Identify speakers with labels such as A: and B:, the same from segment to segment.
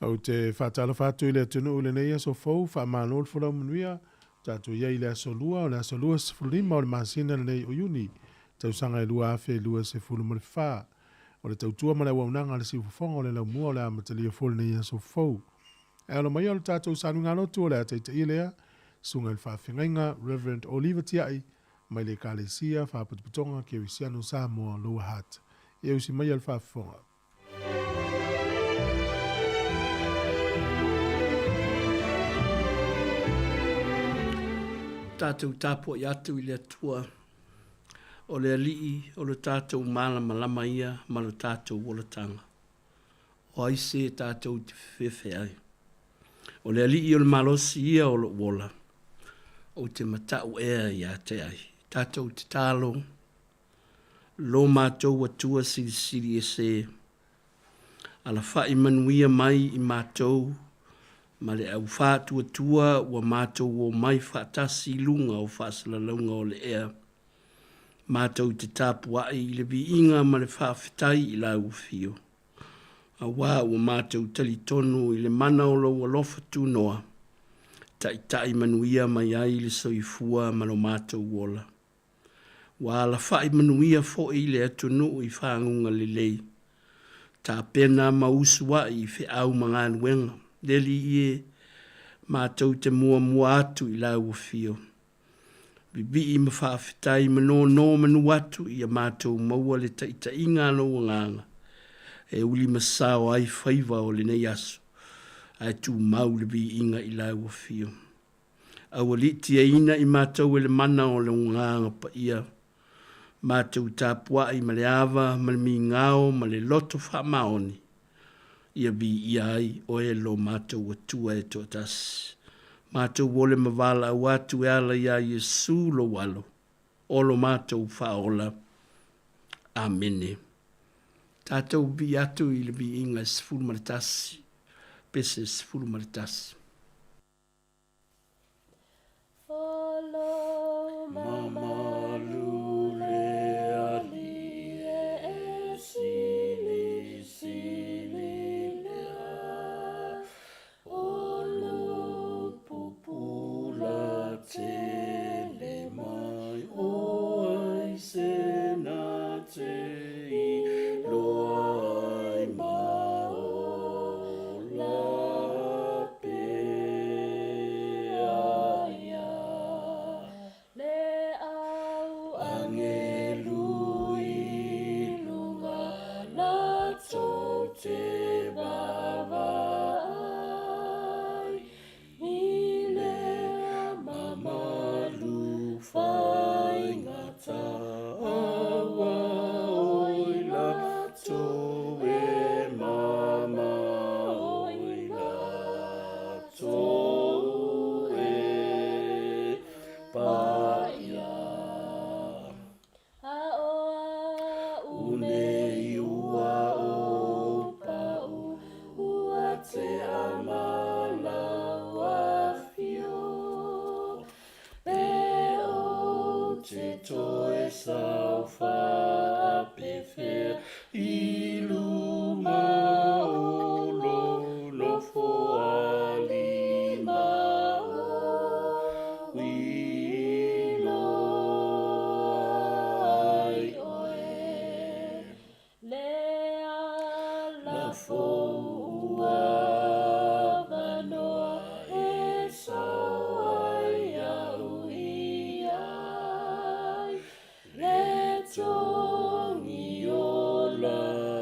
A: Au te whātala whātu i le tunu ule neia so fau, wha mānol whura manuia, tātou ia i le asolua, o le asolua se fulima o le māsina nei o iuni, tau sanga e lua afe lua se fulu mo le whā, o le tautua ma le waunanga le siufonga o le lau mua o le amatalia fulu neia so fau. E alo mai o le tātou sanu ngano tu o le ataita i lea, sunga le whawhingainga, Reverend Oliver Tiai, mai le kālesia, whāputuputonga, ke wisiano Samoa Lower Hutt. E usi mai al whawhinga.
B: Tātou tāpua i atu i le atua o le alii o le tātou malama ia ma le tātou wolatanga. O aise tātou te whewhe ai. O le alii o le malosi ia o le wola. O te matau ea i a te ai. Tātou te tālo. Lo mātou atua siri siri e se. Ala whai manuia mai i mātou. Ma le au whātua tua ua mātou o mai whātasi lunga o whāsala launga o le ea. Mātou te tāpua i le vi inga ma le whāwhitai i la uwhio. A wā ua mātou tali tonu i le mana o lo alofa tu noa. Tai manuia mai ai le soifua ma lo mātou wola. Wā la whai manuia fo i le atunu i whaangunga le lei. Tā pena mausua i whi au mangānu wenga. Deli ie mātou te mua atu i lau o fio. Bibi i mawhawhitai mano manu atu i a mātou maua le taita inga no nganga. E uli masao ai whaiva o le nei asu. Ai tu mau le bi inga i lau o fio. Awaliti e ina i mātou e le mana o le nganga pa ia. Mātou tāpua i male awa, male mi ngao, male loto wha maoni. Ia bi iai o e lo mātou atua e tō tasi. Mātou wole mavala au atu e ala ia Yesu lo walo. O lo mātou whaola. Amene. Tātou bi atu i le bi inga sifuru maritasi. Pese sifuru maritasi.
C: Follow Mama.
D: Tongi ola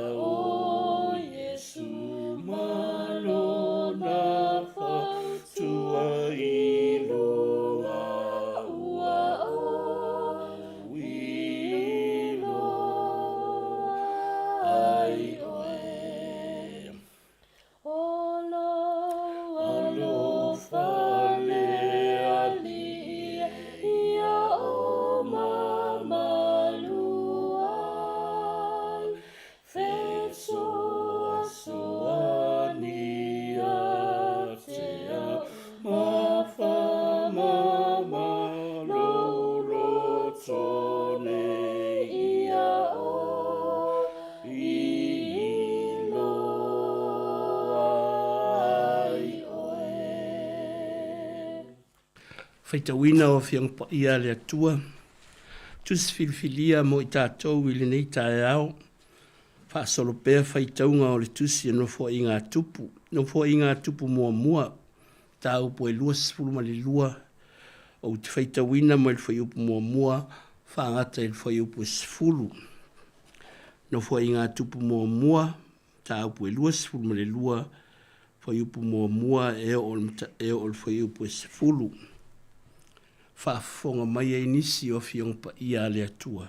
B: Whaitawina o whiang pa ia le atua. Tus filfilia mo i tātou i le nei tae au. Whaasolo pēr whaitaunga o le tusi no fo i ngā tupu. No fo i ngā tupu mua mua. Tā upo e lua sifuru ma le lua. O te whaitawina mo i le whaiupu mua mua. Whaangata i le whaiupu sifuru. No fo i ngā tupu mua mua. Tā upo e lua sifuru ma le lua. Whaiupu mua mua e o le whaiupu sifuru. Whaafonga mai e nisi o whiong pa ia le atua.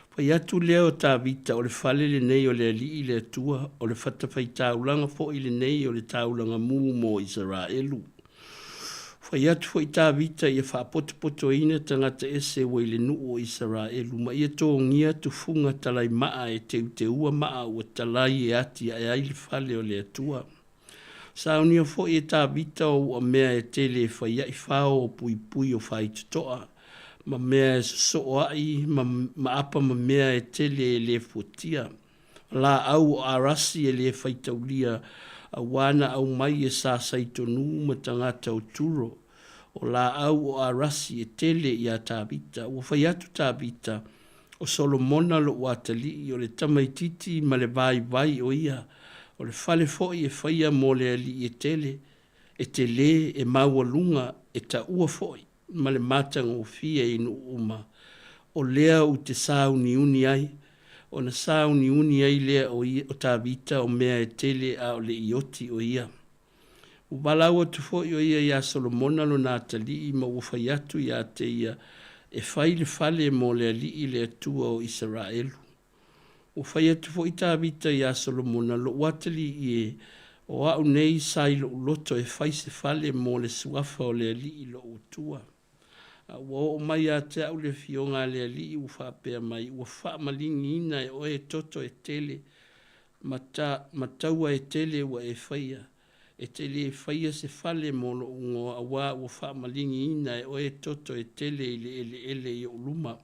B: Pai atu leo tā vita o le whale le nei o le ali le atua, o le whatawhai tāulanga fo i le nei o le tāulanga mū mo Israelu. Pai atu fo i tā vita i a whaapoto ina tangata ese o i le nuu o Israelu, ma ia tō ngia tu funga talai maa e te ua maa ua talai e ati a ai le whale o le atua. Saunia fo i tā vita o a mea e tele whaia i whao o pui o whai tutoa. Ma mea e so ai, ma apa ma mea e tele e le fuatia. La au o arasi e le whaitaulia a wana au mai e sa saitonu ma tangata o turo. O la au o arasi e tele i a tā vita. O whai atu tā vita o Solomona lo watali o le tamaititi ma le vai o ia. O le fale foi e whaia mo le ali e tele e maua lunga e ta ua foi, ma le matanga o fia inu uma. O lea u te sau ni uni ai, o na sau ni uni ai lea o tā vita o mea e tele a o le ioti o ia. U balau atu foi o ia ia Solomona lo nā tali ma ua whai atu ia te ia e whai le fale mo le ali i le atua o Israelu. O whai atu fo i tā vita i a Solomona lo watali i e o au nei sai lo loto e whai se fale mo le suafa o le ali i lo utua. O mai a te au le fionga le ali i uwhapea mai ua wha malingi ina e o e toto e tele mataua e tele ua e whaia. E tele e whaia se fale mo lo ungo a wā ua wha malingi ina e o e toto e tele i le ele i o luma.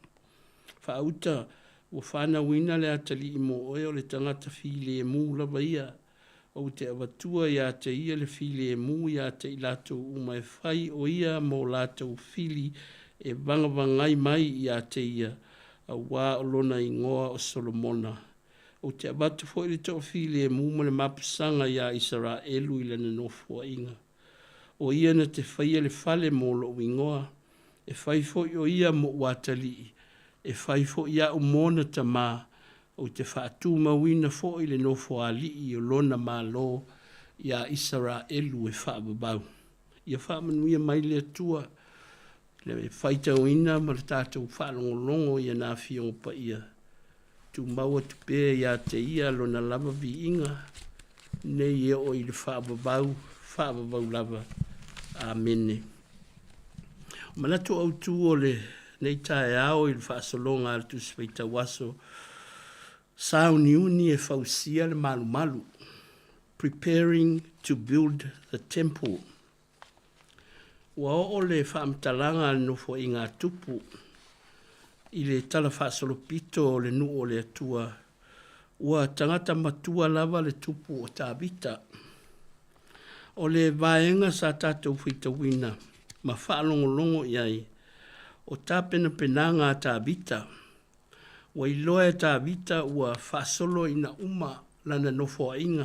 B: Whauta ua whana wina le atali i mo oe o le tangata file e mū lava ia. O te awatua ia te ia le file e mū ia te i lato uma e whai o ia mo lato fili e vangavangai mai ia te ia a wā o lona i ngoa o Solomona. O te abatu fo i le tō file e mū mo le mapusanga ia Israelu i lana nofua inga. O ia na te whaia le fale mo lo i ngoa e whai fo i o ia mo watali i. E whai fo ia o mona ta mā, o te whaatu mawina fo i le nofo ali i o lona mā lo ia Israelu e whaababau. Ia whaamanuia mai le atua, le whaitau ina ma le tātou whaalongolongo ia nā whiongo pa ia. Tu maua tu pē ia te ia lona lava vi inga, nei e o i le whaababau lava. Amene. Manatu au tu o le nei tae ao i le whaasolonga al tu sveita waso. Sao ni uni e fausia le malu. Preparing to build the temple. Wa o le whaamtalanga al nofo i ngā tupu. I le tala whaasolopito o le nu o le atua. Ua tangata matua lava le tupu o tā vita. O le vaenga sa tātou whitawina. Ma whaalongolongo iai. O tā pena penanga tā vita. Wa iloa tā vita ua whaasolo ina uma lana nofo inga.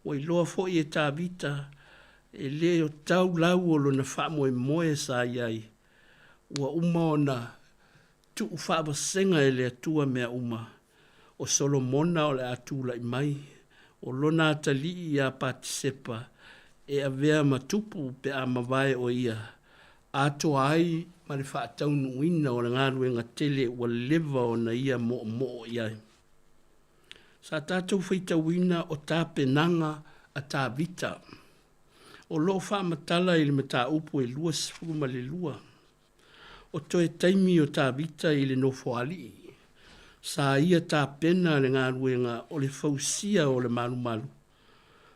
B: Wa iloa fo i tā vita e le o tau lau o lona whaamoe moe sa iai. Ua uma o na tu whaabasenga e le atua mea uma. O Solomona o le atula i mai. O lona atali i a Patisepa e a vea matupu pe a mawai o ia. Ato ai ma le whaataunu ina o le ngāruenga tele ua leva o na ia mo iai. Sa tātou whaitawina o tā penanga a tā vita. O lo whaamatala i le mata upu e lua sifuru ma le lua. O toe taimi o tā vita i le nofo ali. Sa ia tā pena le ngāruenga o le fausia o le malu.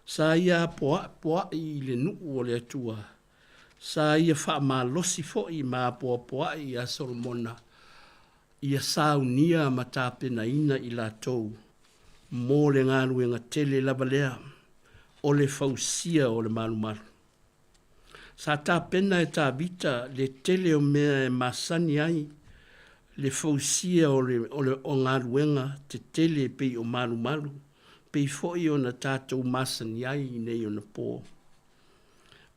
B: Sa ia poa i le nuu o le atua. Sa ia whaamalosi fo i mā poa i a Solomona. Ia saunia ma tā pena ina i la tou. Mō le ngāruenga tele lava lea. O le fausia o le malu. Sa tā pena e tā vita le tele o mea e masani ai, le fausia o ngā ruenga te tele pei o malu malu, pei foi o na tātou masani ai nei o na pō.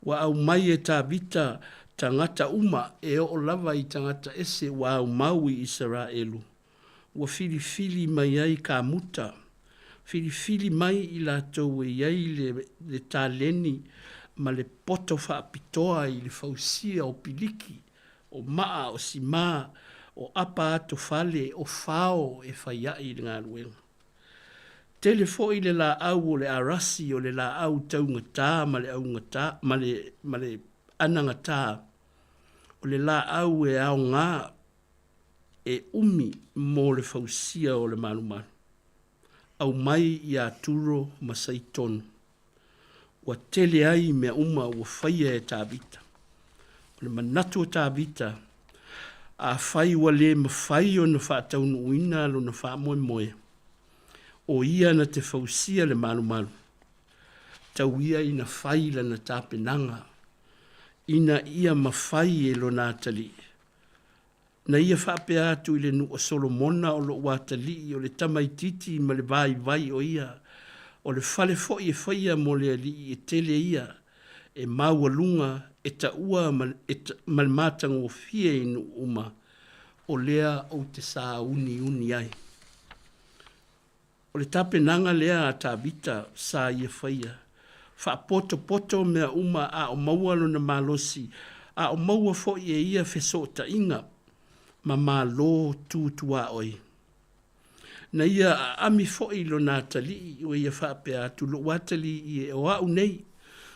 B: Wa au mai e tā vita tangata uma e o lava i tangata ese wa au maui Israelu. Wa fili mai ai ka muta, fili mai i la tau e iai le tā leni, ma le poto whaapitoa i le fausia o piliki, o maa, o si maa, o apa ato fale, o whao e whaiai i ngā ruenga. Tele fo i le la au o le arasi o le la au taunga tā, ma le aunga tā, ma le ananga tā, o le la au e au ngā e umi mo le fausia o le manumaru. Au mai i a turo masai tonu. Wa tele ai mea uma ua whaia e tā vita. O le manatu o tā vita, a whai wa le mawhai o na whaataunu uina lo na wha moe moe. O ia na te fausia le manumaru. Tau ia ina whai la na tāpenanga. Ina ia mawhai e lo nā tali. Na ia whape atu i le nu o Solomona o lo watali o le tamaititi ma le vai o ia. O le fale fo i e whaia mo le ali e tele ia, e maua lunga, e ta ua ma le mātanga o fie inu uma, o lea o te sā uni ai. O le tapenanga lea a tā vita sā i e whaia, wha poto mea uma a o maua na malosi, a o maua fo i e ia feso ta inga, ma malo tūtua oi. Na ia ami foi lo nā tali o ia whape atu lo watali i e o au nei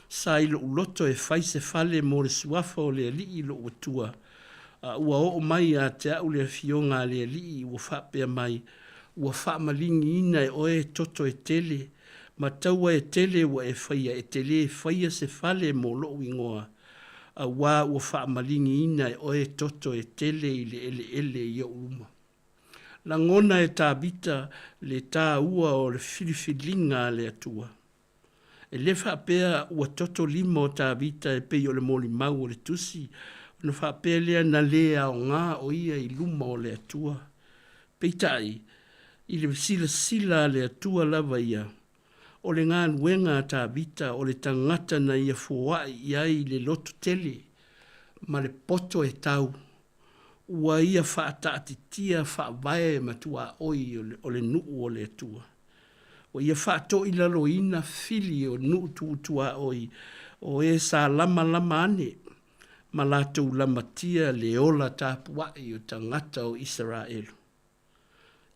B: sa i lo uloto e whaise fale mo le suafa o le ali i lo utua. Ua o mai a te au le fionga le ali i ua whape mai ua whaamalingi ina e oe toto e tele ma taua e tele ua e whaia e tele e whaia se fale mo lo ingoa. Ua whaamalingi ina e oe toto e tele i le ele i o uma. La ngona e tā bita le tā ua o le filifilinga le atua. E le whapea ua toto lima o tā bita e pei o le moli mau o le tusi, na whapea lea na lea o ngā o ia i luma o le atua. Pei tai, i le sila le atua lava ia, o le ngā nuenga tā bita o le tangata na ia fuai iai le loto tele, ma le poto e tau. Ua ia whaatatitia whaavae matua oi o le nuu o le atua. Ua ia whaato i lalo ina fili o nuu tuutua oi o e sa lama ane ma lātou lamatia le ola tāpuai o tangata o Israelu.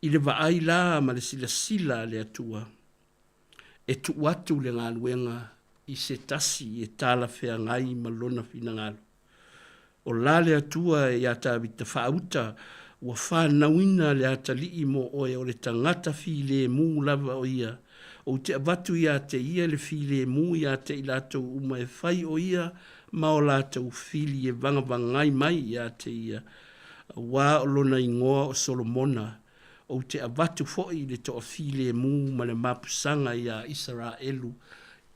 B: I le vaai la ma le sila le atua. E tuatu le ngā luenga i se tasi e tāla whea ngai ma lona fina ngalo. O lale atua e ata vita whauta ua whanauina le ata lii mo oe o le tangata file mu lava o ia. O te avatu ia te ia le file mu ia te ilatou uma e whai o ia ma o latou fili e vangavangai mai ia te ia. Wā o lona ingoa o Solomona o te avatu foi le to file mu ma le mapusanga ia Israelu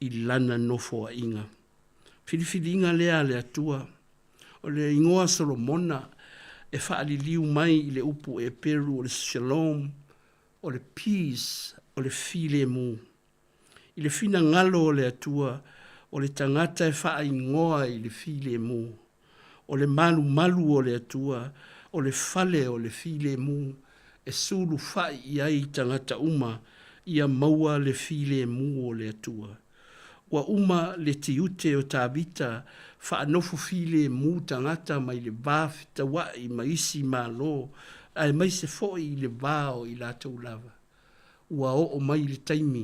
B: i lana nofo a inga. Filifili inga lea le atua. O le ingoa Solomona e whaaliliu mai i le upu e peru o le shalom, o le peace, o le file mu. I le fina ngalo o le atua, o le tangata e wha ingoa i le file mu. O le malu o le atua, o le fale o le file mu, e sulu whai i ai tangata uma, ia maua le file mu o le atua. Wa uma le tiute o tābita, whaanofu file mu tangata mai le vāwhita wai ma isi ma lo, ai mai se foi i le vāo i la tau lava. Ua o mai le taimi,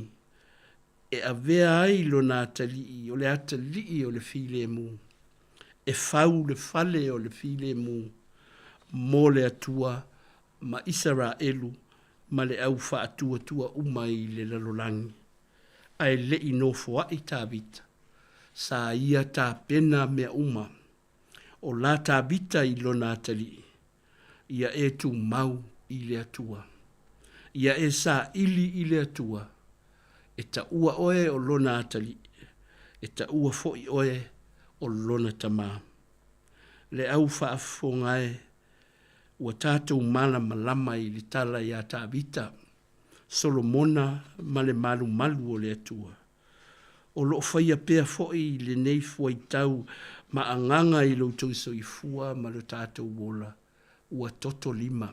B: e a vea ai lo nā talii, o le atalii o le file mu. E whau le fale o le file mu, mo le atua, ma Israelu, ma le au whaatua umai le lalolangi. Ai le inofo a i tābita. Sa ia tā pena mea uma. O la tābita i lo nātali. Ia e tu mau i le atua. Ia e sa ili i le atua. E ta ua oe o lo nātali. E ta ua foi oe o lona tama. Le au whaafonga e ua tātou malama lama i li tala i a tāwita. Solomona ma le malu malu o le atua. O lo whaia pēr foi le nei fuai tau ma anganga i lo tau so i fua ma lo tātou wola. Ua toto 5.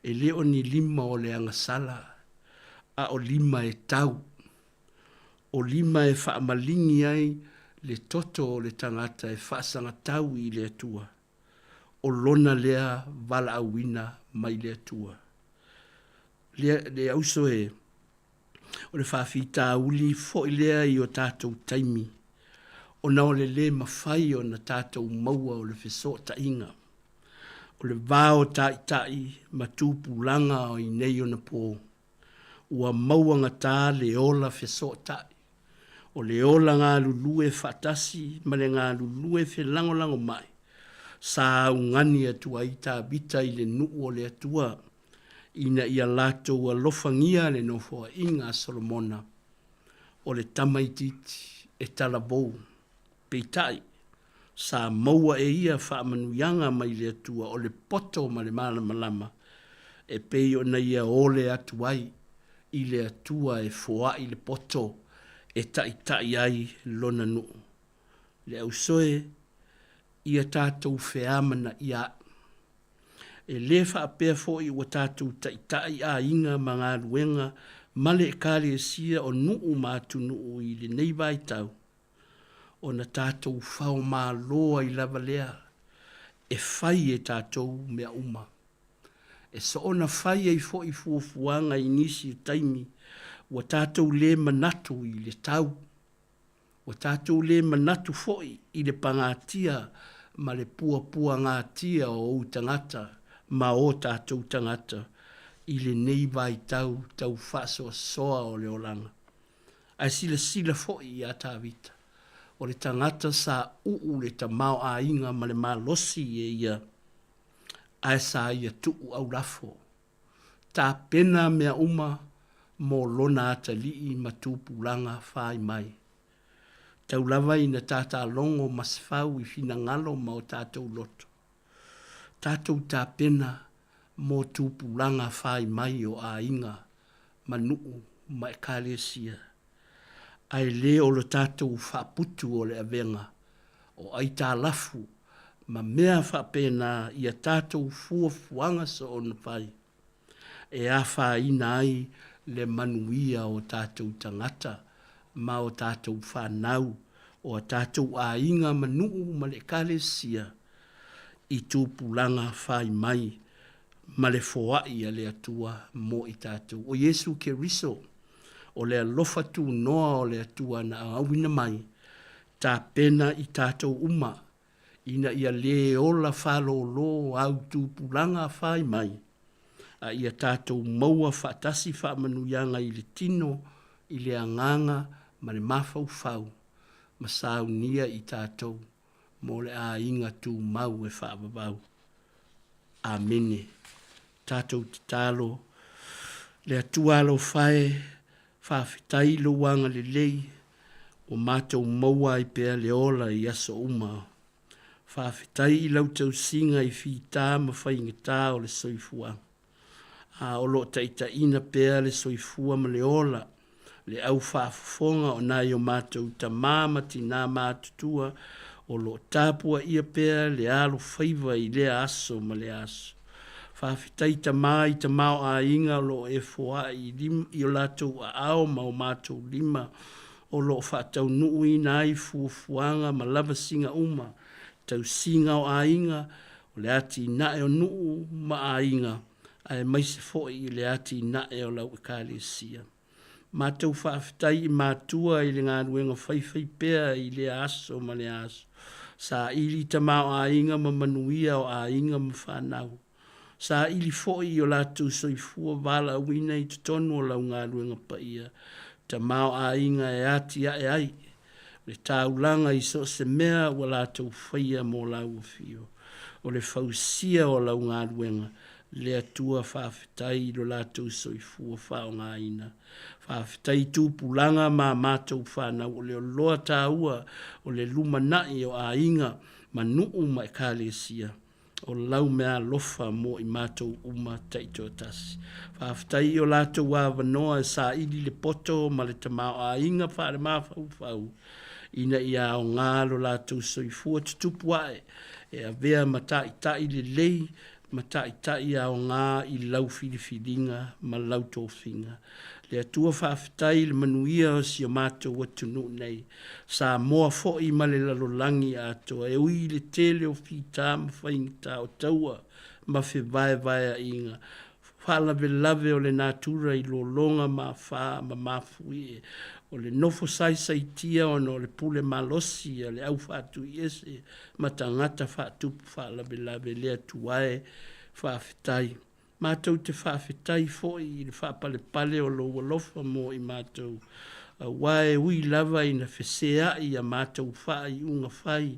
B: E leo ni 5 o le angasala. A o 5 e tau. O 5 e whaamalingi ai le toto o le tangata e whaasanga tau i le atua. O lona lea vala awina mai le atua. Le auso e o le whawhita uli fo i lea i o tātou taimi. O nao le mawhai o na tātou maua o le whesota inga. O le vāo tai ma tūpu langa o i nei o na pō. Ua mauanga tā le ola whesota. O le ola ngā lulue whatasi ma le ngā lulue whelango mai. Sa ungani atua i tā bita i le nuu o le atua. Ina ia lato ua lofangia le nofo inga Solomona. O le tamaititi e talabou. Peitai. Sa maua e ia whaamanuyanga mai le atua o le poto ma le malama. E pei o na ia ole atuai. I le atua e foa i le poto. E tai ai lona nuu. Le au soe ia tātou wheamana ia. E le whaapea fo i wa tātou tai a inga ma ngā ruenga male e kāre e sia o nuu mātu nuu i le nei vai tau. O na tātou whao mā loa i lava lea. E whai e tātou mea uma. E so ona whai e fo i fuafuanga i nisi o taimi. Wa tātou le manatu i le tau. Wa tātou le manatu foi i le pangatia ma le pua ngā tia o utangata ma o tātou tangata i le nei vai tau whaso soa o le olanga. Ai sila foi i a tāwita. O le tangata sa le tamau a inga ma le malosi e ia. Ai sa ia tuu au rafo. Tā pena mea uma mo lona ata lii matupu langa whai mai. Tau lava ina tata longo masfau i fina ngalo ma o tātou loto. Tātou tā pena mo tupu langa whai mai o a inga manuu ma e kālesia. Ai le o lo tātou whaputu o le avenga o ai tā lafu ma mea whapena i a tātou fuafuanga so o na whai. E a whaina ai le manuia o tātou tangata, ma o tātou whanau, o tātou a inga manuu ma le kālesia, i tūpulanga whai mai, ma le foai a le atua mo i tātou. O Yesu ke riso, o le alofa tū noa o le atua na awina mai, tā pena i tātou uma, ina ia le ola whalo lo au tūpulanga whai mai, a ia tātou maua whaatasi whaamanuyanga i le tino, i le anganga, ma le mawhau whau, ma sau nia i tātou, mo le a inga tū mau e whaababau. Amene. Tātou te tālo, le atualo whae, whawhitai lo wanga le lei, o mātou maua i pēr le ola i aso uma. Whawhitai i lautau singa i whita ma whaingatā o le soifuanga. A olo taita ina pēr le soifua ma le ola, le au whaafonga o nai o mātou ta māmati nā mātutua, o lo tāpua ia pēr le alo whaiva i le aso ma le aso. Whawhitai ta mai ta mau a inga lo e foa i o lātou a ao ma o mātou 5, o lo whaatau nui nai fuafuanga ma lava singa uma, tau singa o a inga, o le ati nae o nuu ma a inga, ai mai se foi i le ati na e o lau e kālesia. Mātou whaafetai i mātua i le ngā ruenga whaiwhai pēr i le aso ma le aso. Sa ili ta mau a inga ma manuia o a inga ma whanau. Sa ili foi i o lātou soifua wala wina i tutonu o lau ngā ruenga paia. Ta mau a inga e ati a e ai. Le tāulanga i so se mea o lātou whaia mo lau o fio. O le fausia o lau ngā ruenga. le atua whawhitai lo lātou soifua whaonga ina. Whawhitai tūpulanga ma mātou whanau o le loa tāua o le luma nai o a inga ma nuu mai kālesia. O lau mea lofa mo i mātou uma taito tasi. Whawhitai o lātou wāwanoa e sa ili le poto ma le tamao a inga whaare mawhau whau. Ina ia o ngālo lātou soifua tutupu ae. E a vea matai le lei, matai a o ngā i lau whiriwhiringa ma lau tōwhinga. Le atua whawhitai le manuia o si o mātou atunu nei. Sa moa fōi ma le lalolangi atoa. E ui le tele o whita ma whaingta o taua ma whi vai a inga. Whalave lave o le natura i lo longa ma wha ma mafui o le nofo sai tia o no le pule malosi a le au whatu iese ma tangata whatupu whalave lave le atuae whawhitai. Mātou te whawhitai fōi i le whapale o lo walofa mo i mātou. Wae ui lava i na whesea i a mātou whai unga whai.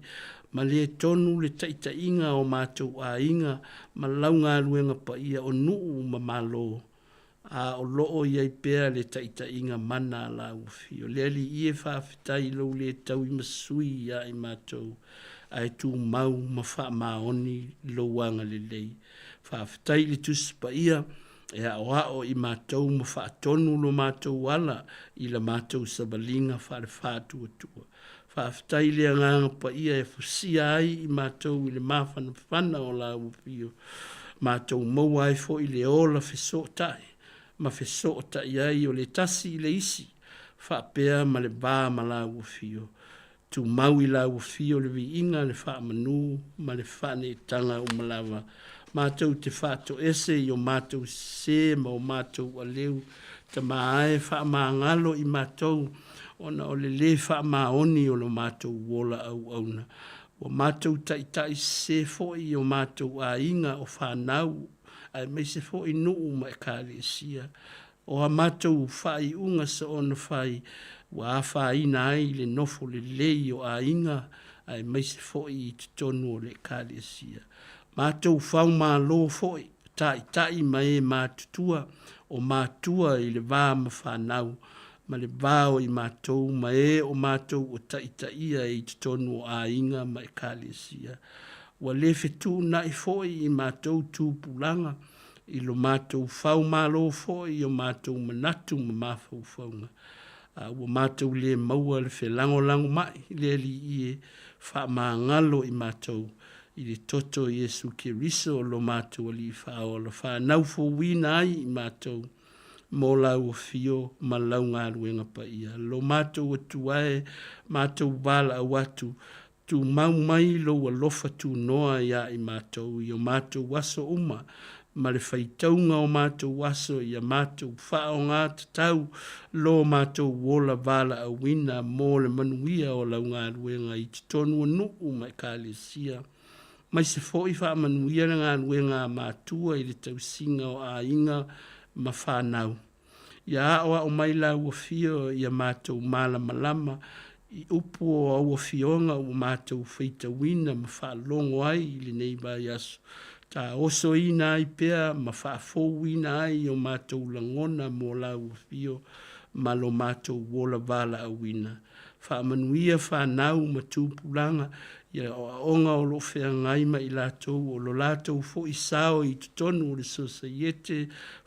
B: Ma le tonu le taita inga o mātou a inga ma launga luenga pa ia o nuu ma malo. A o loo iai pēr le taita inga mana la ufi. O le ali ie whawhitai lo le tau i masui ia i mātou. Ai tū mau ma wha maoni lo wanga le lei. Whawhitai le tuspa ia e a o i mātou ma wha tonu lo mātou wala i la mātou sabalinga whare whātua tua. Whawhitai le nganga pa ia e fusia ai i mātou i le mawhana whana o la ufio. Mātou maua ai fo i le ola whesotai. Ma whesotai ai o le tasi i le isi. Whapea ma le bā ma la ufio. Tu mau i la ufio le vi inga le wha manu ma le whane tanga o malawa. Mātou te whato ese i o mātou se ma o mātou a leu. Ta maae wha maangalo i mātou. Ona o le wha maoni o lo mātou wola au auna. O mātou tai se fo i o mātou a inga o whanau. Ai mai se fo i nuu mai kāre sia. O a mātou whai unga sa ona whai. Wa whai nai le nofo le lei o a inga. Ai mai se fo i tonu o le kāre sia. Mātou whau mā lo fo i. Tai mai e mātutua. O mātua i le vā ma whanau. Ma le vāo i mātou ma e o mātou o ia i tonu o a inga mai kāre sia. Wa le whetu na i foi i mātou tūpulanga. I lo mātou whau mālo foi i o mātou manatu ma mawhau whaunga. Wa mātou le maua le whelango mai le li i e wha ngalo i mātou. I le toto Jesu Keriso lo mātou li whao lo whanau fo wina ai i mātou. Mō lau o fio ma lau ngā ruenga pa ia. Lo mātou atuae, mātou wala au atu. Tu mau mai lo wa lofa tu noa ia i mātou. I o mātou waso uma. Ma le whaitaunga o mātou waso i a mātou whao ngā tatau. Lo mātou wola wala a wina mō le manuia o lau ngā ruenga i tonu o nuu mai kālesia. Mai se fo i wha manuia ngā ruenga a mātua i le tausinga o a inga ma whanau. Ia aoa o mai lau o fio i a mātou malama i upu o au o fionga o mātou whaita wina ma whalongo ai i le neiba i aso. Ta oso ina ai pea ma whafo wina ai o mātou langona mo lau o fio ma lo mātou wola wala a wina. Whamanuia whanau ma tūpulanga ia o onga o lo whea ngaima i lātou o lo lātou fo i sao i tutonu o le sosaiete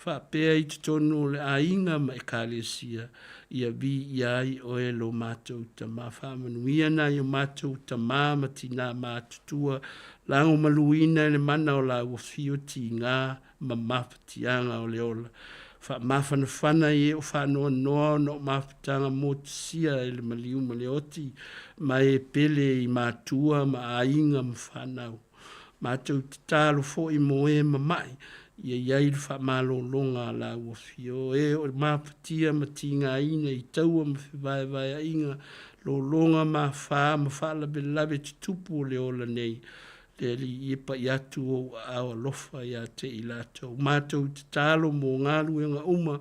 B: whapea i tutonu o le ainga ma e kālesia ia vi iai o e lo mātou tamā whamanuia na i o mātou tamā ma tina mātutua lango maluina le mana o la wafio ti ngā ma mawhatianga o le ola. Mawhanawhana i e o whanoa noa no mawhatanga mo tisia e le maliu ma le oti ma e pele i mātua ma ainga ma whanau. Mātou te tālo fo i mo e ma mai ia iai le whamalo longa la wafio e o mawhatia ma tinga ina i taua ma whiwai a inga lo longa ma wha ma whalabe lawe te tupu o le ola nei. Le li i pa i atu o awa lofa i a te i lātou. Mātou te tālo mō ngā luenga uma,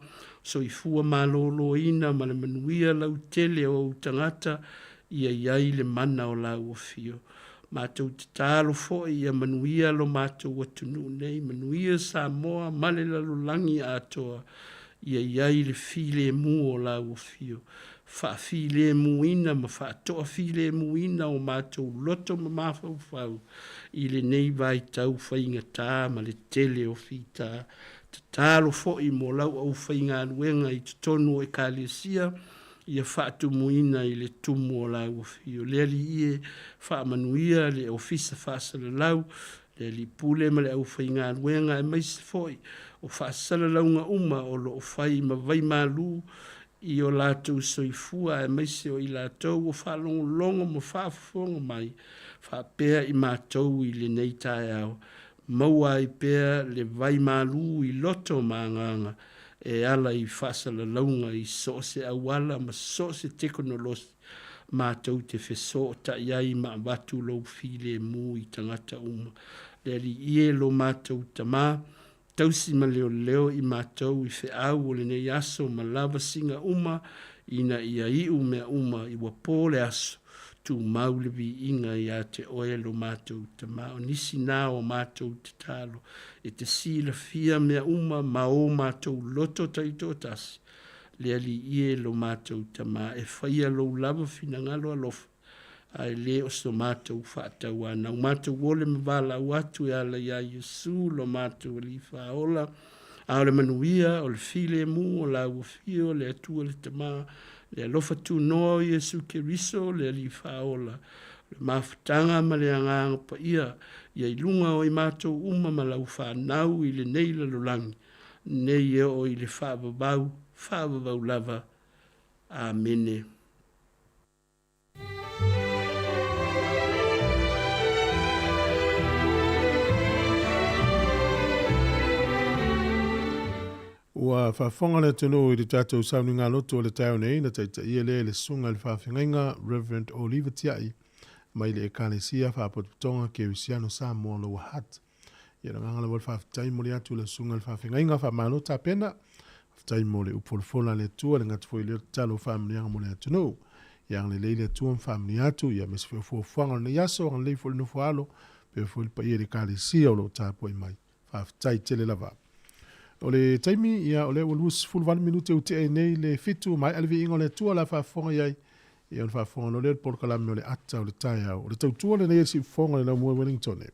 B: so i fua mālolo ina ma le manuia lau tele o tangata ia iai le mana o lau o fio. Mātou te tālo fo ia manuia lo mātou atunu nei, manuia Samoa, male lalulangi atoa, ia iai le file mu o la uafio. Fa file muina ma fa toa file muina o mātou loto ma mafau i le nei vai tau whainga tā ma le tele o fita. Te tālo fo i mo lau au whainga anuenga i te tonu e kālesia, ia whaatu muina i le tumu o la uafio. Lea li ie wha manuia le ofisa whaasala lau, le li pule ma le au whainga anuenga e maise foi, o whaasala launga uma o lo o whai ma vai malu, i o lātou soifua e maise o i lātou o whalongo mo whaafonga mai, whaapea i mātou i le nei tae au. Maua i pea le vai malu i loto maanganga, e ala i whaasala launga i soose awala ma soose teknolosi mātou te wheso ta iai ma watu lau file mu i tangata uma. Le li ie lo mātou tamā, tausi ma leo i mātou i whe au o le nei aso ma lava singa uma ina ia iu mea uma i wapole aso tu maulevi inga i a te oe lo mātou tamā. O nisi nā o mātou te talo e te sila fia mea uma ma o mātou loto taito tasi. Le ali ie lo mātou tamā e whaia lo lava fina ngalo alofa. Ai le o so mātou whaatau ana. O mātou wole me wala watu e ala ia Yesu lo mātou li whaola. A ole manuia, o le file mu, o la uafio, le atua le tamā, le alofa tu noa o Yesu Keriso, le li whaola. Le mawhitanga ma le anganga pa ia ilunga o i mātou uma ma lau whanau i le neila lolangi. Nei e o i le whaavavau lava. Amene.
A: Ua whaafonga le tino i te tātou sauni ngā loto o le tau nei, na taita ia le sunga le whaawhingainga, Reverend Oliver Tiai, mai le ekalesia whaapotutonga ke usiano Samoa lo wahat. Ia na ngangala wal whaaftai mo le atu le sunga le whaawhingainga, whaamano tā pena, whaaftai mo le upolfona le tua, le ngatufo i le talo whaamnianga mo le atu no. Ia le leile tua whaamni atu, ia mesi fuafuanga le yaso, ang leifo le nufu alo, pe fuil pa ia le ekalesia o lo tāpoi mai. Whaaftai tele lava. O le taimi ia o le walus full 1 minute o te nei le fitu mai alvi ingo le tua la whaafonga iai. Ia on whaafonga no le porkalami o le ata o le tai au. O le tautua le nei si fonga le na mua Wellington e.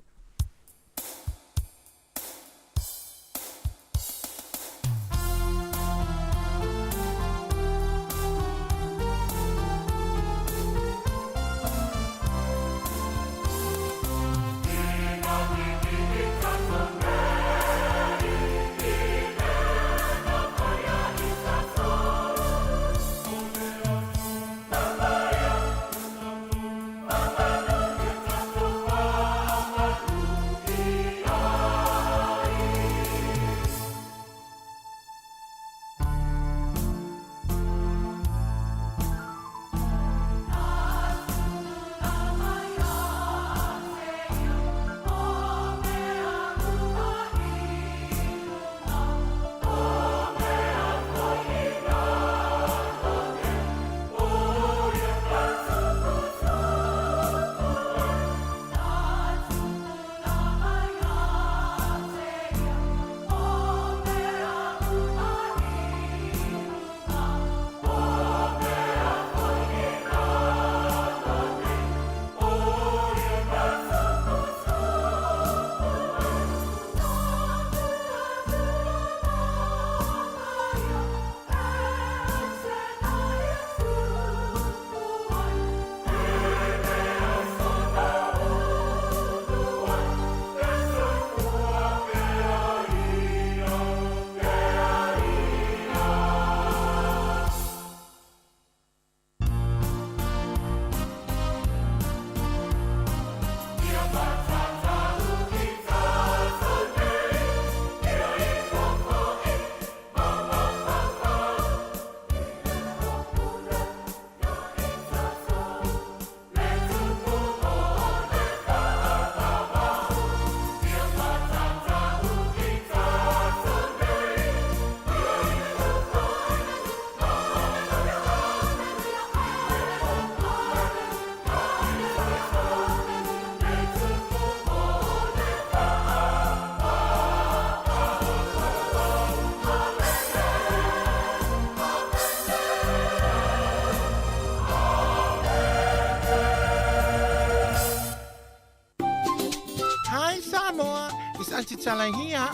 C: Antitala here.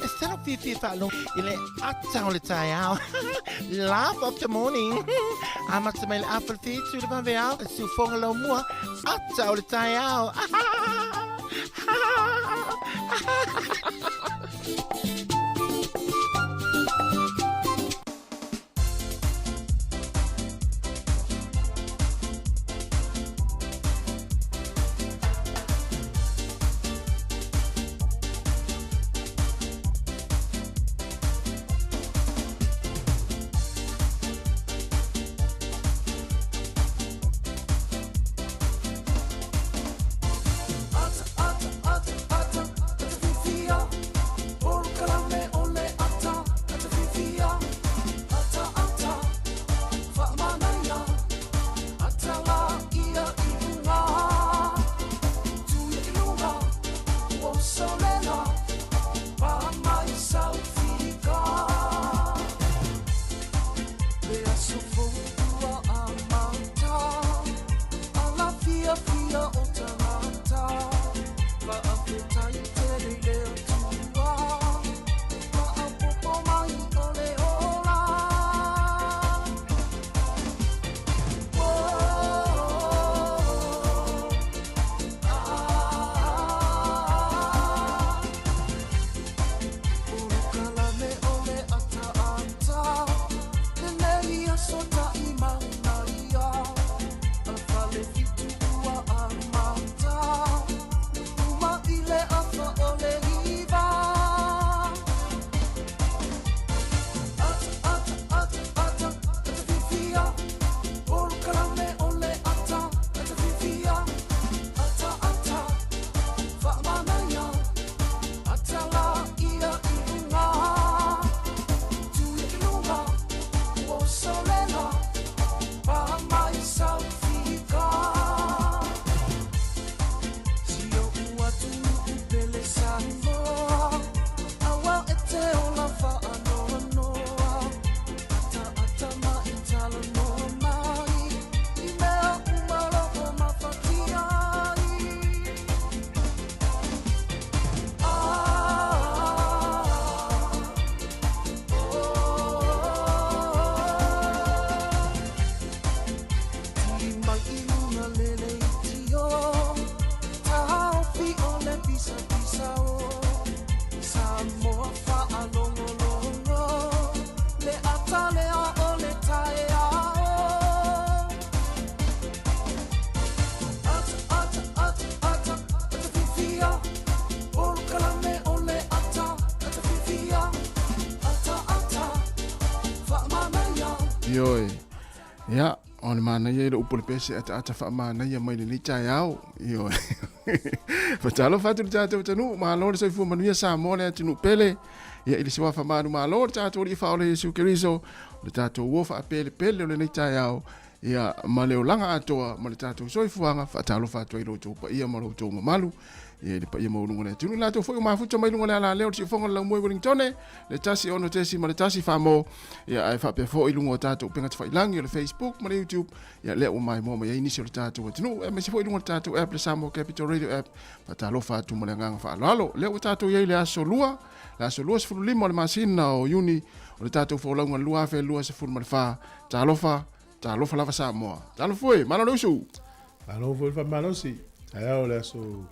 C: Esther Fifi Falo, il est attends le taille. Laugh of the morning. I'm at my apple feet to the Bavial, so for a long more. Attends le taille.
D: Yoi. Ja, on mana ye le upole pese ata fa mana ye mai ni cha yao. Yoi. Fatalo fatu cha tanu ma lo se fu manu sa mo le tinu pele. Ya ile siwa fa manu ma lo cha to li fa le su keriso. Le tato wo fa pele pele le ni cha yao. Ya male olanga atoa male tato so fuanga fatalo fatu ilo to pa ia malo to malu. Ye le pa ia mo ngone tinu la to fo ma fu to mai ngone la le si fonga la mo Wellington le tasi ono tesi male tasi fa mo ya ai fa pe fo ilungo tato penga fa ilangi le Facebook male YouTube ya le o mai mo ya initial tato tinu e me si fo ilungo tato app le Samo Capital Radio app fatalo fatu male ngang fa lalo le o tato ye le asolua la asolua se fu limo le masina o uni o le tato fo longa lua fe lua se fu male fa talofa lava Samoa. Talo foi, malo lusu.
A: Malo foi fa malo si. Aya o le so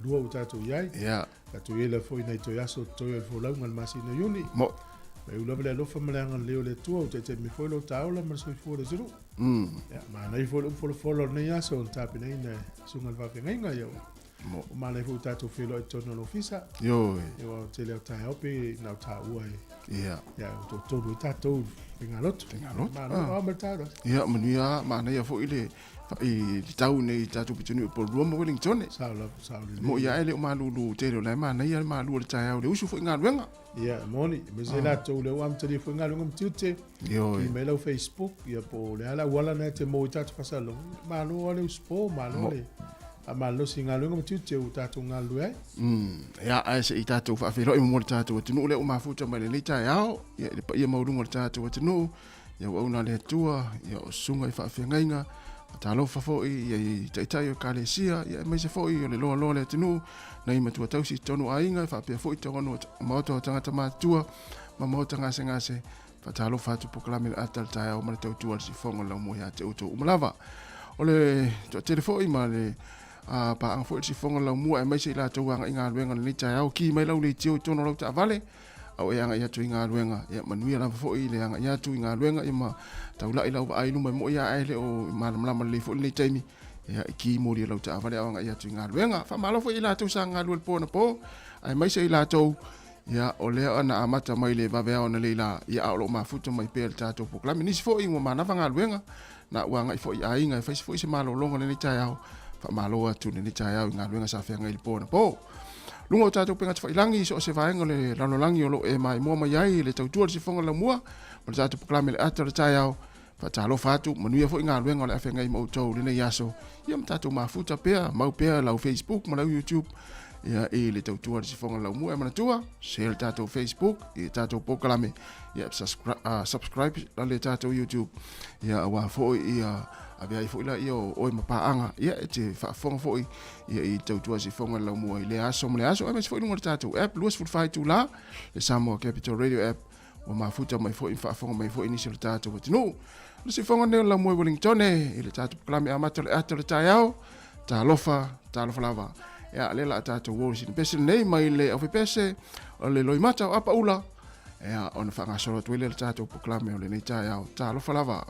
A: lua utato yai.
D: Ya.
A: Tatu yele foi na to yaso to yele fo longa le masina uni.
D: Mo.
A: Me u love le lo fa malanga leo le tua te te mi foi lo taula ma so fo le zuru. Ya, ma na fo lo ne yaso tapi nei na sungal va ke ngai yo. Mo ma le fu tato filo to no ofisa.
D: Yo.
A: Yo te le ta opi na ta uai.
D: Ya.
A: Ya to do tato Pingalot. Ma mertado.
D: Ya, mania mana ya fo ile i tau nei tatu pitunu po Roma Wellington.
A: Saula.
D: Mo ya ele malulu te le mana ya malulu ta le usu fo ngalwenga.
A: Ya, moni, mezela to le am te fo ngalwenga mtute.
D: Yo.
A: I melo Facebook ya po le ala wala na te mo tatu fasalo. Malo ole uspo malo le. Amalo singalwenga mtute utatu ngalwe.
D: Ya ase i tatu fa felo i mo tatu tunu le uma futa mai le ta yao. Ya le pa ia maurunga tatu tunu. Ya ona le tua ya sunga i fa fengainga. talo fa fo i tai o kalesia ia mai se fo i le lo le tinu nei matua tau si tonu ainga fa pe fo i tonu moto tanga matua ma moto nga se fa talo fa tu proklame atal tai o ma tau tu si fonga la mo ya te uto umlava ole to telefo i ma le pa ang fo si fonga la mo ai mai se la tu anga inga luenga ni tai au ki mai lau le tio tono lau ta vale au e anga ia tu inga luenga ia manuia la fo i le anga ia tu inga luenga i ma tau la ila ai no mo ia ai le o ma le fo le taimi ia ki mo le lau ta vale anga ia tu inga luenga fa malo fo ila tu sanga lu po na po ai mai se ila tu ia o le ana amata mai le va vea ona le ila ia o ma futo mai pe ta tu proklame ni fo i mo mana va nga luenga na wanga i fo i ai nga fo se malo longa le tai au fa malo atu ni tai au nga luenga sa fe nga il po na po lungo tato penga tfa ilangi so se vaenga le lano langi o lo e mai mo mai ai le tautua si fonga la mua ma tato proklame le ata le tai au fa talo fatu manuia fo inga luenga le afenga i mo tau le yaso ia tato mafuta pea mau pea lau Facebook ma lau YouTube ia e le tautua si fonga la mua e mana tua share tato Facebook e tato proklame ia subscribe le tato YouTube ia wa fo ia avea i fo ila io o mapaanga ia te fa fonga fo ia i tautua si fonga la mo le aso e mes fo i ngor tato app luas fo fai tu la le Samoa Capital Radio app o mafuta mai fo i fa fonga mai fo initial tato but no le si fonga ne la mo Wellington e le tato klame amato le ato le taiao ta lofa lava ia le la tato wo si pese nei mai le o pese o le loimata o apa ula ia ona fa ngasolo tu le tato klame o le nei taiao ta lofa lava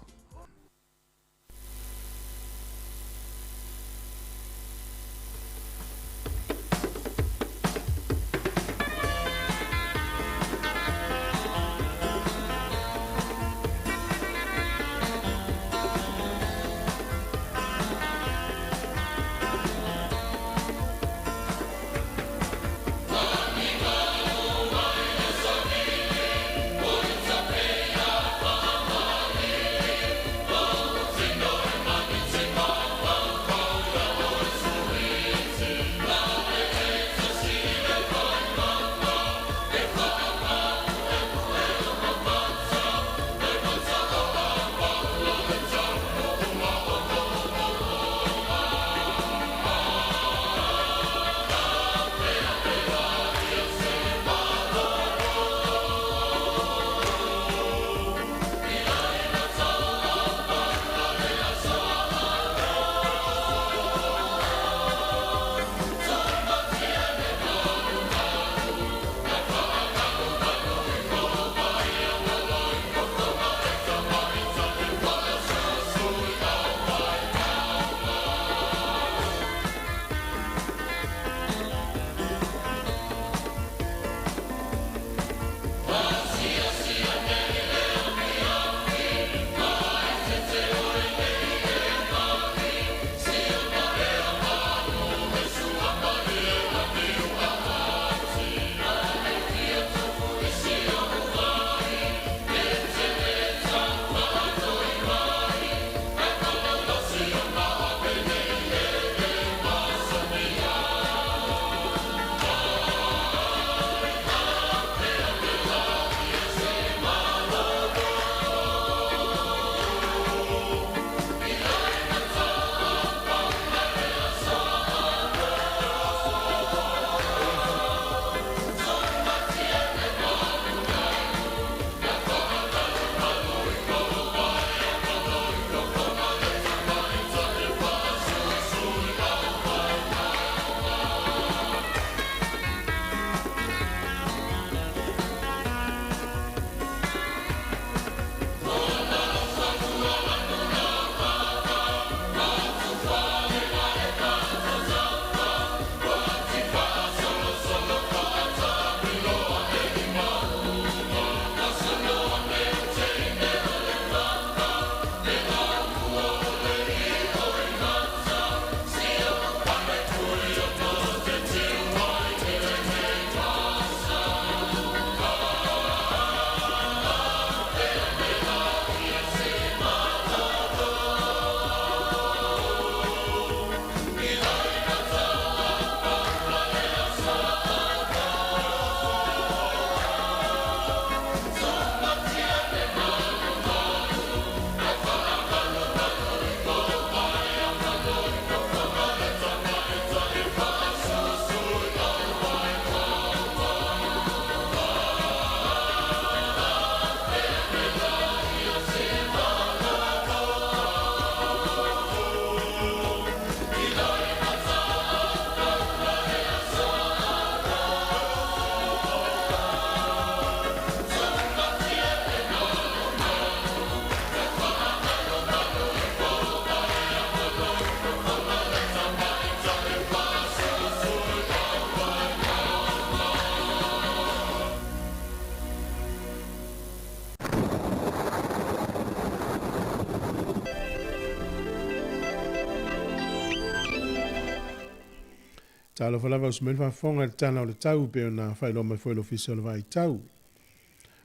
A: Talo falava o smel fa fonga le tana o le tau pe ona fai lo mai foi lo fisa le vai tau.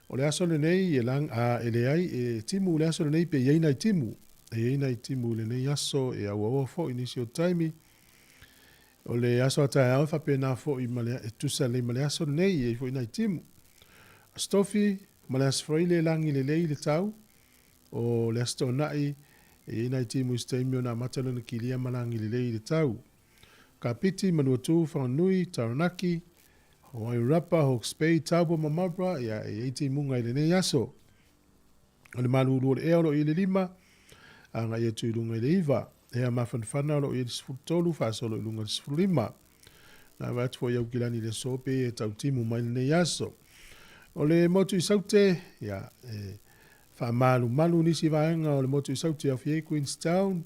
A: O le aso le nei e lang a ele ai e timu le aso le nei pe yeina i timu. E yeina i timu le nei aso e awa fo inisi o taimi. O le aso atai au fa pe na fo i male e tusa le male aso le nei e fo ina i timu. Stofi male aso fo ile langi le lei le tau. O le asto nai e yeina i timu istaimi o na matalo na kilia malangi le lei le tau. Kapiti manuatu whanganui, Taranaki, Wairapa, Hawke's Bay, Taupo, Mamabra, ia e eiti munga i le nei aso. O le malulu le eolo i le lima, a nga ia tui lunga i le iwa. Ea mawhanwhana lo i le sifurtolu, whaasolo i lunga le sifurlima. Na watu fo iau kilani le sope e tau timu mai le nei aso. O le motu i saute, ia wha malu nisi vaenga o le motu i saute au fie Queenstown,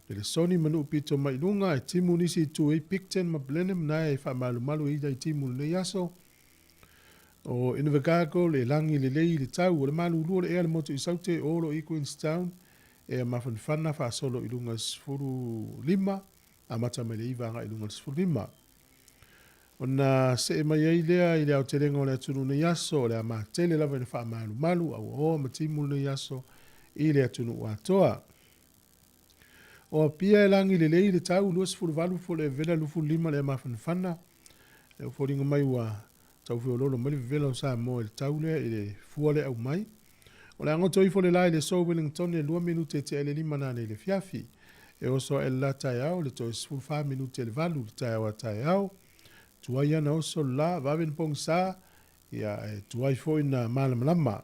A: le soni manu pito mai lunga e timu nisi tu e Picton ma Blenheim na e wha malu i dai timu le yaso. O Invercargill le langi le lei le tau o le malu lua le ea le motu i saute olo i Queenstown e mawhanwhana wha solo i lunga sifuru lima a mata mai le iwanga i lunga sifuru lima. O na se e mai ei lea i le au terenga o le atunu le yaso o le a matele lava i le wha malu au o ma timu le yaso i le atunu o atoa. O pia e langi le lei le tau luas furu valu fo le vela lufu lima le mawhanwhana. E o fōringa mai wa tau whio lolo mali vela o sa mo le tau le i le fuale au mai. O le angoto i fo le lai le so Wellington e 2 minute te ele lima nane le fiafi. E o so e la tai au le toi sfuru 5 minute le valu le tai au a tai au. Tuai ana o so la vaven pong sa ia e tuai fo ina malamalama.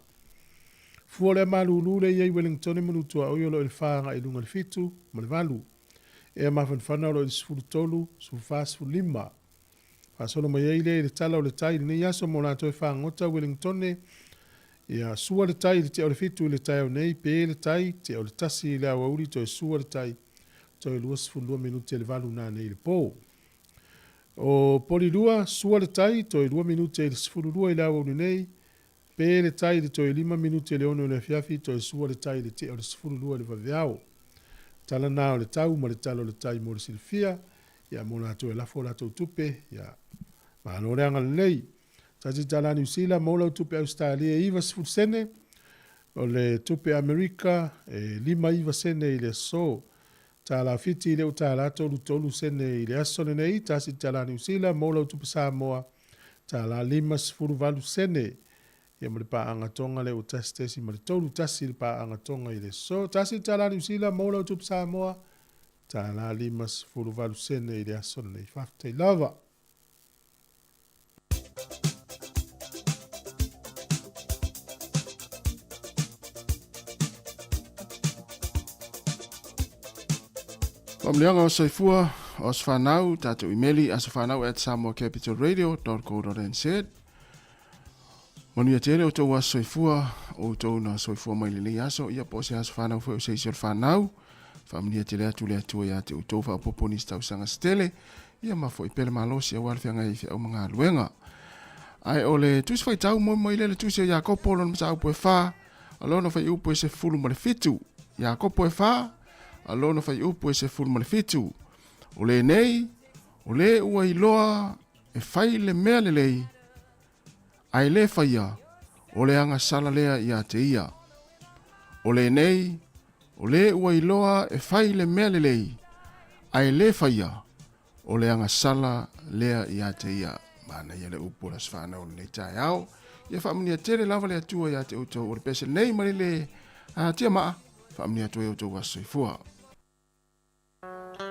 A: Fuole malulu le iei Wellington e manutua o iolo il whaanga i lunga le fitu, ma le valu. E mawhanwhana o il sifuru tolu, sifuru lima. Whasono mai ei le tala o le tai le nei aso mo lato e whaangota Wellington e ia sua le tai le te o le fitu le tai o nei, pe le tai te o le tasi le awa uri to e sua le tai to e lua sifuru 2 minute le valu na nei le po. O poli lua, sua le tai to e 2 minute le sifuru lua i le awa uri nei, pe le tai le toi 5 minute le ono le fiafi to e sua le tai le te o le sifuru lua le vaveao. Tala nao le tau ma le talo le tai mo le silfia, ia mo la to e lafo la to tupe, ia maano reanga le nei. Tati tala New Zealand mo la tupe Australia iwa sifuru sene, o le tupe Amerika e 5 iwa sene i le so. Tala fiti le utala tolu sene i le aso le nei, tasi tala New Zealand mo la tupe Samoa, tala 5 sifuru valu sene. Ia mo le paanga tonga le o tasi ma le tolu tasi le paanga tonga i le so. Tasi tala New Zealand mo la tupe Samoa, tala 5 sifuru valu sene i le aso le nei. Whaftai lava.
D: Pamlianga o soifua o sfanau tatu imeli aso fanau at samoacapitalradio.co.nz. Manu tere o tau aso soifua o tau na soifua mai lili aso ia po se aso fanau fo se sir fanau. Famlia tere atu le atu ia te utou fa poponi sta usanga stele ia mafo ipele malosi au alfianga i au mga luenga. Ai ole tusi fai tau mo mai le tusi ya kopolo na sa upo fa alono fai upo se fulu mo le fitu ya kopo fa alono fai upo e se fulu malefitu. O le nei, o le ua iloa e fai le mea le lei. Ai le faia, o le anga sala lea ia te ia. O le nei, o le ua iloa e fai le mea le lei. Ai le faia, o le anga sala lea ia te ia. Mana ia le upo la sfana o le tai au. Ia whaamania tere lava le atua ia te uto o le pese nei mari le tia maa. Whaamania atua uto wa soifua.
E: Far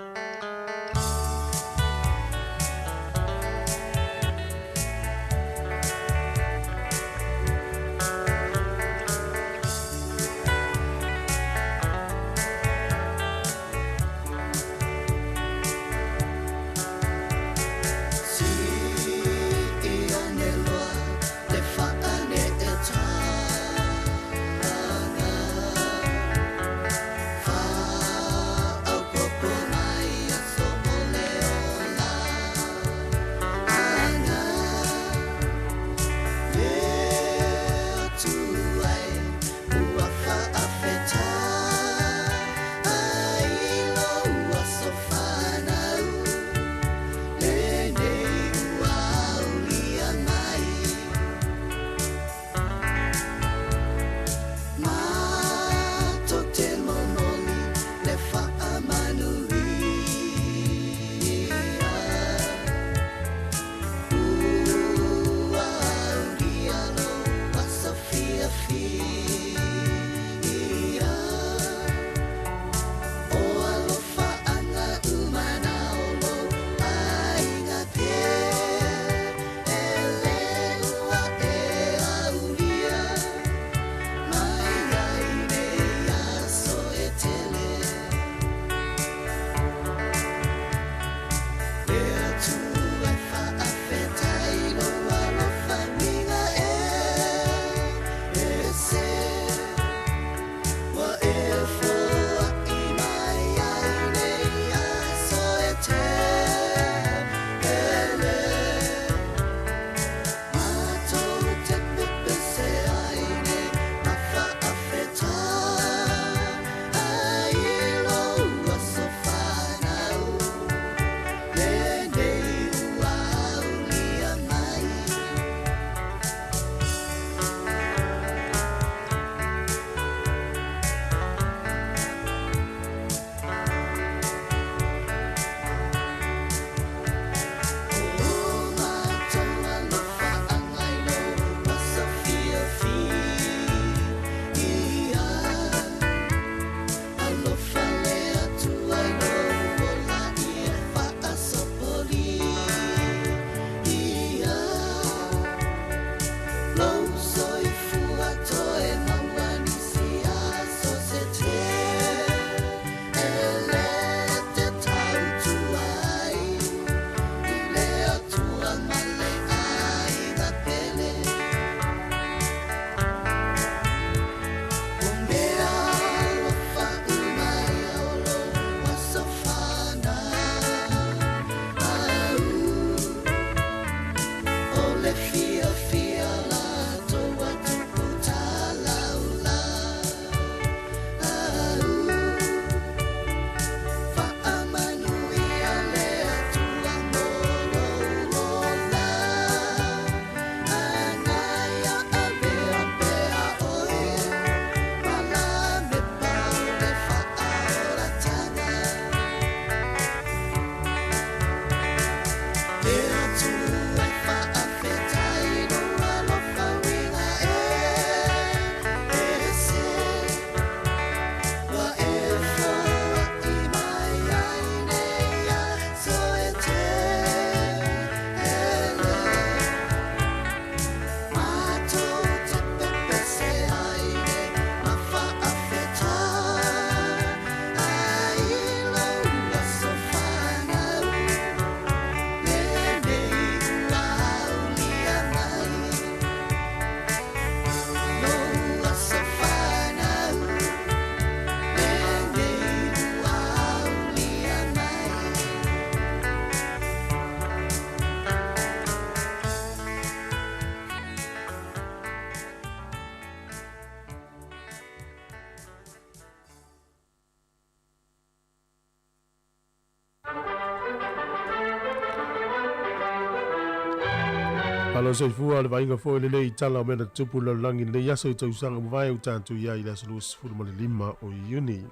A: Alo se fua le vainga fo le nei tala mena tupu la langi le yaso i tausanga mwai u tantu ia i la salus furu lima o iuni.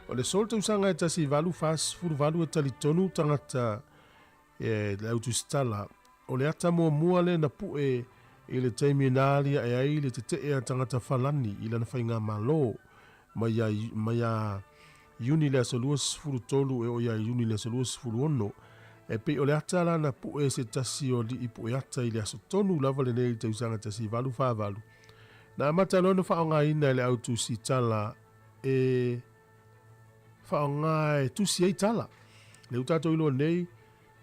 A: O le sol tausanga e tasi valu fas furu valu e tali tonu tangata e le autu stala. O le ata mua le na pu e le teimi naalia e ai le te e tangata falani i la na whainga malo maya iuni le salus furu tolu e o ia iuni le salus furu ono. E pe o le ata la na pu e se tasi o li ipu e ata i le aso tonu lava le nei te usanga tasi valu wha valu. Na amata lono whaonga ina le autu si tala e whaonga e tusi ei tala. Le utato ilo nei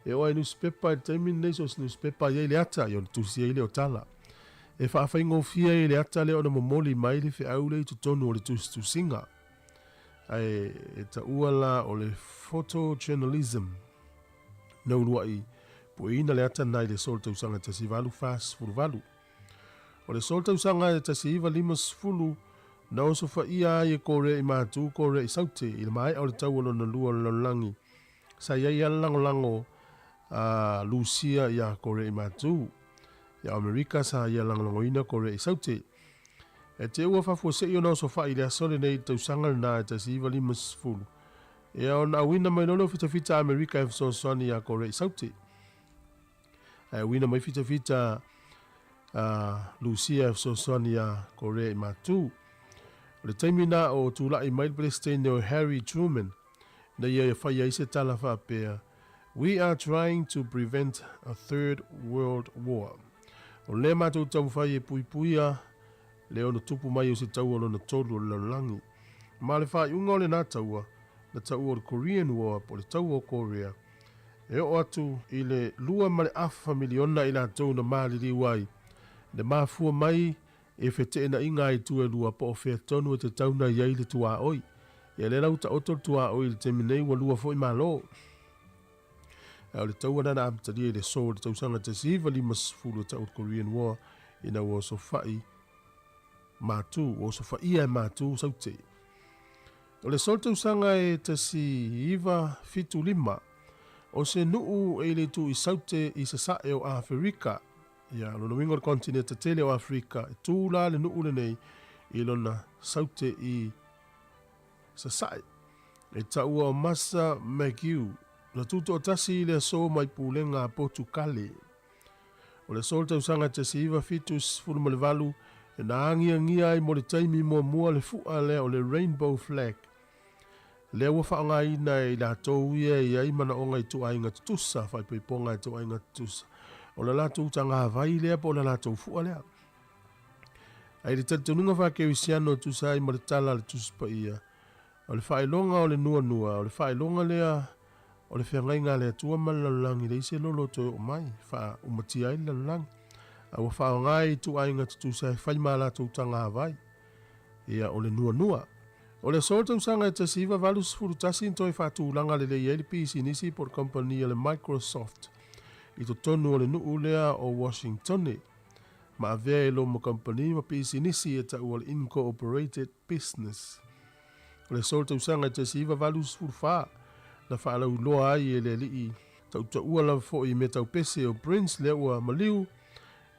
A: e oa newspaper e taimi nei sos newspaper i le ata i on tusi ei le o tala. E whaafai fia i le ata le o na momoli mai le whi au le i tonu o le tusi tusinga. E ta uala o le photojournalism. No luai po ina le ata nai le sol tausanga tasi valu fas furu valu. O le sol tausanga tasi iwa limas fulu na oso fa ia e kore i mātu kore i saute i le mai au le tau alo na lua langi. Sa ia ia lango Lucia ia kore i mātu. Ia Amerika sa ia lango ina kore i saute. E te ua fafua se i o na oso fa i le asole nei tausanga na tasi iwa limas fulu. E o na wina mai nono fita Amerika e so soni a kore i sauti. E wina mai fita Lucia e so soni a kore i matu. O le taimina o tula i mai Palestine o Harry Truman. Na ia e whai aise tala whapea. We are trying to prevent a third world war. O le matu tau whai e puipuia. Le ono tupu mai o se tau ono na tolu o langi. Ma le whai unga o le nā taua. Na tau o Korean War po le tau o Korea. E o atu i le lua male afa miliona i la tau na maaliri wai. Le mafua mai e fete na inga i tu e lua po o fea tonu e te tau na iai le tua oi. E le lauta otor tua oi le teminei wa lua fo i malo. E o le tau anana amtari e le so le tau sanga te siva limas fulu tau o Korean War ina o so fai matu, o so fai e matu saute. O le sol tausanga e tasi iwa fitu lima. O se nuu e le tu i saute i se sae o Afrika. Ia lona wingo le kontinenta tele o Afrika. E tū la le nuu le nei i lona saute i se sae. E taua o Masa Magiu. Na tuto o tasi i le so mai pulenga Portukale. O le sol tausanga tasi iwa fitu sifuru malevalu. E na angia i mo le taimi mua le fua le o le rainbow flag. Le ua whaanga ina i la tau ia i aimana o ngai tu ainga tutusa, whai peiponga i tu ainga tutusa. O la la tau tanga havai lea po la la tau fua lea. Ai le tatununga whake wisiano tusa i maritala le tuspa ia. O le whaelonga o le nua, o le whaelonga lea, o le whiangainga lea tua malalangi le ise lolo toi o mai, wha umatia i lalangi. A ua whaanga i tu ainga tutusa i whai mala tau tanga havai. Ia o le nua. O le sol tausanga e tasiva valus furu tasi intoi whatūlanga le leieri pisi nisi por kompania le Microsoft. I to tonu o le nuu lea o Washington. Ma avea e lo mo company ma pisi nisi e ta ua le incorporated business. O le sol tau sanga te siva valus furfa. Na whaala uloa ai e le li i tau ua la fo i me tau pese o Prince le ua maliu.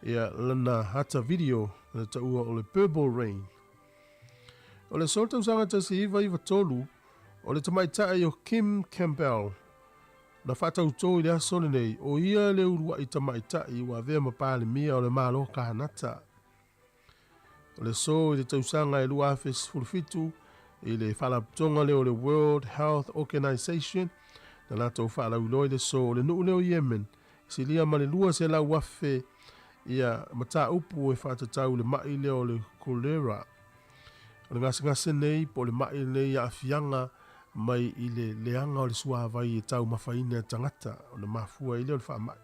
A: Ia lana hata video na ta ua o le Purple Rain. O le sol tau sanga te siva i vatolu. O le tamaitai o Kim Campbell. Na whatau tō i le asone nei, o ia le urua i tamaitai wa vea mapale mia o le malo kahanata. O le so i le tausanga e lua afes fulfitu, i le whalaptonga le o le World Health Organization, na lato whala uloi le so o le nuu leo Yemen, si lia ma le lua se la wafe ia mata upu e whatatau le mai leo le cholera. O le ngase nei, po le mai le ia afianga, mai i le leanga o le suavai e tau mawhaina tangata o le mafua i leo le whaamai.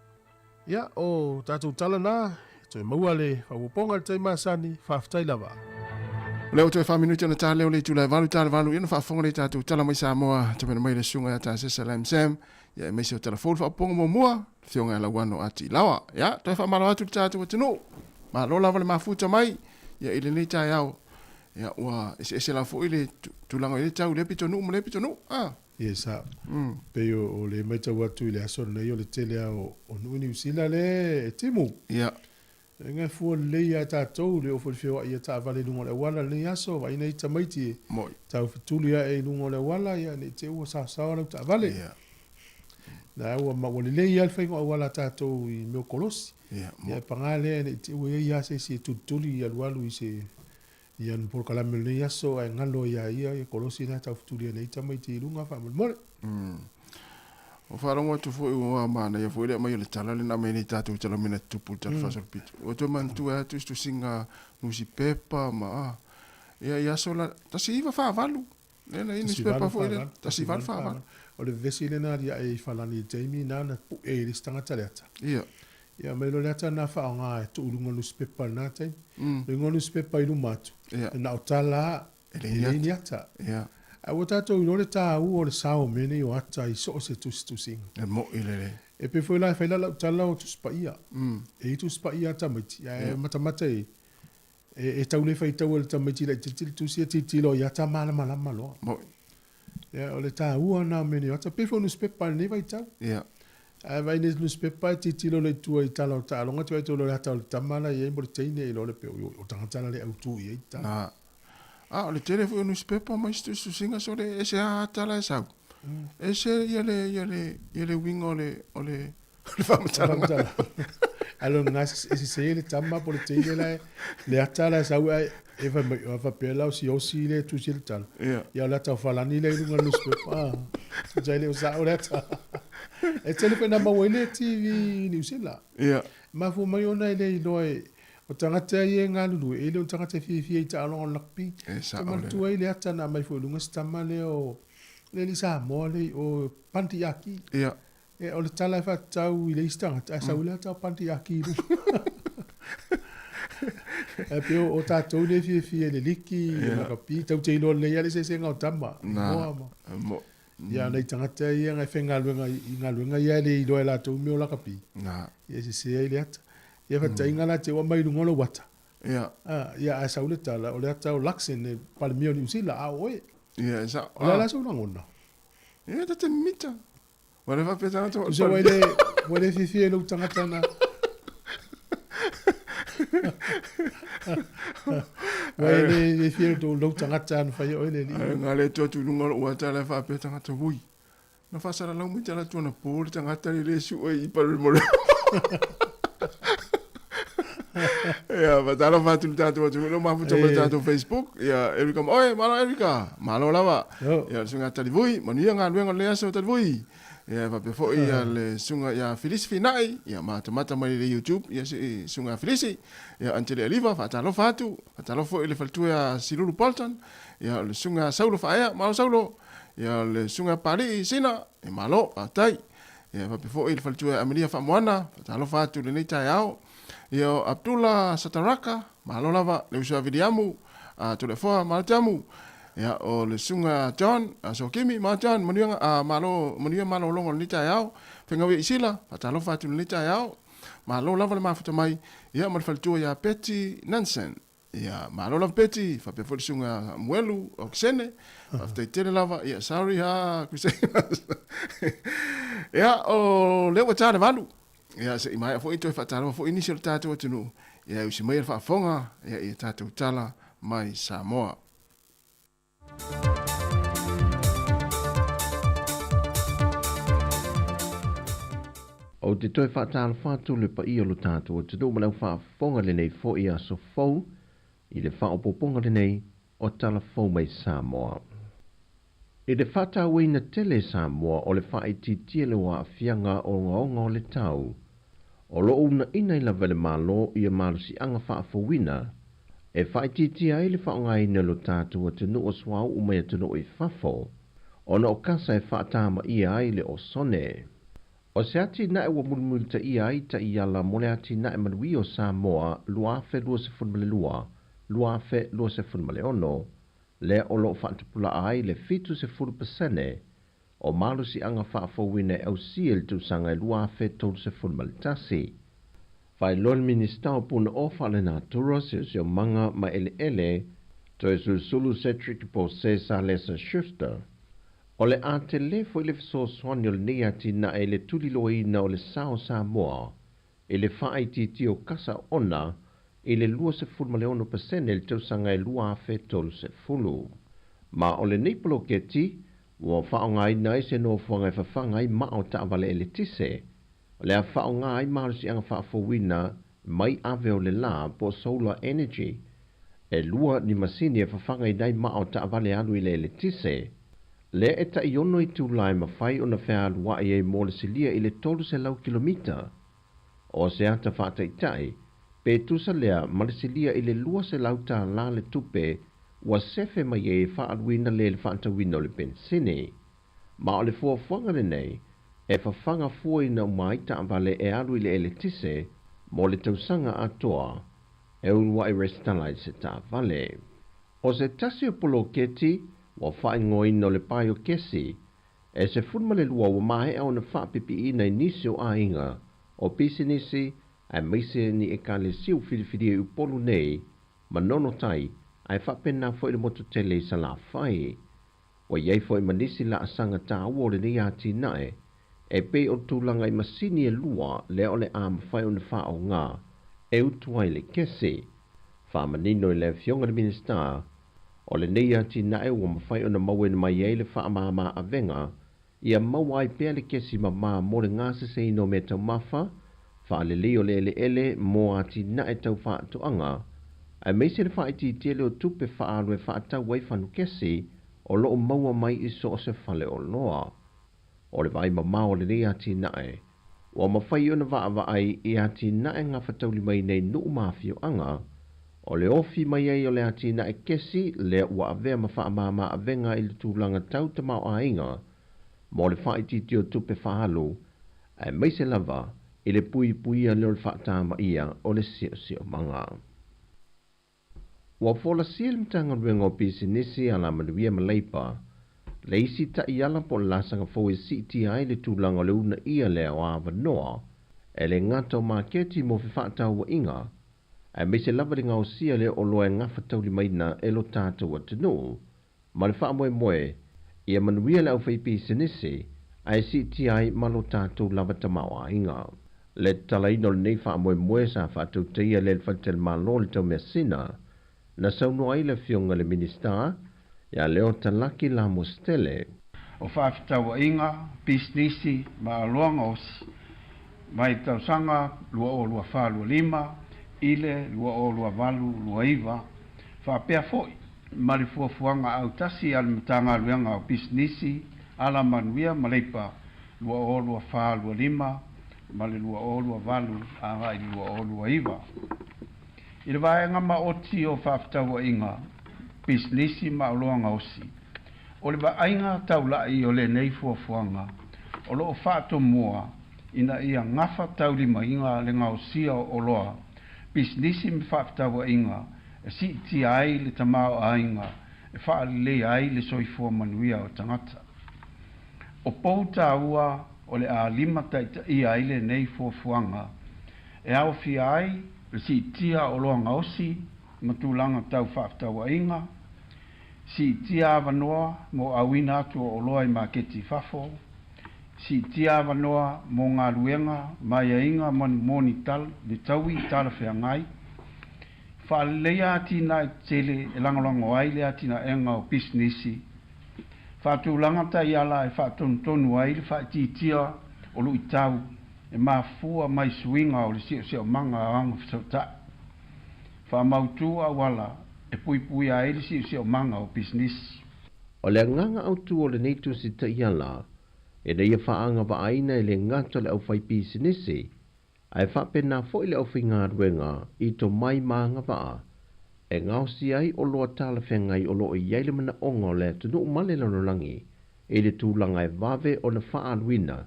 A: Ia, o tātou tala nā, toi maua le whawoponga le taimasani, whaftai lava.
D: Leo toi 5 minuti ana tā leo le tūlai valu tāle valu ina whaafonga le tātou tala mai Samoa, te pena mai le sunga tā sesa Lam Sam, ia e meisi o tala fōlu whaaponga mo mua, whionga la wano ati lawa. Ia, toi whaamalo atu le tātou atinu, ma lo lava le mafuta mai, ia ile nei tai au. Ya wa ese la fo ile tulanga ile tau le pitonu mo le pitonu
A: yes pe o le mai tau atu ile aso nei o le tele o New Zealand le timu
D: ya
A: nga fu le ya ta to le o fo fio ya ta vale lungo le wala le aso va ina ita maiti
D: mo
A: tau fitulu ya e lungo le wala ya ne te o sa le ta vale
D: ya
A: na o ma wole le ya fe ngo wala ta to i me kolosi ya pangale ne te o ya se si tutuli ya walu i se ian por kala mele ya so ai ngalo ya ia e kolosi na tau futuri nei tamai te lunga fa mo
D: o farongo tu fo o mana ya fo ile mai le tala le na me ni tatu tala mina tupu tala fasol pit o to man tu atu stu singa nusi pepa ma ya so la ta si va fa valu na ini pepa fo ile ta si va fa valu
A: o le vesile na ya e falani Jamie na na e le stanga taleta ia mai lo lata na fa nga tu lunga newspaper na tai lunga newspaper i lumatu na otala ele ni ata a wata to lo le ta o le sao meni o ata i so se tu sing
D: e mo ile
A: e pe foi la fa la tala o tu spaia e tu spaia tamati ya mata e tau le fa i tau le tamati la tu si ti lo ya ta mala malo
D: mo
A: ya o le ta o na meni o ta pe foi newspaper ne vai tau vai nes newspaper titilo le tua i tala ta longa tu to le ata le tamala e mo te ne lo le pe o tanga le autu i ta
D: le telefone newspaper mas tu singa so le ese tala sa ese yele wing ole famata
A: alo ngas ese se le tama por te le atala sa e va pela o si osi le tu sil tal ya la ta falani le lunga newspaper ja le usa o leta e telefone na mawele TV New Zealand ma fu mai ona ile loe o tangata ye ngalu ele o tangata fi ta along lakpi ma tu ile ata na mai fu lunga stama le o le lisa mole o pantiyaki e o le tala fa tau ile stanga ta sa ula ta pantiyaki e pe o ta to le fi le liki ma kapi tau te lo le ya le se nga tama mo ya nei tangata ia ngai fenga luenga ia le do la to mi la kapi ia se ile ata ia fa tainga la te wa mai ngolo wata ia a sauleta la o le ata o laxen pal mi New Zealand a oe
D: ia sa
A: la so ngona
D: ia te mita wala fa peta to
A: so wele fi lo tangata na wele fi do lo tangata na fa yo le
D: ngale to tu ngolo wata la fa peta to hui na fa sara la mita la tu na por tangata le su i par mo ya batalo fatu tatu no ma futa tatu Facebook ya Erika oi malo Erika malo lava ya sunga tali vui mania nga luenga le aso tali vui ya va pe fo ya le sunga ya Felici Finai ya mata mai le YouTube ya sunga Felici ya Angela Oliva fatalo fo ile faltu ya Silulu Polton ya le sunga Saulo Faia malo Saulo ya le sunga Pali Sina e malo atai ya va pe fo ile faltu ya Amelia Famoana fatalo fatu le nei tai ao yo Abdullah Sataraka malo lava le usa vidiamu tu le foa maltamu ya o le sunga John so kimi ma John manuia malo longo ni tai au whengawe isila, patalo fatu le tai au. Malo lava le mafuta mai, ia ma le falitua ia Betty Nansen. Ia malo lava Betty, fa pe foli sunga muelu o kisene, fa te tele lava, ia sorry ha, kusena. Ia o lewa tane malu. Ia se imai fo ito fa tala fo initial tatu tunu. Ia usi mai fa fonga, ia tatu tala mai Samoa.
E: O te toi whaatala whātu le pa ia lo tātou o te tō malau whaafonga le nei fo ia so fau i le whaopoponga le nei o tala fau mai Samoa. I le whātau na tele Samoa o le whaititia le wā whianga o ngaonga o le tau o lo una ina i la vele malo i a malusi anga whaafowina e whaititia i le whaonga ina lo tātou o te nu o swau umea te nu i whafo o na o kasa e whaatama ia ai le o sone. O se ati na e wa mulmul ta ia i ta ia la mole ati na e manui o Samoa luafe lua se funmale lua, luafe lua se funmale ono, le o lo whaatupula ai le fitu se furu pasene, o malu si anga whaafowine au siel tu sanga luafe tolu se funmale tasi. Fai lol minister o puna ofa le natura se o manga ma ele, to e sulu Cedric po Cesar Lesa Schuster. O le a te le fo ile fiso swani o le nei ati na e le tuliloi na o le sao Samoa, e le whaai ti o kasa ona, e le lua se fulu male ono pasene le tausanga e lua afe tolu se fulu. Ma o le neipolo ke ti, ua whaongai na e se no fuanga e whawhangai ma o taawale e le tise, o le a whaongai maru si anga whaafowina mai ave o le la po solar energy, e lua ni masini e whawhangai nai ma o taawale alu i le tise, le e ta iono i tūlai mawhai o na whea alua e mo le silia i le tolu se lau kilomita. O se ata whata i tai, pe tusa lea ma le silia i le lua se lau ta la le tupe wa sefe mai e wha aluina le whanta wino le pensine. Ma o le fuafuanga le nei, e whawhanga fuai na umai ta avale e alu i le eletise mo le tausanga atoa e ulua i restalai se ta avale. O se tasi o polo keti, wa whae ngoi no le pai o kesi, e se funma le lua wa mahe au na wha pipi i nei nisi o a inga, o pisi nisi, a meise ni e ka le siu whiriwhiri e upolu nei, ma nono tai, ai wha pena fo i le moto tele i sa la whai. Wa iei fo i manisi la asanga ta ua le ni ati nae, e pe o tūlanga i masini e lua le o le a mawhai o na wha o ngā, e utuai le kesi. Wha manino i le fionga le minister, o le nei ati nae ua mawhai o na maue na mai e le wha mama a venga, ia mawai pea le kesi mama mo le ngase se ino me tau mafa, wha le leo le ele mo ati nae tau wha atuanga, ai meise le wha iti tele o tupe wha alwe wha atau wai whanu kesi, o loo maua mai iso o se whale o loa. O le vai mama o le nei ati nae, ua mawhai o na wa ai i ati nae ngā whatau li mai nei nuu mawhio anga, o le ofi mai ai o le ati nae kesi le ua avea mawha mama a venga i le tūlanga tau te mau a inga, mo le wha iti tio tupe wha halu, ai meise lava i le pui a leo le wha tāma ia o le sio manga. Ua fola sia le mtanga ruenga o pisi nisi ala manuia maleipa, le isi ta i ala po lasanga fo e siti ai le tūlanga le una ia le o awa noa, e le ngata o maketi mo whiwhata ua inga, e meise lava le ngau sia le o loa ngafa tauli maina e lo tātou atinu, ma le wha moe, ia manuia le au whai pisi nisi, ai siti ai ma lo tātou lava tamawa inga. Le talaino le nei wha moe sa whātou teia le whantel malo le tau mea sina, na sauno ai le fionga le minister, ia leo talaki la mostele.
F: O whaafitawa inga, pisnisi, ma aloanga osi. Mai tausanga, lua o lua wha lua lima, ile, lua o lua valu, lua iwa, whaapea foi. Mari fuafuanga au tasi al mtanga luanga o pisnisi, ala manuia maleipa, lua o lua wha lua lima, mali lua o lua valu, aha i lua o lua iwa. I le vaenga ma oti o whaafitawa inga, pisnisi ma aloanga osi. O le vaenga taulai o le nei fuafuanga, o loo whaato mua, ina ia ngafa taulima inga le ngausia o loa, pisnisi me whaafitawa inga, e si ti ai le tamao a inga, e whaale ai le soifua manuia o tangata. O pouta ua, o le a lima ia i le nei fuafuanga. E au fia ai, le si tia o loa ngaosi, matulanga tau whaaftawa inga, si tia avanoa mo awina atu o loa i maketi fafo, si tia avanoa mo ngā luenga mai a inga moni tal le taui tala whea ngai, whaalea atina tele e langalango ai le atina enga o businessi, whaatulanga ta i ala e whaatontonu ai le whaatitia o lui tau e mafua mai suinga o le sio manga a anga whasotai. Whaamautua wala e pui a ele sio manga o businessi.
E: O le nganga au tu o le neitu si ta iala, e reia whaanga wa aina e le ngata le au whai pisinisi, ai whapena fo i le au whi ngā ruenga i to mai maanga waa, e ngau si ai o loa tala whengai o loa i yaile mana ongo le tunu umale lanolangi, e le tūlanga e vave o na wha aluina,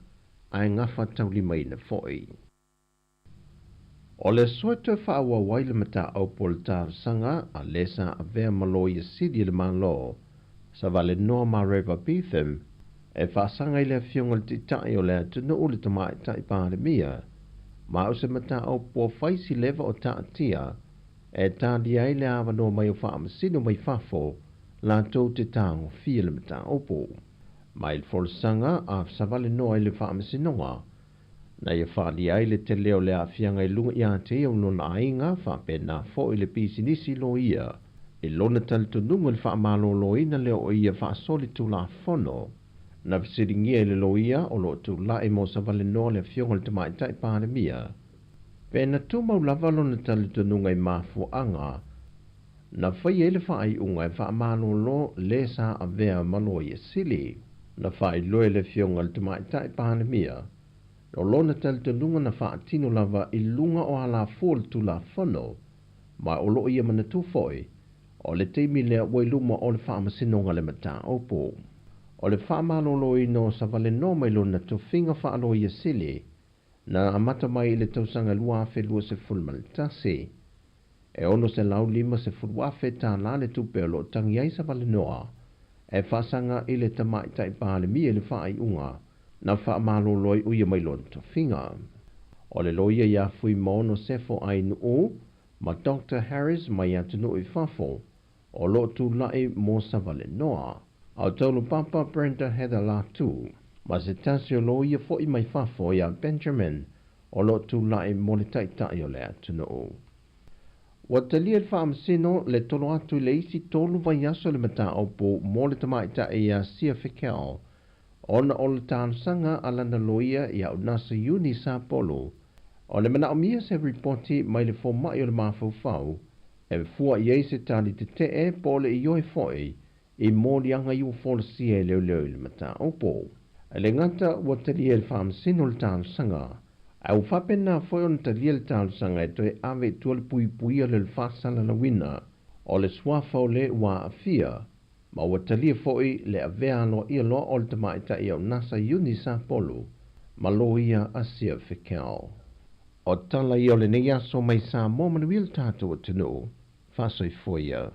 E: ai ngawha tau lima i na foi. O le soeto wha awa waile mata au pol tār sanga a lesa a vea malo i sidi le malo, sa vale noa ma reva bitham, e whaasanga i le fionga le titai o le tunu ule tamai tai pāre mia, ma au se mata au po whaisi lewa o taatia, e tādi ai le awa no mai o wha amasino mai whafo, la tau te tāngo fia le mata opo. Mai le folsanga a savale noa i le wha amasinoa, na ia whaali ai le te leo le a fianga i lunga i a te au nona ainga wha pena fo i le pisinisi lo ia, e lona tali tununga le wha amalo lo ina leo o ia wha soli tu la fono, na visiringia i le lo ia o lo tu la e mo savale noa le fionga le tamai tai pāre mia, pena tu mau lava lona tali tununga i mafu anga, na whai e le wha ai unga e wha amalo lo le sa a vea malo i sili, na wha i loe le fionga le tamai tai pāre mia, o lona tali tununga na wha atino lava i lunga o ala fōl tu la whano, ma o lo ia mana tu foi, o le teimi lea wai luma o le wha amasinonga le mata opo. O le wha malolo i no sa vale no mai lona to finga wha alo i sili, na amata mai i le tausanga luafe lua se fulmal tasi. E ono se lau lima se fulwafe ta la le tupe o lo tangi ai sa vale noa, e whasanga i le tamai tai pāle mi e le wha ai unga, na wha malolo i uia mai lona to finga. O le loia ia fui mono sefo ai nuu, ma Dr. Harris mai atunu i fafo, o lo tu lai mo sa vale noa. Au taulu papa Brenda Heather la tu, ma se tasio lo ia fo i mai fafo ia Benjamin, o lo tu lai mo le taitai o le atunu. Wa talia le whaamsino le tolo atu le isi tolu vai aso le mata opo mo le tamaitai ia Sia Fekel, ona o le tānsanga alana loia ia o nasa uni sa polo, o le mana o mia se reporti mai le fo mai o le mafau, e fua iei se tali te te po le i oi foi, i mōli anga i ufolsia leo le mata opo. E le ngata wa talia le whaamsino le tānsanga, au whapena foi on talia le tānsanga e toi ave tua le pui o le whasala na wina, o le swafa o le wa afia, ma wa talia foi le avea alo ia loa o le tamaita i au nasa uni sa polo, ma lo ia a Sia Fekel. O tala i o le nei aso mai sa mo manuil tātou o tunu, whasoi foia.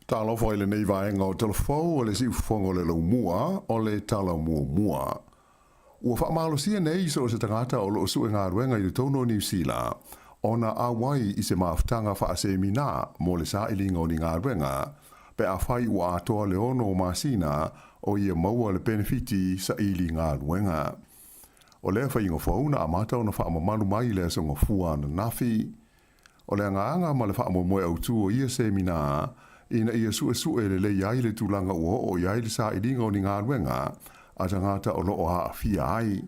G: Talo foi le nei vaenga o telefou o le si fongo le lo mua o le tala mua. Ua whaamalo sia nei so se tangata o lo sue ngā ruenga i le tono New Zealand, ona a wai i se maaftanga whaase mina mo le sa ilinga o ni ngā ruenga, pe a whai ua atoa le ono o masina o ia maua le benefiti sa ili ngā ruenga. O lea whaingo fauna a mata o na whaamamalu mai le songa fua na nafi, o lea ngaanga ma le whaamomoe au tu o ia se mina, ina ia sue le iai le tūlanga ua o iai le sa ilinga o ni ngā ruenga, a tangata o loo a fia ai.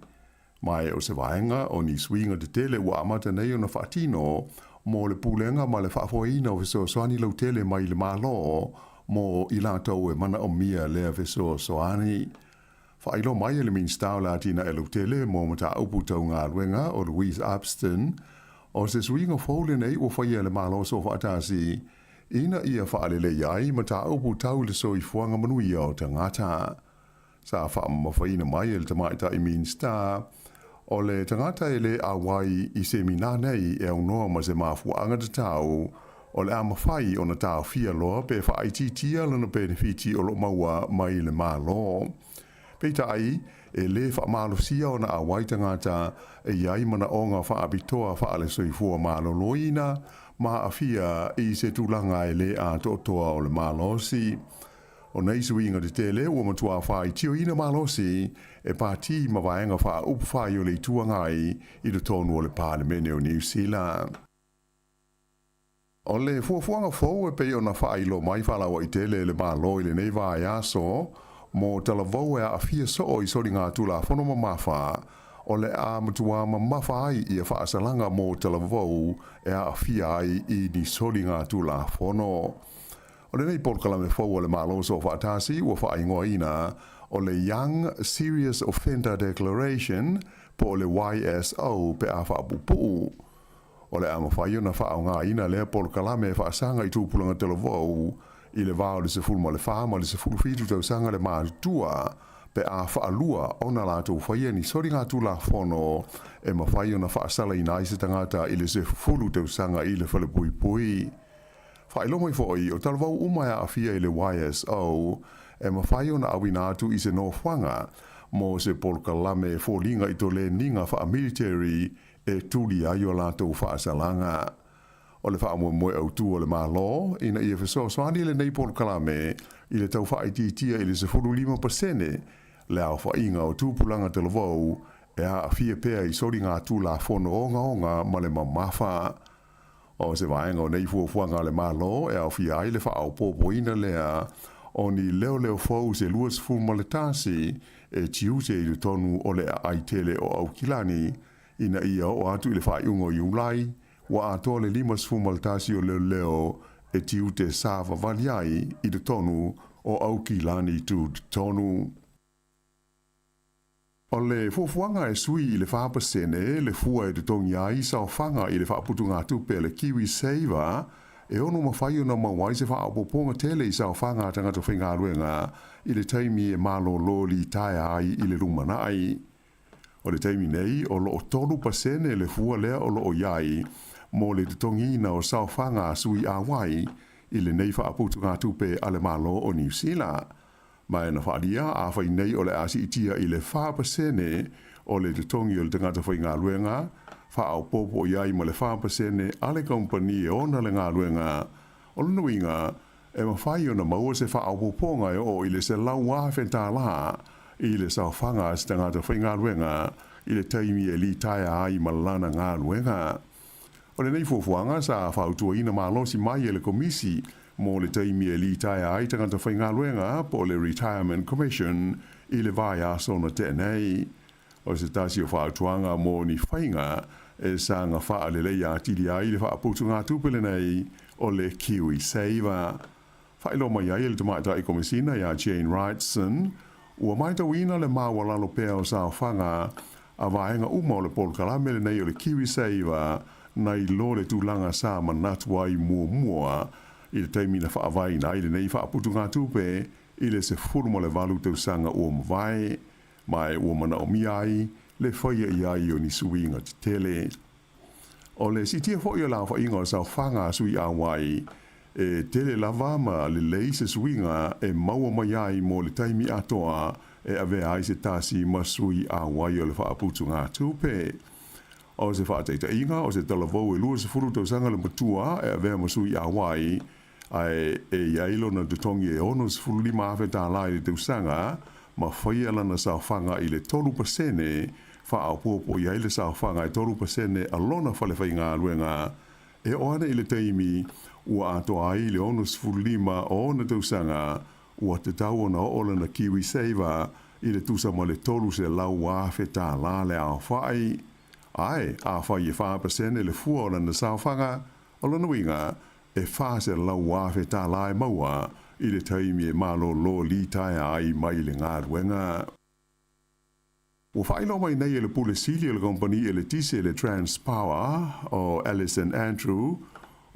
G: Mai o se vaenga o ni swinga te tele ua amata nei o na whaatino, mo le pulenga ma le whaafoina o viso soani lau tele mai le malo, mo i lātou e mana o mia lea viso soani. Whailo mai le min stau la tina e lau tele mo mata upu tau ngā ruenga o Louise Abston, o se swinga fōle nei ua whaia le malo so whaatasi, ina ia whaalele iai ma ta upu tau le so I fuanga manui o te ngata. Sa wha mawhaina mai e le tamaita I Minster, o le tangata e le awai I se mina nei e au noa ma se mafuanga te tau, o le amawhai o na tau fia loa pe wha aititia lana benefiti o lo maua mai le malo. Peita ai, e le wha malosia o na awai tangata e iai mana o ngā wha abitoa wha ale soifua malo loina, ma a fia I se tūlanga e le a totoa o le malosi. O nei suinga de tele ua matua whai tio ina malosi e pāti ma vaenga wha upwhai o le tuangai I le tonu o le Parlemene o New Zealand. O le fuafuanga fau e pei o na whai lo mai whalawa I tele le malo I le nei vai aso, mo talavau e a fia so I sori ngā tula whanoma mawha, o le a matua ma mawha ai I a whaasalanga mo talavau e a fia ai I ni sori ngā tula whano. O le nei polkalame fau o le malo so whaatasi ua whaingoa ina o le Young Serious Offender Declaration po le YSO pe a whaapupu. O le amawhai o na whaonga ina le polkalame whaasanga I tūpulanga telavou I le vāo le se fulma le whaama le se fulufitu tau sanga le mātua pe a whaalua o na lātou whaia ni sori ngā tūla whono e mawhai o na whaasala I nai se tangata I le se fulu tau sanga I le whale pui pui. Whailo mai fōi o talavau umaya a fia I le YSO e mawhai o na awina atu I se no whanga mo se polkalame fōlinga I to le ninga wha military e tūli ai o lātou whaasalanga. O le wha moe au tū o le mālo, ina I e whaso swani le nei polkalame I le tau whaititia I le se 45% le au whainga o tūpulanga talavau e a fia pēa I sori ngā tūla whono onga ma le mamafa. O se vaenga o nei fuafuanga le malo e au fia ai le wha au pōpoina lea o ni leo fau se luas fulma le tasi e tiuse I le tonu o le aitele o au kilani ina ia o atu I le wha iungo iulai wa ato le limas fulma le tasi o leo e tiute sāwa valiai I le tonu o au kilani tu tonu. O le fuafuanga e sui I le whapasene, le fua e te tongi ai sa o whanga I le whaputunga tupe le Kiwi Saver, e ono mawhai o na mawai se whaapoponga tele I sa o whanga tangata whinga ruenga I le taimi e malo loli taia ai I le rumana ai. O le taimi nei, o lo o tolu pasene le fua lea o lo o iai, mo le te tongi na o sa o whanga sui a wai I le nei whaaputunga tupe ale malo o New Zealand. Mai na whaadia a whai nei o le asi itia I le whapasene o le te tongi o le tangata whai ngā luenga, wha au popo iai ma le whapasene ale kompani e ona le ngā luenga, o le nuinga e mawhai o na maua se wha au poponga e o I le se lau a whenta la I le sau whanga se tangata whai ngā luenga I le taimi e li taia ai ma lana ngā luenga. O le nei fuafuanga sa whautua ina malosi mai e le komisi mo le taimi e li taia ai tangata whai ngā luenga po le Retirement Commission I le vai aso na tenei. O se tasi o whaatuanga mo ni whainga e sa ngā wha le leia tili ai le whaaputu ngā tupele nei o le Kiwi Saver. Whailo mai ai le tamata I komisina ia Jane Wrightson, ua mai tawina le mawalalo pēo sa whanga a vaenga uma o le polkalame le nei o le Kiwi Saver nai lo le tūlanga sa manatu ai mua I le taimi na whaavaina I le nei whaaputu ngā tupe I le se furu mo le valu tau sanga ua mwai, mai ua mana o miai, le whaia iai o ni suinga te tele. O le sitia fo ia la whainga o sa whanga sui a wai, e tele lava ma le lei se suinga e maua mai ai mo le taimi atoa e ave ai se tasi ma sui a wai o le whaaputu ngā tupe. O se whaateita inga, o se talavou e lua se furu tau sanga le matua e ave ma sui a wai, ai e iailo na te tongi e ono se furu lima awe tā lai le tau sanga, ma whaia lana sa whanga I le 3% wha au popo I le sa whanga I 3% alona whale whai ngā luenga, e oana I le teimi ua atoa ai le ono se furu lima o na tau sanga, ua te tau ona o na Kiwi Saver I le tusa ma le tolu se lau awe tā la le a whai. Ai, a whai e 5% le fua o na sa whanga, alona winga, e whase lau awe tā lai maua I le taimi e malo lo li taia ai mai le ngā ruenga. Ua whailo mai nei e le pule sili e le kompani e le tise le Transpower o Alice and Andrew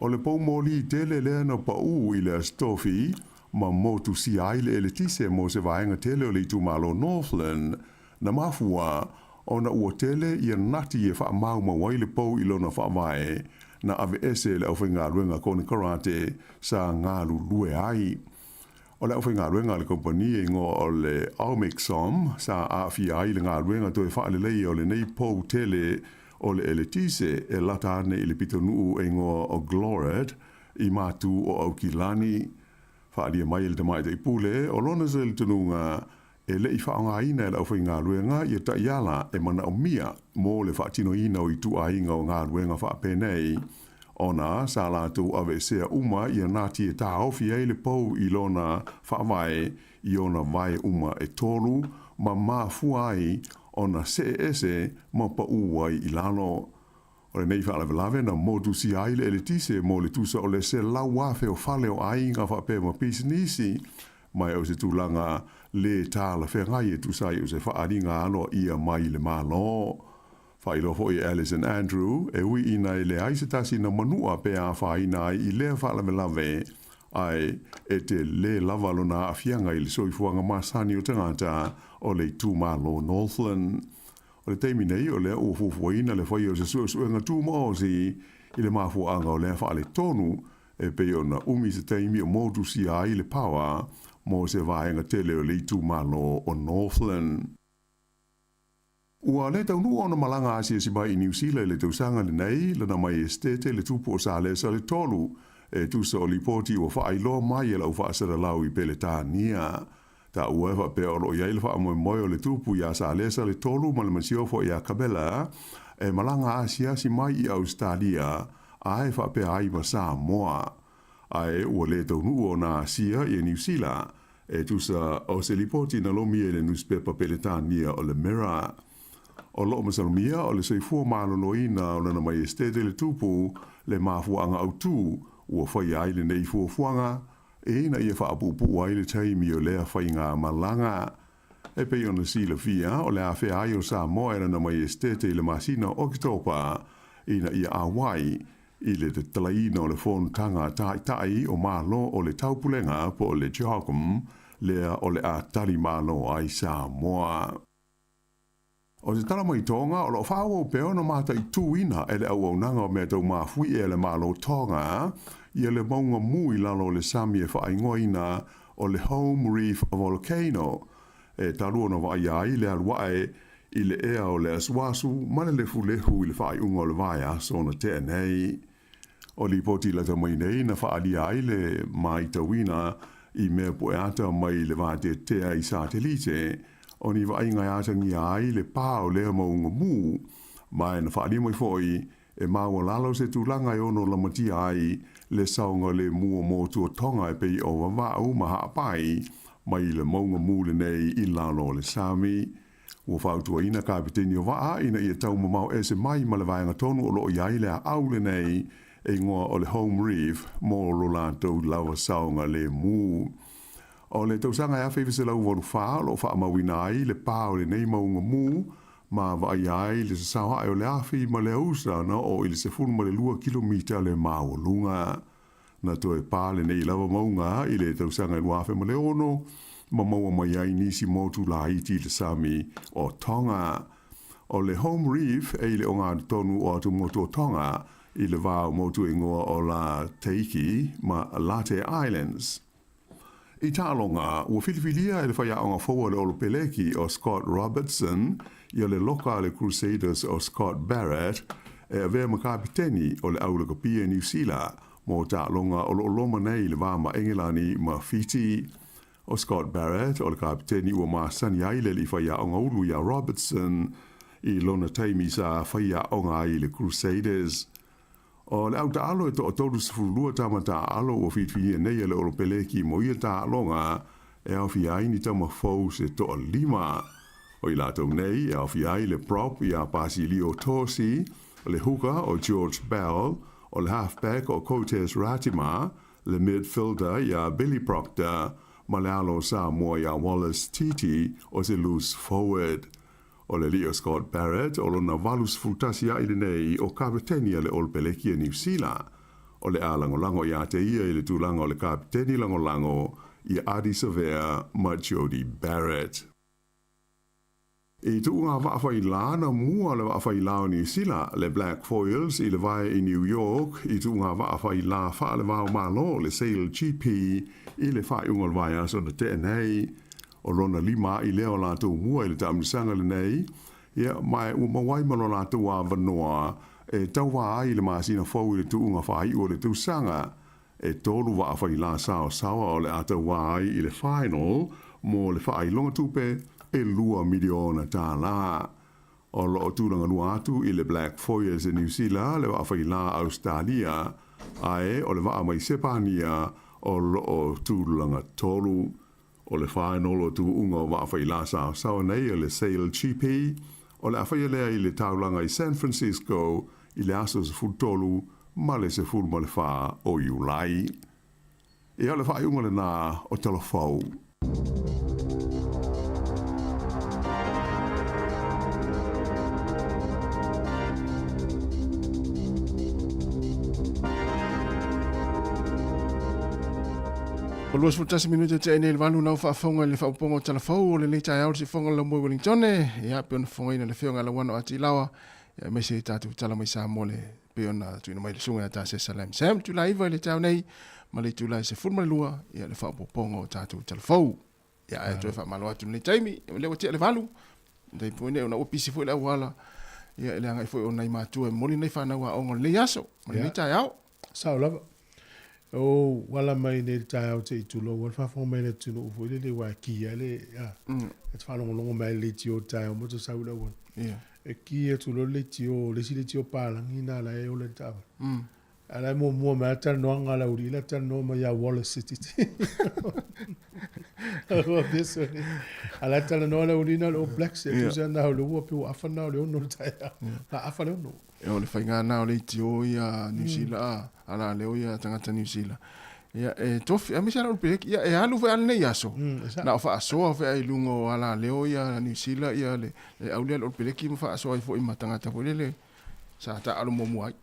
G: O le pou moli tele le no pa u i le stofi, ma motu si aile e le tise mo se vaenga tele o le tu malo Northland, na mafua o na ua tele i nati e wha mau ma waile pou i lona wha mai, na ave ese le au whainga ruenga kone karate sa ngālu lue ai. O le au whainga ruenga le kompanie ngō o le Aumexom sa awhi ai le ngā ruenga to e wha le lei o le nei pou tele o le eletise e lata ane i le pitonu e ngō o Gloret i mātu o Aukilani. Whaalia mai le tamai te ipule o lona se le tununga e le i whaonga ina e lau whainga ruenga i ta iala e mana o mia mō le whaatino ina o i tu ainga o ngā ruenga whaapenei. Ona sa lātou ave sea uma i nāti e tā ofi e le pou i lona whaamai i ona vai uma e tolu ma mā fuai ona se ese ma pa uai i lano. O le nei whaalawe lawe na motu si aile e le tise mo le tusa o le se lau wafe o whale o ainga whape ma pisinisi mai au se tūlanga le tāla whengai e tusai o se whaaringa alo ia mai le malo. Whailo hoi Alice and Andrew, e ui ina i le aisetasi na manua pe a whaina i le whaalawe lawe, ai e te le lavalo na awhianga i le soifuanga masani o tangata o le tūmalo Northland. O le teimi nei o le o fufuaina le whai o se suenga tūmaosi i le mafuanga o le whaale tonu, e pe o na umi se teimi o motu si a i le pawa, mo se vaenga tele o le tūmalo o Northland. Ua le taunu ona malanga asia si mai i New Zealand le tausanga le nei, lana mai estete le tupo sa le sa le tolu, e tusa o lipoti ua whaailoa mai e lau whaasara lau i pele tānia. Ta ua e pe oro i aile wha amoe moe o le tupu ia sa le sa le tolu ma le masiofo i a Kabela, e malanga asia si mai i Australia, a e wha pe ai ma Samoa. Ai ua le taunu o na asia i New Zealand, e tusa o se lipoti na lomi e le newspaper pele tānia o le Mirror. O loo masalumia o le seifua maloloina o lana mai estete le tupu le mafuanga au tū ua whai ai le nei fuafuanga e ina ia whaapupu ai le taimi o lea whainga malanga. E pei ona si la fia o le awhea ai o Samoa e lana mai estete le masina Oktopa ina ia awai i le te talaina o le whontanga tai o malo o le taupulenga po o le Jokum lea o le a tari malo ai Samoa. O te tala mai tonga, o lo whaua o peo na mata i tūina e le au au nanga o mea tau mawhui e le malo tonga, i le maunga mui lalo le sami e whaingoina o le Home Reef Volcano. E tarua na vai ai le aluae i le ea o le aswasu, mana le fulehu i le whai unga o le vai aso na te nei. O li poti la ta mai nei na whaali ai le mai tawina i mea poeata mai le vate tea i satelite, o ni vai ngai atangi ai le pao lea maunga mu, mai na whaali mai foi e maua lalo se tūlanga e ono lamati ai le saunga le mua motua tonga e pei o wawau maha apai, mai le maunga mu le nei i lalo le sami. Ua whautua ina kapiteni o waa ina ia tau mamau e se mai ma le vaenga tonu o loo iai le a au le nei e ngoa o le Home Reef mo lo lantou lawa saunga le mu. O le tausanga e awhi se lau waru wha, lo wha mawina ai le pāo le nei maunga mu, ma vai ai le sasawa ai o le awhi ma le ausa na o ili se funu ma le 2 kilomita le mao lunga. Na to e pā le nei lawa maunga i le tausanga e luafe ma le ono, ma maua mai ai nisi motu la iti le sami o Tonga. O le Home Reef e le o ngā tonu o atu motu o Tonga, i le vāo motu ingoa o la Teiki ma Late Islands. I tālonga, ua whiliwhilia e le whaia o ngā whaua le olo peleki o Scott Robertson i le loka le Crusaders o Scott Barrett e a vea makapiteni o le aulaka pia New Zealand mo tālonga o lo loma nei le vāma Engelani ma Fiti. O Scott Barrett o le kapiteni ua maasani ai le li whaia o ngā ulu ia Robertson i lona taimi sa whaia o ngā i le Crusaders. O le au taalo e to o tolu sifurulua tama taalo o whitwhi e nei le oro peleki mo ia taalonga e au fi ai ni tama fau se to o 5. O i latou nei e au fi ai le prop i a Basilio Tosi, le hooker o George Bell, o le halfback o Cotes Ratima, le midfielder i a Billy Proctor, ma le alo sa mua i a Wallace Titi o se loose forward. O le Leo Scott Barrett o lona valus fultasia i le nei o kapitenia le olpelekia New Zealand. o le alango i a te ia i le tūlanga o le kapiteni lango i Adi Savea ma Jody Barrett. I tu ngā whaafai lāna mua le whaafai lao New Zealand le Black Foils i le vai i New York i tu ngā whaafai la wha le wao malo le Sail GP i le whai unga le vai aso na te nei o rona lima i leo la tau mua i le tamisanga le nei ia mai umawai malo la tau a vanoa e tau wa ai le masina fau i le tu unga whai o le tu sanga e tolu whaafai la sao sawa o le atau wa ai i le final mo le whai longa tupe e lua miliona tā la. O lo tūranga lua atu i le Black Foils in New Zealand, le wa'awhai la Australia, ae o le wa'a mai Sepania o lo tūranga tolu. O le final o tū unga wa'awhai la sao nei o le Sail GP, o le awhai lea i le taulanga i San Francisco, i le aso se fultolu, ma le se ful ma le wha o Iulai. E o le wha'i unga le nā o telefau.
D: O luas futasi minuta te ene walu nau whaafonga le whaupongo talafau o le leita e aur si fonga la mui Wellington ia pe ona fonga ina le whionga la wano ati lawa ia me se tatu tala mai sa mole pe ona tuina mai le sunga ta se salam sam tu laiva le tau nei ma le tu lai se fulma lua ia le whaupongo tatu talafau ia e toi whaamalo atu le taimi le wati le walu dei poine ona opisi foi la wala ia le anga foi ona i matua e moli nei whanau a ongo le aso ma le leita e au
A: Sao lava. O wala mai ne tau te tulo wa fa fo mai le tulo fo le wa ki ale ya. Et fa longo mai le tio tau mo to sa ula wa.
D: ia
A: E ki e tulo le tio le si le tio pala ngina la e o le tau. Ala mo ma ta no ngala uri la ta no ma ya Wallace City. O beso. Ala ta no la uri na o Black City tu sa na lo wo pe afa na le no ta. Na afa le no.
D: e o le whainga nā o le tio ia New Zealand ala leo ia tangata New Zealand ia e tofi a misa na ulpek ia e alu fe alne yaso na o wha asoa fe ai lungo ala leo ia New Zealand ia le au lea ulpek i mwha asoa i fo i matangata po le sa ta alu momu ai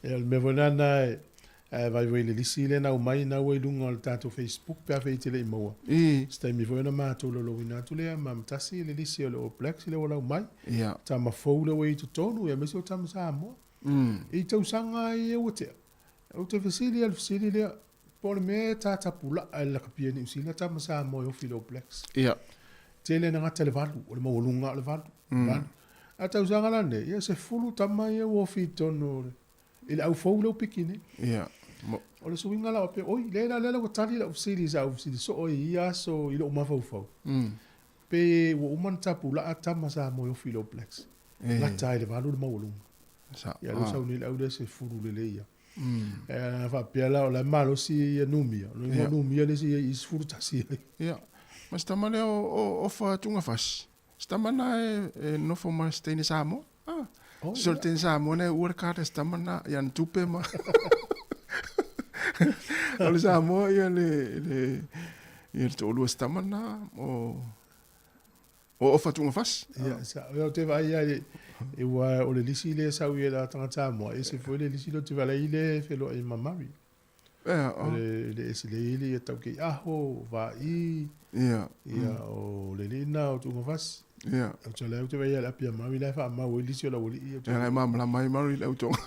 A: E al me vonana vai le lisi le na mai na we lunga al tato Facebook pe fe tele mo. Stai mi vona ma to lo wina to le ma tasi le lisi o Black le wala mai.
D: ia
A: Ta ma fo le we to tonu e me so tam sa mo. I tau sanga i e wote. O te fasili le por me ta pula al kapia ni usila tam sa mo yo filo Black.
D: ia
A: Tele na ngata le valu o le mo lunga le valu. A tau sanga la ne ia se fulu tama e wo fi tonu. Il au fo le pikine.
D: ia
A: O le suinga la pe oi le ko tali la usili za usili so oi ia so i lo ma fo fo. Pe wo man tapu la atama sa mo yo filo Black. La tai le valu le mo lunga.
D: sa
A: Ya lo sa ni au de se fulu le ia. Fa pe la la malo si numia. No numia le si is fulu tasi.
D: ia mas tamale o fa tunga fas stamana e no fo ma stene samo solten samo ne urkar stamana yan tupe ma ole samo ia le to lu stamana o fa tunga fas
A: Ya sa yo te vai ya e wa o le lisi le sa wi la tanga mo e se fo le lisi lo te va ile fe lo e mamari. Le esi le ili e tau ke aho, va i,
D: ia
A: o le lina o tunga fas.
D: ia
A: O te leo te vai ala pia mawi lai wha mau ili si o la wali i.
D: e ngai mamla mai mari le utonga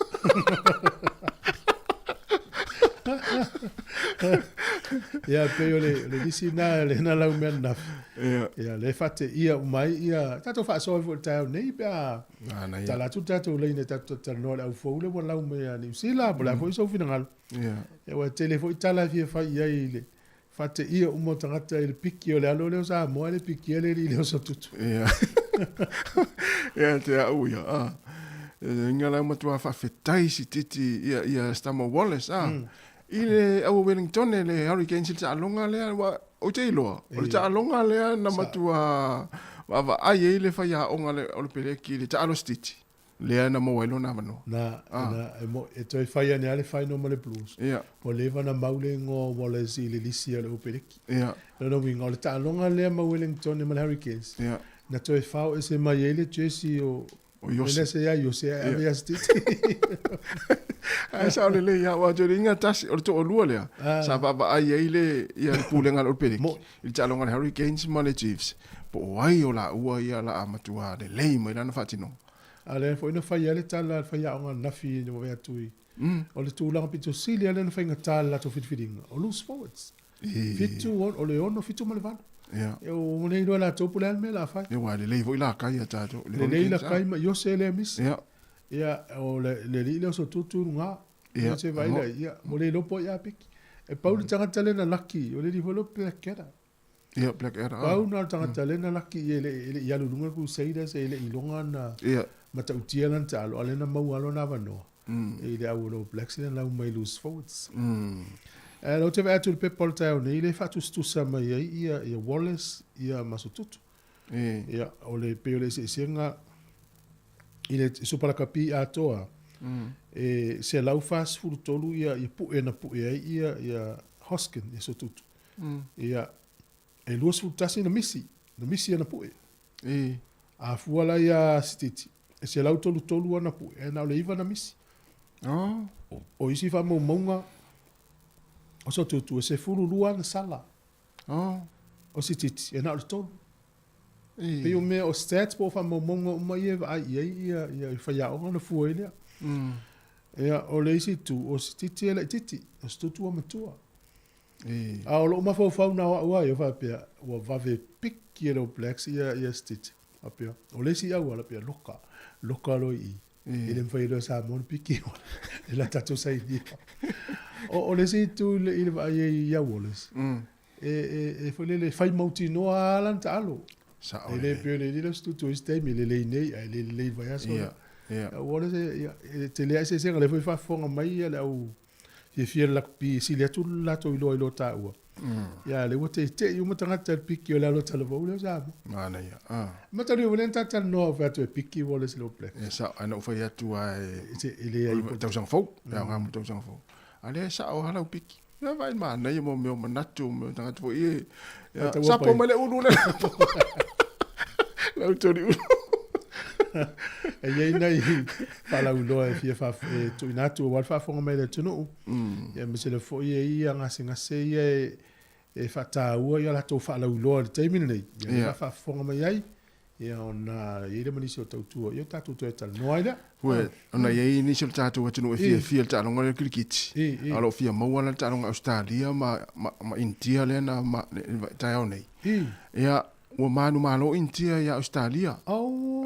A: Ia pe o le lisi na le na lau mea naf.
D: ia
A: Ia le fate ia umai ia. Tato wha soa fo tau nei pia.
D: ana
A: Ta
D: ia
A: la tu tato leine tato no le au fo le wa lau mea New Zealand. Bola fo iso fina ngalo.
D: ia
A: E wa tele fo itala fia fa ia i le. Fate ia umo tangata i le piki o le alo leo sa moa le piki ele li leo sa tutu.
D: ia ia te au ia ngala matua fa fetai si titi ia stamo Wallace ile au Wellington le Hurricane silta alonga le wa o te iloa o te alonga le na matua wa ai ile fa ya onga le o pele ki le ta alo stiti le na mo welo na mano
A: Na mo e toi fai ane ale fai no male blues.
D: ia
A: O leva na maule ngo Wallace i le lisi ale upereki.
D: ia
A: No winga o le ta longa le ma Wellington e ma Hurricanes.
D: ia
A: Na toi fau e se mai ele Jesse o
D: o Yose
A: ele se ia Yose a ia stiti.
D: Ai sa le ya wa jo ringa tas o to lua le. Sa ba ai ile ia pulenga o pedik. Il talo ngal Hurricanes ma le Chiefs. Po ai o la ua ia la amatua le mai lana fatino.
A: Ale foi no fai ale tala fai a nga nafi no ve atui. O le tūlanga pito sili ale na whainga tāla to whitwhiringa. O loose forwards. Fitu o le ono fitu ma le vana. E o nei roa la tōpu le alme la whai.
D: E wā le lei voi la kai a tātou.
A: Le nei la kai ma yo se le mis. Ia o le li le so tutu ngā. Ia se vai la ia. Mo le lopo ia piki. E pau le tangata le na laki. O le li volo Black Era.
D: Ia Black Era.
A: Pau na tangata le na laki. Ele ia lulunga Crusaders. Ele ilonga na. Ia. Mata utia lan talo. Ale na mau alo na vanoa. E le au lo Blacks le lau mai loose forwards. E lo te vea tu le pepol tau nei le fatu stusa mai ia Wallace ia Masututu. Ia o le peo le se senga i le supalakapi a toa. E se lau fast food tolu ia pu na pu ia Hoskin ia Sotutu. Ia e luas futasi na misi na pu e. A fuala ia Stiti. E se lau tolu ana pu e na le iva na misi. O isi fa maunga o so tutu e se furu lua na sala. O si titi e na le tolu. Pe o me o stats po fa maunga uma ia ia whaia o na fuelia. Ea o le isi tu o si titi e le titi. O si tutu o matua. A o lo uma fau na ua ia fa pia o vave piki e lo Blacks ia stiti. O le isi au ala pia loka lo i. Ele foi lo sa mon piki. La tatu sai dia. O le si tu ile vai ia Wallace. E foi le fai mauti no alan talo. Sa ele pele le stu tu este mi le nei le vai aso. Wallace te le ase se le foi fa fonga mai le au ye fiel la pi si le tu la to ilo ta u. Ya le wote te yu matanga te piki la lo talo vo le sa.
D: Mana ya.
A: Mata le volenta ta no va to piki Wallace lo ple.
D: Sa ana foi atu ai
A: ele ai
D: tau sang fo. Ya ngam tau sang fo. Ale sa o hala piki. Ya vai mana ye mo me manatu me tanga to e. Sa po mele ulu le. La tori ulu.
A: E ye nei fala ulo e fia fa tu inatu wal fa fonga mele tunu. Ya me se le fo ye ia ngasinga se ye e fata ua ia la to fala ulo le taimina nei. Ya fa fonga mai ai. Ia ona ile manisi o tautua ia tatu to eta noaida.
D: Ue ona ye initial tatu wa tunu e fia ta longa le krikiti. Alo fia mawala ta longa Australia ma India le na ma ta nei. Ia o manu malo India ia Australia.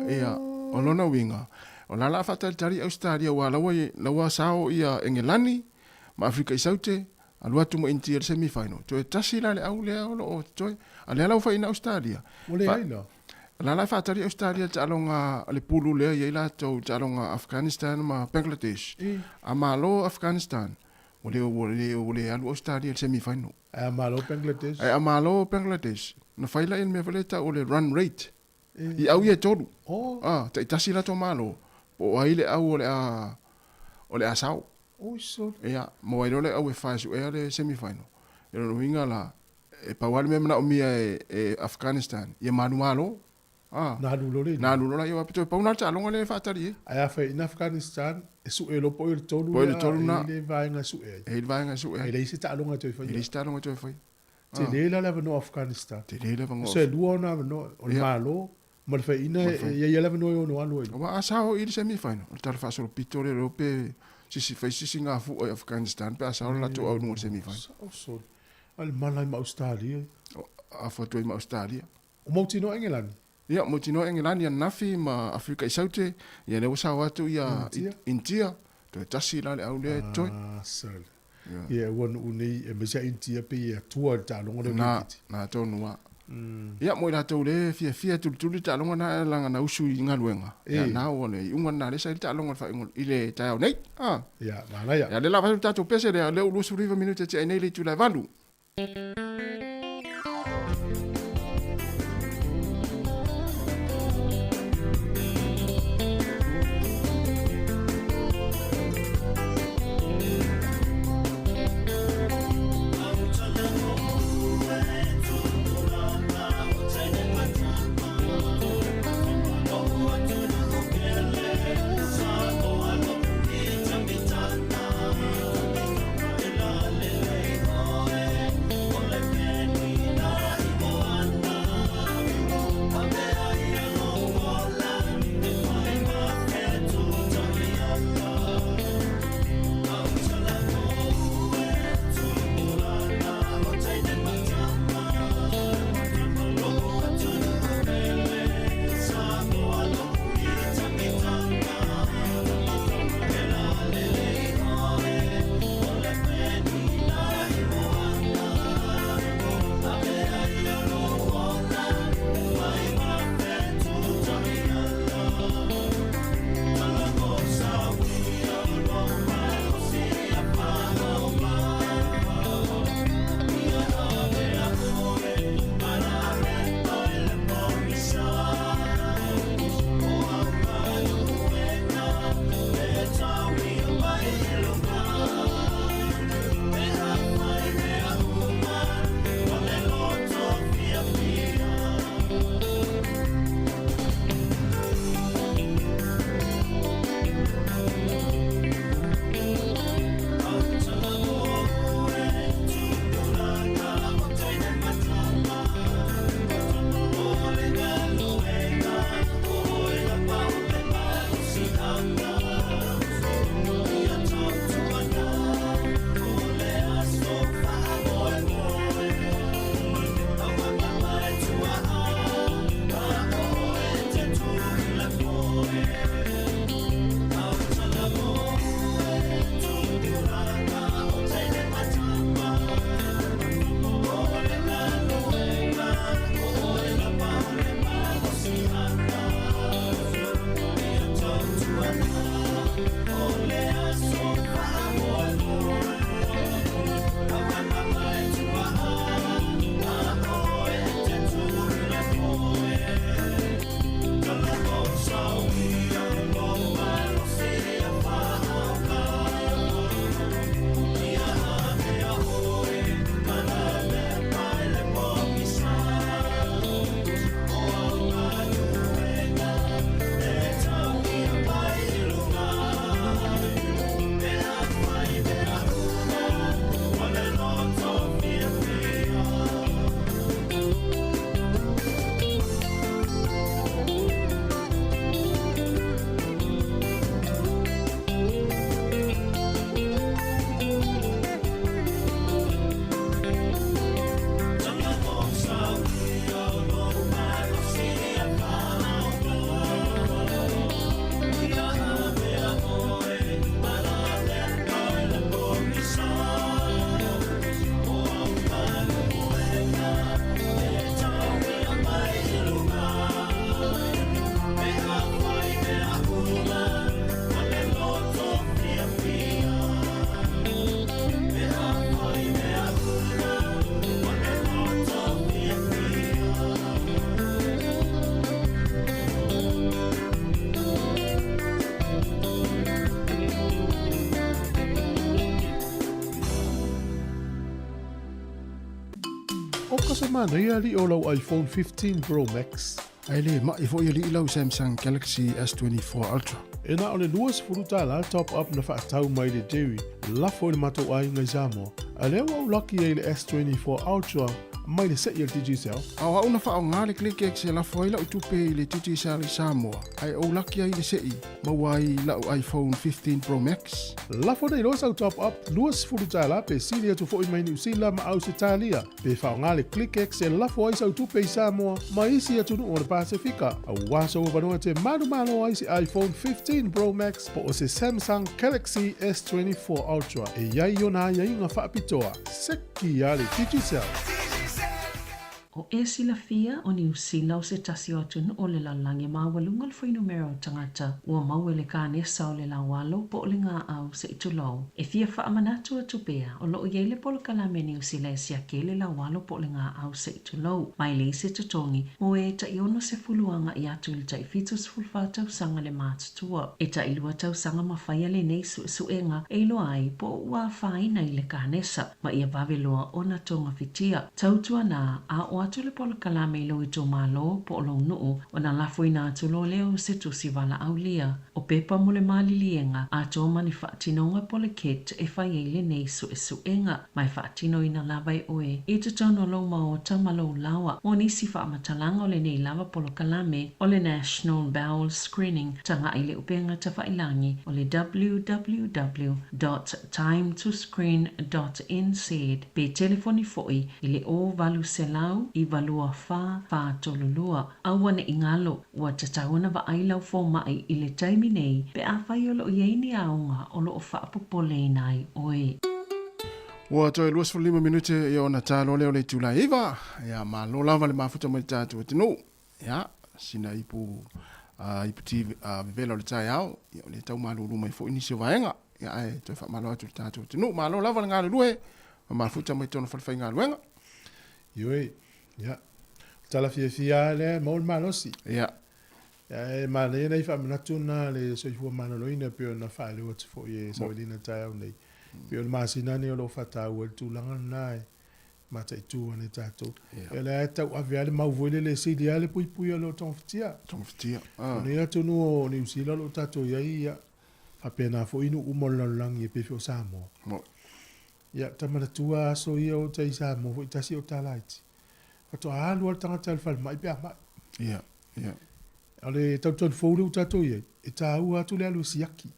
D: Ia olona winga. Ona la fata tari Australia wa lawa sao ia Engelani ma Afrika Isaute. Alua tu mo India semi final. To tasila le au le o to. Ale la fa ina Australia.
A: Ole aina.
D: La fa tari Australia ta longa le pulu le ye la to ta longa Afghanistan ma Bangladesh. Amalo Afghanistan. Ole alu Australia semi final.
A: Amalo Bangladesh.
D: Amalo Bangladesh. Na faila in me valeta ole run rate. I au ye toru. Ta tasila to malo. O aile au ole a sao.
A: So.
D: Ia, mo ai role au e faisu e ale semi final. E no winga la e pawali me na omia e Afghanistan. Ia manu malo.
A: Na lulore.
D: Na lulora ia pito pa una longa le fatari.
A: Ai fa in Afghanistan e su e lo po il tolu.
D: Po il tolu na.
A: Ele vai nga su e.
D: Ele vai nga su e.
A: Ele isi ta longa to fa.
D: Ele sta longa to fa.
A: Te le la no Afghanistan.
D: Te le va ngo.
A: Se luona no o malo. Ma fa ina ia la no no alo.
D: Wa asao il semi final. Tal fa solo pitore europe. Si fai singa fu o Afghanistan pe asa la to au no semi final.
A: So al malai ma Australia.
D: A foto ma Australia.
A: O moti no England.
D: Ia moti no England ia nafi ma Afrika Isaute ia le usa watu ia India to tasila le au le to.
A: Sal. Ia won uni e me sa India pe ia tua ta longa le
D: na to no. Ia mo la to le fia tu ta longa na langa na usu inga luenga. Ia na ole unga na le sa ta longa fa ile ta nei.
A: Ia mana ia.
D: Ia le la fa ta to pese le u lusu riva minute te nei le tu la valu.
A: mana ia li o lau iPhone 15 Pro Max.
D: Ai le mai fo ili lau Samsung Galaxy S24 Ultra.
A: E na o le luas furuta la top up na whaatau mai le Dewi. Lafo le matou ai ngai Samoa. A leo au lucky e le S24 Ultra mai le sei le Digicel.
D: Au au na wha au ngā le click se la foi lau tupe i le Digicel i Samoa. Ai au laki ai le sei, mawai lau iPhone 15 Pro Max.
A: Lafo nei losa au top up, luas furuta la pe silia tu foi mai ni usila ma au se talia. Pe wha ngā le click se lafo ai sau tupe i Samoa, ma isi atu nu o le Pasifika. Au waso o vanua te manu malo ai se iPhone 15 Pro Max po o se Samsung Galaxy S24 Ultra. E iai o na iai ngā whaapitoa, seki a le Digicel.
H: O e sila fia o ni usila o se tasi o atun o le lalangi mawalunga le fwy numero o tangata ua mau e le kānesa o le lawalo po o le ngā au se itulau. E fia wha amanatu atu pea o lo o yeile polo kalame ni usila e siake le lawalo po o le ngā au se itulau. Mai le se tutongi mo e ta iono se fuluanga i atu le ta i fitus fulfa tau sanga le mātutua. E ta ilua tau sanga mawhaia le nei suenga e ilo ai po ua whaina i le kānesa ma ia vaveloa o na tonga fitia. Tautua nā a o atu le polo kalame i lo i tō malo po o lo nuu o na lafo i nā atu lo leo se tusi wala au lia. O pepa mo le malilienga a tō mani whaatinonga po le ket e whai eile nei suenga mai whaatino i na lava e oe. E te tono lo ma o tamalo lawa o nisi whaamatalanga o le nei lava polo kalame o le National Bowel Screening tanga i le upenga ta whailangi o le www.timetoscreen.nz pe telefoni foi i le o valu se lau i valua wha tolulua. Aua na ingalo ua tatauna wa ailau fo mai i le taimi nei pe a whai o lo ieini aunga o lo o whaapupole nai oe.
D: Ua toi luas for 5 minute i o na talo leo le tula iwa. Ia ma lo lava le mafuta mai tātu e tino. Ia, sina ipu ti vela o le tai au. Ia o le tau malulu mai fo inisi o vaenga. Ia ai, toi wha malo atu le tātu e tino. Ma lo lava le ngā lue. Ma mafuta mai tono whalwhai ngā luenga.
A: Ioi. Ja, tala fia le maul malosi.
D: Ja.
A: Ja, ma le nei fa manatuna le soifua manoloina pe na fa le wat fo ye sawilina tai nei. Pe le masina ne lo fata o tu langa nai. Ma tai tu ne tato. Ele ta wa via le mau voile le sidi ale pui lo tonftia.
D: Tonftia.
A: Ne atu no ni usila lo tato ya fa pena fo inu umol langi pe fo samo.
D: Mo.
A: Ya tamana tua so yo tai samo fo tasi o talaiti. Ato alu al tangata al fal mai pia mai.
D: Ia, ia.
A: Ale tau fōru tato ia. E tā ua atu le alu siaki.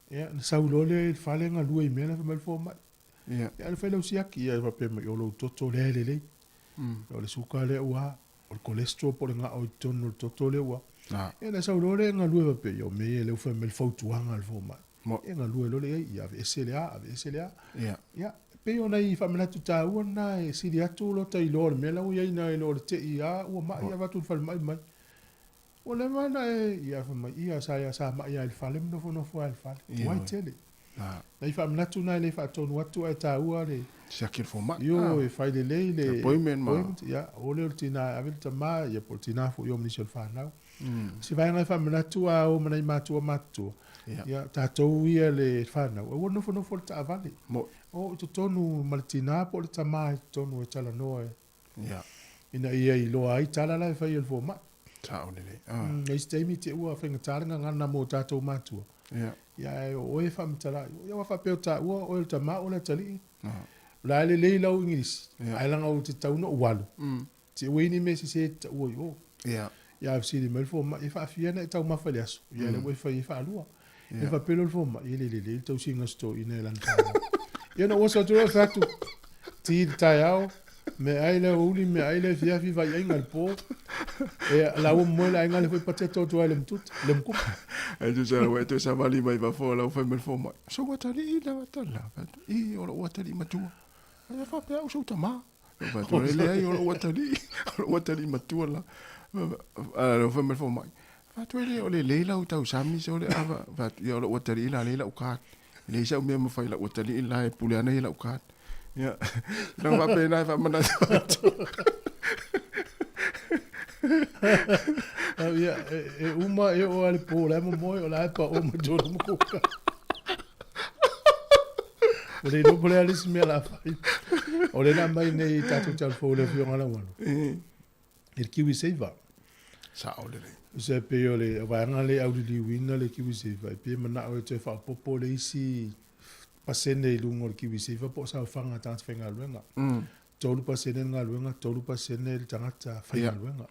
A: Ia, na saulo le fale ngā lua i mena whamel fō mai.
D: Ia.
A: Ia, le whalau siaki ia wape mai o lo toto le le le. O le suka le ua. O le kolestro po le ngā o i tono le toto le ua. Ia, na saulo le ngā lua wape ia o me le whamel fautuanga al fō mai. Ia ngā lua lo le ia ave eselea, ave eselea.
D: Ia.
A: Ia. Pe ona i whamanatu tā ua na e siri atu lo tai lor mela ua ina e lor te ia ua mai ia watu whal mai mai. O le mana e ia whamai ia sa mai ia il whale mnofo nofo al whale. Wai tele. Na i whamanatu na le whaatonu atu e tā ua le.
D: Siakir fo mai.
A: Yo e whaile le le.
D: Appointment ma.
A: Ia o le tina avil ta ma ia por tina fu yo mnisio whanau. Si vai ngai whamanatu a o manai matua matua. Ia tātou ia le whanau. E nofo nofo le ta avale.
D: Mo.
A: O to tonu maltina po le tama tonu e tala noa.
D: Ia.
A: Ina ia i loa ai tala la fai el fo ma.
D: Ta o le.
A: Ngai stemi te ua whenga tāringa ngana mō tātou mātua.
D: Ia.
A: Ia e o e whamitala. Ia wafa peo tā ua o el tama o le tali. La ele lei lau ingirisi. Ai langa o te tauna o walu. Te uini me se ta ua i o.
D: Ia.
A: Ia avsiri me fo ma. I wha fiana e tau mawhale aso. Ia le ue whai i wha alua. I wha pelo fo ma. I le tau singa sto i ne lantana. Ia na osa tua fatu. Ti tai au. Me aile uli me aile fiafi vai ingal po. E la o mo la ingal foi pateto to ele mtut. Lem ku.
D: E tu sa wa tu sa vali mai va fo la fa me fo mai. So wa tali la wa tala. I o wa tali matu. Ai fa pe o so tama. Va tu le ai o wa tali. O tali matu la. Ala fa me fo mai. Va tu le o le leila o tau sami so le ava va yo o tali la leila o ka. Le sa o me mo fa la o tali la e puliana la o ka. Ja, dan wat ben je nou van me
A: ja, uma eu olho por lá, mamãe, olha para uma de outra mucoca. O rei não pode ali se me lá, O le na mai nei tātou telefo le fionga la wano. Il kiwi seiva.
D: Sa o le.
A: Se pe o le vaanga le au li wina le kiwi seiva. E pe mana o te wha popo le isi pasene i lungo le kiwi seiva po sa whanga tātou whenga luenga. Tolu pasene ngā luenga, tolu pasene le tangata whainga luenga.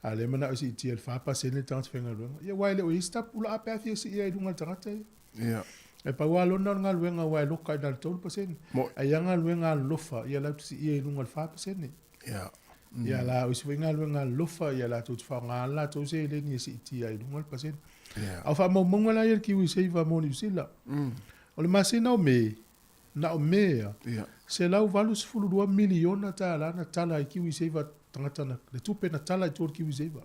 A: A le mana o si iti el wha pasene le tangata whenga luenga. Ia waile o istap ula ape afi si ia i lunga le tangata ia.
D: Ia.
A: E pa wa lona ngā luenga wa e loka i nal tolu pasene. A ia ngā luenga lofa, ia lau si ia i lunga le wha pasene.
D: Ia.
A: Ia la o si ngā luenga lofa, ia la tōtu wha ngā la tō se le ni si iti ia i lunga le pasene. Au wha mau monga la ia kiwi seiva mo ni usila. O le masina o me, na o mea, se lau valu se fulu 2 miliona ta la na tala i kiwi seiva tangatana, le tupe na tala i tōru kiwi seiva.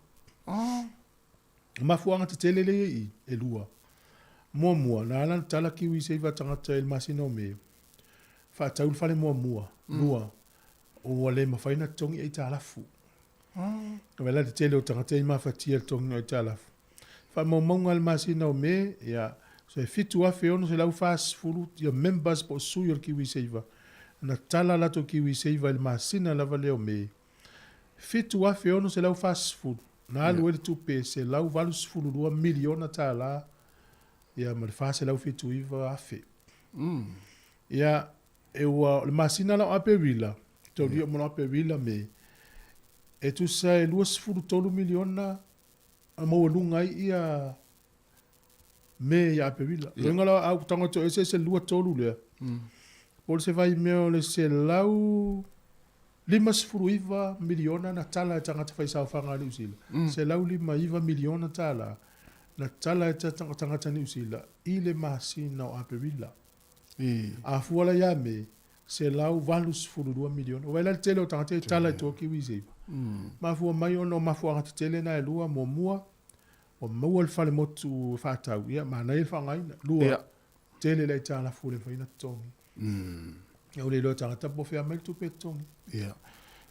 A: Mafuanga te telele i e lua. Mua, na ala tala kiwi seiva tangata il masina o me. Fa taul fale mua, lua. O wale mawhaina tongi e ta alafu. Wela te tele o tangata i mawhatia tongi e ta alafu. Fa maunga il masina o me, ia, so e fitu afe ono se lau fast fulu, ia members po sui o kiwi seiva. Na tala lato kiwi seiva il masina lava leo me. Fitu afe ono se lau fast food. Na alu ele tupe se lau valu sifulu 2 miliona ta la. Ia ma le fase lau fitu iwa afe. Ia e ua le masina lau ape wila. Tau lia mona ape wila me. E tu sa e 2 miliona a maua ia me ia ape wila. Lenga lau au tangoto ese se lua tolu lea. Pole se vai meo le se lau 5 miliona na tala e tangata whaisau whanga ni usila. Se lau 5 miliona tala na tala e tangata ni usila. I le masina o ape wila. A fuala ia me se lau 2 miliona. O waila le tele o tangata e tala e tō kiwi seiva. Mafua mai ono mafua ngata tele na e lua mua. O maua le fale motu whatau. Ia mana e whangaina. Lua tele le tala fule whaina tongi. Ia ule lo tangata po whea mai tupe tongi.
D: Ia.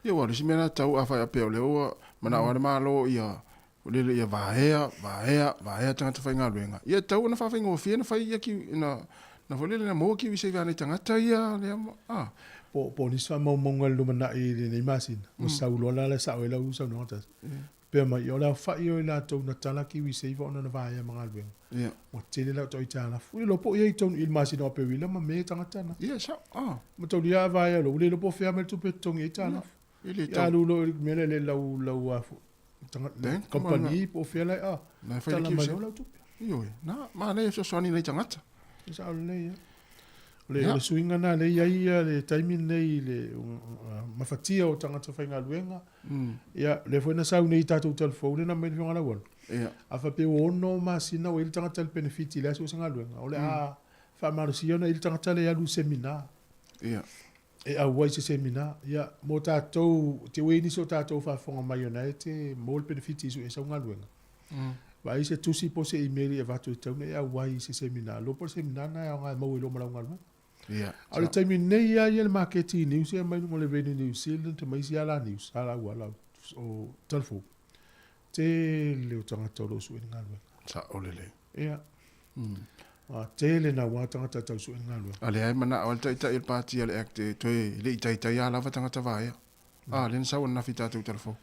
D: Ia wale si mena tau a whai apeo leo mana wale malo ia ule ia vahea tangata whai ngā luenga. Ia tau na whawhai ngō whia na whai ia ki na whole na moa ki wisei vane tangata ia lea
A: Po niswa maunga lumana i le nei masina. O saulola le sao e lau sau nota. Pea mai o lau whai o i la tau na tala ki wisei va ona na vahea mga luenga.
D: Ia.
A: O tele lau tau i tala. Ule lo po ia i tau il masina o pe wila ma me tangata na.
D: Ia sa.
A: Ma tau lia vahea lo. Ule lo po whea me tupe tongi i tala. Ia lulo mele le lau afu. Kompani po whea lai
D: na whai ki wisei. Ioi. Na, ma ne so swani nei tangata.
A: Isa au le ia. Le suinga na le ia le taimin nei le mafatia o tangata whainga luenga. Ia le fwena sau nei tātou telefone na mai whionga la wan. A whape o ono masina o ili tangata le benefiti le asu sanga luenga. O le whamarusia na ili tangata le alu seminar.
D: Ia.
A: E au wai se seminar. Ia mo tātou, te weini so tātou whafonga mai ona e te mo le benefiti isu e saunga luenga. Vai se tusi po se email e vatu tau nei au wai se seminar. Lo por seminar na au ngai mau i lo marau ngalma.
D: Ia.
A: Au le taimi nei ia ia le marketing news ia mai ngole Revenue New Zealand te mai si ala news. Ala wala o telefo. Te leo tangata lo su ngalma.
D: Sa olele.
A: Ia. Te le na wa tangata tau su ngalma.
D: Ale ai mana au tai il party ale acte toi le tai ala va tangata vai. Len sa na fita tu telefo.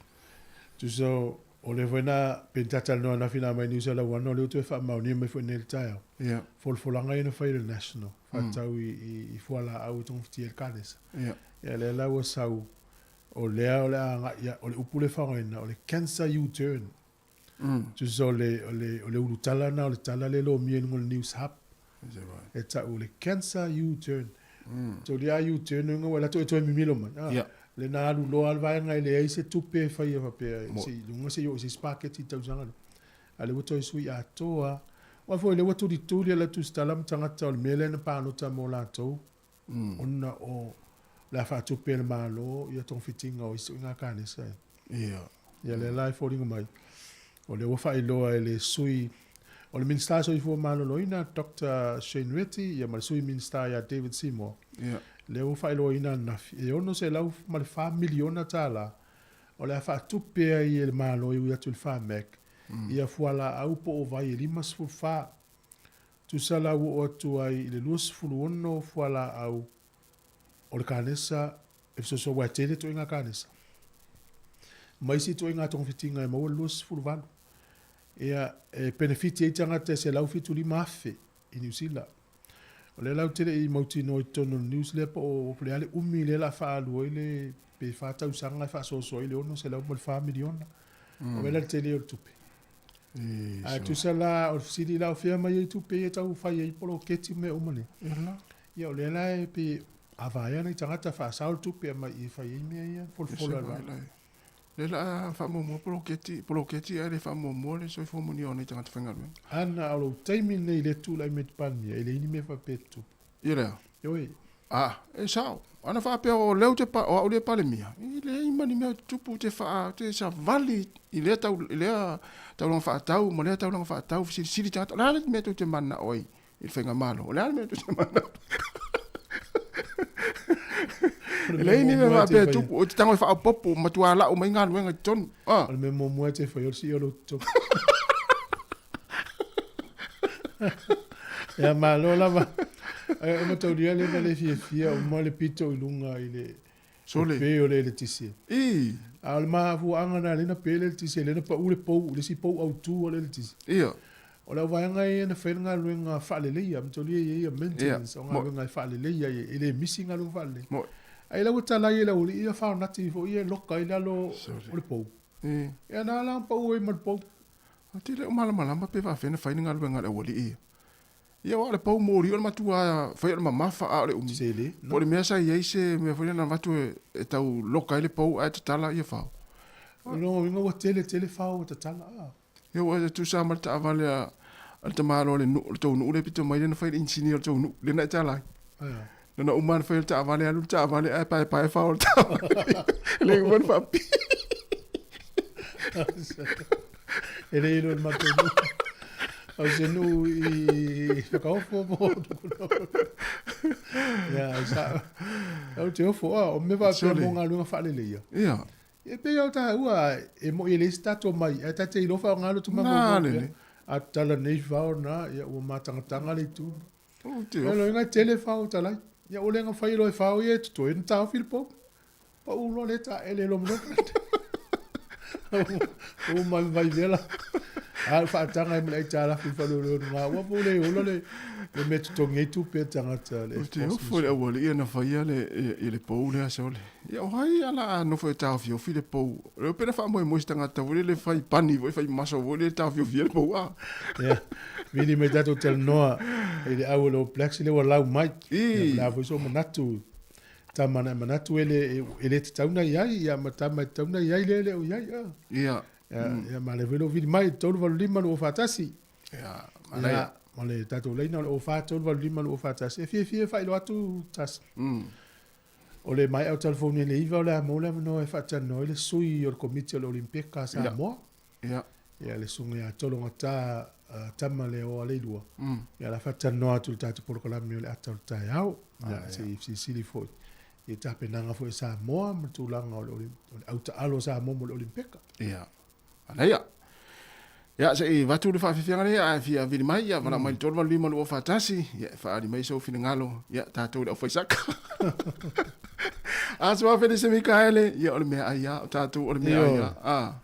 A: Tu so o le wena pentata no na fina mai niusa la wano le tu fa mauni me fo nel taio.
D: Ia.
A: Folanga ina fa il national. Fa tau i foala au ton ftiel kades.
D: Ia.
A: Ia le la wo sau o le ia o le upule fa ina o le cancer U-turn. Tu so le ulu tala na o le tala le lo mien ngol news hub. E ta o le cancer U-turn. So le U-turn ngo la to mi milo man.
D: Ia.
A: Le na alu lo al vai ngai le ai se tupe fai fa pe si lunga se yo se spaghetti tau zanga ale woto sui a toa wa foi le woto di tuli la tu stalam tanga tol mele na pa no ta mo la to onna o la fa tupe le malo ia ton fitting o isu nga kane sa ia le life falling mai o le wo fai lo le sui o le minister so i fo malo lo ina Dr. Shane Retty ia mal sui minister ya David Seymour le o fai lo ina na e ono se lau mal fa miliona tala o le fa tupe ai el malo i atu fa mek ia fuala au po vai limas fu fa tu sala o tu ai le lus fu ono fuala au o le kanesa so wa tele to inga kanisa mai si to inga tong fitinga e mo lus fulvan ia benefit e tanga te se lau fitu li mafe i New Zealand o le lau tele i mauti no tono news le po le ale le la fa lu ile pe fa tau sanga fa so ile ono se lau mo fa miliona o vela tele o tupe a tu sala o sidi la fia mai tu pe tau fa i polo keti me o mane ia o le la pe avaya nei tangata fa saul tupe mai i fa i me ia folfola
D: le la fa mo proketi ale fa mo le so fo mo ni ona tangata fa ngal
A: ana o taimi nei le tu la met pan ele ni me fa petu
D: ira
A: oi
D: e sao ana fa pe o leu te pa o le pale mia ile i mani me tupu te fa te sa vali ile tau long fa tau mo le tau long fa tau sili tangata la le me te mana oi il fa ngamalo la me te mana le ni me va pe tupu o tango fa popo matua la o mai ngal wenga ton
A: o me mo te fa yo si o to ya malo la va mo to dia le fia o mo le pito ilunga ile
D: sole
A: pe o le tisi al ma fu anga le na pe le tisi le na pa u le po le si po au tu o le tisi o la va nga e na fe nga luenga fa le ia mo to le maintenance o nga luenga fa le ia ile missing alu fa le ai la uta la ile uli ia fa na ti fo ia loka ile lo o le po e na la pa u e mo po
D: ti le mala ma pe va fe na fa nga luenga le uli ia o le po mori o matua fa ia mafa a le
A: sele
D: po le mesa ia se me foi na vatu e tau loka ile po a tala ia fa
A: no vinga o tele fa o tala
D: ia o tu sa malta avale al tamaro le no to no le pito mai na fa engineer to no le na tala na uman fa ta avale alu ta avale e pa fa o ta le mon fa pi
A: ele ilo mato au se nu i whakaofo mo ia sa au te ofo o me va pe mo ngā lunga whale leia
D: ia
A: e pe au ta ua e mo i le stato mai e ta te ilofa o ngalo tu mago a tala nei vau na ia ua matangatanga le tu e lo inga tele vau talai ia o lenga whai lo e vau i e tuto e na tau filpo pa ulo le ta ele lo mno o mai vela al fa tanga me tala fi fa lo nga wa po le o le me to ngi tu pe tanga tale
D: te fo le o le na fa ia le po le so le ia hai ala no foi ta fi le po le pe fa mo tanga ta le fa pani vo fa maso vo le ta fi le po a
A: ia vini me dato tel noa ele au lo plexi le wa lau mai la vo so manatu tamana manatu ele tauna ia matama tauna ia le o ia ia ma le velo vidi mai tolu valu lima lo fatasi ia ma le tato leina lo fa tolu valu lima lo fatasi e fie fa ilo atu tas o le mai au telefoni le iva o le amo le no e fata no le sui o le komite o le olimpika sa moa ia le sunga ia tolu ngata tama le o ale lua ia la fata no atu le tato polokolami o le ata o le tai au si sili foi e tape nanga foi sa moa matulanga o le auta alo sa moa mo le olimpika
D: ia Alaya. Ya se watu le fa fianga le a fi a vi mai ya vala mai tolva lima lo fatasi ya fa di mai so fi ngalo ya tato le foi sak. Aswa fe de se Mikaele ya o me aya tato o me aya.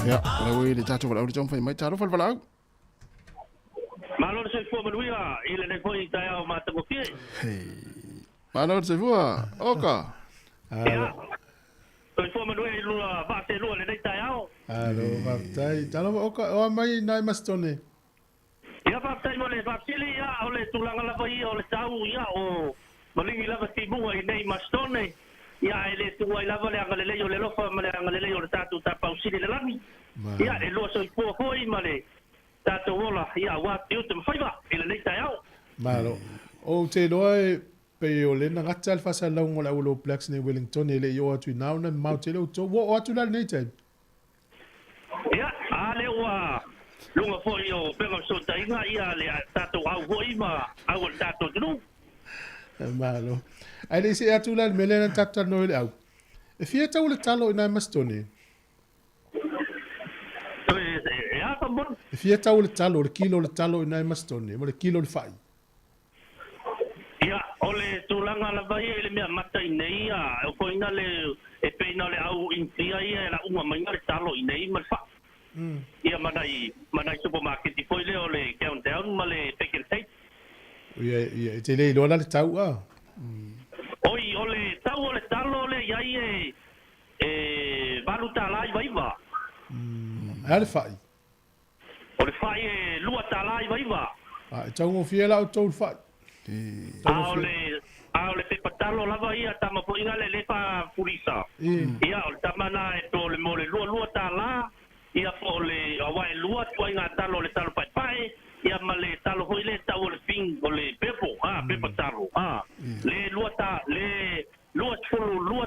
D: Ya, lewe le tato wala ulitom fai mai taro fal falau.
I: Malo se fo manuia ile ne foi taia o mata ko fie.
D: Hey. Malo se fo oka.
I: Ya. Toi fo manuia lua ba te lua le nei taia o.
A: Alo, vai talo oka o mai nai mastone.
I: Ya ba tai mo le ba sili ya o le tulanga la vai o le tau ya o malingi lava tibu ai nei mastone. Ya ele tu ai lava le angale le o le lofa ma le angale le o le tatu ta pausili le lami. Ya e lo so po foi male. Tatu ola ya wa tiu te faiva ele nei taia.
A: Malo. O te loe pe o le na ngata al fasa la ngola ulo Blacks ne Wellington ele yo atu now na mau te lo to wo atu la nei te.
I: Ya ale wa lunga foi o pega so tainga ia le tatu au foi ma au tatu tu.
A: Malo. Ai le se atu la melena tata no ele au. E fia tau le talo ina mastone.
I: Ya ka bon.
A: E fia tau le talo le kilo le talo ina mastone, mo le kilo le fai.
I: Ya ole tulanga la vai ele me mata nei ya o ko ina le e pe ina le au intia ia la uma mai le talo nei ma fa. Ia manai supermarket i foi le ole countdown ma le pick and take.
A: Ia te le lola le tau a.
I: Oi ole tau ole talo le ia e valuta lai vai va.
A: Ale fai.
I: Ole fai lua talai vai va.
A: Ah, tau mo fia la o tau fai.
I: Aole pe patalo lava ia tama po inga le pa purisa. Ia o tama na e to le mole lua tala ia po le awai lua to inga talo le talo pai pai ia male talo hoi le tau le ping o le pepo pe patalo le lua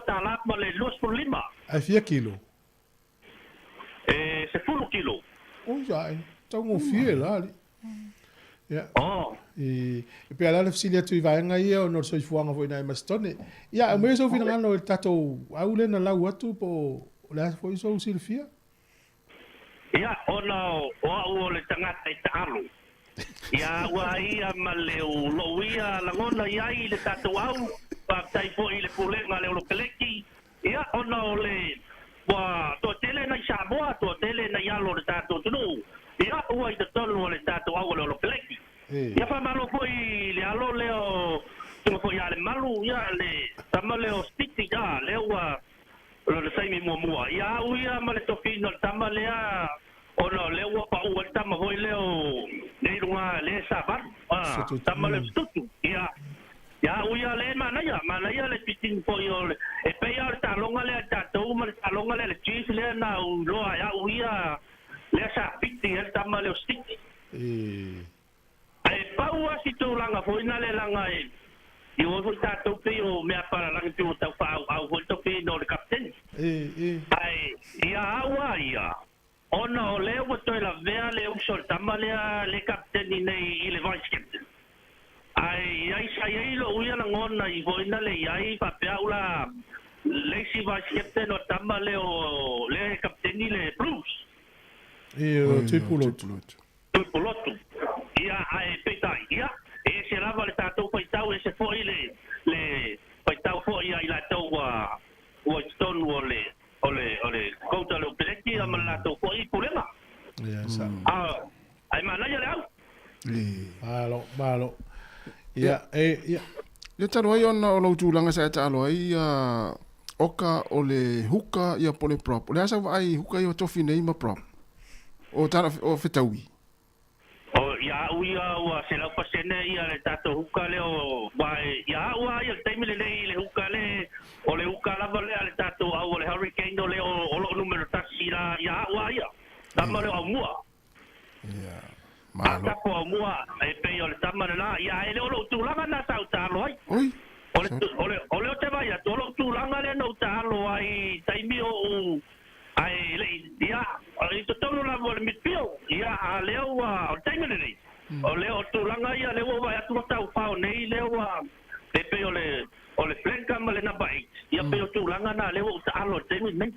I: tala ma le lua lima.
A: Ai fia kilo.
I: Se fulu kilo.
A: O ja, tau mo fia la. Ja.
I: Oh.
A: E pe ala le fisilia tu vai nga ia o no so fuanga foi na mastone. Ya, o me so fina ngano el tato au le na lau atu po la foi so silfia.
I: Ya, o le tangata i talo. Ya, wa ia maleu lo ia la ngona ia i le tato au pa tai fo i le pulenga le lo peleki. Ya, o le wa to tele na Samoa to tele na yalo le tato tunu. Ya, o i te tonu le tato au le lo peleki. Ya fa malo foi le alo leo tu foi ale malu ya le tama leo sticky ya leo lo sai mi mo ya uia male to fino tama lea ono leo pa u tama foi leo le runga le sabar tama le tutu ya uia le mana ya le pitin foi e pe ya ta longa le ta to ma ta longa le cheese le na lo ya uia le sa pitin tama leo sticky Ai paua si tūlanga fo ina le langa e. I o fo tātou pe o mea para langi tu tau wha au fo tau pe no le kapten. Ai, ia awa ia. Ona o leo wa toi la vea le usol tama le kapten i nei i le vice captain. Ai, ai sa iei lo uia na ngona i fo ina le iai pa pea ula leisi vice captain o tama le kapten i le Blues.
A: Tuipulotu.
I: Tuipulotu. Ia ai petai ia. E se lava le tātou paitau e se foi le paitau foi ia i la tau wa stone ole kouta le upeleki a man la tau foi pulema. Ai mana ia le au.
A: Malo. Ia.
D: Ia taro ai ona o lau tūlanga sa e ta alo ai oka o le huka ia pole prop. O le asa wa ai huka ia tofi nei ma prop. O tana o fetaui.
I: O ia uia wa se lau pasene ia le tato huka le o vai ia ua ia le taimile le huka le o le huka lava le tato au le hurricane o le o lo numero taxi la ia ua ia. Tama le au mua.
D: Ia.
I: Ata ko au mua e pe o le tama le la ia ele o lo tūlanga na tau talo ai.
D: Oi.
I: Ole o te vai atu o lo tūlanga le no talo ai taimi o ai le ia i to tonu la mo le mitpio ia a leo o taimile nei. O leo tūlanga ia leo vai atu tau pao nei leo e pe o le flanka ma le number 8. Ia pe o tūlanga na leo o talo taimile nei.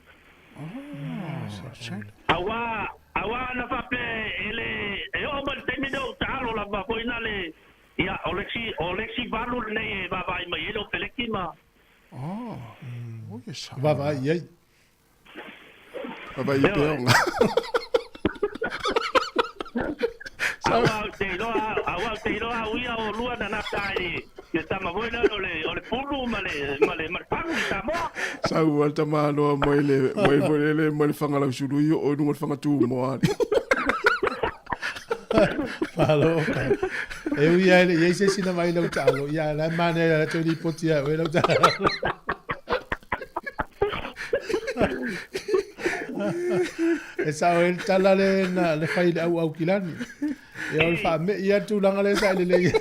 I: Awa na fape ele o mal taimile o talo la va poina le ia Olexi valu nei va vai mai ele o peleki ma.
A: Va ia.
D: Vai peonga.
I: Awa te loa uia o lua na natai. Ke tama voina ole pulu male pangi tamo.
D: Sau alta malo mo le fanga la sulu yo o no fanga tu mo.
A: Falo. Eu ia se sina mai lo talo. Ia la manera to di potia o lo talo. Esa o el talale na le fai au kilani. E o fa me ia tu langa le sa le.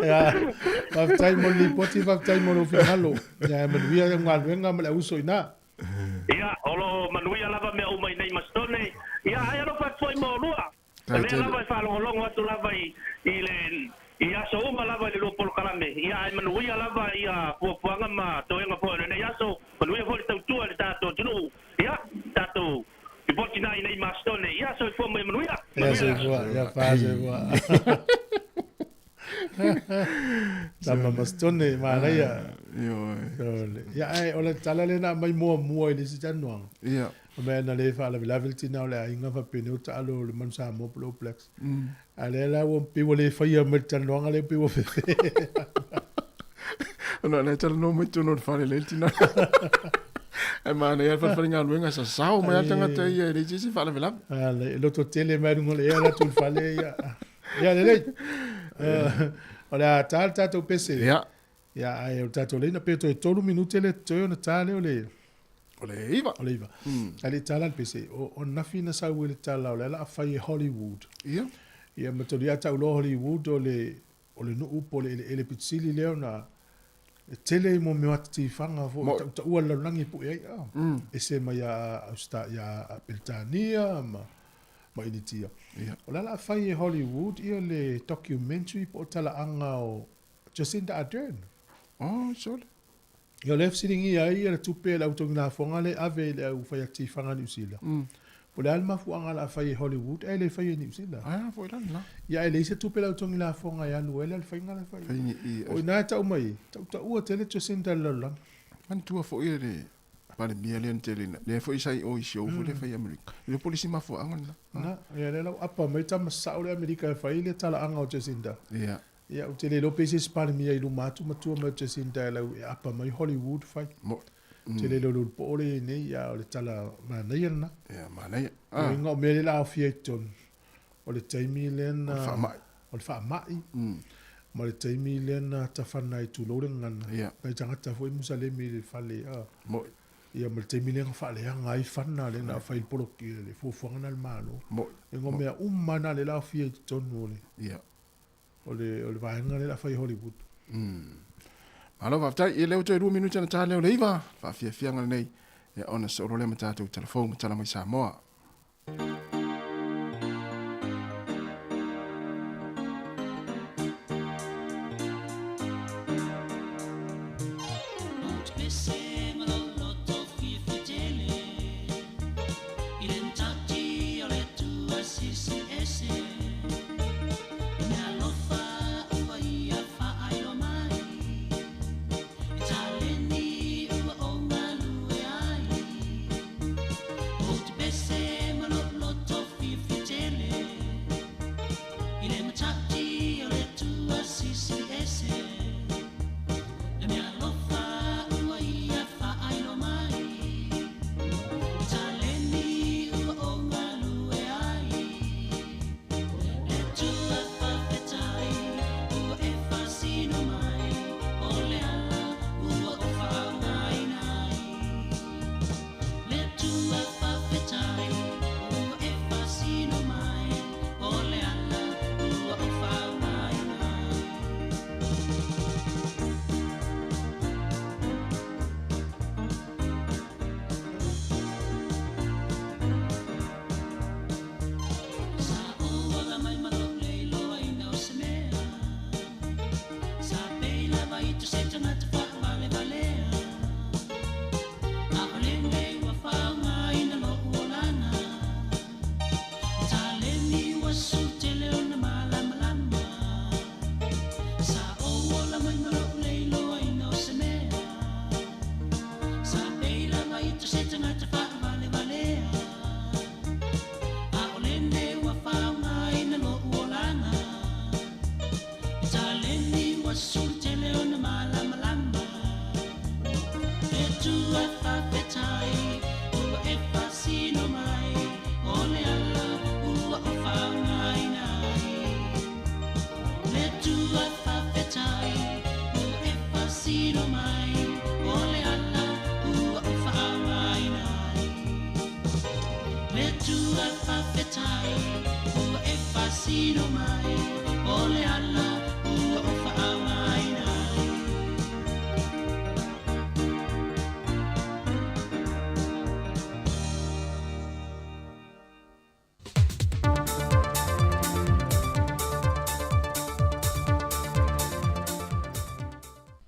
A: Ya, va tai mo li poti va tai mo lo finalo. Ya me via ngal venga me uso ina.
I: Ia olo manuia lava me o mai nei mastone. Ia ai lo fa foi mo lua. Le lava fa lo atu lava i le ia so uma lava le lo pol karame. Ia ai manuia lava ia puanga ma toenga po le ia so manuia fo le tau tua le tato tunu. Ia tato i poti nei mastone. Ia so fo mai manuia.
A: Ia so ia fa se Tama mastone mana ia. Ia ai ole talale na mai mua i le sitanuang.
D: Ia.
A: Me na le fa la tina ole inga fa pene uta alo le mansa mo plex. Ale la wo pi wo le fa ia me tanuang ale pi wo fe.
D: Ona le tala no me tuno fa le tina. E mana ia fa faringa luenga sa sao mai tanga te ia le jisi fa la vela.
A: Ale lo to tele mai ngole ia tu fa le ia. Ia le. Olha, tato PC. Ja, ai o tato le na peto e tolu minute le toe na tale ole. Ole iva. Ali tala al PC. O na fina sa wile tala ole la fai Hollywood.
D: Ia.
A: Ia matoli ata ulo Hollywood ole no upo ele pitsili leo na tele mo me wati fanga fo ta ua la langi pu ai. E se ma ya austa ya Britania ma initia. O la fai Hollywood ia le documentary po tala anga o Jacinda Ardern.
D: Sole.
A: Ia le fsiringi ia le tupe la utongina fonga le ave le au fai ati fanga New Zealand. Po le alma fuanga la fai Hollywood e le fai New Zealand.
D: Foi lan la.
A: Ia le se tupe la utongina fonga ia luele le fai ngala fai. O ina ta umai. Ta ua tele Jacinda lala.
D: Man tua fo ia le pale million telina. Le fo isai o show fo le fai America. Le polisi ma fo angan na.
A: Na, ia le lau apa mai ta masau le America fai le tala anga o Jacinda.
D: Ia.
A: Ia o tele lo pese spani mi ai lu matu matua ma Jacinda lau apa mai Hollywood fai. Tele lo po le ne ia o le tala ma nei na.
D: Ia ma nei.
A: Nga me le la fieton. O le taimi le na. O le fa mai. Ma le taimi le na ta fana i tu lo ngana.
D: Ia.
A: Mai tanga ta foi musa le mi le fale. ia ma te milenga whaaleanga i whana le na whai poroki le fufuanga na le malo. E ngō mea umana le lau fia i tonu ole. O le vaenga le la whai Hollywood.
D: Alo waftai, i leo toi 2 minuta na tā leo leiva, whawhia whianga nei, e ona sa orole ma tātou telefon ma tala mai Samoa.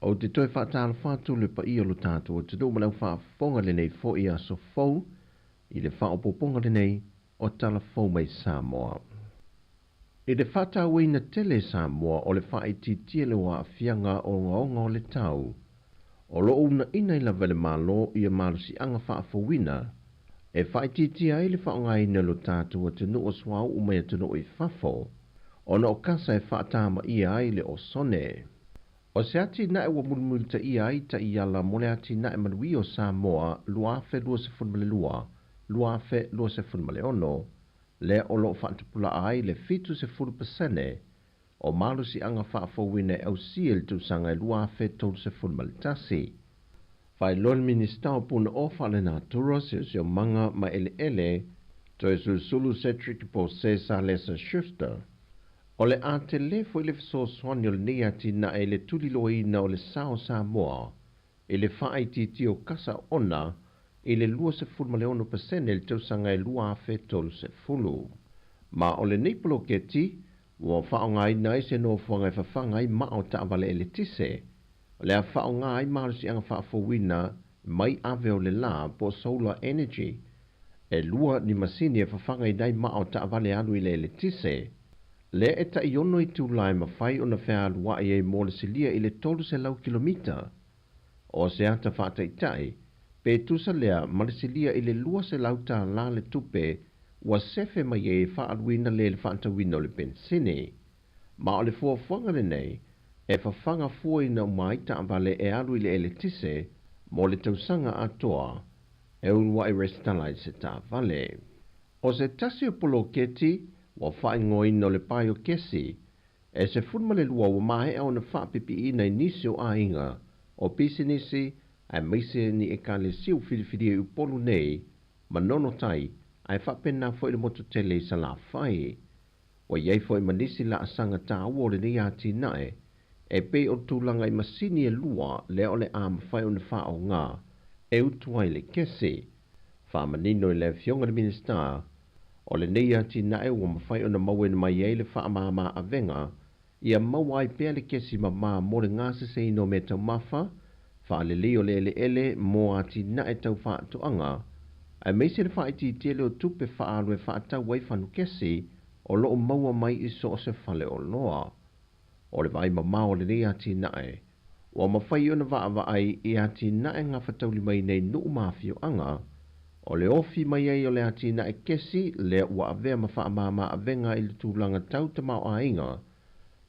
E: O te toi whaatala whātu le pa i o lo tātou, te tō malau whaafonga le nei fo i a so fau, i le whaapoponga le nei o tala fau mai Samoa. I le whātau i na tele Samoa o le whaititia le wā whianga o ngaonga o le tau, o lo una ina i la vele malo i a malusi anga whaafowina, e whaititia i le whaonga i na lo tātou o te nuu o swau umea te nuu i whafo, o na o kasa e whaatama i ai le o sone. O se ati na e wa mulmuli ta ia ai ta ia la mole ati na e manui o Samoa luafe lua se funmale lua, luafe lua se funmale ono, le o lo whaantupula ai le fitu se fulu pasene, o malu si anga whaafowine au siel tu sanga e luafe tolu se funmale tasi. Whai lon minister puna o whale na tura se o manga ma ele, to e sulu Cedric po se sa lesa shifter. O le a te le fo i le fiso swani o le nei ati na e le tuli loina o le sao Samoa, e le whaai titi o kasa ona, e le lua se fulu male ono pasene le tausanga e lua afe tolu se fulu. Ma o le neipolo ke ti, ua whaonga i nai se no fuanga e whawhanga i mao ta avale e le tise, o le a whaonga i maru si anga whaafowina mai ave o le la po solar energy, e lua ni masini e whawhanga i nai mao ta avale anu i le tise, le e ta iono i tūlai ma whai o na whea alua i e mōle se lia i le tolu se lau kilomita. O se ata whata i tai, pe tusa lea ma le se lia i le lua se lau ta la le tupe wa sefe mai e wha aluina le whaanta wina o le pensine. Ma o le fua fuanga le nei, e whawhanga fua i na mai ta avale e alu i le ele tise, mo le tausanga atoa, e unwa i restalai se ta vale. O se tasi o polo keti, wa whae ngoi no le pai o kesi, e se funma le lua wa mahe au na wha pipi i nei nisi o ainga, o pisinisi, ai maise ni e ka le siu whiriwhiri e upolu nei, ma nono tai, ai whapena fo i le moto tele sa la whai. Wa iei fo i manisi la asanga tā ua le ni ati nae, e pe o tūlanga i masini e lua le ole a mawhai o na wha o ngā, e utuai le kese. Wha manino i le fionga le minister, o le nei ati nae ua mawhai o na maue na mai ei le wha amama a venga, ia mawai pēr le kesi ma maa mo le ngāsa se ino me tau mawha, wha le leo le ele mo ati nae tau wha atuanga, ai meise le wha iti tele o tupe wha alwe wha atau wai whanu kesi, o loo maua mai i so o se whale o loa. O le vai ma o le nei ati nae, o mawhai o na wa ai i ati nae ngā whatauli mai nei nuu mawhio anga, o le ofi mai ei o le ati nae kesi le ua avea ma wha amama avenga i le tūlanga tau te mao a inga,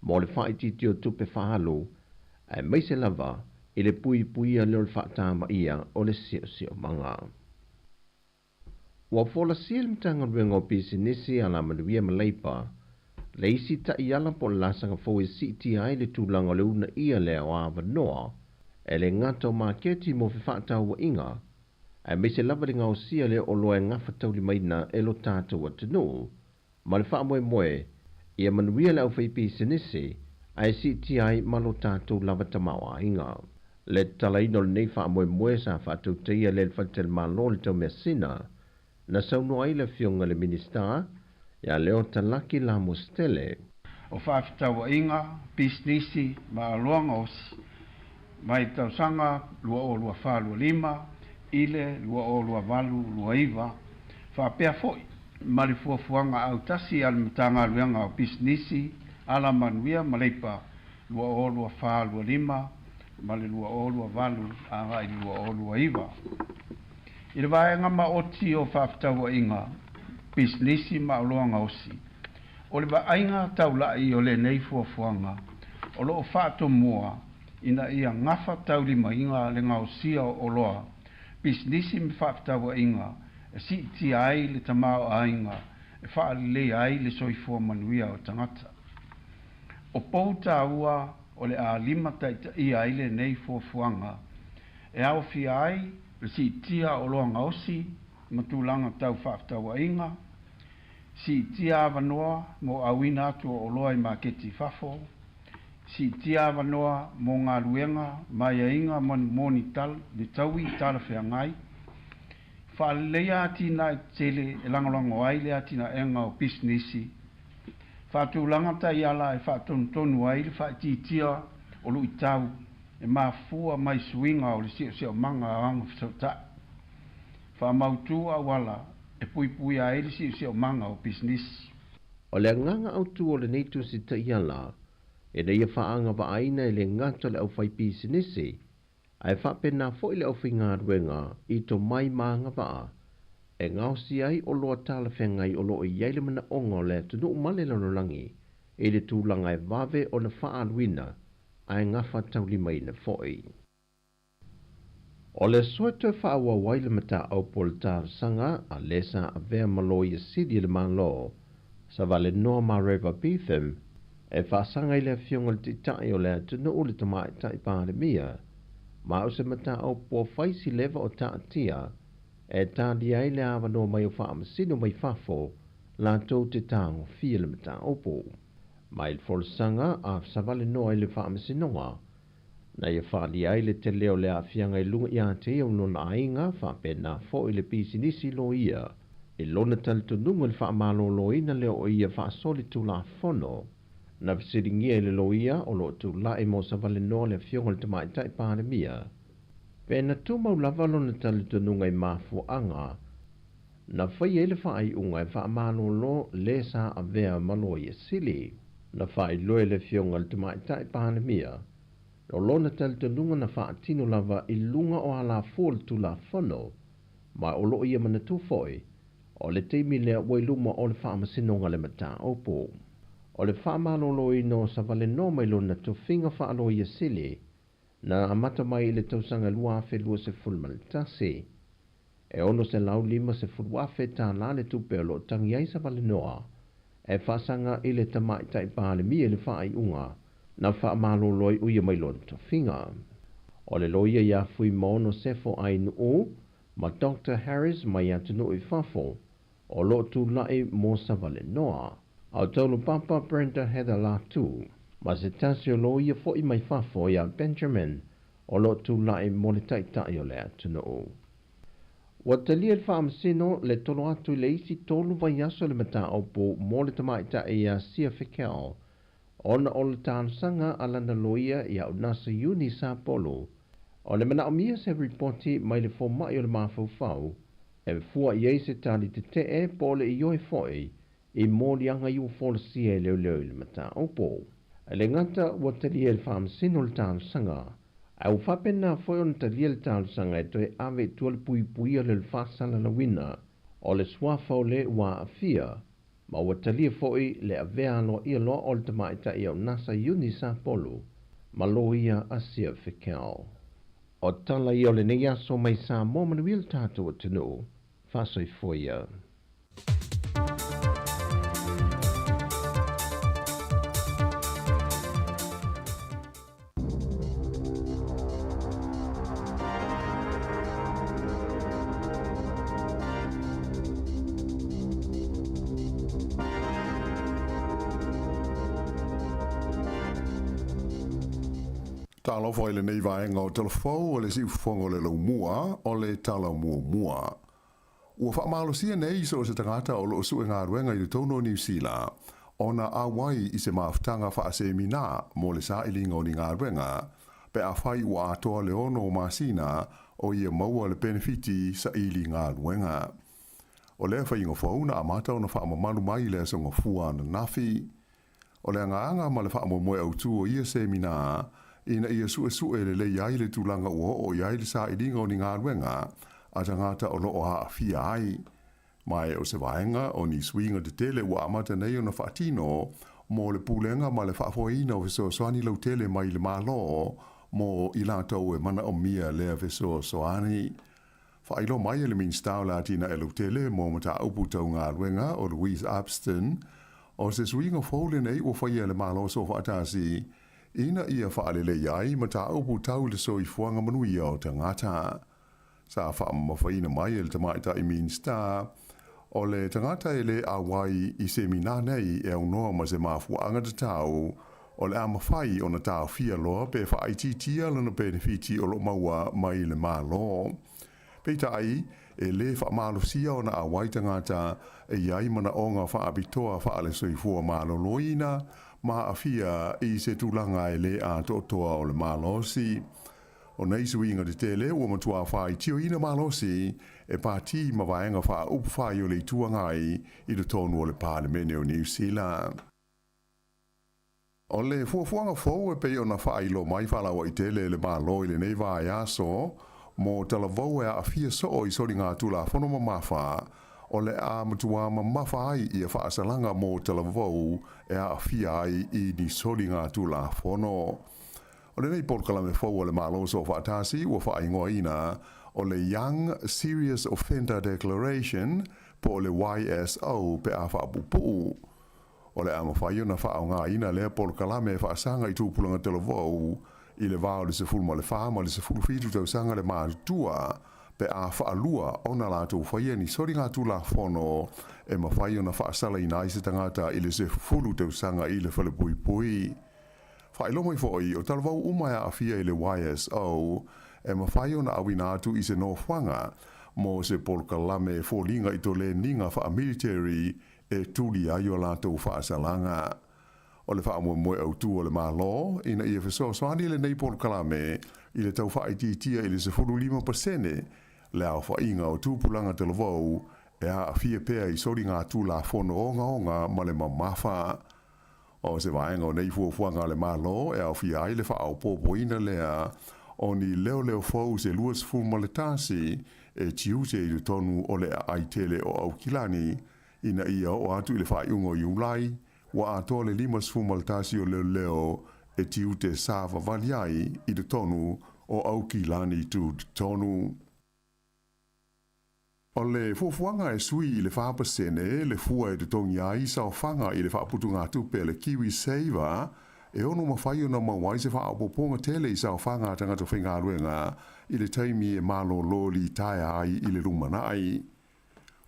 E: mo le wha iti tio tupe wha halu, ai meise lava i le pui puia leo le wha tāma ia o le sio manga. Wa fola sil mtanga ruenga o pisi nisi ala manuia maleipa, le isi ta iala po lasanga fo e CTI le tūlanga le una ia le o awa noa, e le ngata o maketi mo whiwhata wa inga, ai meise lava le ngau sia le o loa ngā whatauli maina e lo tātou wa tenu, ma le wha moe, ia manuia le au whai pisi nisi, ai CTI ma lo tātou lava tamawa inga. Le talaino le nei wha moe sa whatou te ia le whatel malo le tau mea sina, na sauno ai le fionga le minister, ia leo talaki la mostele.
F: O whawhitawa inga, pisnisi, ma aluanga osi, mai tau sanga, lua o lua wha lua lima, ile, lua o lua valu, lua iwa, whapea foi, mari fuafuanga au tasi al mtanga luanga o pisnisi, ala manuia maleipa, lua o lua wha lua lima, mali lua o lua valu, ai lua o lua iwa. I le vaenga ma oti o whawhitawa inga, pisnisi ma aloanga osi. O le vaenga taulai o le nei fuafuanga, o loo whaato mua, ina ia ngafa taulima inga le ngau sia o loa, pisnisi me whawhitawa inga, e siti ai le tamao a inga, e whaale ai le soifua manuia o tangata. O pouta ua o le a lima taita ia ai le nei fuafuanga, e au fi ai, si tia o loa ngausi, matulanga tau whaftawa inga, si tia avanoa mo awina atu o loa i maketi fafo, si tia avanoa mo ngā luenga mai a inga moni tal, ni taui tala whea ngai, whaalea ati na tele e langolango ai le ati na enga o pisnisi, whatulanga ta iala e whaatontonu ai le whaatitia o lui tau, e mafua mai suinga o le sio manga anga fsota. Fa mautua wala e pui a ele sio manga o business.
E: O le nganga autu o le neitu si ta iala, e na ia whaanga wa aina e le ngata le au whai pisinisi, ai whapena fo i le au whinga ruenga i to mai maanga waa, e ngau si ai o loa tala whengai o loa i eile mana ongo le tunu umale lanolangi, e le tūlanga e vave o na whaaluina, ai ngafa tauli mai na foi. O le soeto e whaawa waile mata au poltar sanga a lesa a vea malo i sidi le malo, sa vale noa ma reva Betham, e whaasanga i le fionga le titai o le tunu ule tamai tai pāre mia, ma o se mata au po faisi leva o taatia, e tādi ai le awa noa mai o whaamasino mai fafo, la tau te tāngo fia le mata opo. Mai il folsanga a savale noa i le whaamasinoa, na ia whaali ai le te leo le awhianga i lunga i a te o nona ainga whapena fo i le pisinisi lo ia, i lona talitu nunga le whaamalo lo ina leo o ia whaasoli tu la fono, na visiringia i le lo ia o lo tu la i mo savale noa le fionga le tamai tai pāre mia. Pena tu mau lava lona talitu nunga i mafu anga, na whai e le whaai unga i whaamalo lo le sa a vea malo i sili, na whai loe le fionga le tamai tai pāre mia, o lona talitu nunga na whaatino lava i lunga o ala fōl tu la whano, mai o lo ia mana tu foi, o le teimi lea wailuma o le whaamasinonga le mata opo. O le whaamalolo i no sa vale no mai lona tu whinga whaalo i sili, na amata mai le tausanga luafe lua se fulmal tasi. E ono se lau lima se fulwafe ta lale tu pelo tangi ai sa vale noa, e whaasanga i le tamai tai pāle mia le whaai unga, na whaamalolo i uia mai lona tu whinga. O le loia ia fui mono sefo ai nuu, ma Dr. Harris mai atunu I fafo, o lo tu lai mo savale noa, au tolu papa Brenda Heather la tu, ma se tasio loia fo I mai fafo ia Benjamin, o lo tu lai mo le taitai o le atunu. Wa talia le whaamsino le tolo atu le isi tolu vai aso le mata opo mo le tamaita ia sia whikel, ona o le tānsanga alana loia ia unasa uni sa polo, o le mana o mia se reporti mai le fo mai o le mawhauwhau, e fua iei se tali te te e po le ioi foi, I mōli anga iu fōla sia leo leo le mata opo. Le ngata wa talia le whaamsino le tānsanga, au whapena foi on talia le tānsanga e toi ave tua le pui pui le whasala la wina, o le swafa o le wa afia, ma wa talia foi le avea alo ia loa o le tamaita ia o nasa uni sa polo, ma lo ia asia whikel. O tala ia o le neia so mai sa mo manuil tātou atunu, whasoi foia.
G: Talo foi le nei vaenga o telefou o le si fongo le lau mua o le tala mua mua. Ua whaamalosia nei so se tangata o lo sue ngā ruenga I le tono New Zealand ona a wai I se maafutanga whaase mina mo le sa ilinga o ni ngā ruenga pe a whai ua atoa le ono o masina o ia maua le benefiti sa ili ngā ruenga. O lea whainga whauna a mata o na whaamamanu mai le songa fua na nafi. O lea ngā anga ma le whaamomoe au tu o ia se mina ina ia sue le iai le tūlanga ua o iai le sa ilinga o ni ngā ruenga a tangata o loo a fia ai. Mai o se vaenga o ni swinga te tele ua amata nei o na whaatino mo le pūlenga ma le whaafoina o viso soani lau tele mai le malo mo I lātou e mana o mia lea viso soani. Whailo mai e le minstau la tina e lau tele mo mata aupu tau ngā ruenga o Louise Abston o se swinga fōle nei o whaia le malo so whaatasi ina ia whaalele iai ma ta aupu tau le soi fuanga manuia o tangata. Sa whaamawhaina mai e le tamaita I minsta, o le tangata e le awai I se mina nei e au noa ma se mafuanga te tau, o le amawhai o na tau fia loa pe whaititia lana benefiti o lo maua mai le malo. Peita ai, e le whaamalosia o na awai tangata e iai mana o ngā whaabitoa whaale soi fua malo loina, ma afia I se tūlanga e le a totoa o le malosi. O nei suinga te tele ua matua whai tio ina malosi e pāti ma vaenga wha upwhai o le tuangai I le tonu o le Parliament o New Zealand. O le fuafuanga fau e pei o na whai lo mai whalawa I tele le malo I le nei vai aso mo talavau e a afia so I sori ngā tula whono mawha o le a matua mawha ai I a whaasalanga mo talavau e a afia ai I ni sori ngā tula whono. O le nei polkala me fau o le malo so whaatasi ua whaingoa ina o le Young Serious Offender Declaration po le YSO pe a whaapupu. O le ama whaio na whaonga ina le polkala me whaasanga I tūpulanga telavau I le vāo le se fulma le whaama le se fulu fitu tau sanga le mātua pe a whaalua o na lātou whaia ni sori ngā tūla whono e ma whaio na whaasala ina I se tangata I le se fulu tau sanga I le whale pui pui. Whailo mai fōi o talavau umai a fia I le YSO e ma whaio na awina atu I se no whanga mo se polkalame fōlinga I to le ninga wha military e tūli ai o lātou whaasalanga. O le whaamua moe au tū o le mālo ina I e wheso soani le nei polkalame I le tau whaititia I le se 45% le au whainga o tūpulanga talavau e a fia pēa I sori ngā tū la whono onga ma le mamafa. O se vaenga o nei fuafuanga le malo e au fia ai le whaau pōpoina lea o ni leo fau se luas fulma le tasi e tiuse I le tonu o le aitele o au kilani ina ia o atu I le whaiungo I ulai wa atoa le 5 fulma le tasi o leo e tiute sava valiai I le tonu o au kilani tu tonu. O le fuafuanga e sui I le whaapasene le fua e te tongi ai sa o whanga I le whaaputu ngā tupe le Kiwi Saver e ono mawhai o na mawai se wha apo ponga tele i sao whanga tangata whainga ruenga i le taimi e malo loli taia ai i le rumana ai.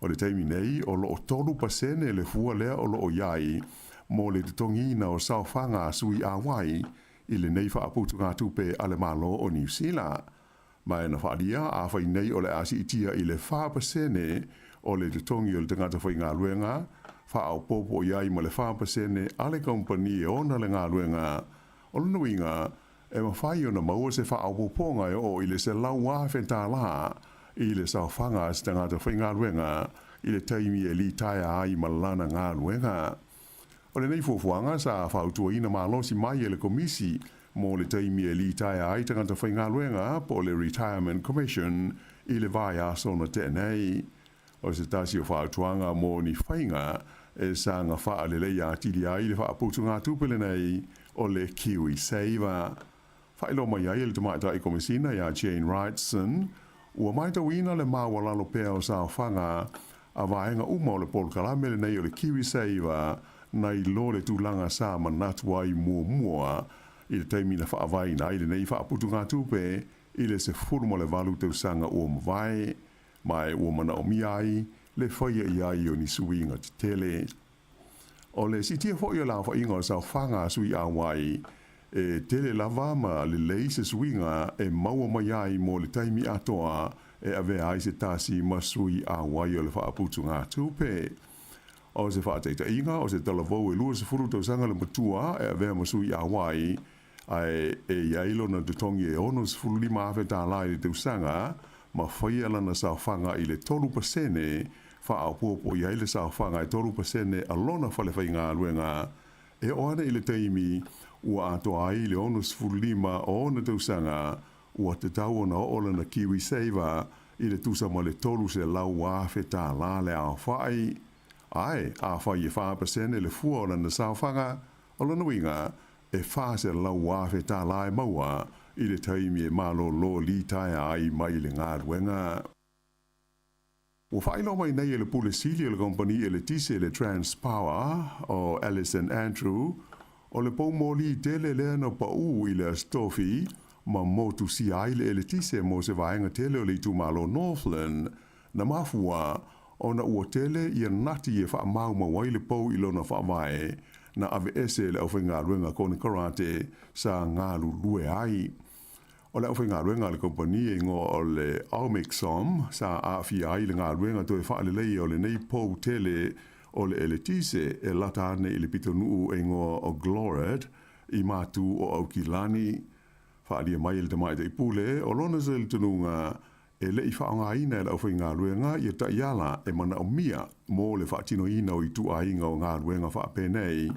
G: O le taimi nei, o lo o tolu pasene le fua lea o lo o iai, mo le tongina o sao whanga sui a wai, i le nei wha aputu ngā tupe ale malo o New Zealand. Mai na whaadia, a whai nei o le asi itia i le wha pasene o le tongi o le tangata whainga ruenga, wha au popo iai ma le wha pasene ale kompani e ona le ngā ruenga, o le nuinga, e mawhai o na maua se wha au poponga e o i le se lau wā whentā la, i le sao whanga se tangata whainga ruenga, i le taimi e li taia ai malana ngā ruenga. O le nei fuafuanga sa whautua ina malosi mai e le komisi, mo le taimi e li taia ai tangata whainga ruenga po le Retirement Commission i le vai aso na tenei. O se tasi o whautuanga mo ni whainga e sa ngā wha le leia tili ai le wha putu ngā tupele nei o le Kiwi Saver. Whailo mai ai le tamata i komisina ia Jane Wrightson, ua mai tawina le mawalalo pea o sa whanga a vaenga uma o le polkalame le nei o le Kiwi Saver nai lo le tūlanga sa manatu ai mua i le taimina whaavaina i le nei whaaputu ngā tūpe i le se furuma le valu tau sanga o mawai mai o mana o miai le whaia i ai o ni suinga ti tele. O le sitia whaia la whainga o sa whanga sui a wai e tele lava ma le lei se suinga e maua mai ai mo le taimi atoa e ave ai se tasi masui a wai o le whaaputu ngā tūpe. O se whaateita inga, o se talavou e lua se furu tau sanga le matua e ave masui a wai ai e iailo na tutongi e ono se furu lima awe tā lai le tau sanga ma whaia lana sa whanga i le 3% wha au puapo i aile sa whanga i 3% alona whale whai ngā luenga e oana i le teimi ua ato ai le ono se furu lima o ona tau sanga ua te tau ona o na Kiwi Saver i le tusa ma le tolu se lau awe tā la le au whai ai a whai e 5% le fua o na sa whanga o lana winga e whase lau awe tā lai maua i le taimi e malo lo li taia ai mai le ngā ruenga. O whaino mai nei e le pulesili e le kompani e le tise le Transpower o Alice and Andrew o le poumoli tele lea no pau i le astofi ma motu si aile e le tise mo se vaenga tele o le tu malo Northland na mafua o na ua tele i a nati e wha mau ma waile pou i lona wha mai na ave ese le au whainga ruenga kone karate sa ngā lue ai. O le au whainga ruenga le kompani e ngō o le Aumexom sa awhi ai le ngā ruenga to e wha le lei o le nei pou tele o le eletise e lata ane i le pitonu e ngō o Glored i mātu o Aukilani. Wha alia mai le tamai te ipule o lona se le tununga e le i whaonga ina e le au whainga ruenga i a taiala e mana o mia mo le whaatino ina o i tu a inga o ngā ruenga wha penei.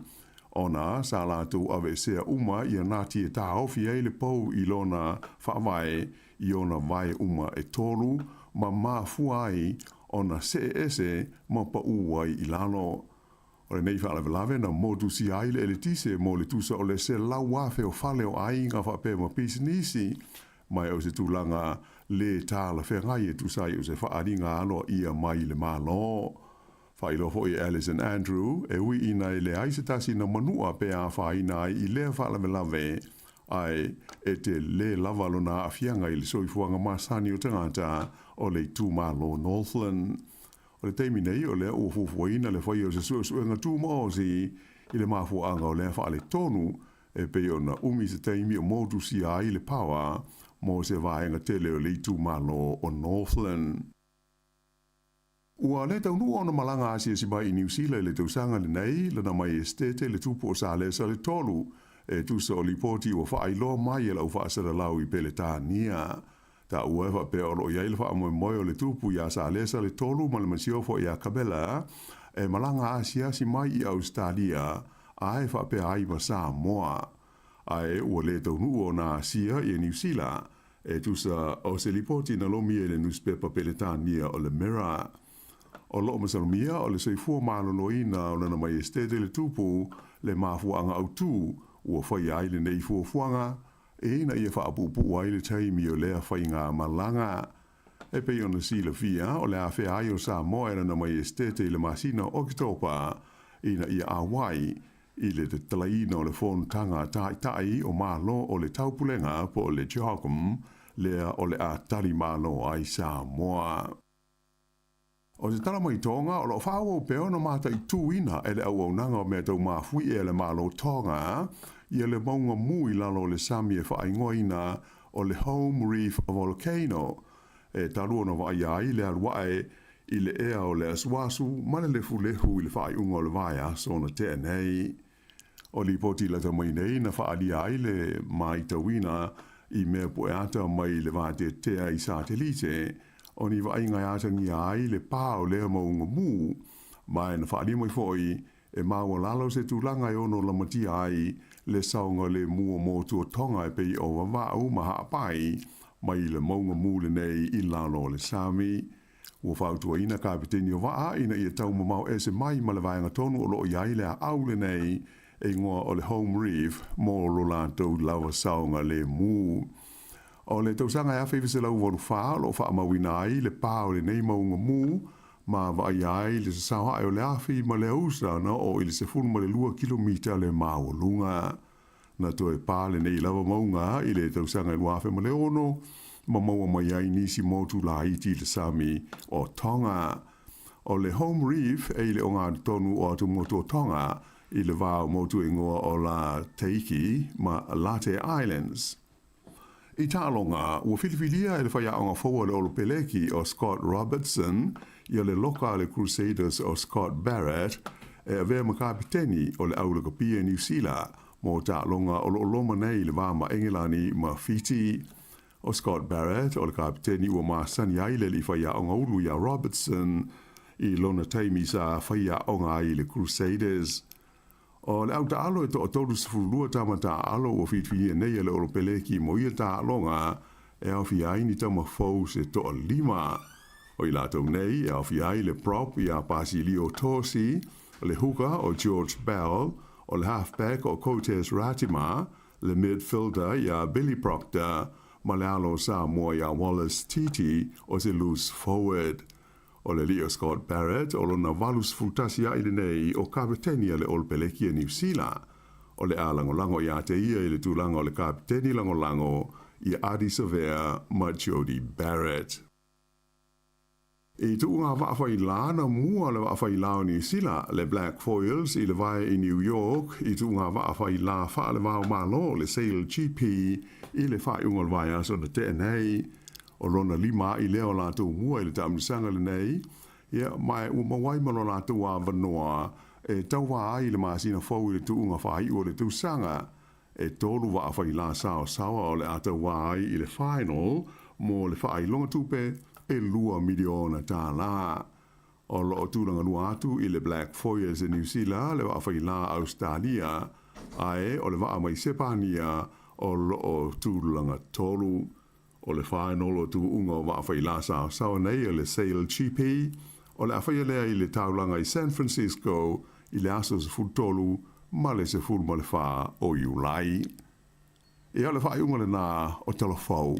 G: Ona sa lātou ave sea uma i a nāti e tā ofi e le pou i lona whaavae i ona vai uma e tolu ma mā ai ona se ese ma pa uai i lano. O le nei whaalawe lawe na motu si aile e le tise mo le tusa o le se lau wafe o whale o ainga whape ma pisinisi mai o se tūlanga le tāla whengai e tusai o se whaaringa alo ia mai le malo. Whailo fo i Alice and Andrew, e ui ina i le aisetasi na manua pe a whaina i lea whaalawe lawe, ai e te le lavalo na awhianga i le soifuanga masani o tangata o le tūmalo Northland. O le teimi nei o lea uafufuaina le whai o se suenga tūmaosi i le mafuanga o lea whaale tonu e pe o na umi se teimi o motu si ai le pawa mo se vaenga tele o le tūmalo o Northland. Ua le taunu ona malanga asia si mai i New Zealand le tausanga le nei, le na mai estete le tupu o sa le sa le tolu, e tusa o lipoti ua whaailoa mai e lau whaasara lau i pele tānia. Ta ua ewa pe oro i aile wha amoe moe o le tupu i a sa le sa le tolu ma le masiofo i a kabela, e malanga asia si mai i Australia, a e wha pe ai ma sa moa. A e ua le taunu o na asia i New Zealand, e tusa o se lipoti na lomi e le newspaper pele tānia o le Mirror. O loo masalumia o le soifua maloloina o lana mai estete le tupu le mafuanga autu ua whai aile nei fuafuanga e ina ia whaapupu aile taimi o lea whai ngā malanga. E pei ona sila fia o le awhi ai o sa moe lana mai estete le masina Oktopa ina ia awai I le te talaina o le whonutanga tai o malo o le taupulenga po o le Jokum lea o le a tari malo ai Samoa. O te tala mai tonga o lo whaua peo na mata I tuina e le au nanga o mea tau mawhui e le malo tonga I le maunga mui lalo le sami e whaingoina o le Home Reef Volcano e talua na wai ai le arwae I le ea o le aswasu mana le fulehu I le whaiunga o le vaia so na te nei. O li poti la ta mai nei na whaali ai le mai tawina I mea poe ata mai le vate tea I satelite o ni wa inga ata ngi ai le pao le maunga mu mai na whaali mai foi e maua lalo se tūlanga I ono la mati ai le saunga le mua mo tua tonga e pei o wawau maha pai mai le maunga mu le nei I lalo le sami. Ua whautua ina kapiteni o waa ina I tau mamau e se mai ma le vaenga tonu o loo iai le a au le nei e ngoa o le Home Reef mo lo lantou lawa saunga le mu. O le tausanga e awhi se lau waru whaa lo wha mawina ai le pāo le nei maunga mu ma vai ai le se sao hae o le awhi ma le ausana o ili se funu ma le 2 kilomita le mao lunga. Na to e pā le nei lawa maunga I le tausanga e luafe ma le ono ma maua mai ai nisi motu la iti le sami o Tonga. O le Home Reef e le o ngā tonu o atu motu o Tonga I le vāo motu ingoa o la Taiki ma Late Islands. I tālonga, ua whiliwhilia e le whaia o ngā whaua le olo peleki o Scott Robertson I le loka le Crusaders o Scott Barrett e a vea makapiteni o le aulaka pia New Zealand mo tālonga o lo loma nei le vāma Engelani ma Fiti. O Scott Barrett o le kapiteni ua māsani ai le li whaia o ngā ulu ia Robertson I lona taimi sa whaia o ngā I le Crusaders. O le au taalo e to o tolu sifurulua tamata alo o fitwini nei le olo peleki mo ia taalonga e au fi ai ni tama fau se to o 5. O I lato nei e au fi ai le prop I a Basilio Tosi, le hooker o George Bell, o le halfback o Cotes Ratima, le midfielder I a Billy Proctor, ma le alo Samoa I a Wallace Titi o se loose forward. O le Leo Scott Barrett o lona valus futasi ai le nei o kapiteni le ol peleki New Zealand. O le alangolango I a te ia I le tūlanga o le kapiteni langolango I Adi Savea ma Jody Barrett. I tu ngā waawhai lāna mua le waawhai lao New Zealand le Black Foils I le vai I New York I tu ngā waawhai la wha le wao malo le Sail GP I le whai unga le vai aso na te nei. O lona 5 I leo lātou mua I le taumisanga le nei, ia mai mawai malo lātou a wanoa e tau wā ai le māsina fau I le tuunga whai o le tūsanga e tolu wā whai la sao sawa o le atau wā ai I le final mo le whai longa tupe e 2 miliona tā la. O lo o tūranga lua atu I le Black Foils New Zealand le wā whai la Australia ae o le wā mai Sepania o lo o tūranga tolu. O le final o tu unga o wawhai la sao nei o le Sail GP, o le awhai lea I le taulanga I San Francisco, I le aso se futolu, ma le se fulu ma le wha o Iulai. E o le whai unga le nā o telefau.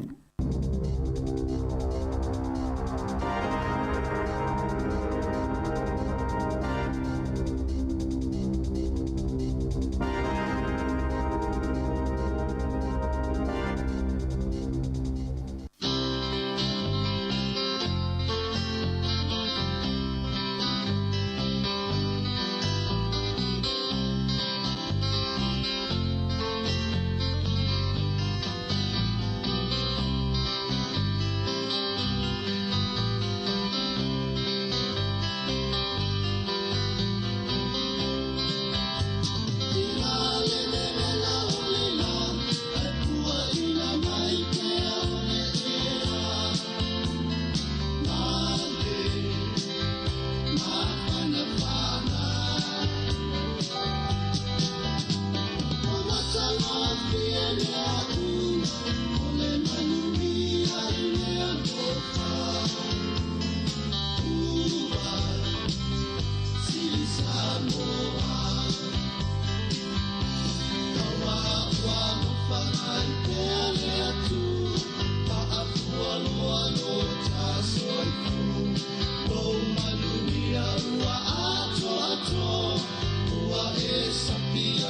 J: Ua e sapi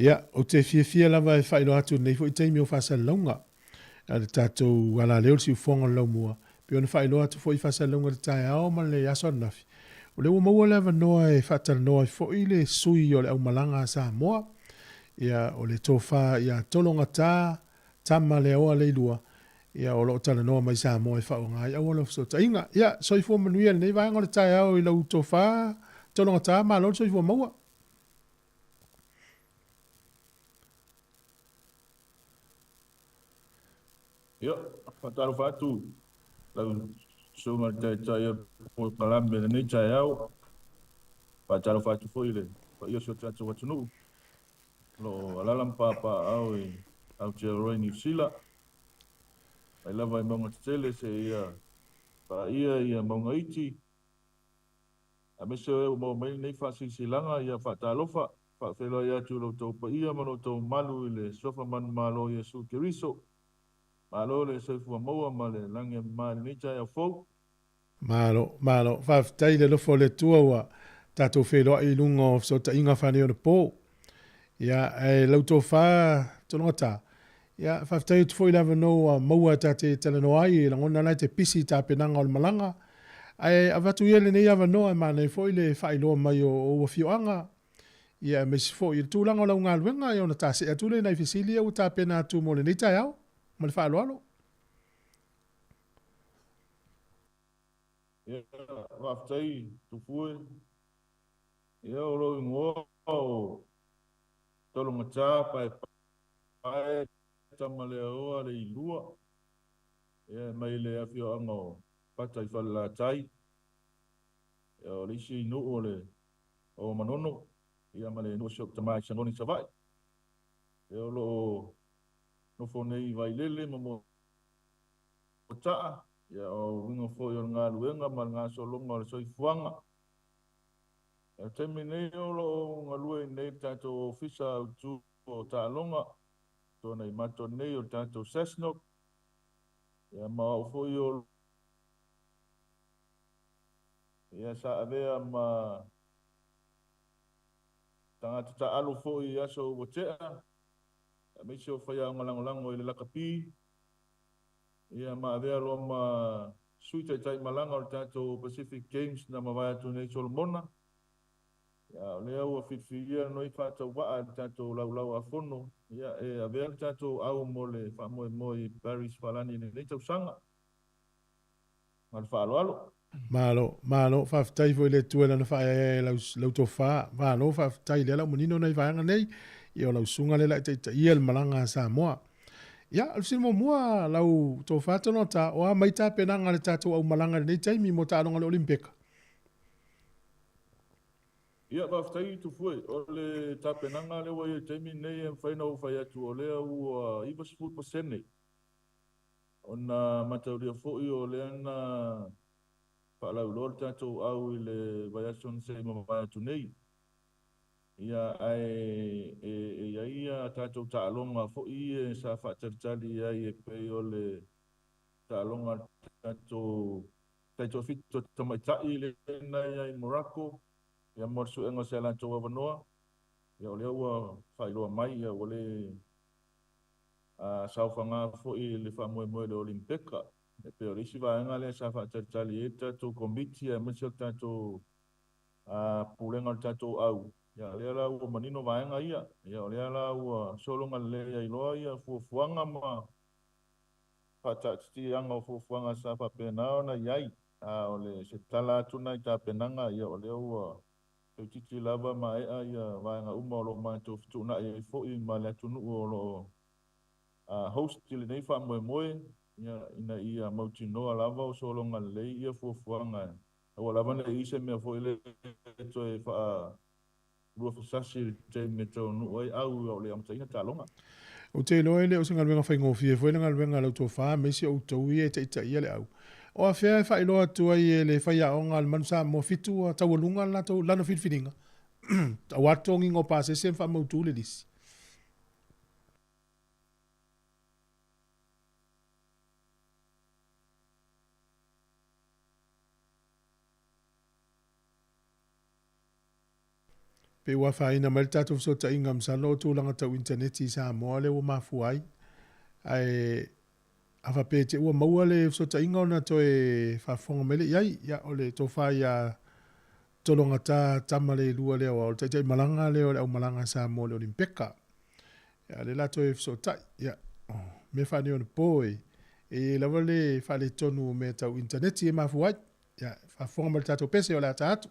A: Ia, o te fia lava e whaelo atu nei fo i teimi o whasalonga. A le tātou ala leo si ufonga lau mua. Pio na whaelo atu fo i whasalonga le tae ao ma le aso nafi. O le maua lewa noa e whatara noa fo i le sui o le au malanga sa moa. Ia o le tofa ia tolonga tā, tama le oa le ilua. Ia o lo tala noa mai sa moa e whao ngai. Au alo so ta inga. Ia, soi fua manuia nei vai ngore tae ao i lau tofa, tolonga tā, ma lo soi fua maua.
J: Ia, whataro whatu. Lau sunga tai o kalambe nei tai au. Whataro whatu fwile. Wa ia so tatu watunu. Lo alalam papa au e Aotearoa New Zealand. Ai lava i maunga tele se ia pa ia maunga iti. A mese o mau mai nei whasisilanga ia whatalofa. Whawhelo ia tu lo tau pa ia mano tau malu i le sofa manu malo Yesu Keriso. Malo le soifua maua ma le lange ma le nita ia fau.
A: Malo, whawhtai le lofo le tua ua tātou wheloa i lunga o so ta inga whane o le pō. Ia, e lauto wha, tononga tā. Ia, whawhtai tu fwoi lawa no maua tā te talano ai, la ngona nai te pisi tā penanga o le malanga. Ai, a watu ia le nei awa noa, ma nei fwoi le whailoa mai o wafioanga. Ia, mesi fwoi, i tūlanga o lau ngā luenga, i ona tā se atule nei fisilia u tā pena atu mo le nita iau. Ma le whaaloalo.
J: Ia, whawhtai tu fwoi. Ia, o roi ngoa o tolonga tā, pae, tama le aoa le ilua. Ia, mai le awhio anga o patai whala tai. Ia, o lisi inu o le o manono. Ia, ma le nuasiok tamai sangoni savai. Ia, o lo nofo nei vai lele mo taa. Ia, o winga foi o ngā luenga ma ngā solonga o le soifuanga. Ia, temi nei o lo ngā lue nei tātou ofisa tu o tālonga. Tōna i mato nei o tātou Cessnock. Ia, ma o foi o ia sa avea ma tangata ta alo foi aso o tea. Ia, meisi o whaia ngalangolango i le lakapi. Ia, ma avea lo ma suita i tai malanga o tātou Pacific Games na mawai atu nei Solomona. Ia, o lea ua whiwhiria noi whātau waa tātou laulau a whono. Ia, e avea tātou au mo le whamoe moi Paris Whalani nei tausanga. Ngā whaaloalo.
A: Malo, whawhtai fwoi le tuela na whae lau tō wha. Malo, whawhtai le lau manino nei whaanga nei. I o lau sunga le lai te ia le malanga sa moa. Ia, alusino mua lau tō whātono ta o a maita penanga le tātou au malanga nei taimi mo tāronga le Olimpeka.
J: Ia, whawhtai tu fwoi. O le tāpenanga le wai taimi nei e whainau whai atu o lea ua iwa 10% nei. O na matauria fwoi o lea na whaalau lor tātou au i le vaiason se mawai atu nei. Ia ai ia tātou tālonga fwoi e sa whaataritali ai e pei o le tālonga tātou tātou fito tamaitai le nei ai Morocco. Ia morsu engo se lantou awanoa. Ia o lea ua whailoa mai ia o le sauwhanga fwoi le whamoe le Olimpeka. E pe o risi vaenga le sa whaataritali e tātou komiti e misi o tātou pūlenga o tātou au. Ia lea la ua manino vaenga ia. Ia o lea la ua solonga le ia iloa ia fuafuanga ma whaatati anga o fuafuanga sa whapenao na iai. O le se tala atuna i tā penanga ia o lea ua titi lava ma ea ia vaenga uma o lo mātou fituna ia i fwoi ma le atunu o lo host ili nei whamoe ia ina ia mautinoa lava o solonga lei ia fuafuanga. Awa lava na ise mea fo ile to e wha rua fasasi te me tau nuoi au o le amtaina talonga.
A: O te loe le o singa luenga whaingofi e fwena luenga lau tō wha mesi o tau ia te ita ia le au. O a whea wha iloa tua i le whaia o ngā manusa mo fitu a tawalunga la tau lana whitwhiringa. A watongi ngō pāse sem wha mautu le lisi. pe ua whaina mai tātou so ta inga msalo tūlanga tau interneti sa moa le ua mafu ai. Ai awa pe te ua maua le so ta inga ona to e whafonga mele iai ia o le tō whai a tolonga tā tama le lua leo o te malanga leo le au malanga sa moa le Olimpeka. Ia le lato e so tai ia me whani ona pōi e lawa le whale tonu me tau interneti e mafu ai ia whafonga mele tātou pese o la tātou.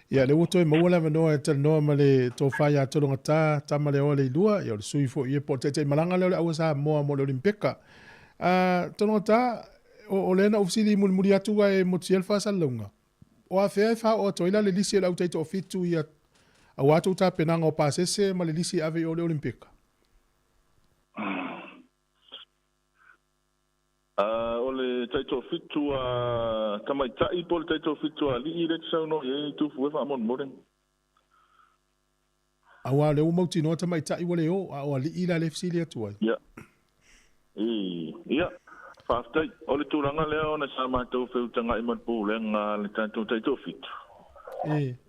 A: Ia le woto e maua lava noa e tala noa ma le tō whai a tolonga tā, tama le oa le ilua, ia le sui fo i e po te malanga leo le aua sa moa mo le Olimpeka. Tolonga tā, o lena ofisili muri atua e moti elfa sa launga. O a whea e wha o toila le lisi e lau teito o fitu i a watu tā penanga o pāsese ma le lisi ave o le Olimpeka.
J: O le taito fitu a tamaitai po le taito fitu a li i le tsau no e tu fu fa mon moren.
A: Awa le o mauti no tamai tai wale o a li ila le fisili atu ai.
J: Ia. Whaftai, o le tūranga leo na sa mātou whiutanga i matpūlenga le tātou taito fitu.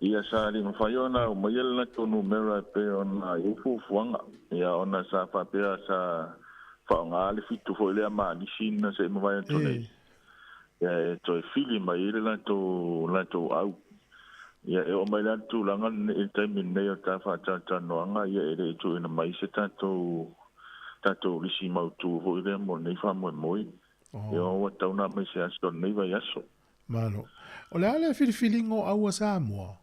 J: Ia sa ri mawhai ona o maiel na tonu mera pe ona i ufuanga. Ia ona sa whapea sa whaonga le fitu fo ilea maa nisina se mawai antonei. Ia e toi fili mai ile lato au. Ia e o mai la tūranga e taimin nei o tā whātata noanga ia e re tu ina mai se tātou risi mautu fo ilea mo nei wha moi. Ia o tauna mai se aso nei vai aso.
A: Mano. O le ale filifilingo au Samoa.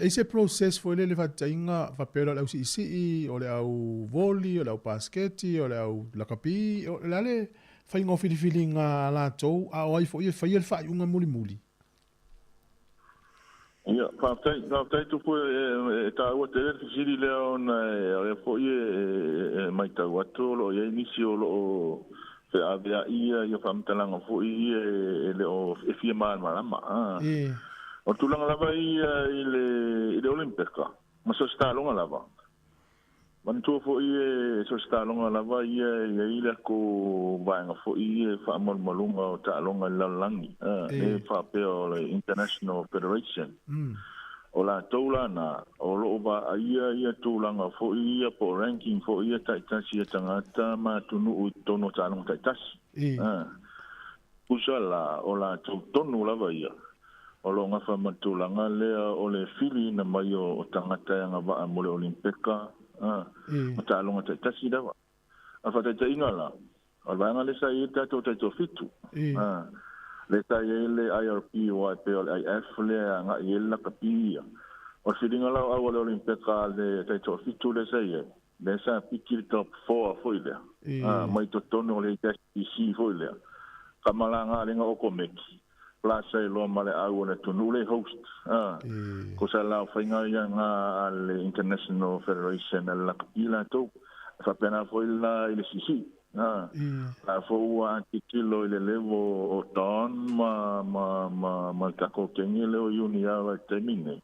A: E se process fo le fatainga fa pera le isi o le au voli o le au basketi o le au lakapi o le ale faingo filifilinga la tou a o ai fo ia fa ia fa unga muli.
J: Ia, fa tu fo ta o te siri le on e fo ia mai ta wato lo ia inisio lo fe avea ia whamtalanga fo i le o e fia malama. O tulanga lava i le Olimpeka. Ma so sta longa lava. Man tu fo i so sta longa lava i le ko vaanga fo i whamal malunga o ta longa lalangi. E whape o le International Federation. O la taulana o lo ba ia tulanga fo ia po ranking fo ia taitasi tangata ma tunu u tono tanong taitasi usala o la tonu lava ia o lo nga fa matulanga le o le fili na mai o tangata nga ba mo le Olimpeka ta longa taitasi dava afa taingala o ba nga le sa ita to fitu le ta ele IRP o IF le nga yela kapia o sidinga la o le Olimpeka le taito fitu le sai le sa piki top 4 foi le mai to tono le TC foi le kamalanga le nga o komeki plaza lo male au le tonu le host ko sa la fainga nga le International Federation la kapila to fa pena foi la ile sisi la fo antikilo ile levo o ton ma kako kengi le o unia va termine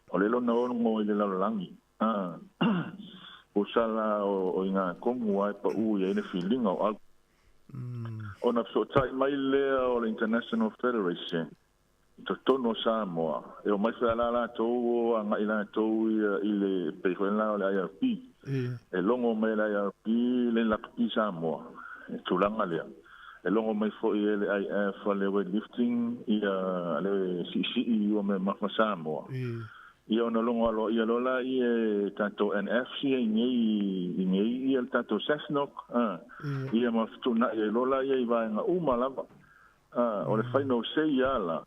J: o le lona o ngo ile la langi o sala o inga komu ai pa u ia ile feeling o ona so tai mai le o le International Federation to tono Samoa e o mai fa la to anga ila to ile pe foi la o le IRP e longo mai la IRP le la pi Samoa e tulanga le e longo mai fo ile IF le weightlifting ia le CCI o me ma Samoa ia ona longo alo ia lola ia tanto NFC ngai ia tanto Sesnok ia ma tuna ia lola ia va nga uma lava o le final say ia la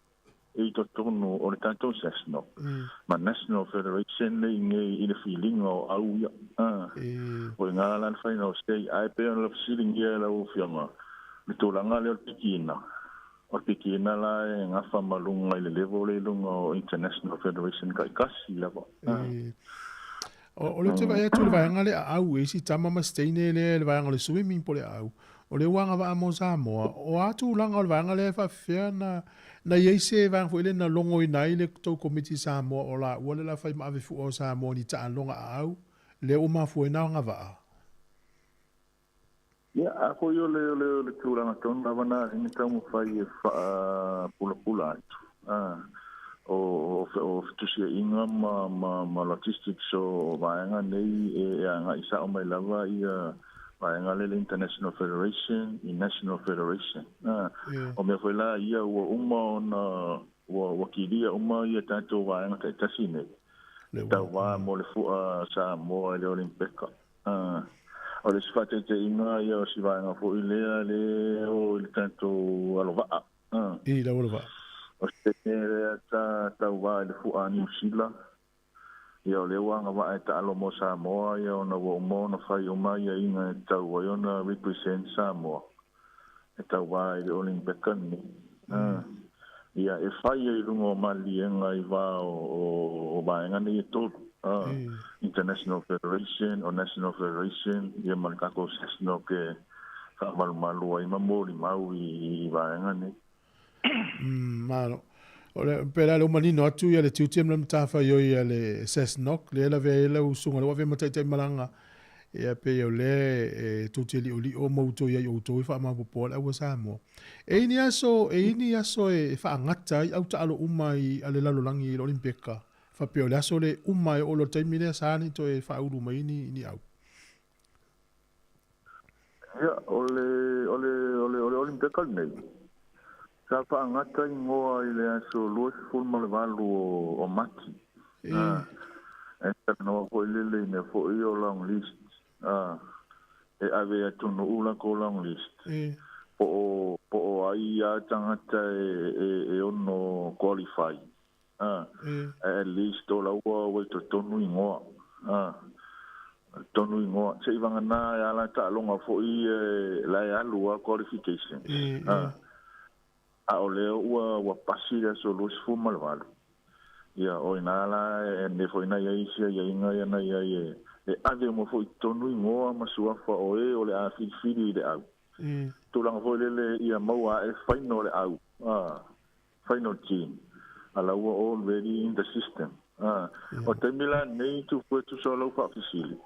J: e to tono o le tanto Sesnok ma National Federation ngai in the feeling o au ia o nga la final say ai pe on the feeling ia la o fiama le tolanga le tikina o pikina la nga fa malunga ile level le lungo International Federation kai kasi la
A: o le te vai tu vai ngale au e si tama ma steine le vai ngale swimming pole au o le wanga va mo Samoa o atu langa o vai ngale fa fea na ye se va fo ile na longo i nai le to committee Samoa o la o le la fa ma fu o Samoa ni ta longa au le o ma fu na nga va
J: ya ako yo le tulanga ton lavana ni tamu fai pula o tu se inga ma logistics so vaanga nei nga isa o mai lava ia vaanga le International Federation i National Federation o me foi la ia o uma na o kiria uma ia tanto vaanga kai tasine ta va mo le fu sa mo le Olimpeka o le sfate te inga ia o si vaanga fo ilea le o il tanto alova
A: i la alova
J: o se tere ta wa le fu a New Zealand ia o le wanga wa ta alo mo Samoa ia ona wo mo na fai o mai inga ta wa ona represent Samoa ta wa le Olimpeka ni ia e fai i lungo mali enga i va o vaanga ni to International Federation o National Federation ia malkako sesno ke malu ai mamori mau i vaenga ni
A: malo Ole pela lo mani no tu ya le tiutim lam tafa yo ya le ses nok le la ve la usunga lo ve mata te malanga ya pe yo le tu te li o mo to ya yo to fa ma po la wa sa mo e ni aso e fa ngata au ta lo umai ale la lo langi lo olimpeka fa pe le aso le umai o lo te mine sa ni to e fa uru mai ni au
J: ya ole olimpeka nei sa fa ngata ingoa ile aso luas full mal valu o maki no ko ile ne fo yo long list e ave atu no ula ko long list po ai a tangata e ono qualify at least to la wa to tonu ingoa tonu ingoa se ivanga na ya la ta longa fo i la ya lua qualification a ole wa pasi da so los fu malvalo ya o inala ne fo ina ya isia ya inga ya na ya e ave mo fo tonu ingoa masua fa o ole a fi de au to lang fo le ia maua e final au final team ala wa already in the system o te mila nei tu fo tu solo fa fisili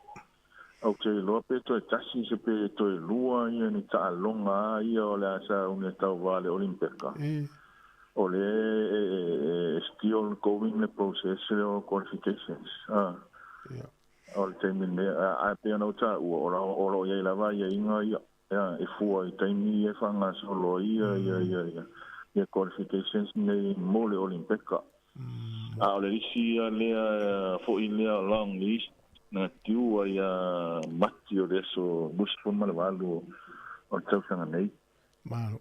J: o te lo pe to tasi se pe to lua ia ni ta longa ia o la sa un tau vale olimpeka o le still going the process of qualifications o te mine a pe no ta o lo ia la va ia inga ia e fu ai te ni e fanga solo ia ia qualifications nei mole olimpeka a le isi le fo ile long list na tiu ia mati o leso busfo malvalo o tau sanga nei
A: malo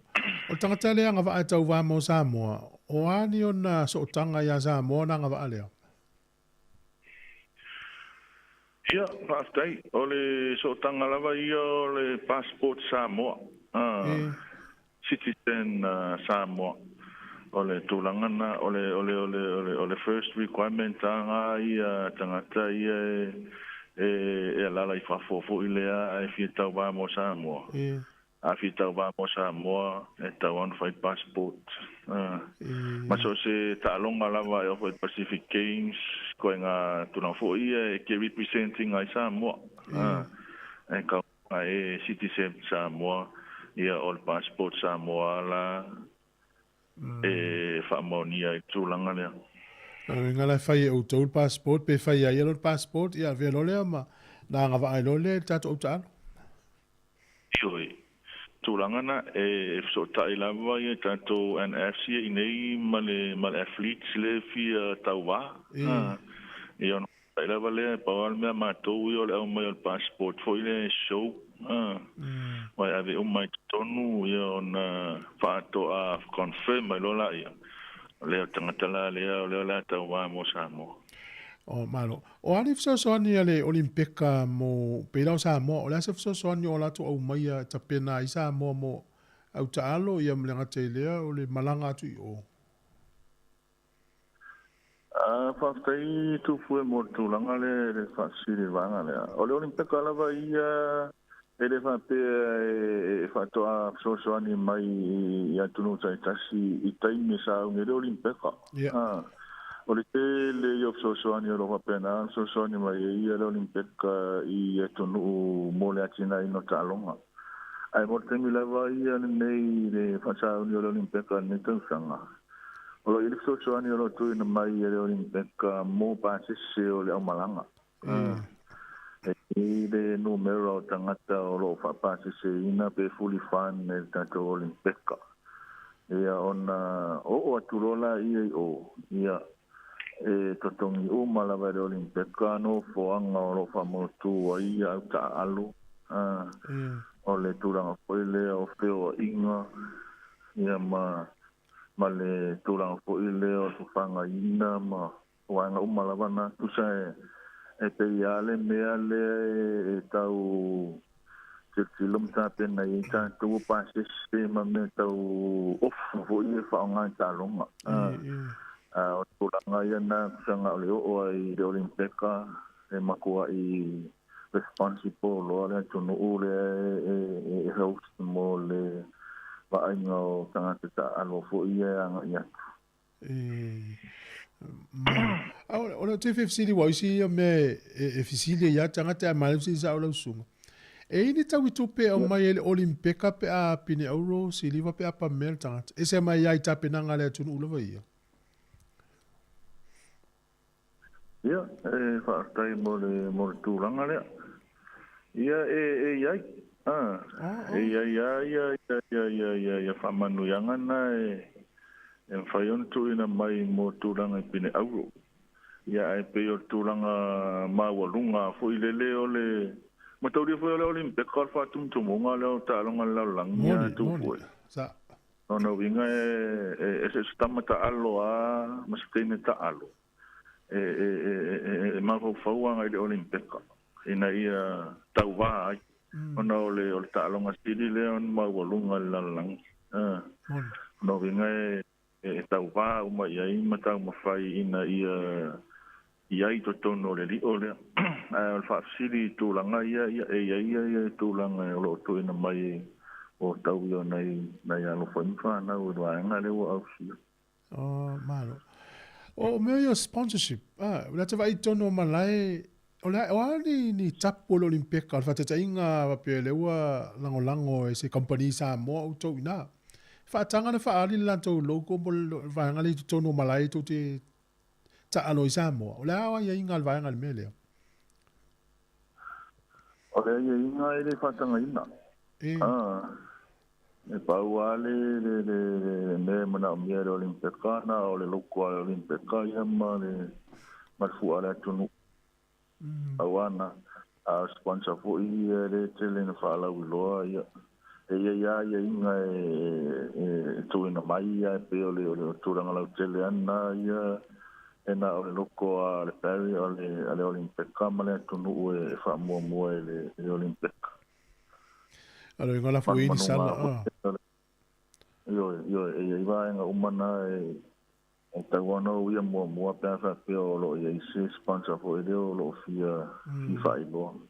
A: o tangata le anga va tau va mo Samoa o ani ona so tanga ya Samoa na nga va le
J: ia pastai ole so tanga lava ia le passport Samoa citizen Samoa ole tulangana ole first requirement tanga ia tangata ia la i fa fo ile a fi tau va mo Samoa a fi tau va mo Samoa e tau on fight passport ma so se ta longa lava o Pacific Games ko nga tuna fo ia ke representing ai Samoa e ka ai citizen Samoa ia all passport Samoa la e fa monia e tulanga le
A: nga la fai o tau passport pe fai ia lo passport ia ve lo le ma na nga va lo le ta o ta
J: Joi tulanga na e so ta ila va ia tanto NFC nei mal athletes le fi tawa e on ila va le pa me ma to yo le o passport foi le show vai ave mai tonu yo na fato a confirm lo la ia le tangata la le la tawa mo Samoa
A: o malo o ali so ni ale olimpeka mo pela Samoa o la so ni o la to o mai ta pena isa mo au taalo ia mlenga te lea o le malanga tu o
J: Faftai tu fue morto langale le fasile vangale o le olimpeka la va ia ele fa pe fa to a so ani mai ia tunu tai tasi i tai me sa un le olimpeka o le yo so ani lo va pena so ani mai ia le olimpeka i tunu mo le atina ino talonga ai morte mi la va ia nei le fa sa un le olimpeka ne tanga o le so ani lo tu ina mai le olimpeka mo pa se o le malanga e le numero tangata o lo fa pase se ina pe fully fan nel tanto olimpeka ia ona o aturola ia e totongi o malava le olimpeka no fo anga o lo fa motu ia ta alu o le turanga foile o feo inga ia ma le turanga foile o fanga ina ma wanga o malava na tu sai e pe ale mea le tau se film ta pena i ta tu pa se ma me tau of vo i fa nga ta longa o tu nga ia na sanga le o i de olimpeka e makua i responsible lo le tu no le e host mo le va ai no tanga ta alo fo i nga ia
A: Ona te fesili wa isi me e fesili ya tanga te mai si sa ola sunga. E ini tau i tupe o mai ele olimpeka pe a pine euro siliva pe a pa mel tanga. E se mai ya i tape nanga le tunu ula vai ia.
J: Ia, whaatai mo le tūranga lea. Ia, iai. Ia, whamanu iangana e whai on tuina mai mo tūranga i pine euro. Ia, e pe o tūranga mawalunga fo i lele o le... Ma tauri fo le olimpeka al whatumtumunga leo tālonga leo langia tūfue.
A: Sa.
J: Ona winga e se stamata alo a masteine ta alo. Mafauanga i le olimpeka. Ina ia tauwa ai. Ona o le ta'alonga sili le on mawalunga lalang. Ona winga e tauwa uma iai matau mawhai ina iai to tono le li o le. Al whaafsiri tūlanga ia tūlanga o lo tu ina mai o tau io nei alo whaimwha na uruanga le o au sia.
A: Malo. O mea ia sponsorship. Ula te vai tono malai. Ola ni tapu o Olimpeka. Al whatata inga wape le ua lango e se company sa moa au tau ina. Whaatanga na whaari lantou logo mo vaanga le tono malai to te ta alo i sa moa. Ola awa ia inga al vaanga le mea leo.
J: Ola ia inga e le whaatanga ina. E pau ale le mana o mea le Olimpeka na o le loko ale Olimpeka ia ma le marfu ale atunu. Awana a sponsor fo i le tele na whaala uloa ia. Ia inga e tuina mai ia e pe o le tūranga lau tele ana ia e na o le loko a le peri o le Olimpeka ma le atunu e whaamua e le Olimpeka.
A: Alo inga la fuini sala.
J: Yo iba nga umana e tawana uia mua pia pe o lo ia isi sponsor fo ele o lo fia failo.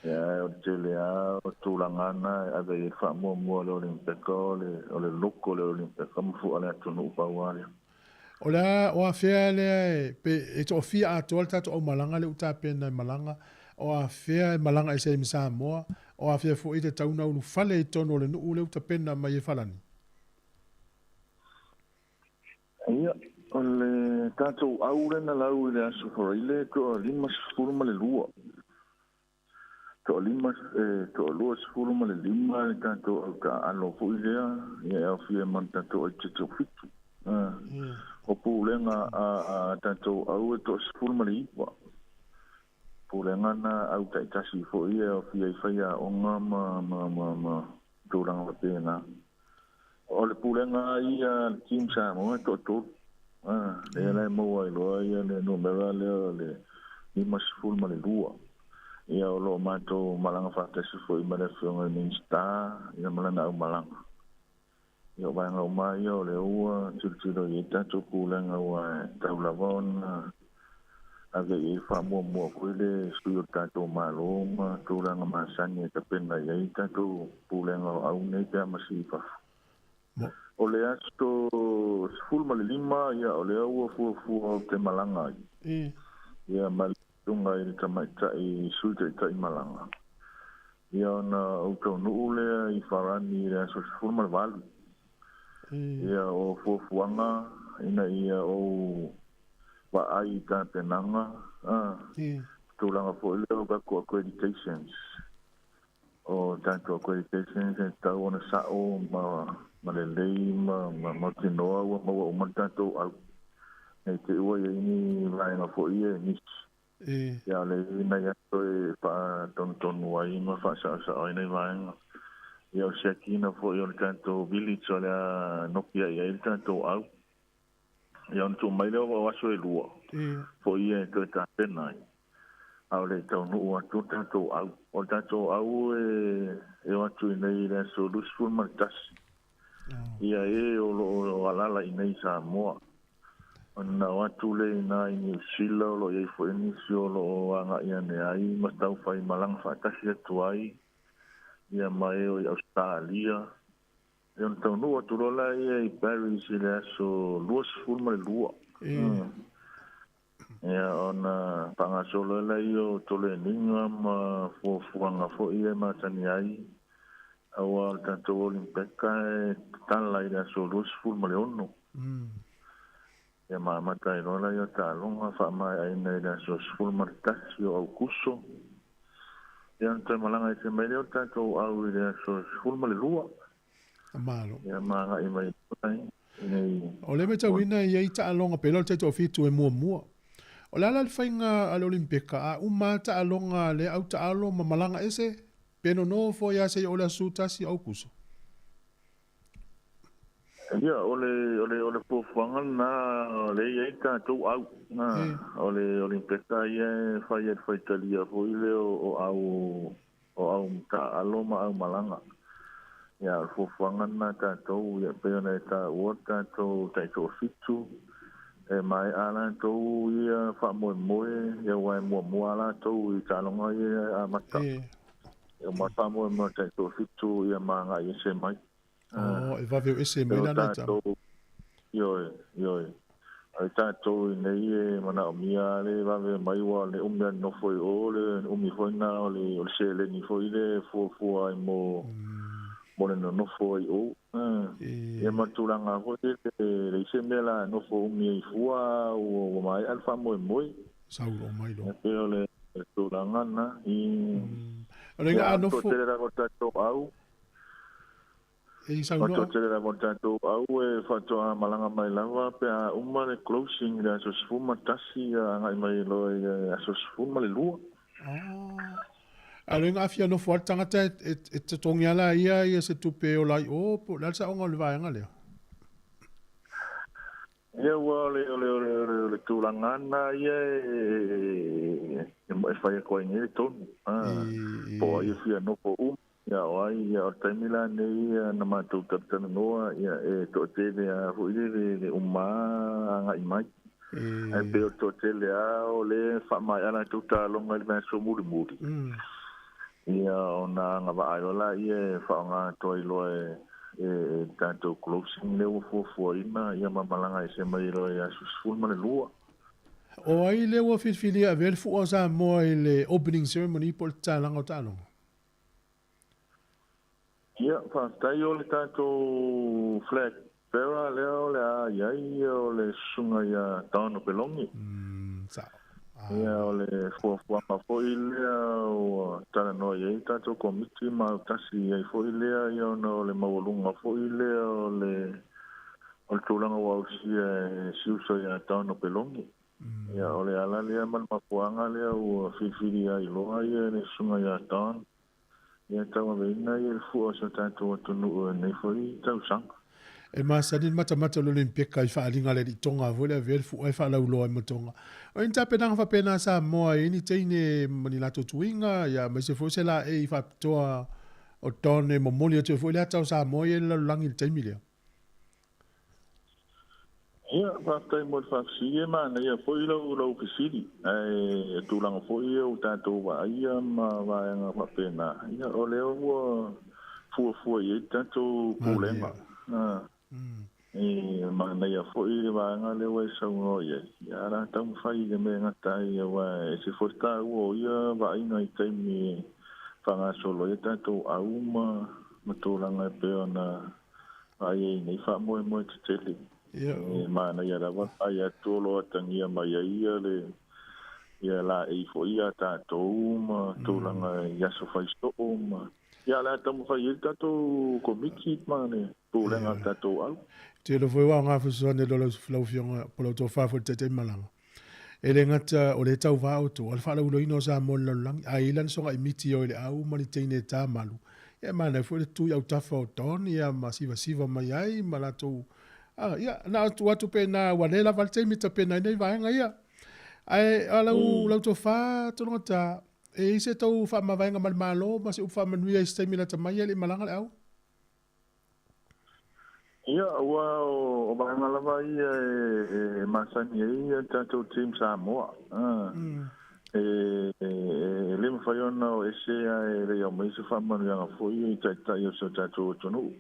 J: Ya o tele a o tulangana a ve fa mua le Olimpeka o le loko le Olimpeka mfu ala tunu pa wale.
A: Ola o afea le pe e to fia a tolta to o malanga le uta pena malanga o afea malanga e se misa moa o afea fo ite tauna ulu fale i tono le nuu le uta pena mai e falani.
J: Ia, o le tātou aure na lau i le asu whareile to lima sifuruma le lua. To lua sifuruma le lima le tātou au ka alo fo i lea, ia au fia man tātou ai te fitu. O pūlenga a tātou au e to sifuruma le iwa. Pūlenga na au taitasi fo i au fia i whaia onga ma tūranga wa pēna. O le pūlenga ia Team Samoa to to. Le lai moa i loa ia le numera le lima sifuruma le lua. Ia o lo mato malanga whakasi fo i mare whionga i minsta, ia malana au malanga. Ia o vanga o mai o le ua, tiro i tato pūlenga ua taulavon, ave i whamua koele, sui o tato maloma, tūranga masani e tapena i tato pūlenga o au nei pia masi i whafu. O le asto sifuruma le lima, ia o le ua fuafua o te malanga i. Ia malunga i tamaitai, sui tai malanga. Ia ona utau nuu lea i wharani i le asto sifuruma le vali. Ia o fuafuanga, ina ia o wa ai ka penanga. Tūranga fo i leo kako accreditations. O tanto accreditations e tau ona sao ma le lei ma tinoa ua maua o mantato au. Nei te ua ia ini vaenga fo i e nis. Ia le ina ia toi pa tonu ai ma fa sa ai nei vaenga. Ia o seakina fo i o le tanto village o lea nopia ia i le tanto au. Ia on tu mai leo o aso e lua. Fo i e toi ta penai. Au le tau nuu atu tanto au. O tanto au e watu i nei le so lusful martasi. Ia o alala i nei sa moa. Ona watu le ina i New Zealand lo i fo inisi o lo anga ia ne ai. Mastau fai malanga whaatasi atu ai. Ia mai o i Australia. Yon tau nua tu rola ia I Paris I le aso luas fulma le lua. Ia ona pangasolo la io tole ninga ma fuanga fo ia ma tani ai. Awa tanto olimpeka tala I le aso luas fulma le ono. Ia mata I rola ia talonga fa mai ai nei le aso fulma le tasi o au kuso. Ia ntai malanga I te mele o tanto au I le aso fulma le lua.
A: Amalo.
J: Ia manga I mai
A: o le meta wina ia I taalonga pelo te to fitu e mua. O le ala whainga ale olimpeka a uma taalonga le au taalo ma malanga ese peno no fo ia se o le sutasi au kuso.
J: Ia ole pofuanga na le ia ta tu au na ole olimpeka ia fai talia fo ile o au taalo ma au malanga. Ia fofuanga na ta tu ia pena ta o ta tu ta to fitu e mai ala tu ia fa mo ia wa mo ala tu I talonga ia mata ia mata mo ta to fitu ia manga ia se mai
A: e va ver ese mai na ta
J: yo ai ta tu nei e mana mia le va ver mai wa le umia no foi ole umi foi na ole se le ni foi le fo ai mo no foi o e matulanga ho le se mela no fo mi fua o mai alfa mo
A: saulo mai lo
J: pero le tulanga na
A: Orenga no fo
J: tele ra kota to au
A: saulo
J: to tele ra kota to au e fato malanga mai lava pe uma le closing le so sfuma tasi ngai mai lo so sfuma le lua
A: Alenga afia no fo tangata e te tongiala ia se tupe o lai o po la sa onga le vaenga le.
J: Ia le tulangana ia e fai ko ni ton. Po ia fia no po ia ai ia o taimila nei na matu taptana noa ia e to te ia fu ile uma ngai mai. Ai pe to te le o le fa mai ana tuta longa le so muri. Ia ona nga va ayola ia fa nga toi loe tanto closing le fo ina ia mamalanga se mai lo ia susful ma le lua
A: o ai le wo fili a ver fu osa mo le opening ceremony por talanga talo
J: ia fa tai o le tanto flag pero le ia o le sunga ia tano pelongi
A: sa
J: ia ole fo ma fo ile o tala no ia tato komiti ma tasi ai fo ile ia no le mawolunga fo ile o tulanga wa si uso ia tano pelongi ia ole ala le man ma puanga le o fifiri ai lo ai le sunga ia tan ia tawa veina ia fo so tato tonu nei fo I tau sang
A: e masani mata lo limpeka I fa alinga le tonga vole ver fu ai fa la ulo ai motonga o inta penanga fa pena sa mo ini teine mani la tuinga ya me se fose la e fa toa o tone mo moli te fo le tau sa mo e la langi teimile
J: ia fa tai mo fa si ma na ia fo lo kisiri ai tu lang fo ia o tanto va ia ma va nga fa pena ia o le o fu ia tanto problema ma na ia fo I va nga le wa sa no ia ya ra tam fai de me nga tai wa se fo sta o ia va ina I tai mi fa nga solo ia tanto a uma ma to langa pe ona ai nei fa mo te tele ma na ia va ai to lo tangia mai ia le ia la e fo ia tanto uma to langa ia so fai sto uma ia la tam fai tanto komiki mane to langa tanto au
A: te lo foi wa nga fu so ne lo flow fiona polo to fa fu te malanga ele ngata o le tau va auto al fa lo ino sa mo lo lang ai lan so ai miti o le au mani teine ta malu e mana fu le tu au tafa o ton ia masiva mai ai malato ia na tu atu pe na wanela valte mita pe na nei va nga ia ai ala u lo to fa to ngata e se to fa ma va nga mal malo ma se u fa manu ia ste mila ta mai le malanga le au
J: ia o ba nga lava ia masani ia tanto team Samoa le mfaiona o ese le o mai se fa manu nga foi tai o so tato tonu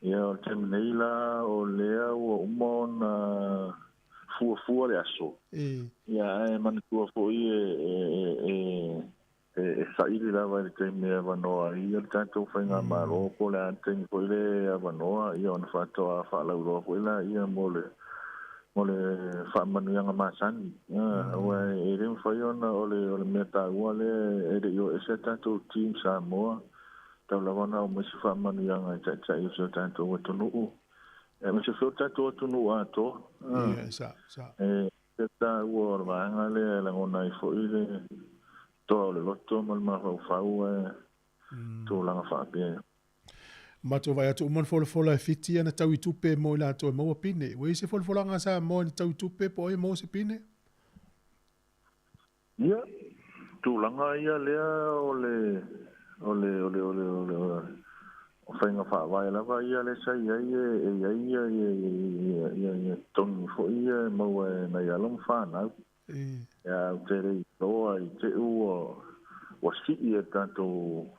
J: Ia o te menila o lea ua umona fuafua le aso. Ia e manitua fo'i e saili lava le teimi e wanoa. Ia le tātou whainga maro po le anteni fo'i le e wanoa. Ia ona whātoa whaalauroa fo'i la ia mo le whaamanuianga māsani. Ua e reu whai ona o le mea tāua le e re io e se tātou team Samoa. Tau lawana o mesi whaamanuianga e tai o se tātou e tunuu. E mesi whio tātou e tunuu ato.
A: Sa.
J: E te ua o maanga le langona I fo'i le toa o le loto mal mawhau tō langa whaapea.
A: Mato vai atu umon fola e fiti ana tau I tupe mo I la to mo pine. Wei se fola nga sa mo I tau tupe po e mo se pine.
J: Ia, tō langa ia lea o whainga whaawai lava ia le sa ia tonu fo ia maua e nei along whanau. Ia te rei toa I te ua si ia tātou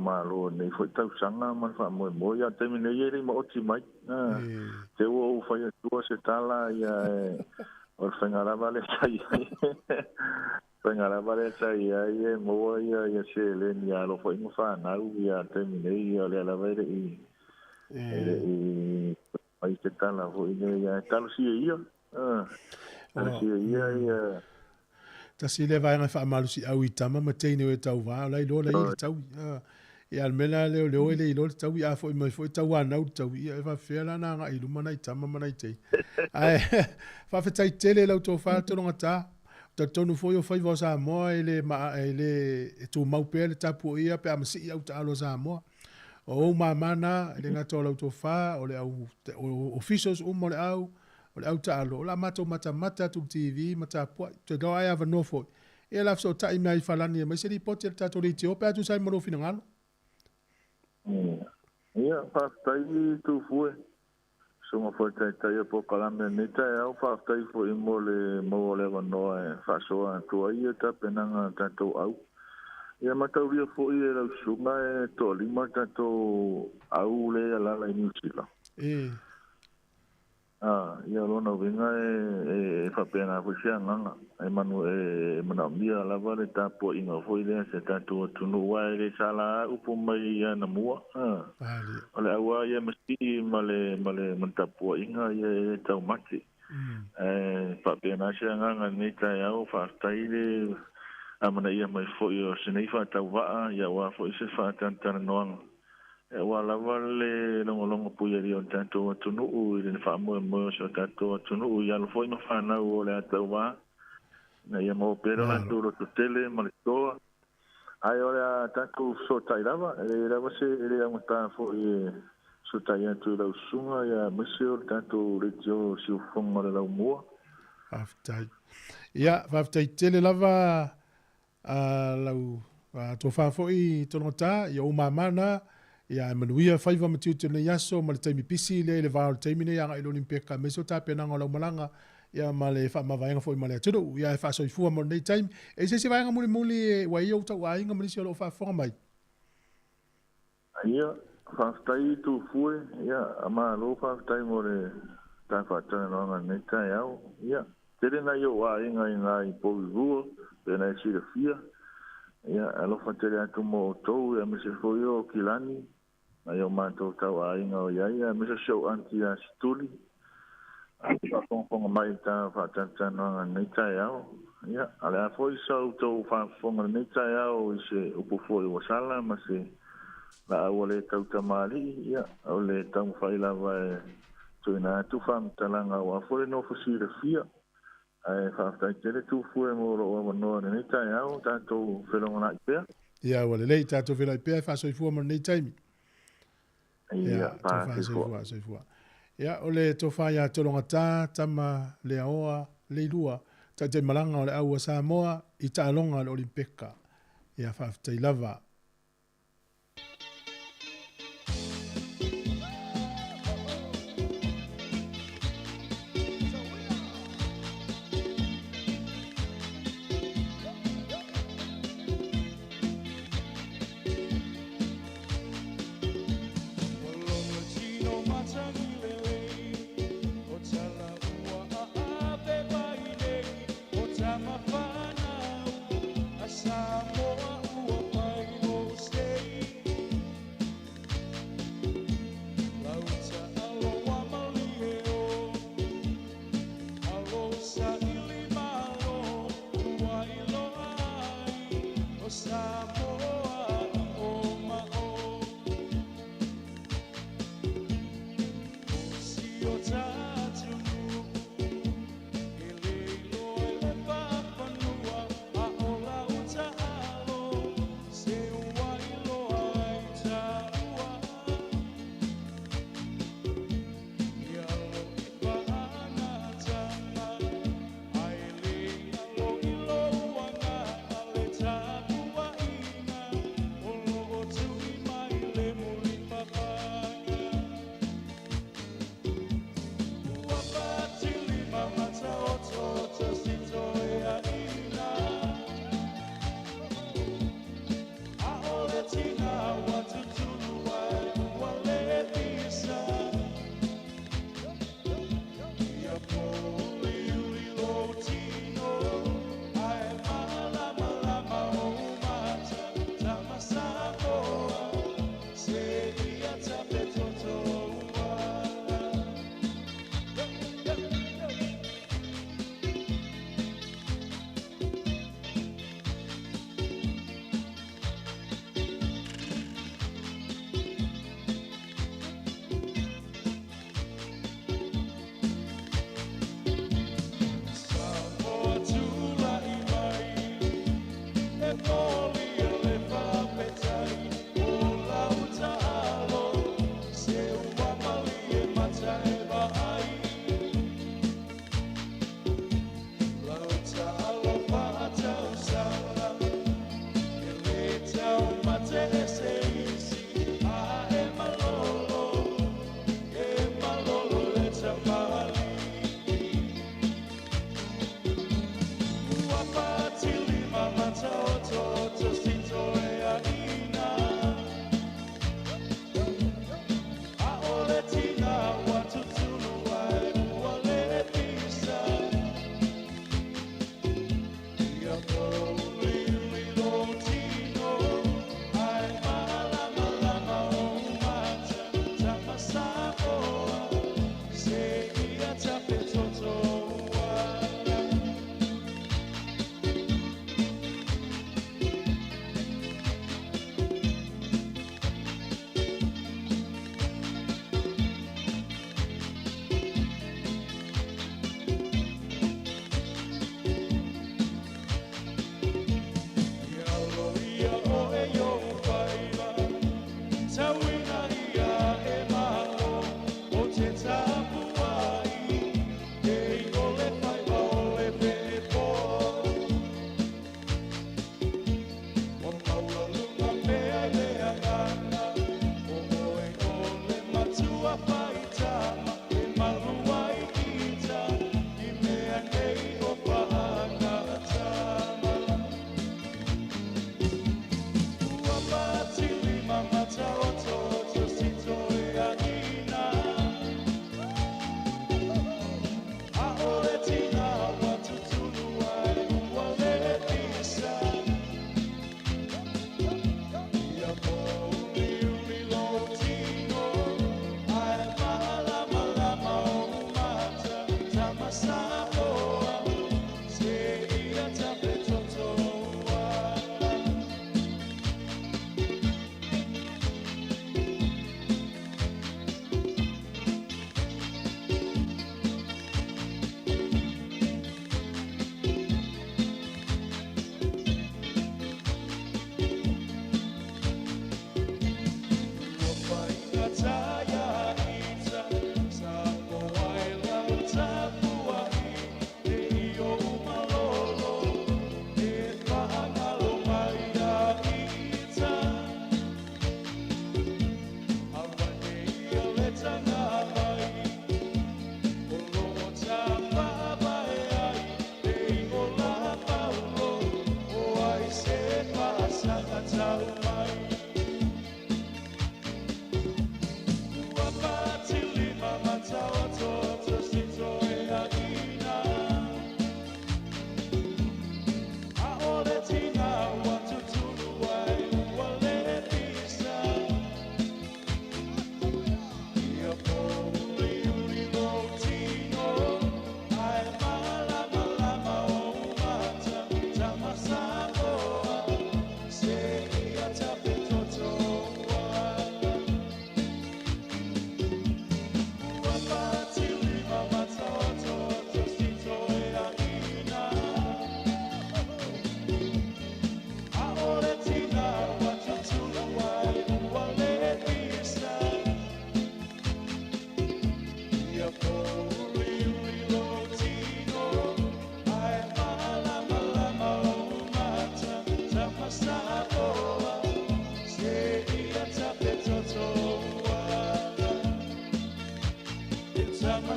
J: mālo nei fo I tau sanga man wha moe ia te mine ia rei ma oti mai. Te ua o whai atua se tala ia o whainga lava le sa ia. Pengara vale sa ia mo ia se le ni alo fo ingo fa na ia termine ia le la vere I ai te tala fo ia talo si ia
A: ta si le vai nga fa malu si au I tama ma te ne tau va lai lo lai tau ia al mena le le lo tau ia fo I tau ana tau ia va fela na nga I lumana I tama mana I te ai fa fa tai tele lo to fa to nga ta tonu foi o fai vosa mo ele tu mau pele tapu ia pe am si au ta lo za mo o mana ele nga to lo to fa o le au officials o mo le au ta lo la mata tu TV mata po te do ai ava no foi e la so ta I mai falani mai se li pote ta to li te o pe tu sai mo lo finangalo
J: ia fa tai tu foi Sunga foi tai po kalame ni tai au whaftai fo I mo le wanoa e whasoa tua ia ta penanga tatou au. Ia matau ria fo I e lau sunga e to lima tatou au le alala I New Zealand. Ia lona winga e whapena fo sia nganga. E manu e manamia lava le tapo inga fo I le se tatou tunu wai le sala upo mai ia na mua. Ole awa ia mesti male mantapua inga ia tau mati. Whapena sia nganga ni tai au whaftai le amana ia mai fo I o sinei whatau waa ia wa fo I se whatantana noanga. E wa lava le longo puia rio tatou tunu I le whaamua mo so tatou tunu ia lo fo I no whanau o le atau waa. Na ia mo pero la turo to tele malitoa. Ai ora tatou so tai lava e lava se ele amata fo I so tai atu lau sunga ia mesio tatou retio si fonga le lau mua.
A: Aftai. Ia aftai tele lava lau to fa fo I tonota ia o mamana ia manuia faiva matiu te nei aso ma le taimi pisi le vao taimi nei anga I Olimpeka meso tape nanga lau malanga ia ma le wha mawaianga fo I male atudu ia e wha soifua mo nei taimi e se waianga muli e wai au tau ainga malisi o lo wha whonga mai
J: ia whaftai tu fue ia ama lo whaftai mo le tai whatana noanga nei tai au ia tere na yo ainga I povi rua pena e sira fia ia alo whatere atu mo tou ia mese fo o kilani na yo mātou tau ainga o ia mese show anti a situli whafonga mai ta whatantana nei tai au ia ale a foi sau tau whafonga nei tai au I se upu foi o sala ma se la au le tau tamari ia au le tau whaila vai tuina atu whamtalanga o a foi no fosira fia ai whaftai tere tu fue mo o wanoa nei tai au tātou whelonga nai pēr
A: ia wale lei tātou whelai pēr whasoifua mo nei taimi
J: ia
A: whasoifua ia o le tofa ia tolonga tā tama le aoa le ilua ta te malanga o le aua Samoa I ta alonga le Olimpeka ia whaftai lava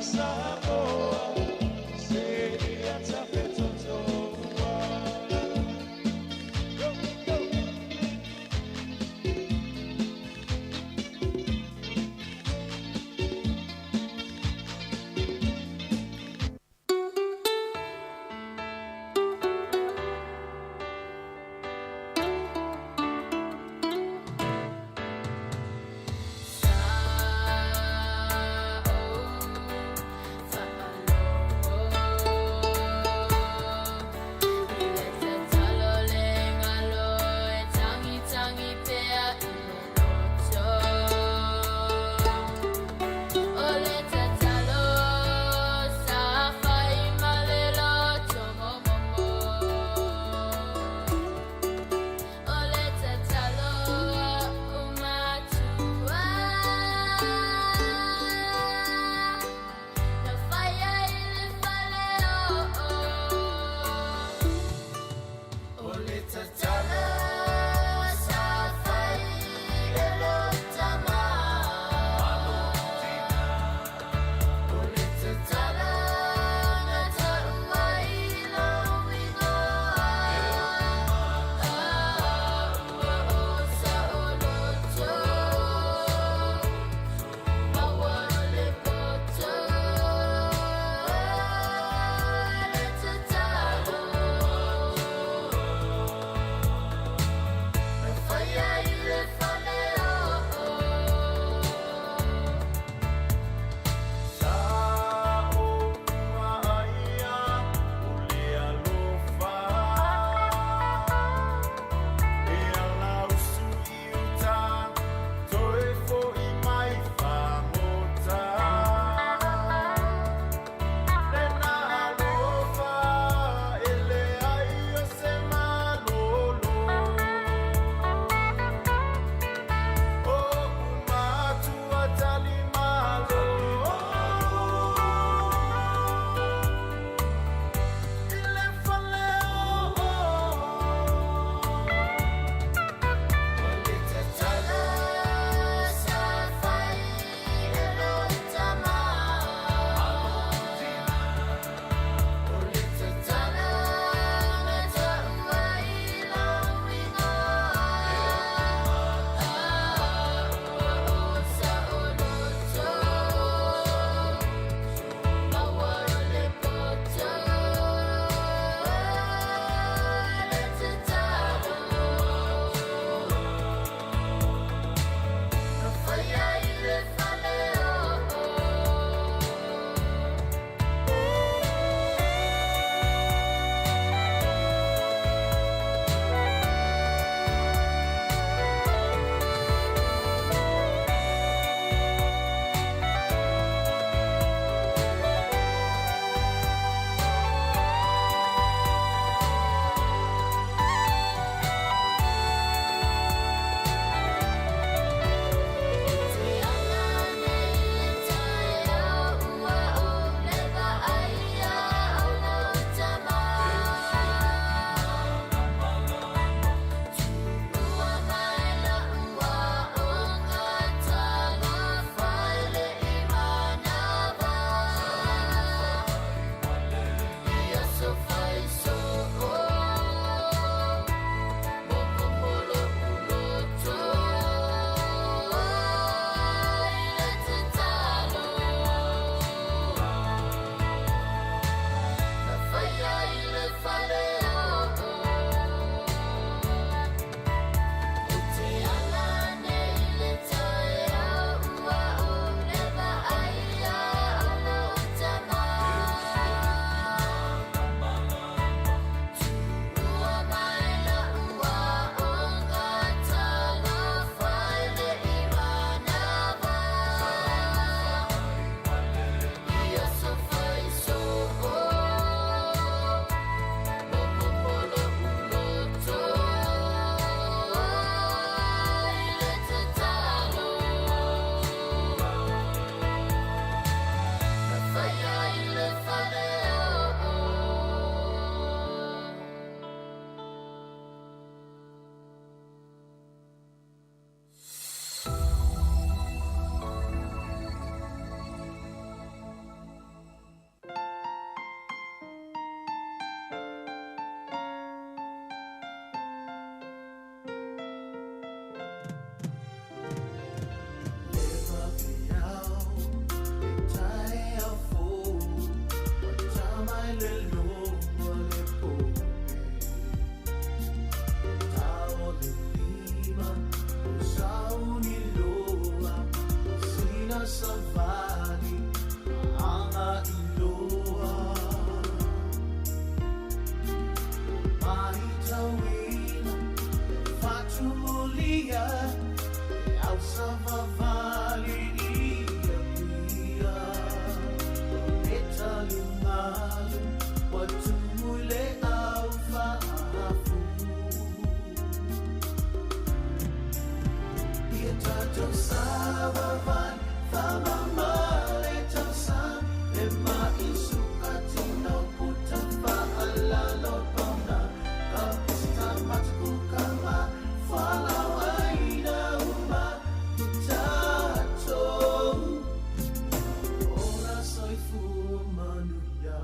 K: Sa tumulia au savavali ia pia etalumalu watumule au faafu ia tato savavali famamale tausam ema isukati no puta faalalo pona kapista matku kama falawaina uma tato ora soifu manuya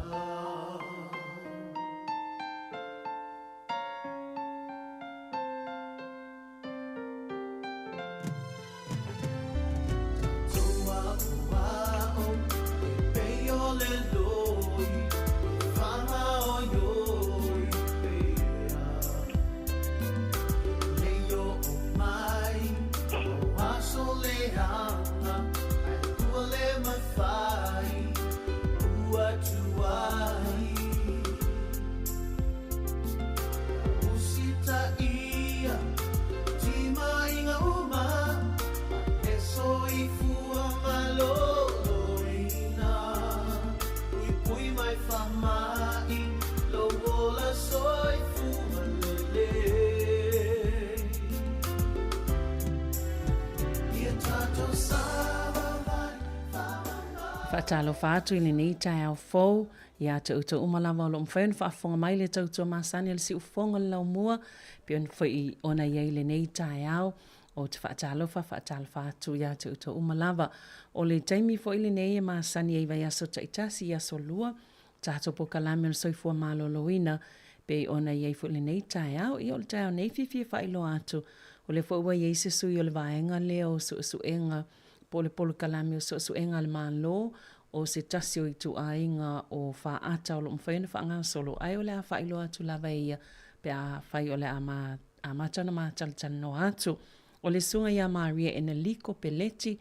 H: Talo fatu ili ni tai au fou ya te uta umalawa o lo mwhaun whaafonga mai le tautua masani ali si ufonga lau mua pion whai ona iei le nei tai au o te whaatalo fatu ya te uta umalawa o le taimi fo ili nei e masani ei vai aso taitasi aso lua tato po kalame o soifua malo loina pe ona iei fo ili nei tai au i o le tai au nei fifi whailo atu o le fo ua iei se sui o le vaenga leo su enga po le polo kalame o su enga le malo o se tasio i tu ainga o whaata o lo mwhaina whaanga solo ai o le a whailo atu lava ia pe a whai o le a matana mataltana no atu o le sunga ia Maria Eneliko Peleti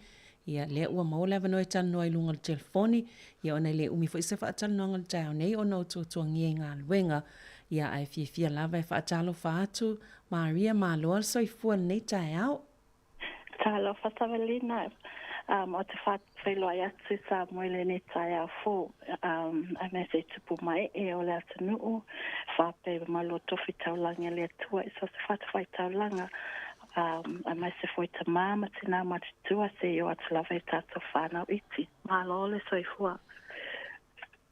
H: ia le ua maolava no e tana no ai lunga le telefoni ia ona le umi fo isa whaatana no ngal tau nei o no tuatua ngie ngā luenga ia ai fia lava e whaatalo whaatu Maria Maloa soifua nei tai au
L: Talo whatavelina o te whailoa i atu sa moele ne tai au fō a me se tupu mai e o le atu nuu whape malo tofi taulanga le atua i sa se whatawhai taulanga a mai se fwoi ta māma tina matitua se o atu lava i tato whanau iti malo le soifua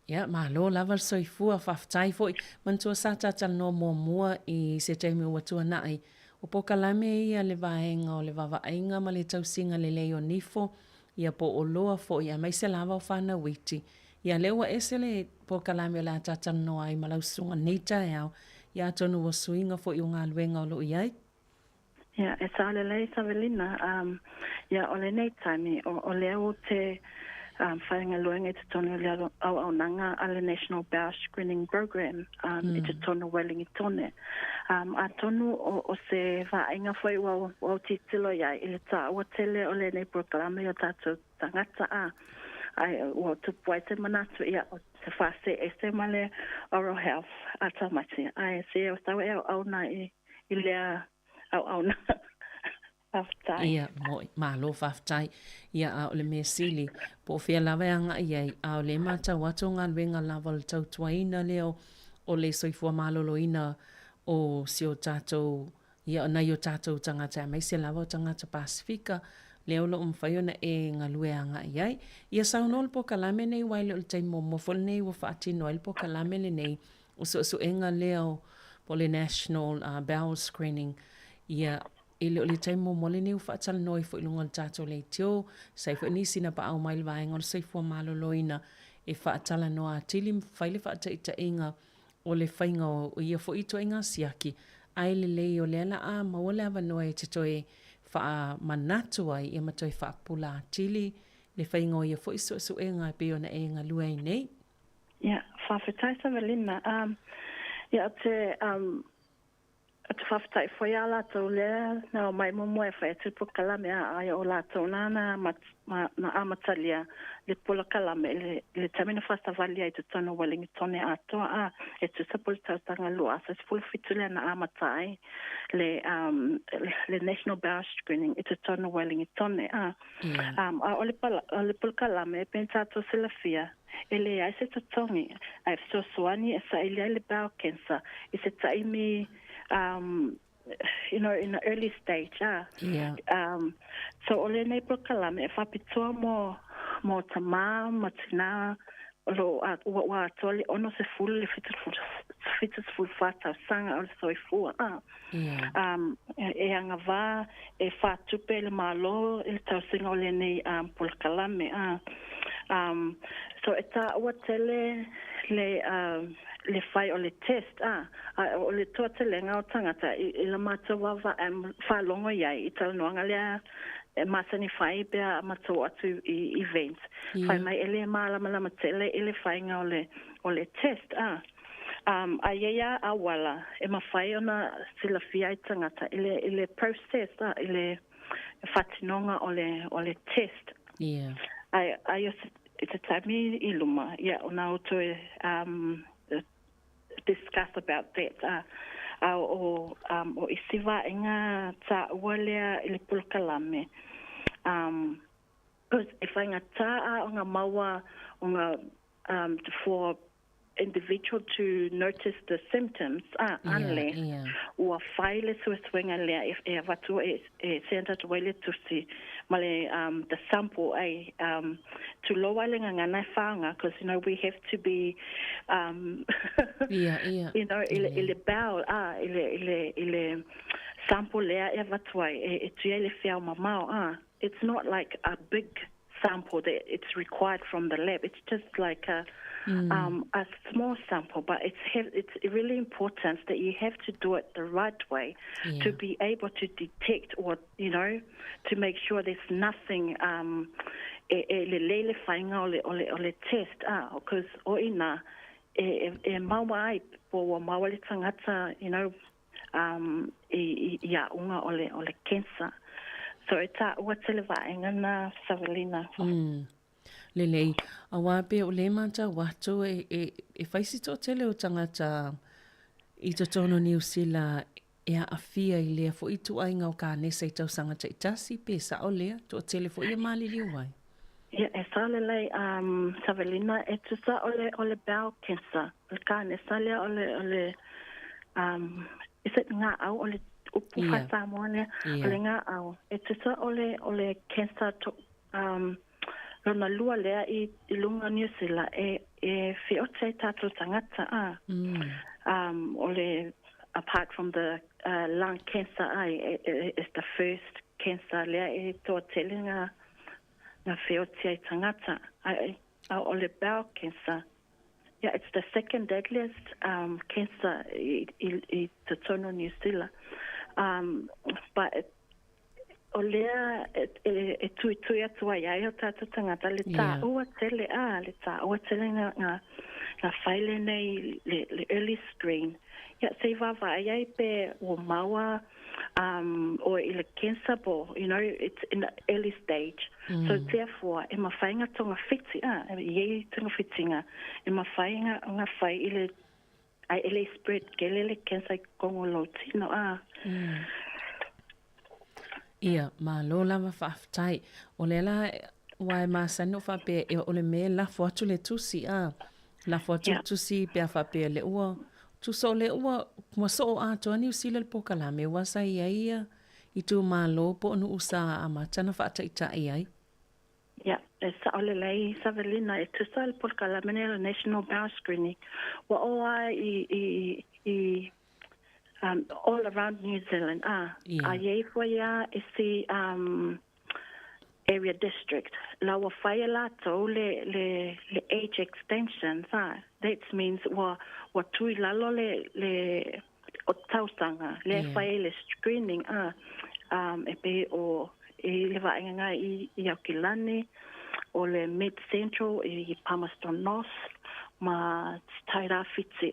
H: Ia, malo lava soifua whaftai fwoi mantua sa tatal no mua i se teimi o atua nai o po kalame ia le vaenga o le vavaenga ma le tausinga le leo nifo ia po o loa fo ia mai se lava o whana witi ia lewa ese le po kalame o la tatana no ai malausunga neita au ia tonu o suinga fo i o ngā luenga o lo iai
L: ia e sa le lei savelina ia o le neita mi o le au te whainga luenga i te tonu le au nanga a le National Bowel Screening Program i te tonu Wellingi tone a tonu o se vaenga foi o titilo ia i le ta o tele o le nei programa o tātou tangata ai o tupu ai te manatu ia o se whase e se male oral health a tamati ai se o tau e au na i lea au na whaftai
H: ia malo whaftai ia a o le mea sili po fia laweanga iai a o le mata watu ngā luenga lava le tautuaina leo o le soifua maloloina o si o tātou ia nei o tātou tangata mai se lava o tangata Pasifika leo lo umwhaiona e ngā lueanga iai ia saunol po kalame nei waile o le taimo mofol nei wa whaatino il po kalame le nei o so enga leo po le National Bowel Screening ia ile o le taimo mole nei whaatala noi fo ilunga le tātou le tio sai fo nisi na pa au mai le vaenga o le saifua maloloina e whaatala noa tili whaile whaataita inga o le whainga o ia fo ito inga siaki ai le lei o le ala a maole ava noa e te toe wha manatu ai e matoi wha pula tili le whainga o ia fo iso su enga pe ona e ngā lua i nei
L: ia whawhetai sa velina ia te At whaftai whai a lātou lea, nā o mai momo e whai atu po kalame a ai o lātou nāna na amatalia le pola kalame le tamina whastawali ai tu tono walingi tone atoa a e tu sapoli tautanga lua sa se fitu lea na amatai le National Bowel Screening e tu tono walingi tone a ole pola kalame e pensato se la fia ele ai se tatongi ai so soani e sa ele le bowel cancer e se taimi in the early stage, so ole nei prokalame e whapitua mo tama, matina, lo wa tole ono se full le fitus full fata sanga o so fu e anga va e fatupe le malo e tau singa ole nei prokalame so eta wa tele le fai o le test o le toa lenga o tangata I la mata wawa fa longo iai I tau noanga lea masani fai bea mata atu I events fai mai ele malama tele ele fai nga o le test a ia awala e mawhai ona sila fia I tangata ele process ele fatinonga o le test ai it's a time iluma ona auto discuss about that o isiva inga ta wale ile pulkalame because if inga ta nga mawa nga for individual to notice the symptoms unless or file so swinga le if ever to center to wale to see male the sample to lower nga na fanga because we have to be ile bowel ile sample le ever to ele fia mamao it's not like a big sample that it's required from the lab it's just like a small sample, but it's really important that you have to do it the right way to be able to detect or to make sure there's nothing le fainga ole test because o ina mawai po mawali tangata ia unga ole cancer so eta whatever ngana Savelina
H: Lelei, a wape o le manta watu e whaisi tō tele o tangata I to tono New Zealand e a awhia I lea fo I tu ainga o ka nesa I tau sangata I tasi pesa o lea tō tele fo I a mali liu wai.
L: Ia, e sa lelei, Savelina, e tusa ole bowel cancer. Le ka nesa lea ole is it ngā au ole upu hata moane ole ngā au. E tusa ole cancer to Lona lua lea I lunga New Zealand e whiote tātou tangata ole apart from the lung cancer is the first cancer lea e tō tele ngā whiote tangata ole bowel cancer it's the second deadliest cancer I te tono New Zealand but o lea e tui atua iai o tātou tangata le tā ua tele nga whaile nei le early screen sei wawa iai pe o maua or I le cancer bo it's in the early stage so therefore e mawhainga tonga whiti iei tonga whitinga e mawhainga nga whai I ele spread gele le cancer kongo lo tino
H: Ia, ma lo lava whaaftai. O le la wai ma sanu whape e o le me la atu le tusi La atu tusi pe a whape le ua. Tuso le ua, ma so a toa ni usila le pokala me wasa ia I tu ma lo po onu usa a matana whaata I ta ai.
L: Yeah, e sa ole lei Savelina e tusa le pokala me le National Bowel Screening. Wa oa I all around New Zealand. Aye foia is the area district. La wa faya la to le age extensions. That means wa tui lalo le o tausanga le faya le screening e pe o le vaenga I Aukilani o le Mid Central I Palmerston North ma taira fitsi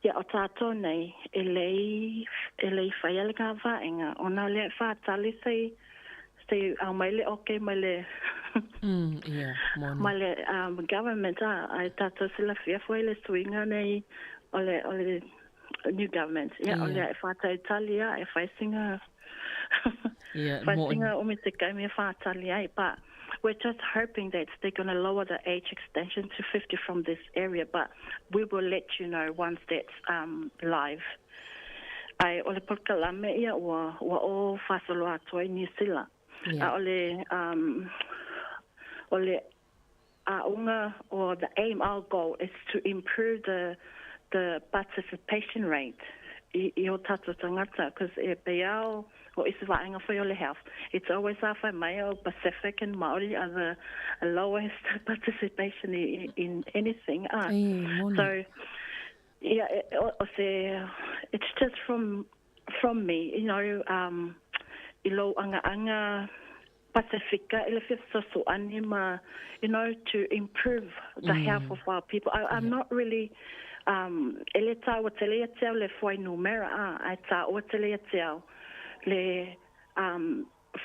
L: Ia o tātou nei, e lei whai ale ka whaenga, o nā lea whātali sei au mai le oke, mai le mai le government ai tātou sila whiawhai le suinga nei o le new government. Ia o lea e whātai tali a, e whaisinga whaisinga o me te kai me whātali ai, but we're just hoping that they're going to lower the age extension to 50 from this area, but we will let you know once that's live. Ai ole Porkalame ia wa o fasolo atoa New Zealand. Ole unga, or the aim, our goal is to improve the participation rate I o tātou tangata, because e peao o isi waenga for your health. It's always awhai mai o Pacific and Maori are the lowest participation in anything. So, yeah, it's just from me, you know, ilo anga Pacifica, so anima, you know, to improve the health of our people. I'm not really ele tā o te lea teo le whai numera ai tā o te lea teo le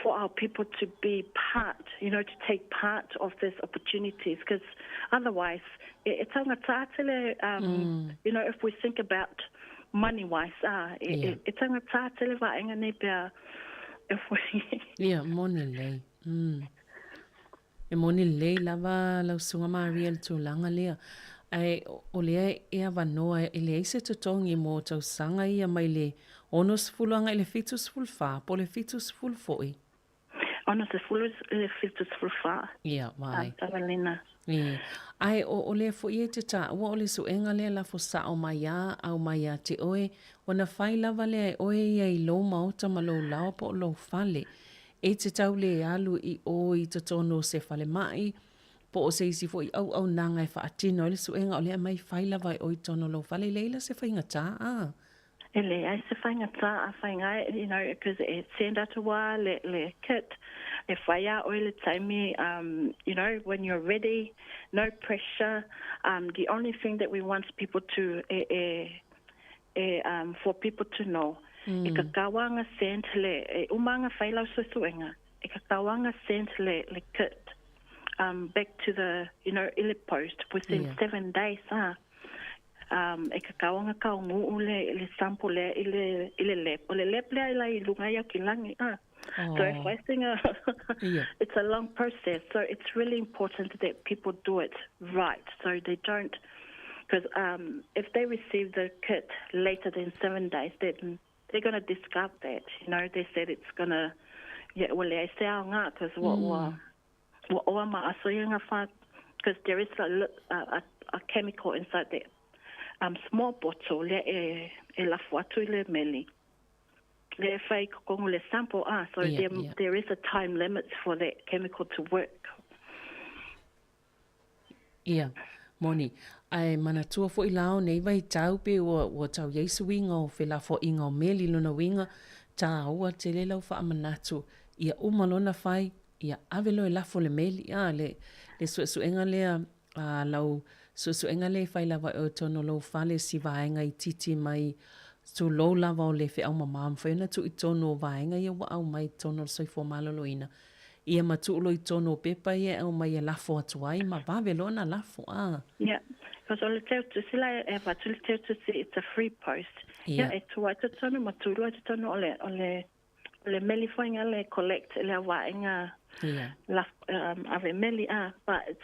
L: for our people to be part, you know, to take part of these opportunities, because otherwise it's you know, if we think about money wise it's tātele vaenga nei pia if we
M: money lei e money lei lava lau sunga Maria le tūlanga lea ai o lea ea wanoa e lea se tutongi mo tau sanga ia mai le ono sifulanga i le fitu siful wha po le fitu siful foi
L: ono sifulu le fitu siful wha
M: mai
L: Tawalina
M: ai o lea fo i te ta ua o le suenga lea la fo sa o mai a au mai a te oe wana whai lava lea oe ia i lo maota ma lo lao po lo fale e te tau le alu i o i te tono se fale mai po o se isi fo i au nanga e whaatino le suenga o lea mai whaila vai o i tono lo fale leila se whainga tā
L: ele ai se whainga tā a whainga you know, because e senda to wa le kit e whaia o le taimi you know, when you're ready, no pressure, the only thing that we want people to for people to know e ka kawanga sent le e umanga whailau suenga e ka kawanga sent le kit back to the, you know, ile post within 7 days e ka kawanga kaungu le sample ile lep le ila i lunga ia kilangi so if I think it's a long process, so it's really important that people do it right, so they don't, because if they receive the kit later than 7 days, then they're going to discard that, you know. They said it's going to I say because because there is a chemical inside that small bottle le la fuatu le meli le fai kongu le sample so there is a time limit for that chemical to work.
M: Moni ai manatua fo ilao nei vai tau pe o tau Yesu winga o fela fo inga o meli luna winga ta ua te le lau wha amanatu ia umalona fai ia avelo e lafo le meli le suenga lea lau suenga le fai lava o tono lau fale si vaenga i titi mai tu lo lava o le fe au mamam whaina tu i tono vaenga ia wa au mai tono soifo maloloina ia matu lo i tono pepa ia au mai e lafo atuai ma vavelo na lafo
L: because all the to sila ever to see it's a free post e tu ai te tono matu lo te tono ole meli whainga le collect le vaenga ave meli but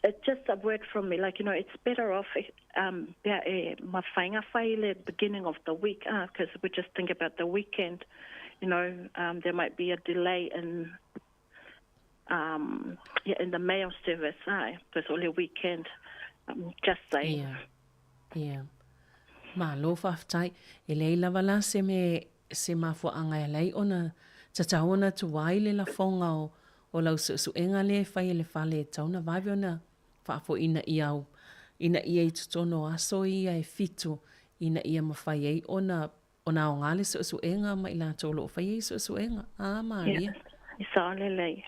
L: it's just a word from me, like, you know, it's better off ma whainga whai le beginning of the week because we just think about the weekend, you know, there might be a delay in the mail service because only weekend just saying
M: ma lo whaftai e leila wala se mafuanga e lei ona tataona tuwai le la fonga o lau suenga le whai le whale e tauna vaiwe ona whaafo ina iau ina ia i tutono aso ia e fitu ina ia mawhai ei ona o ngale suenga ma ila tolo whai ei suenga Maria
L: isa le lei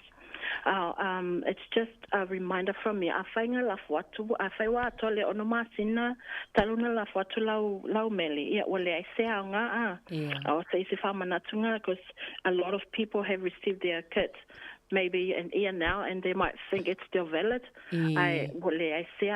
L: It's just a reminder from me. A whainga lafu atu, a whaiwa atole ono masina, taluna lafu atu lau meli. Ia ole ai se ao ngā o se isi whamanatunga, because a lot of people have received their kits maybe an year now, and they might think it's still valid. I say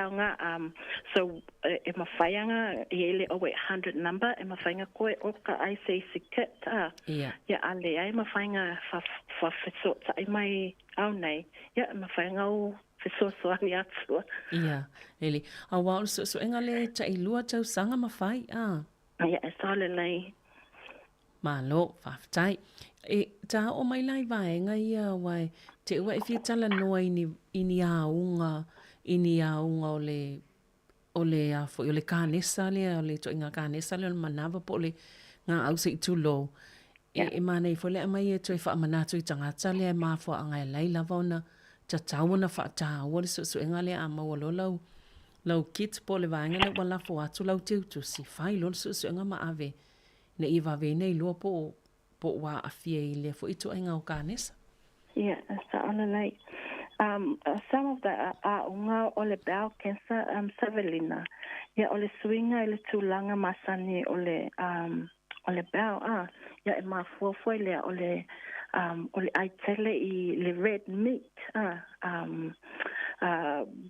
L: so e mawhaianga I ele o 100 number e mawhainga koe o ka ai se kit ia ale ai mawhainga fa fesota ai mai au nei ia mawhainga o fesoso ani atua
M: ia ele a wau so engale ta ilua tau sanga mawhai
L: ia e sale lei
M: malo whaftai. E tā o mai lai vaenga ia wai te ua e whiatala noa ini aunga o le a fo o le kānesa lea o le to inga kānesa lea o le manawa po le ngā au se I tulo. E mana I fo le amai e toi wha amanatu I tangata lea maa fo anga e lai lava ona ta tauana wha ta ua le so inga lea a mawalo lau kit po le vaenga le wala fo atu lau teutu si whai lo so inga ma ave ne I vave nei lua po wa afia I le fo ito inga o kānesa.
L: Yeah, sa ala lai. Some of the unga o le bowel cancer Savelina. Yeah, o le swinga I le tūlanga masani o le bowel. Yeah, e mafuafua le o le aitele I le red meat.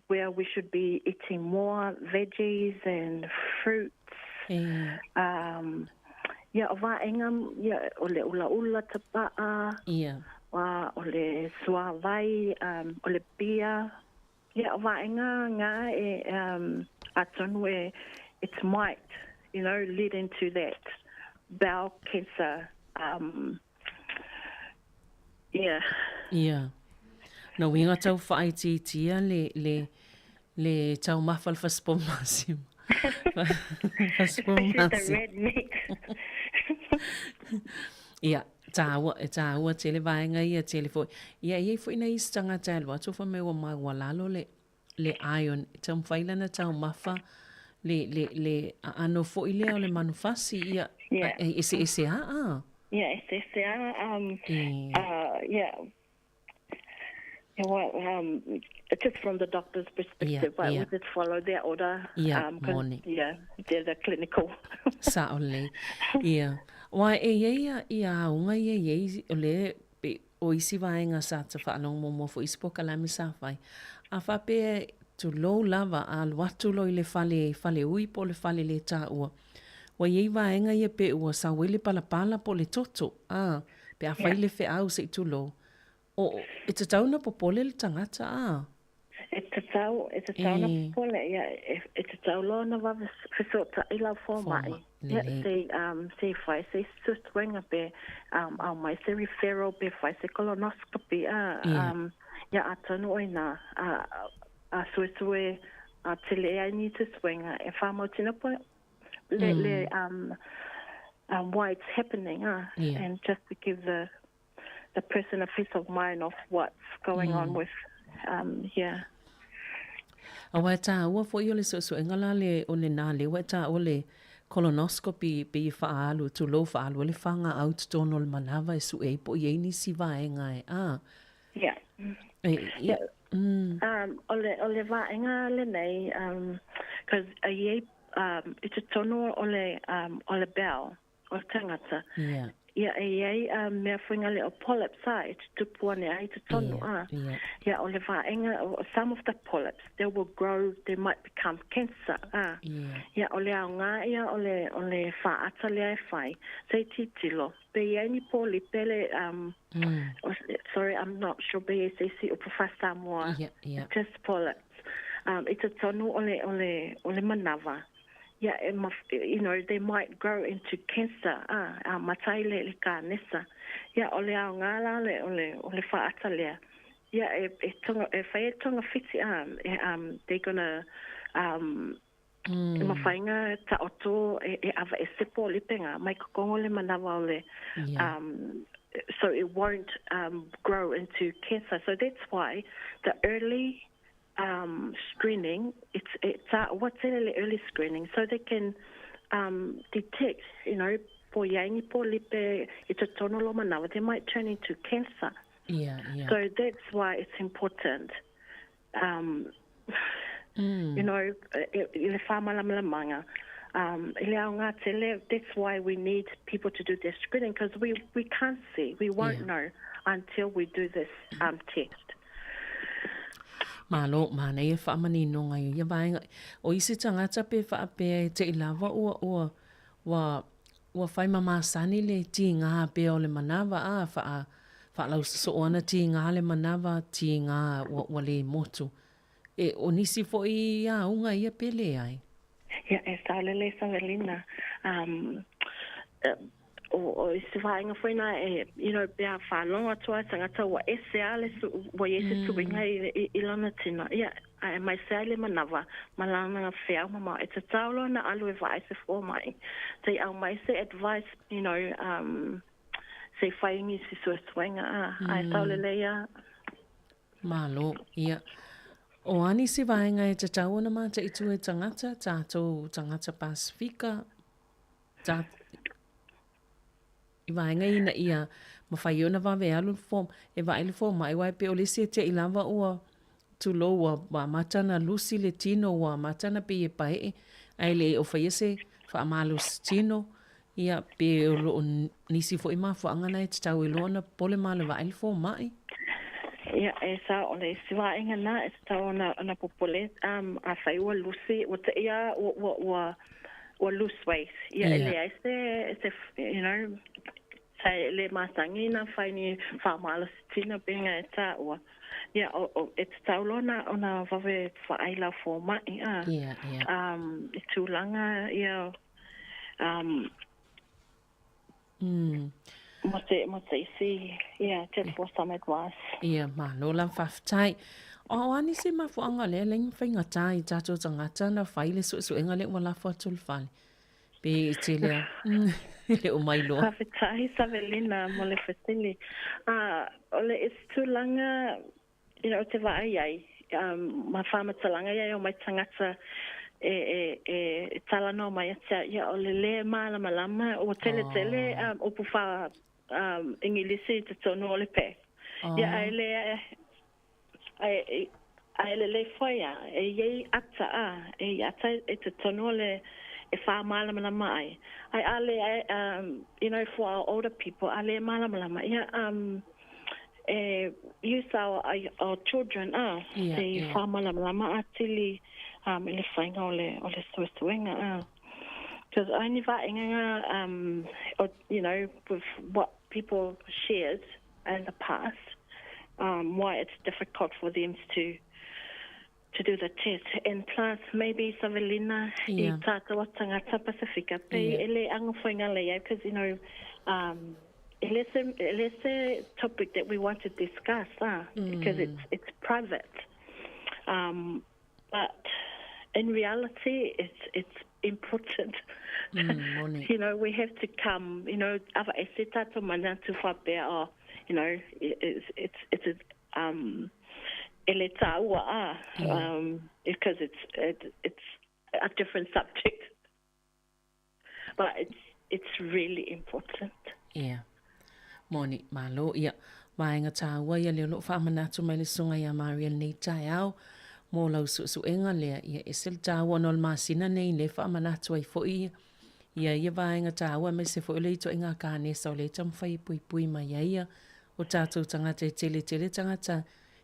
L: Where we should be eating more veggies and fruits. Yeah, o vaenga, yeah, o le ula tapa'a.
M: Yeah.
L: O le suavai, o le pia. Yeah, o vaenga ngā e atonu it might, lead into that bowel cancer. Yeah.
M: Yeah. No winga tau whaititia le tau mawhal faspomasim.
L: Especially the red meat.
M: Ia, tāua tele vaenga ia tele foi. Ia foi na istanga talo atu fa me o mawalalo le iron tam failana tau mafa le ano foi le o le manufasi ia ese a.
L: Yeah, ese yeah. Well, just from the doctor's perspective, we did follow their order.
M: Yeah,
L: they're the clinical.
M: Saole, yeah. Why ia unga ia ole o isi vaenga sa te whaalong mo fo ispo kalami sa whai. A whape tu lo lava a watu lo I le fale ui po le fale le tā ua. Wa iei vaenga ia pe ua sa wele palapala po le toto. Pe a whai le fe au se tu lo. E te tauna popole le tangata
L: E te tau na popole, e te tau lo na wawa fesota I lau fō mai. Se whai, se sustwenga pe, au mai se referral pe whai, se colonoscopy, atanu oina, a suesue, a tele ai ni te swenga, e whamau tina po, why it's happening, and just to give the person a peace of mind of what's going on with,
M: Awa tā ua fo I le so engala le o le nā le wa tā o le colonoscopy pe I whaalu, tu lo whaalu le whanga au tutono le manawa e su e po I ni si vaenga
L: Yeah. O le vaenga le nei, because it's a tono o le bell, o tangata.
M: Yeah.
L: Ia mea whainga le o polyps it's tupuane ai te tonu o le vaenga, some of the polyps, they will grow, they might become cancer Ia o le aunga ia o le whaata lea e whai, se titilo, pe ia ni poli pele, sorry, I'm not sure BSAC o Professor Moa, just polyps. It's a tonu o le manawa. Yeah, they might grow into cancer. Matai le kānesa. Yeah, ole au ngala ole whaata lea. Yeah, whae tonga whiti they're gonna mawhainga ta oto ava sepo lipenga mai kokongo le manawa ole. So it won't grow into cancer. So that's why the early screening, it's what's in the early screening, so they can detect, po yangi po lipe, it's a tonolo manawa, they might turn into cancer.
M: Yeah, yeah.
L: So that's why it's important. You know, le whamalamalanga. That's why we need people to do their screening, because we can't see. We won't know until we do this test.
M: Malo, mana ia whaamani no ngai ia vaenga. O isi tangata pe whaape te ilawa ua whai mamasani le ti ngā pe o le manawa wha lau so ona ti ngā le manawa ti ngā wale motu. E o nisi fo i a unga ia pele ai.
L: Ja, sa lele sa velina. O isi vaenga whaina you know, bea whanonga toa tangata wa ese ale wa ese tuinga I lana tina. Ia, mai se ale manawa, malana nga whea mama. E te taulo na alu e vai se fo mai. Te au mai se advice, you know, se whaingi si sua tuinga. Ai tau lele ia.
M: Malo, ia. O ani si vaenga e te tau na ma te itu e tangata, tātou tangata Pasifika, I vaenga ina ia mawhai ona wawe alu form, e waile form mai wai pe o lesi e te ilawa ua tulo ua matana lusi le tino ua matana pe e pae, ai le o whaiese wha amalu tino, ia pe o lo nisi fo ima fo angana e te tau ilo na pole male waile form mai.
L: Ia, sa o le siwa inga na, e tau na popole, a whai ua lusi, o te ia ua lose weight. Ia, ele aise, you know, sai le masangina, whai ni whamala sitina pinga e ta ua. Ia, e te tau lona, ona wawe whaila fo mai,
M: Ia.
L: I tūlanga, ia, Mo te isi, just for some advice.
M: Ia, malo la whaftai. O ani se mafuanga le lengi whainga tai tato tangata na whaile su enga le wala whatul whale. Pe te lea, le o mai loa.
L: Whawhitai Savelina mo le whatili. Ole it's tūlanga, you know, te waai ai. Ma whamatalanga ai o mai tangata e talano mai atia. Ia, ole le malama o tele, o puwha Ingilisi te tono o le pe. Ia, ai le whaia, e iei ata e te tono le e wha malamalama ai. Ai ale, you know, for our older people, ale malamalama. Ia, use our children, te wha malamalama atili, le whainga o le suesuenga, because only vaenga, you know, with what people shared in the past, why it's difficult for them to do the test. And plus, maybe Savelina, I tātou tangata Pasifika, ele anga whainga lea, because, you know, it's a topic that we want to discuss, because it's private. But in reality, it's important. You know, we have to come, you know, you know, it's because it's a different subject, but it's really important.
M: Yeah. Moni malo ia vaenga taua ia le lo whamanatu mai le sunga ia Maria nei tai au mo lau suenga lea ia esel taua nol masina nei le whamanatu ai fo ia vaenga taua me se fo le to inga ka ne so le tam fai pui mai ia o tātou tangata e tele tangata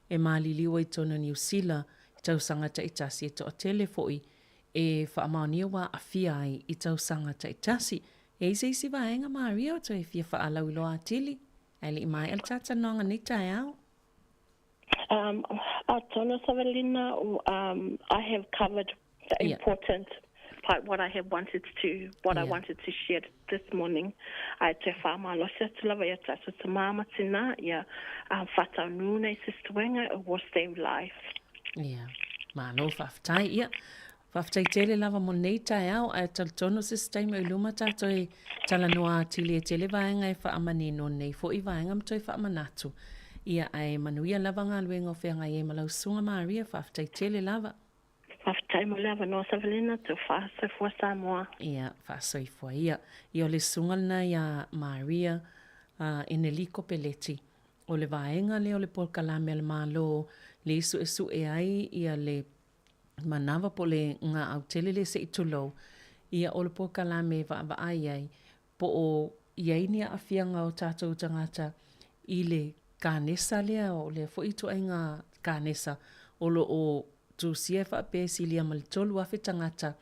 M: e maliliwa I tona New Zealand tau sangata I tasi e to o tele foi e whaamaunia wa awhia ai I tau sangata I tasi e isi vaenga Maria o toi fia whaalau ilo atili ai li mai al tata nonga ni tai au.
L: Tona Savelina, I have covered the important part, what I wanted to share this morning. I te whama losia te lawa ia tatu te mama tina ia whatau nuna I sistuenga it will save life.
M: Yeah, malo whaftai ia. Whaftai tele lava mo nei tai au ai tal tono sistai mai luma tato e tala noa atili e tele vaenga e whaamani no nei fo I vaenga mtoi whaamanatu. Ia ai manuia lava ngā luenga o whenga e malau sunga Maria whaftai tele lava.
L: Whaftai mo lava no Savelina tu whaasoi fua Samoa.
M: Ia, whaasoi fua ia. Ia o le sunga na ia Maria ene liko peleti. o le vaenga le o le pol kalame le malo le isu e ai ia le manawa po le ngā au tele le se itulo ia o le pol kalame va ai po o iai ni a fianga o tātou tangata i le kānesa lea o le fo itu ai ngā kānesa o lo o tu siefa pe silia mal tolu afe tangata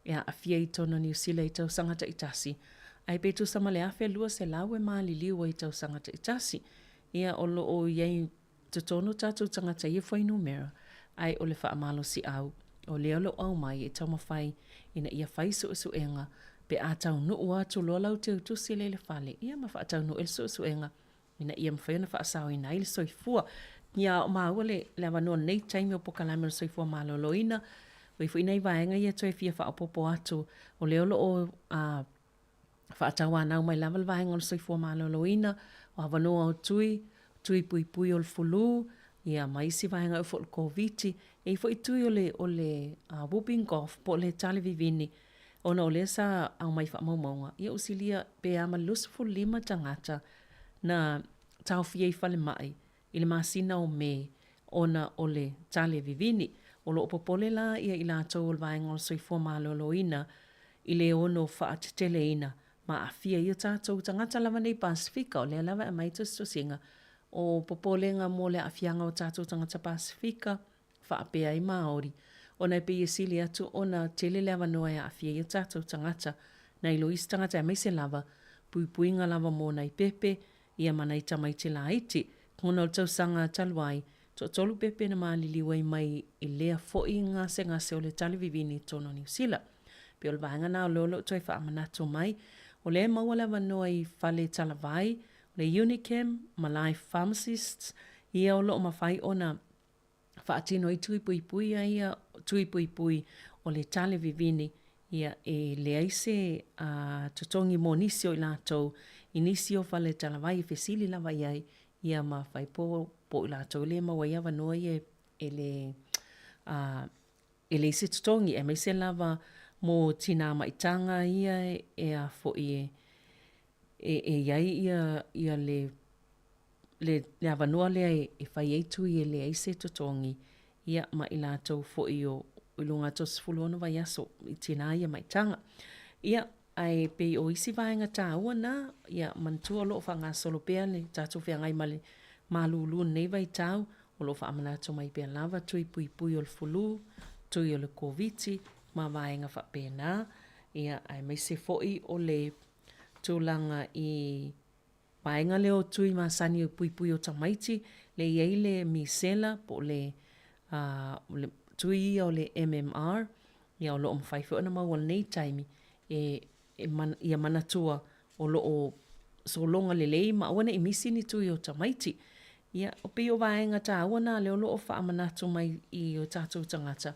M: ia a fia i tono New Zealand i tau sangata itasi. Ai pe tu sama le afe lua se lawe maali liwa i tau sangata itasi. Ia o lo o iei tutono tātou tangata i fwai numera. Ai o le wha amalo si au. O leo lo au mai i tau mawhai ina ia whai su enga. Pe a tau nu ua tu loa lau te utusi le whale. Ia ma wha tau nu el su enga. Ina ia mwhai na wha asau ina ili soifua. Ia o maa ua le wanua nei taimi o pokalame o soifua maloloina. Wai fu inai vaenga ia toi fia wha opopo atu. O leo lo o wha atawa nau mai lawa le vaenga o soifua maloloina. O hawanua o tui pui o le fulu. Ia maisi vaenga o fo le koviti. E fo i tui o le whooping cough po le tale vivini. Ona o le sa au mai wha maumaunga. Ia usilia pe ama lusufu 5 tangata na tau fia i fale mai. Ile masina o me ona o le tale vivini. O lo popole la ia ila tau o vaenga o soifua maloloina. Ile ono wha ateteleina. Ma a fia ia tātou tangata lava nei Pasifika o le lava e maitas to singa. O popolenga mo le afianga o tātou tangata Pasifika wha apea i Māori. O nei pe sili atu ona tele lava noa e afia ia tātou tangata. Nei Lois tangata e meise lava. Puipuinga lava mo nei pepe. Ia mana i tamaiti la iti. Kona o tau sanga taluai. Tolu pepe na maliliwai mai i lea foi ngase o le talivivini tono New Zealand. Pe o le vaenga na o lolo toi wha amanato mai. O le maua lava noa i fale talavai. O le Unicam, Malai Pharmacists. Ia o lo mawhai ona wha atino i tuipuipui ia tuipuipui o le talivivini. Ia e le aise tutongi mo nisio i lātou. I nisio fale talavai i fesili lava iai. Ia ma whai po i lātou le mawai awa noa i e le isi tutongi. E meise lava mo tina maitanga ia e a fo i e iai ia le awa noa lea e whai eitu i le isi tutongi. Ia ma i lātou fo i o ilunga to sifuluono vai aso i tina ia maitanga. Ia ai pe o isi vaenga tā ua na, ia mantua lo wha ngā solo pea le tātou whea ngai male malulu nei vai tau, o lo wha amanato mai pea lava, tui pui o le fulu, tui o le koviti, ma vaenga wha pea nā, ia ai mai se foi o le tūlanga i vaenga leo tui ma sani o pui o tamaiti, le iei le misela po le tui o le MMR, ia o lo o mwhaifu ana mau nei taimi, ia manatua o lo o solonga lelei ma wana i misi ni tui o tamaiti. Ia o pe o vaenga tā wana leo lo o wha amanatu mai i o tātou tangata.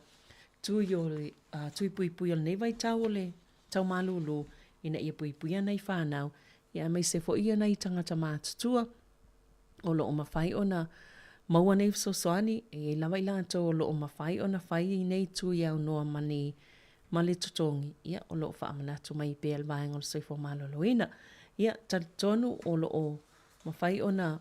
M: Tui o le tui pui o nei vai tau o le tau malulu ina ia pui ana i whanau. Ia mai se fo ia nei tangata mātutua o lo o mawhai o na maua nei sosoani e lawa i lātou o lo o mawhai o na whai i nei tui au noa mani male tutongi. Ia o lo o wha amanatu mai pe al vaenga o soifo maloloina. Ia tonu o lo o mawhai o na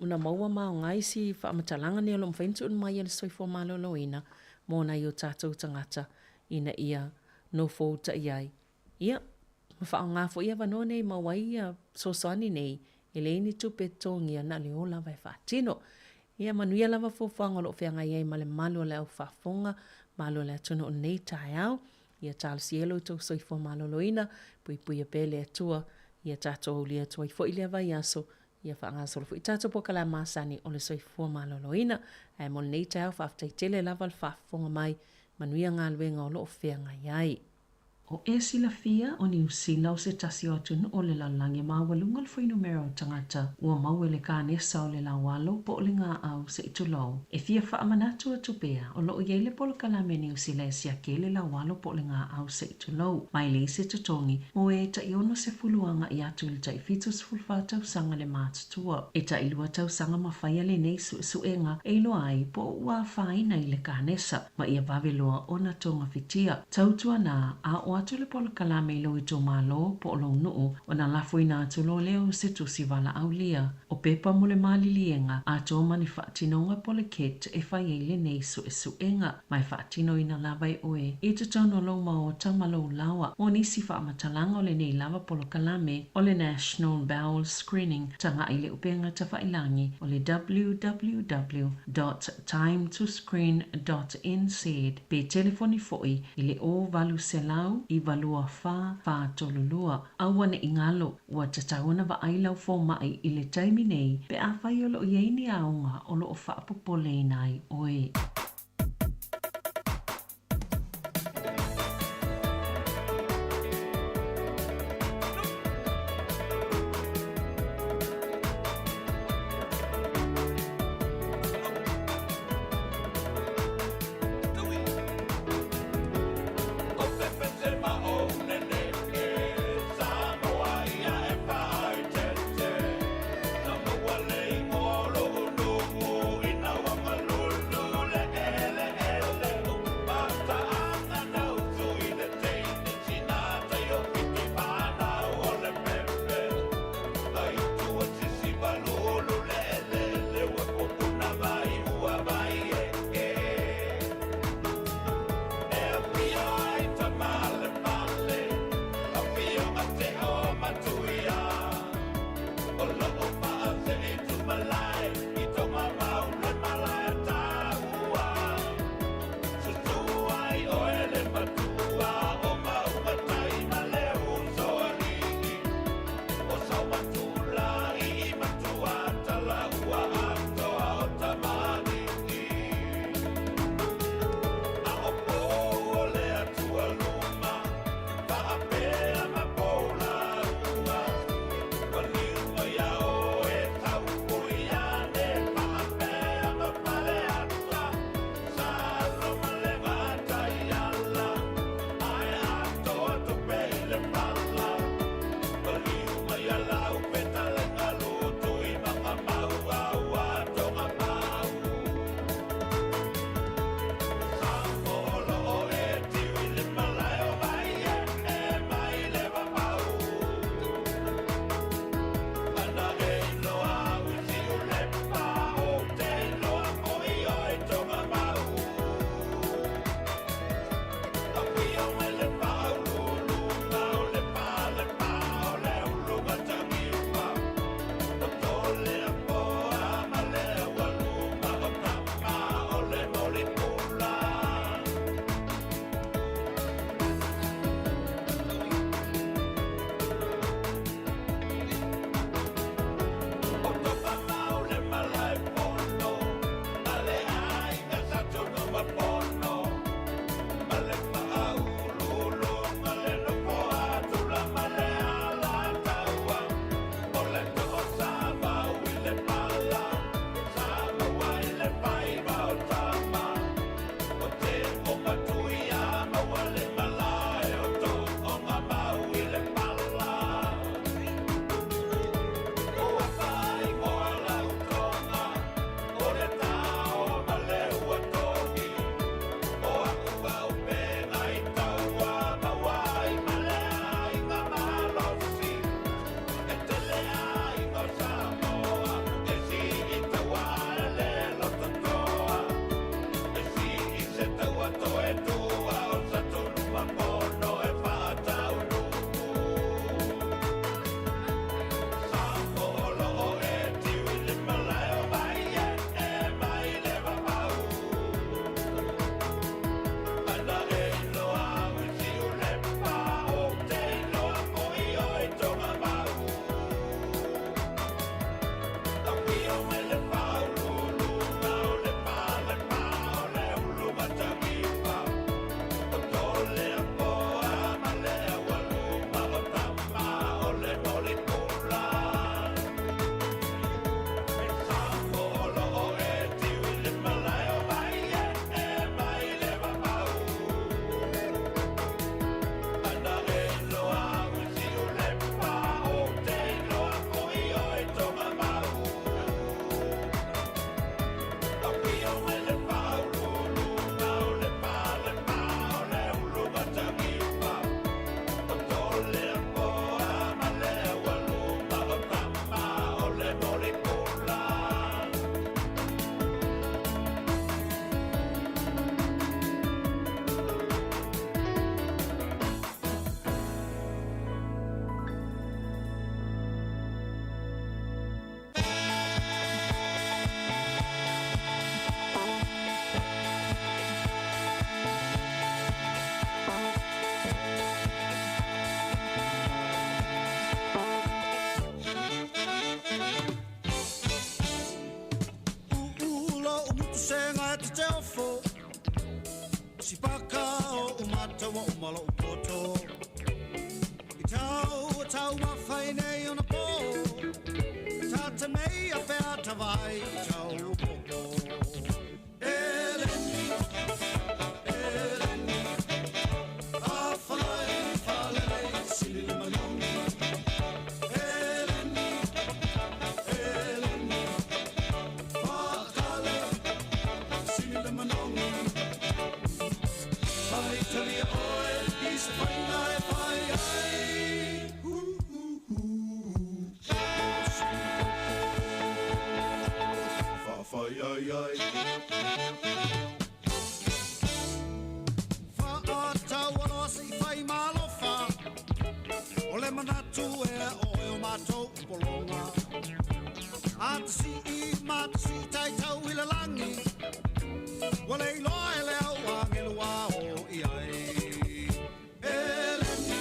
M: una maua mao ngaisi wha amatalanga ni o lo mwhaintu un mai al soifo maloloina mo na i o tātou tangata ina ia no fouta iai. Ia mawha o ngāfo ia wanoa nei mawai ia sosoani nei e leini tupe tongia na leo lava e whaatino. Ia manuia lava fofanga lo whianga iai male malo leo whafonga malo leo tunu o nei tai au. Ia Charles Yellow tau soifo maloloina pui a pele atua. Ia tātou au lia tua i fo ilia vai aso. Ia whaangasolo fo i tātou pokala masani o le soifo maloloina. Ai mo nei tai au whaftai tele lava le whafonga mai manuia ngā luenga o lo whianga iai.
H: O e sila fia o New Zealand se tasi o tunu o le lalangi mawalunga le whainu mera o tangata ua mau le kānesa o le lawalo po o le ngā au se itulau. E fia whaamanatu atu pea o lo o iei le polo kalame New Zealand si ake le lawalo po o le ngā au se itulau. Mai le se tutongi mo e ta iono se fuluanga i atu le tai fitu se fulfa tau sanga le mātutua. E ta ilua tau sanga mawhaia le nei suenga e ilo ai po ua whaina i le kānesa ma ia vaveloa o na tonga fitia. Tautua na a o o atu le polo kalame lo i tō malo po o lo nuu o na lafuina atu lo leo se tusi wala aulia. O pepa mo le malilienga a tō mani whaatinonga po le ket e whai e le nei su e su enga mai whaatino ina lava e oe. I te tono lo ma o tamalo lawa o nisi whaamatalanga o le nei lava polo kalame o le National Bowel Screening tanga i le upenga ta whailangi o le www.timetoscreen.nz pe telefoni foi i le o valu selau i valua wha tolulua. Awane ingalo ua tatauna wa ailau fo mai i le taimi nei pe a whai o lo ieini aunga o lo o whaapopole nai oe.
K: tu senga te te ofo Si paka o umata wa umala upoto I tau mawhai nei ona po Tata mei a whea tawai I tau upopo Eleni, Eleni A whalai, whalai, sili manongi Eleni, Eleni Whakale, sili manongi Whai tali oe, I se whaingai whai ai Whai ai ai Whaatau alosi whai malofa O le manatu e oe o mātou polonga Atasi I matasi tai tau ila langi Wale I loa e leo a ngelua o I ai Eleni,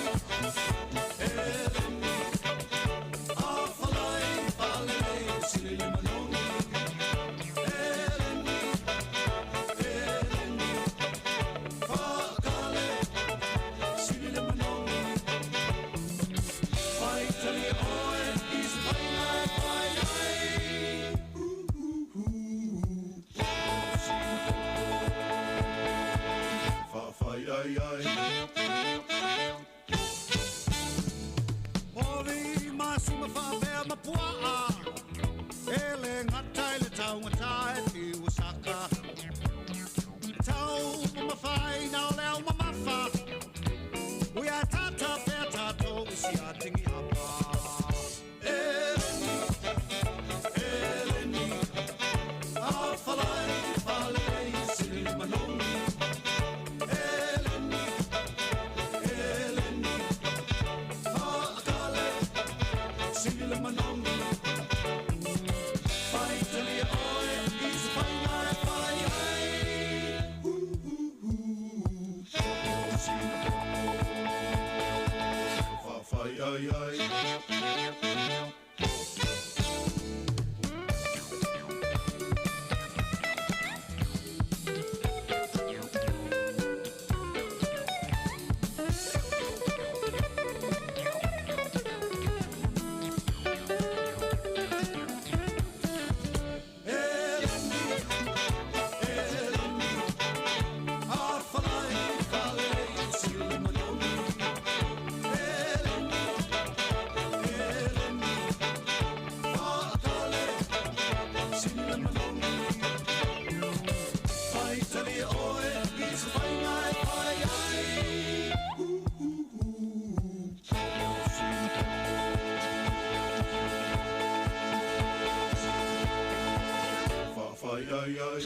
K: Eleni A whalai, whalai, sili manongi Eleni, Eleni Whakale, sili manongi Whai tali oe, I se whaingai whai ai Whai ai ai Ori masima whapea mapua Ele ngatai le tau ngatai Ti wasaka Tau mawhai nao leo mamafa Ui a tata pea tato Isi a tingi apa Eleni, Eleni A whalai, whalai, sili manongi Eleni, Eleni Whakale, sili manongi Whai tali oe, I se whaingai whai ai Whai ai ai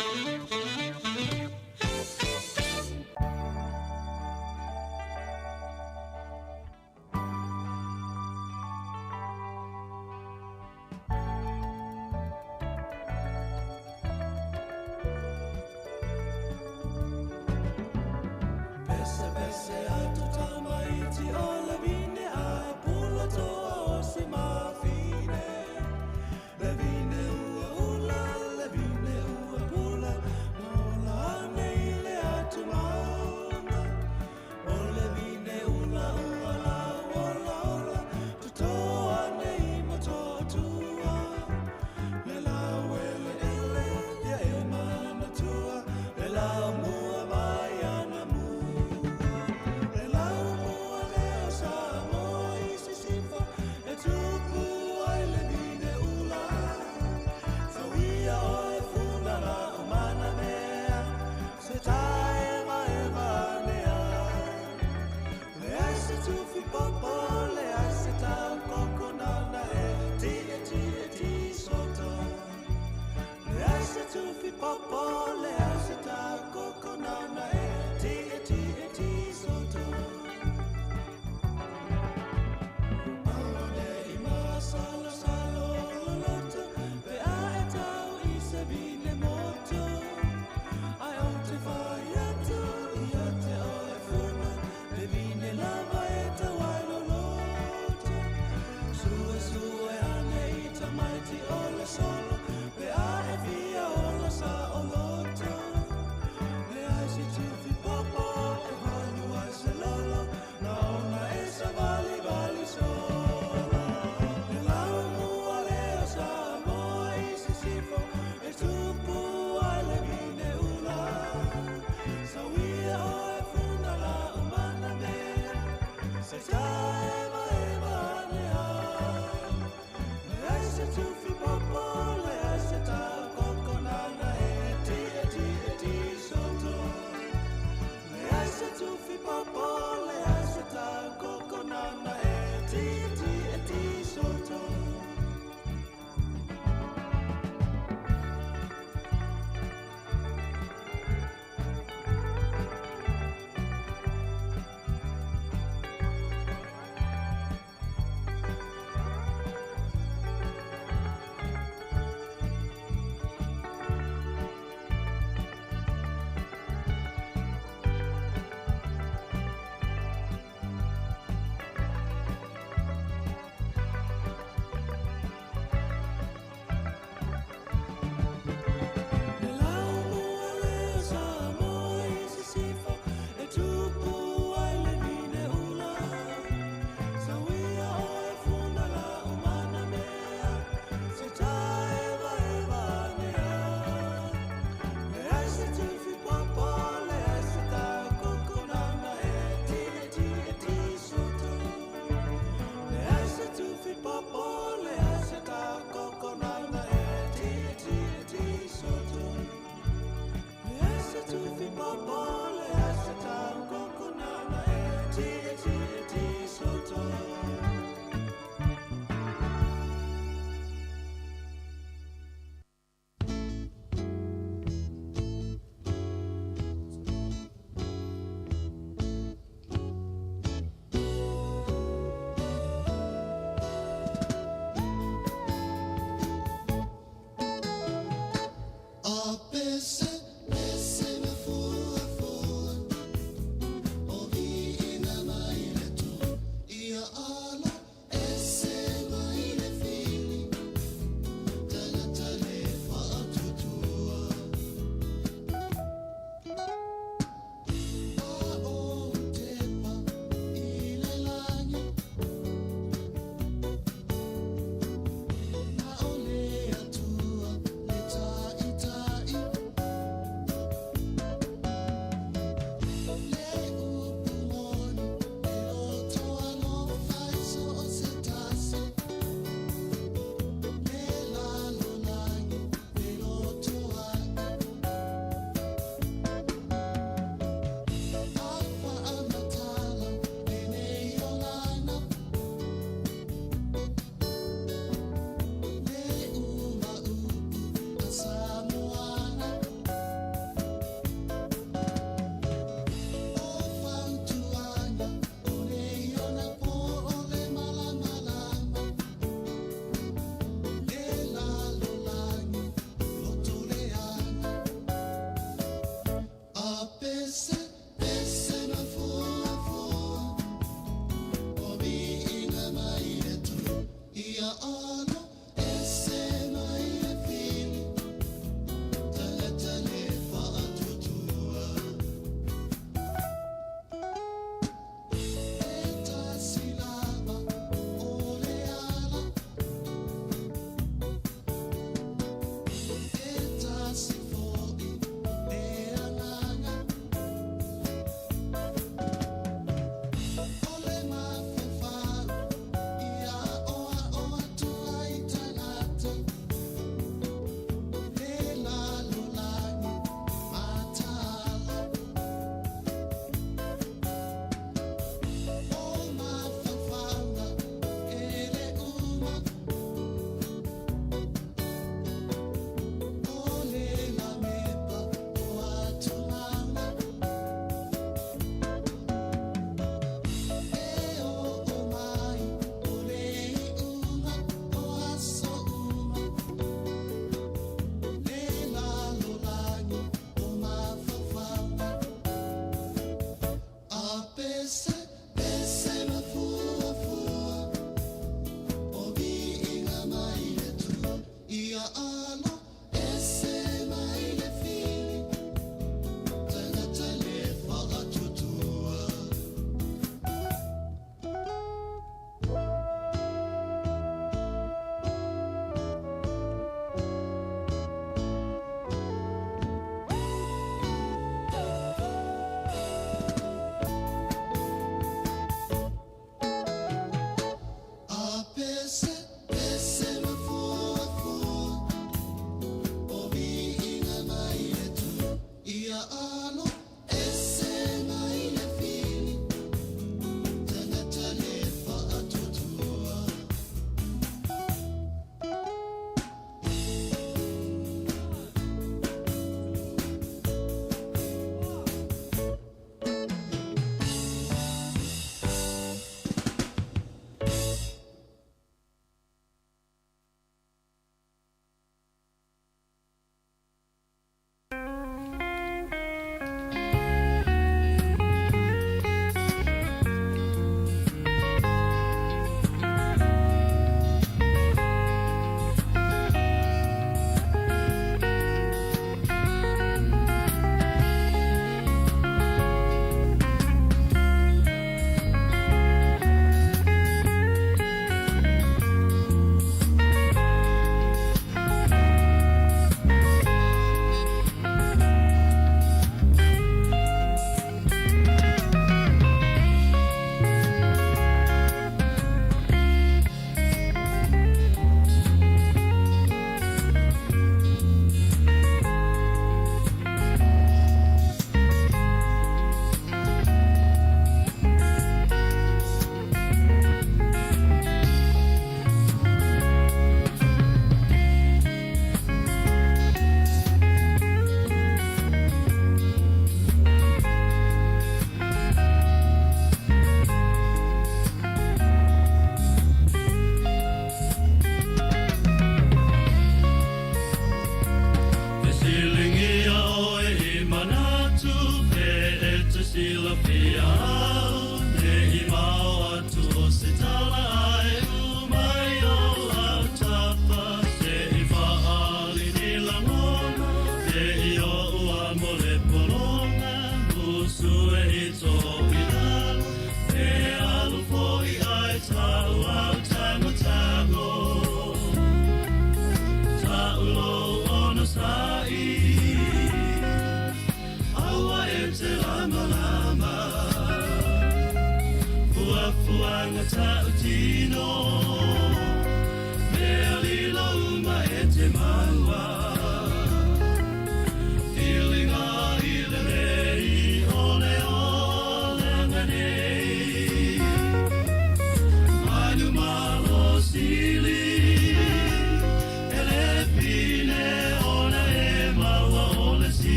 K: Solo, pe a e via ola sa o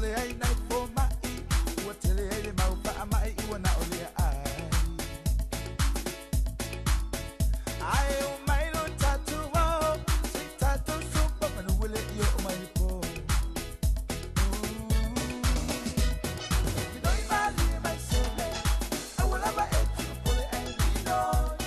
K: tele ai nai fo mai ua tele ai le mau pa mai ua na o le ai ai o mai lo tatu wao si tatu supa manu wile io o mai po Minoi mali mai sole awala ba e tu pole ai minoi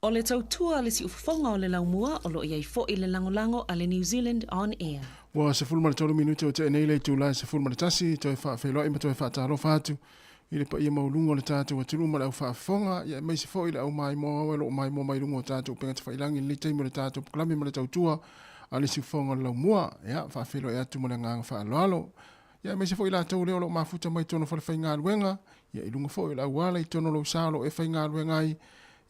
H: O le tautua le si ufafonga o le laumua o lo iai fo i le langolango a le New Zealand On Air.
D: Wa se fulma le tolu minuto o te nei le tula se fulma le tasi to fa felo ima to fa talo fatu i le pa ia maulungo le tatu wa tulu ma le fa fonga ya mai se fo i le au mai mo lo mai mo mai lungo tatu penga te fa ilangi le taimi le tatu klami ma le tautua a le si ufafonga le laumua ya fa felo ya tu mo le ngang fa alo ya mai se fo i la tau le lo mafuta mai tono fa le fa inga luenga ya i lungo fo i la wala i tono lo salo e fa inga luenga i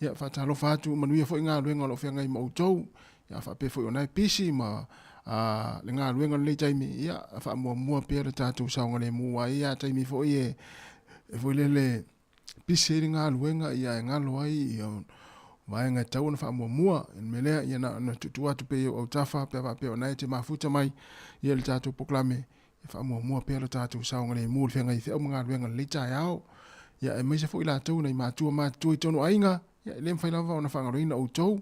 D: ya fa talo fatu manuia fo inga luenga lo fenga i mautou ya fa pe fo i onai pisi ma le ngā ruenga le taimi ia fa mua pera tātou saunga le mua ia taimi fo ie fo le pise le ngā ruenga ia ngā loai ia vaenga tau na fa mua melea ia na tutu atu pe o tafa pe o nai te mafuta mai ia le tātou poklame fa mua pera tātou saunga le mua fenga i fe o ngā ruenga le tai au ia e meise fo i la tau nei matua i tono ainga ia le mfailava ona whangaroina o tau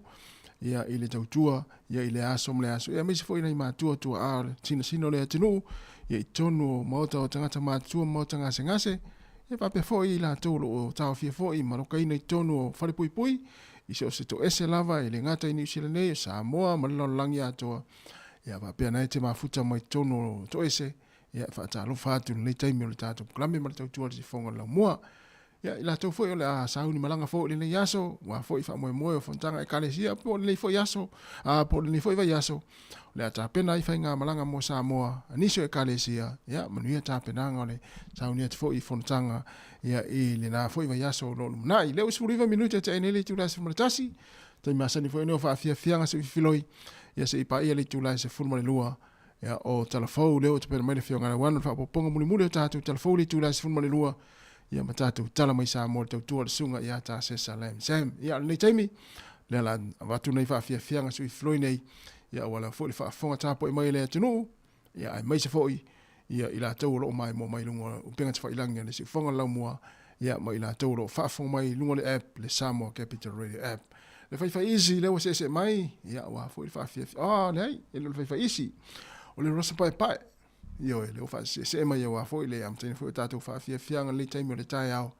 D: ia ile tautua ia ile aso mle aso ia misi foi nei matua tua ar sino le atinu ia i tonu mauta o tangata matua mauta ngase ngase ia pape foi la tolo o tau fia foi marokaina i tonu o fale pui pui i se o se to ese lava ile ngata i New Zealand nei Samoa malalo langi atoa ia pape anai te mafuta mai tonu to ese ia whaatalo whaatu nei taimi o le tātou klame ma le tautua le fonga la mua ia ila tau foi o le sauni malanga fo le yaso wa foi fa moe o fontanga e kalesia po le foi yaso po le foi va yaso le ata pena i fainga malanga mo Samoa aniso e kalesia ia manuia ta pena ngole sauni at foi fontanga ia i le na foi va yaso lo na i le usuriva minuto te enele tu la smartasi te masani foi no fa fianga se filoi ia se pa ia le tu la se fulma le lua ia o telefou le o te pena mai le fianga wan fa ponga muli ta tu telefou le tu la se fulma le lua ia matatu tala mai sa mo tau tua sunga ia ta se salam sam ia nei taimi le la watu nei fa fianga sui floi nei ia wala fo le fa fonga tapo i mai le tunu ia ai mai se foi ia ila tau lo mai mo mai lungo o penga fa ilanga le se fonga la mo ia mai ila tau lo fa fonga mai lungo le app le Samoa Capital Radio app le fa easy le o se mai ia wa fo le fa nei le fa easy o le rosa pai yo le fa se mai yo fo le am tene fo tatu fa fianga le taimi le tai au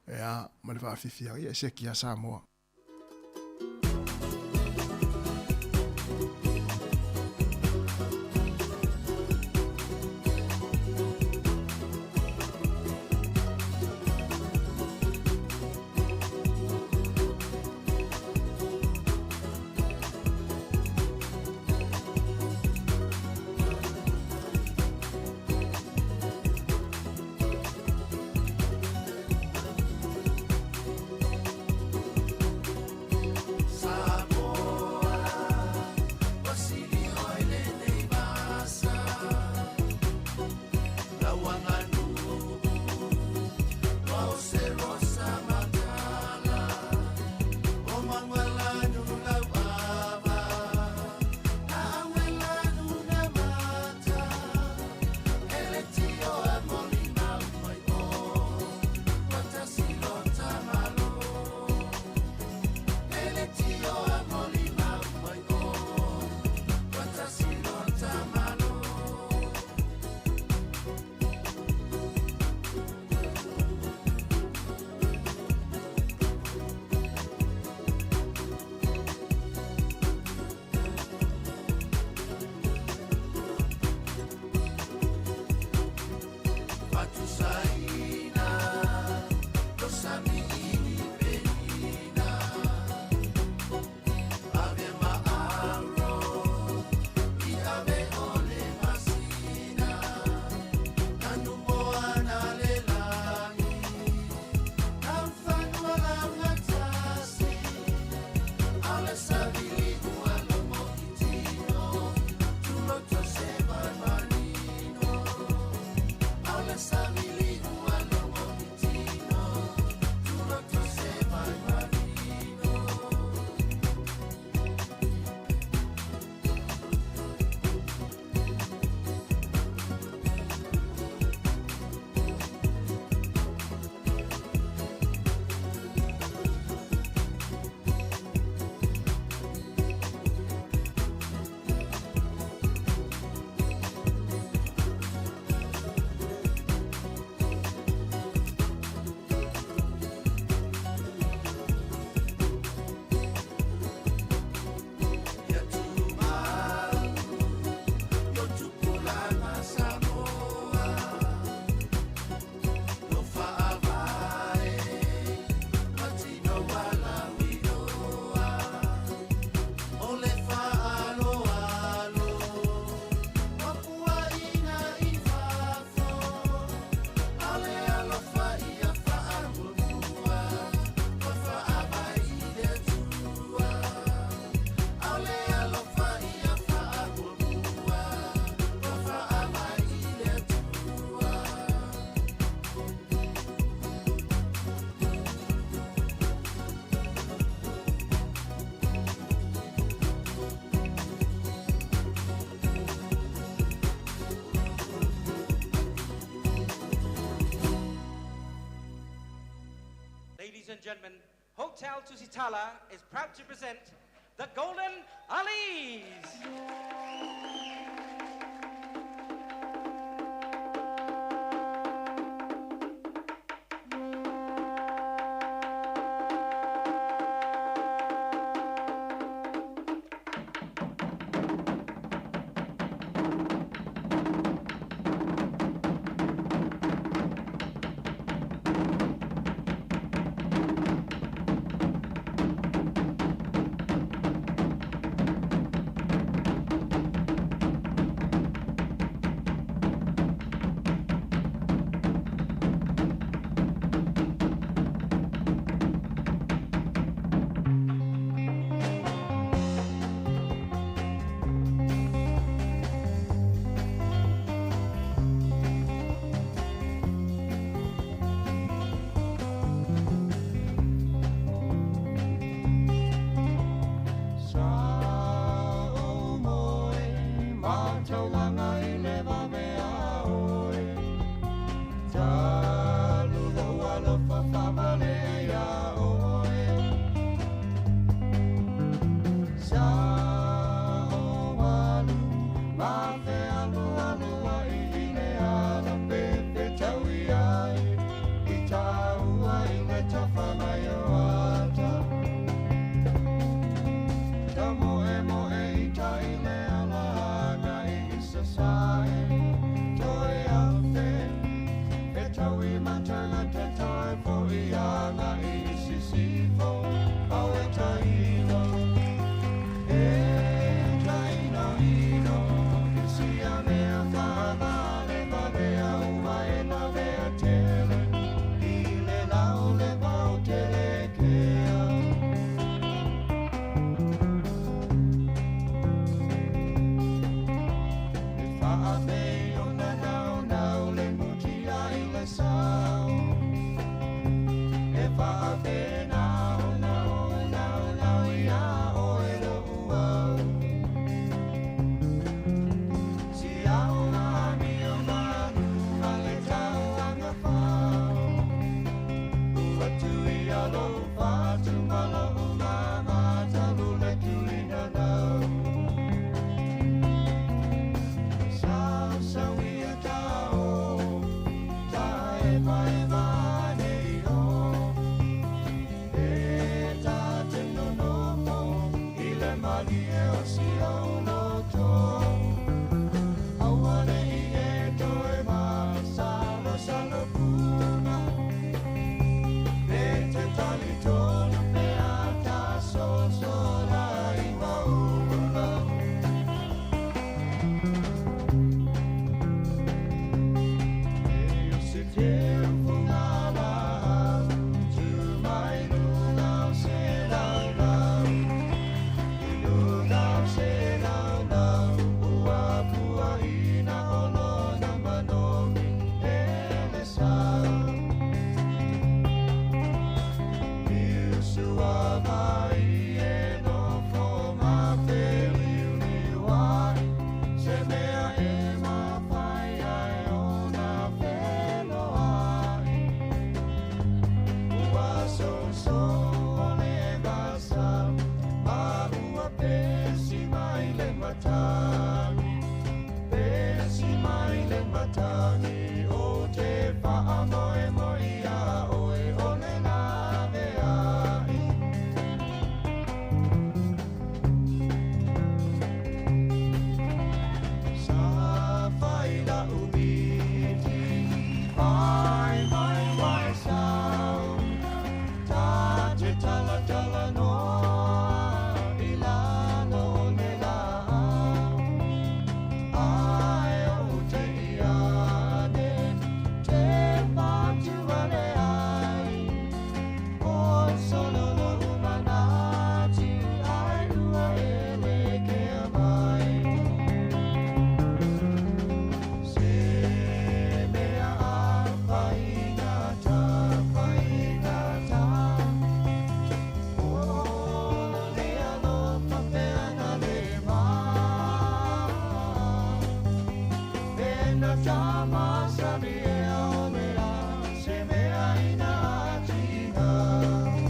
D: ya ma le fa fianga ia se ki a Samoa
N: gentlemen, Hotel Tusitala is proud to present the Golden Alis.
O: Sama sabi o mea, se mea ina atina.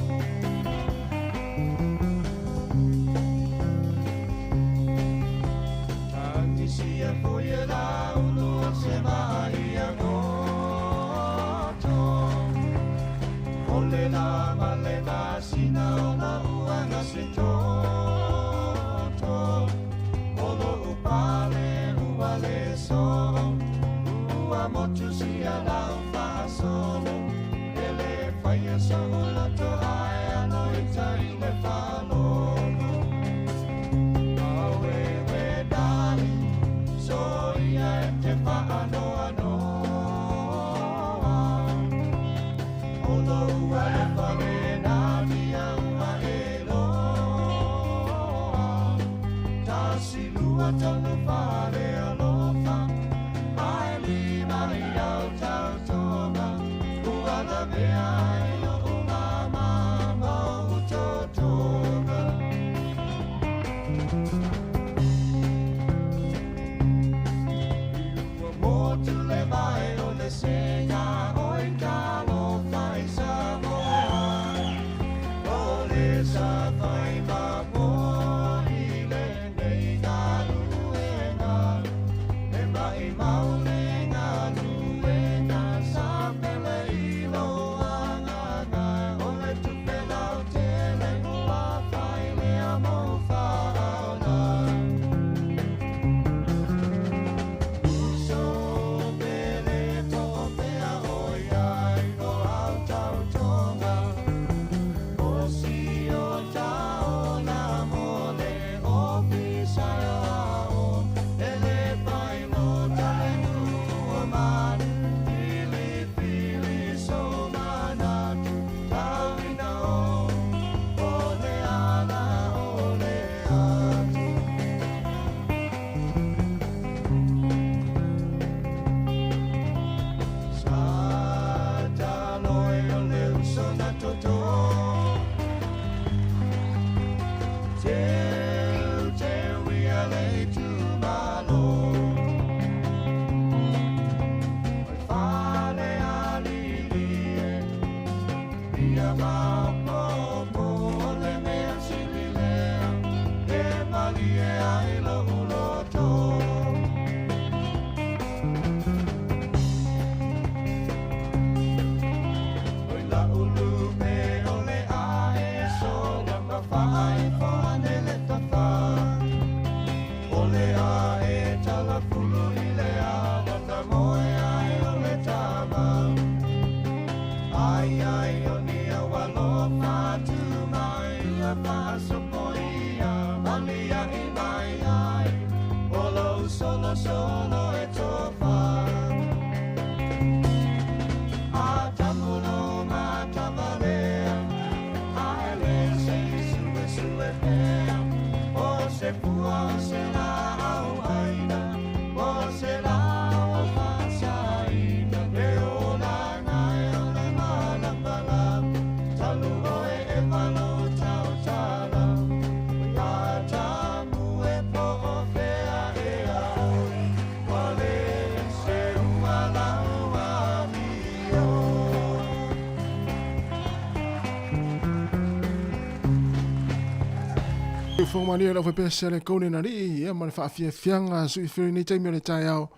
D: Fomani la fe sele kone na ri ia ma fa fia fianga su fe ni taimi le tai au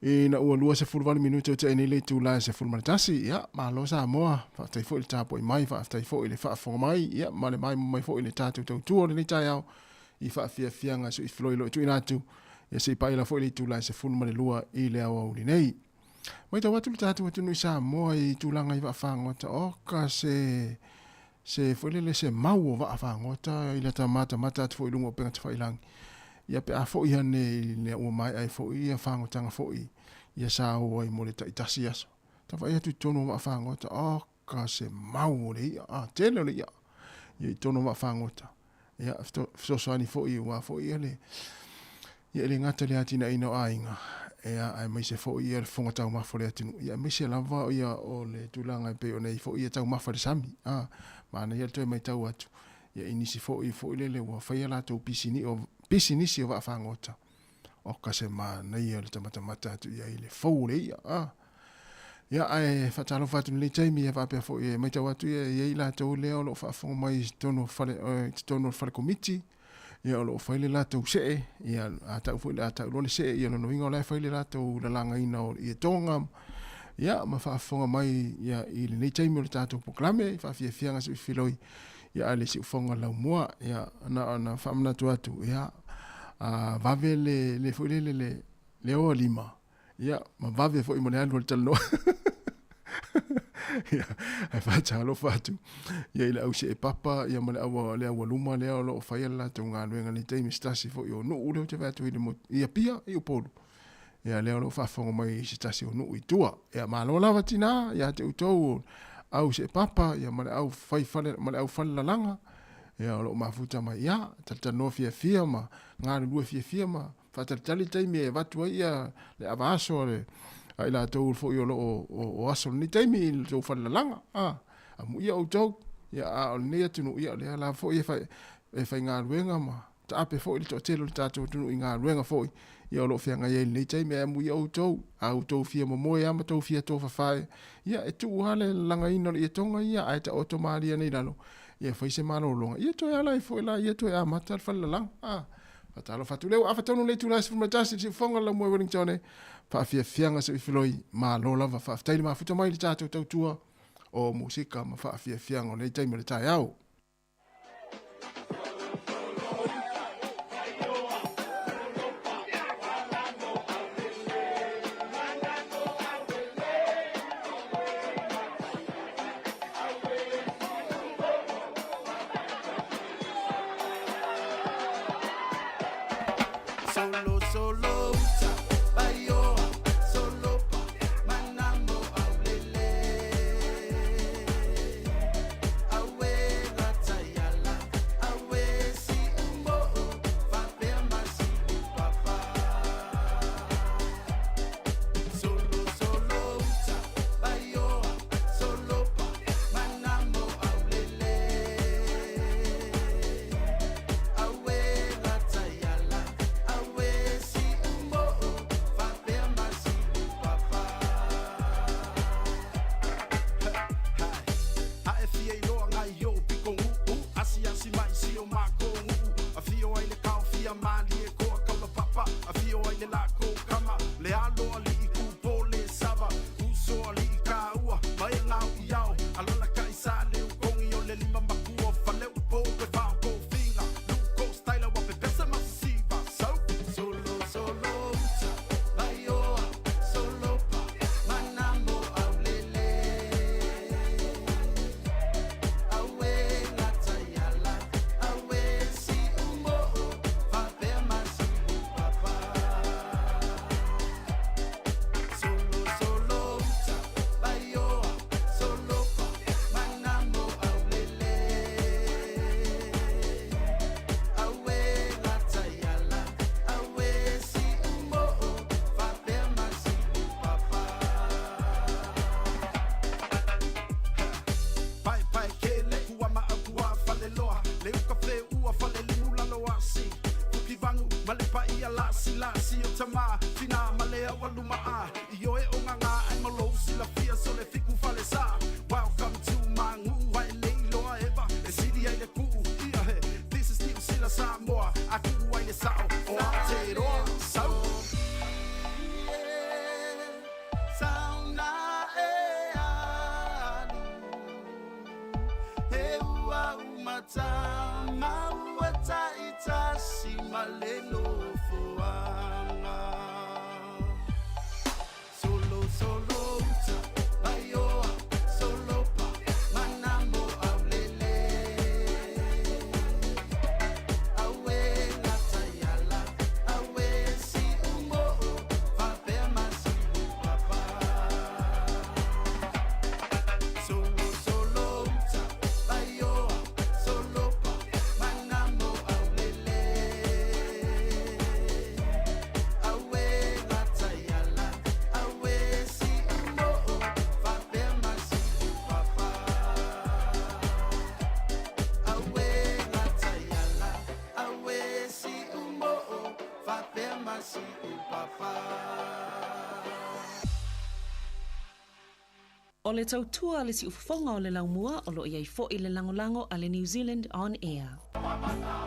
D: e na ua lua se fulvali minuto te ni le tu la se fulmani tasi ia ma lo sa moa fa tai fo il tapo i mai fa tai fo ile fa fo mai ia ma le mai fo ile tatu tu tu le tai au i fa fia fianga su floi lo tu inatu ia se pai la fo ile tu la se fulmani lua i le au ni nei mai ta watu tatu tu no sa moa i tu langa i fa fanga ta o ka se folele se mau va fa ngota ile ta mata fo ilungo pe ta failang ia pe a fo ia ne o mai ai fo ia fa ngota nga fo ia sa o i mole ta itasias ta fa ia tu tono va fa ngota o ka se mau le a tele le ia ia tono va fa ngota ia so so ani fo ia wa fo ia le ngata le atina ino ainga ia ai mai se fo ia fo ngota ma fo le atinu ia mai se lava ia o le tulanga pe o nei fo ia ta ma fa sami mana ia toi mai tau atu ia inisi fo lele wa fa ia la to pisini si va fa ngota o ka se mana ia le tamata tu ia ile fo le ia ai fa talo fa tu le taimi ia va pe fo ia mai tau atu ia ila to le o lo fa fo mai tono fa komiti ia o lo fa ile la to se ia ata fo le ata lo le se ia no winga la fa ile la to la langa ina o ia tonga ia ma fa fonga mai ia i le taimi o le tatou proklame fa fianga se filoi ia ale se fonga la moa ia na fa mna tu atu ia va ve le foi le o lima ia ma va ve foi mo le alu talo ia ai fa chalo fa tu ia ile au se papa ia ma le awa luma le lo fa ia la tu nga le taimi stasi fo yo no ule te va tu ia pia i polo Ia leo lo whaafonga mai se tasi o nuu i tua. Ia malo lava tina, ia te utou au se papa, ia male au whale la langa. Ia lo mafuta mai ia, tata no fia ma, ngāre lua fia ma, whatatali taimi e vatua ia le avaso le, ai la tau fo i o aso ni taimi i tau whale la langa. Amu ia utou, ia a o nea tunu ia lea la fo i whai ngā ruenga ma, ta ape fo i to telo le tātou tunu i ngā ruenga fo i. Ia lo fia ngai nei taimi e mu ia utou, a utou fia momoe ama tau fia tō whawhae. Ia e tu uhale langa ino le tonga ia, ai ta otomaria nei lalo. Ia whai se mano longa. Ia toi ala i fo i la, ia toi a mata al whala lang. Patalo fatu leo, a fatonu le tūnai se fumatasi, si whonga la mua Wellingtone. Whaafia fianga se whiwhiloi, ma lo lava, whaaftaili ma futa mai le tātou tau tua o musika, ma whaafia fianga o nei taimi le tai au.
H: O le tautua le si ufafonga o le laumua o lo iai fo i le langolango a le New Zealand On Air.
K: Bye.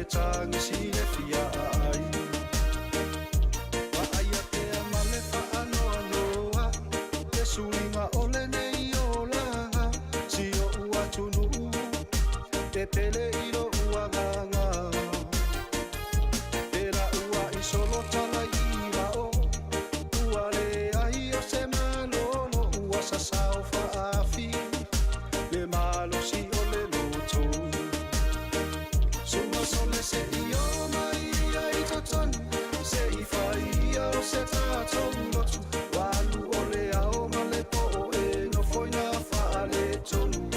K: whawhetanga si le fia ai. Wa aia te amale wha anoa noa, te suinga ole nei o langa, si o ua tunu, te pele iro ua nganga. Pera ua I solo tala iwa o, ua le ai o se malono, ua sasau whaafi, le malo si ole loto. Suma sole se io mai ai toton, se I fai o se tato lotu, walu ole ao male po e no foi na fale tonu.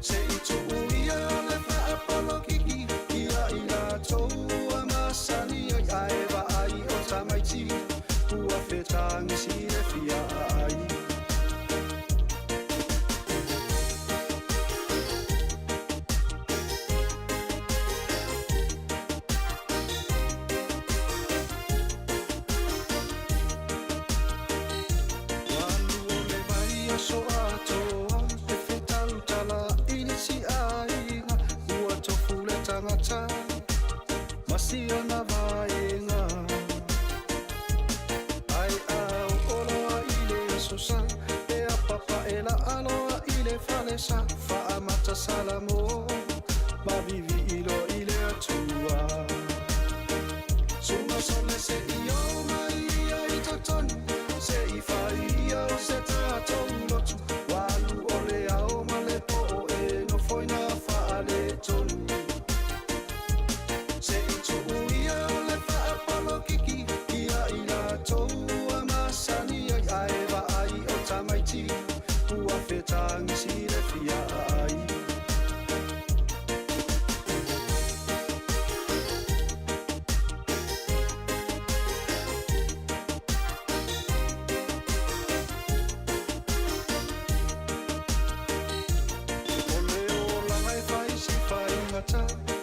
K: Se I tu ia le fa apolo kiki, ia I la tou a masani ai va ai o tamaiti, ua fetangi si le fia ai. So atoa, e whetau tala inisi ainga, ua tofu le tangata, masi ana vaenga. Ai au oloa I le sosa, e a papa e la aloa I le falesa, fa amata salamo, ma vivi ilo I le atua. Suma sole se io mai ai toton, se I fai au se tatou lotu, walu ole ao male po e no foi na fale tonu. Se I tu ia ole fa apolo kiki, ia I la tou a masani ai va ai o tamaiti, ua fetangi si le fia ai.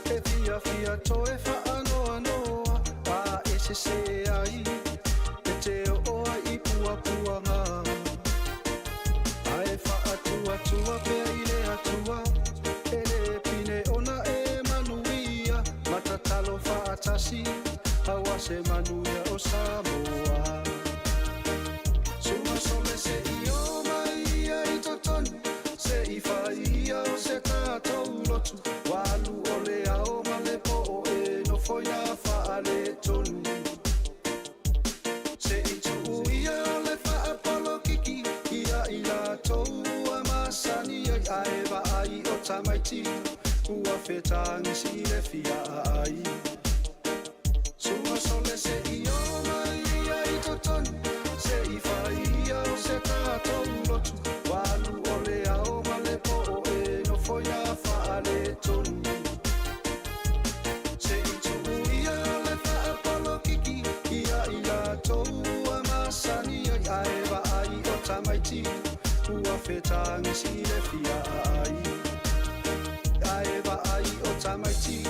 K: E fia fia toe fa anoa noa, a ese se ai, e te oa I pua pua ngā. Ae fa atua tua pe I le atua, e le pine ona e manuia, matatalo fa atasi, awa se manuia o Samoa. Suma sole se io mai ai toton, se I fai au se tatou lotu, walu ole ao male po e no foi na fale tonu. Se I tu ia le fa apolo kiki, ia I la tou a masani ai va ai o tamaiti, ua fetangi si le fia ai. Suma sole se io mai ai toton, se I fai au se tatou lotu, walu ole ao male po e no foi na fale tonu. Se I tu ia le fa apolo kiki, ia I la tou a masani ai va ai o tamaiti, ua fetangi si le fia ai. Ai va ai o tamaiti,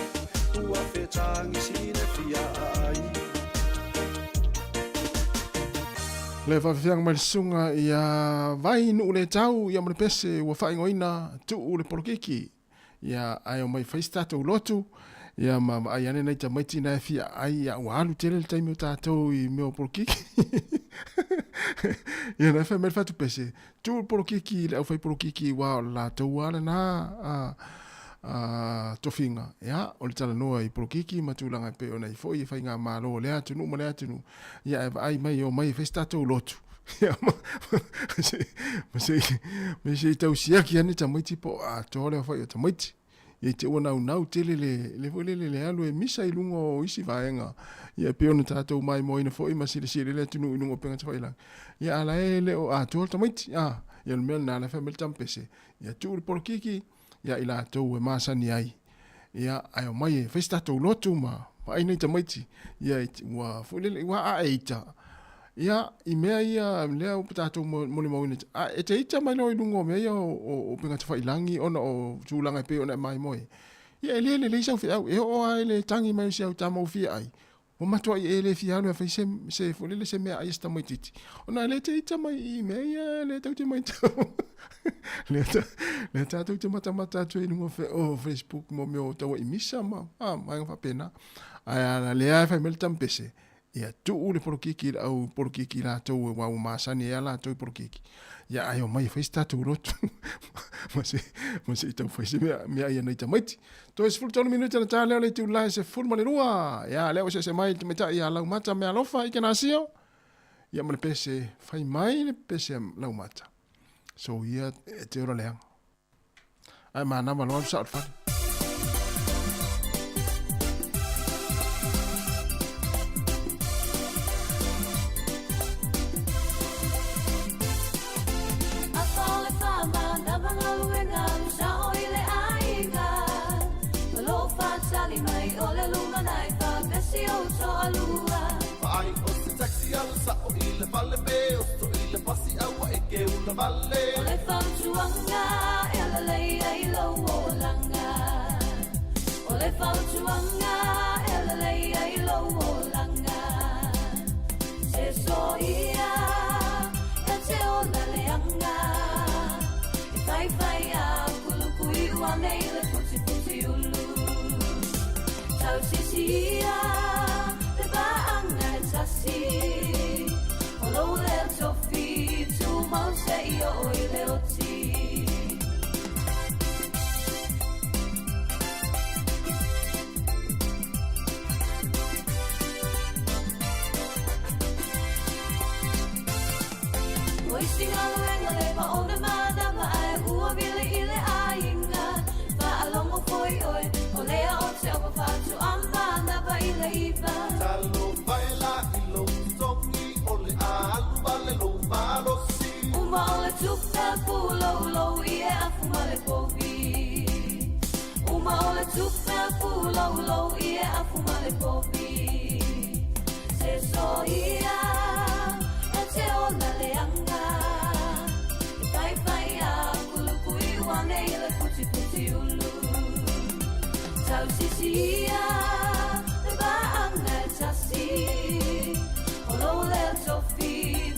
K: ua fetangi si le fia ai.
D: Le whawhianga mai sunga ia vai nu le tau ia mre pese ua whaingoina tu le polokiki ia ai o mai whaistata lotu ia ma ai ane nei ta maiti na fia ai ia ua alu tele le taimi o tātou I meo polokiki ia na whai mai whatu pese tu polokiki le au whai polokiki wa o la tau ala na tofinga ia o le tala noa I polokiki matulanga pe o nei foi whai ngā malo le atunu ma le atunu ia ai mai o mai whaistata lotu me se tau siaki ane ta maiti po a tole whai o ta maiti ia te ua nau tele le alu e misa I lunga o isi vaenga ia pe ona tātou mai moina foi ma sile le atunu I lunga o penga ta whailang ia ala e le o a tole ta maiti ia le mea na la whamel tampese ia tu le polokiki ia I la tau e masani ai ia ai o mai e whaistata lotu ma ai nei ta maiti ia ua fulele ua a eita ia I mea ia lea o patato mole mau ina e te ita mai no I lungo mea ia o penga te whailangi ona o tūlanga pe ona mai moe ia e lele le isau whiau e o ai le tangi mai si au tamau fia ai O matua I ele fialu fa se folele se me ai sta mai titi. Ona le te ita mai I me ia le tau te mai tau. Le tau te mata tu I no Facebook mo me o tau I misa ma. Mai fa pena. Ai le ai fa mel tampese. Ia tu le porokiki au porokiki la tau wa masani ia la tau porokiki. Ia ai o mai fa sta tu rotu. Mas tau fa se me ai na ita mai. To es full 20 minutos na tale le tu la se full male rua. Ya le o se mai te meta ia la mata me alofa I kana sio. Ia me pese fai mai le pese la mata. So ia te ora le. Ai mana ma lo sa fa.
K: Ai o se taxi al sa o ile vale be o so ile pasi awa e ke una vale o le fautuanga e la lei ai lo o langa o le fautuanga e la lei ai lo o langa se soia e te o la leanga e fai a kulukui wa nei le puti ulu tau sisia Wasting all the way, le pa ona mana ma ai ua vile ile ainga fa alongo foi oi o lea o te apa fatu amana pa ile iva talo baila ilo songi ole alu vale lo malo si uma ole tuka pulo lo ie afuma le povi uma ole tuka pulo lo ie afuma le povi se soia e te ona leanga puti ulu tau sisia le baanga tasi o lo le tofi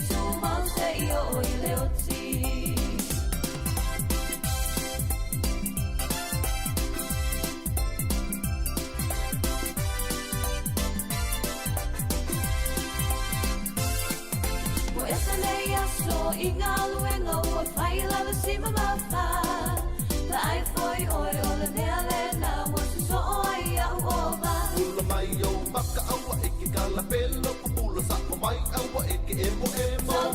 K: tu mause io I le oti o esa leia so inga luenga o faila le sima mafa ai foi oi o le mea le na mo se so ai au ova ula mai o maka awa e ke kala pelo pula sa mai awa e ke emo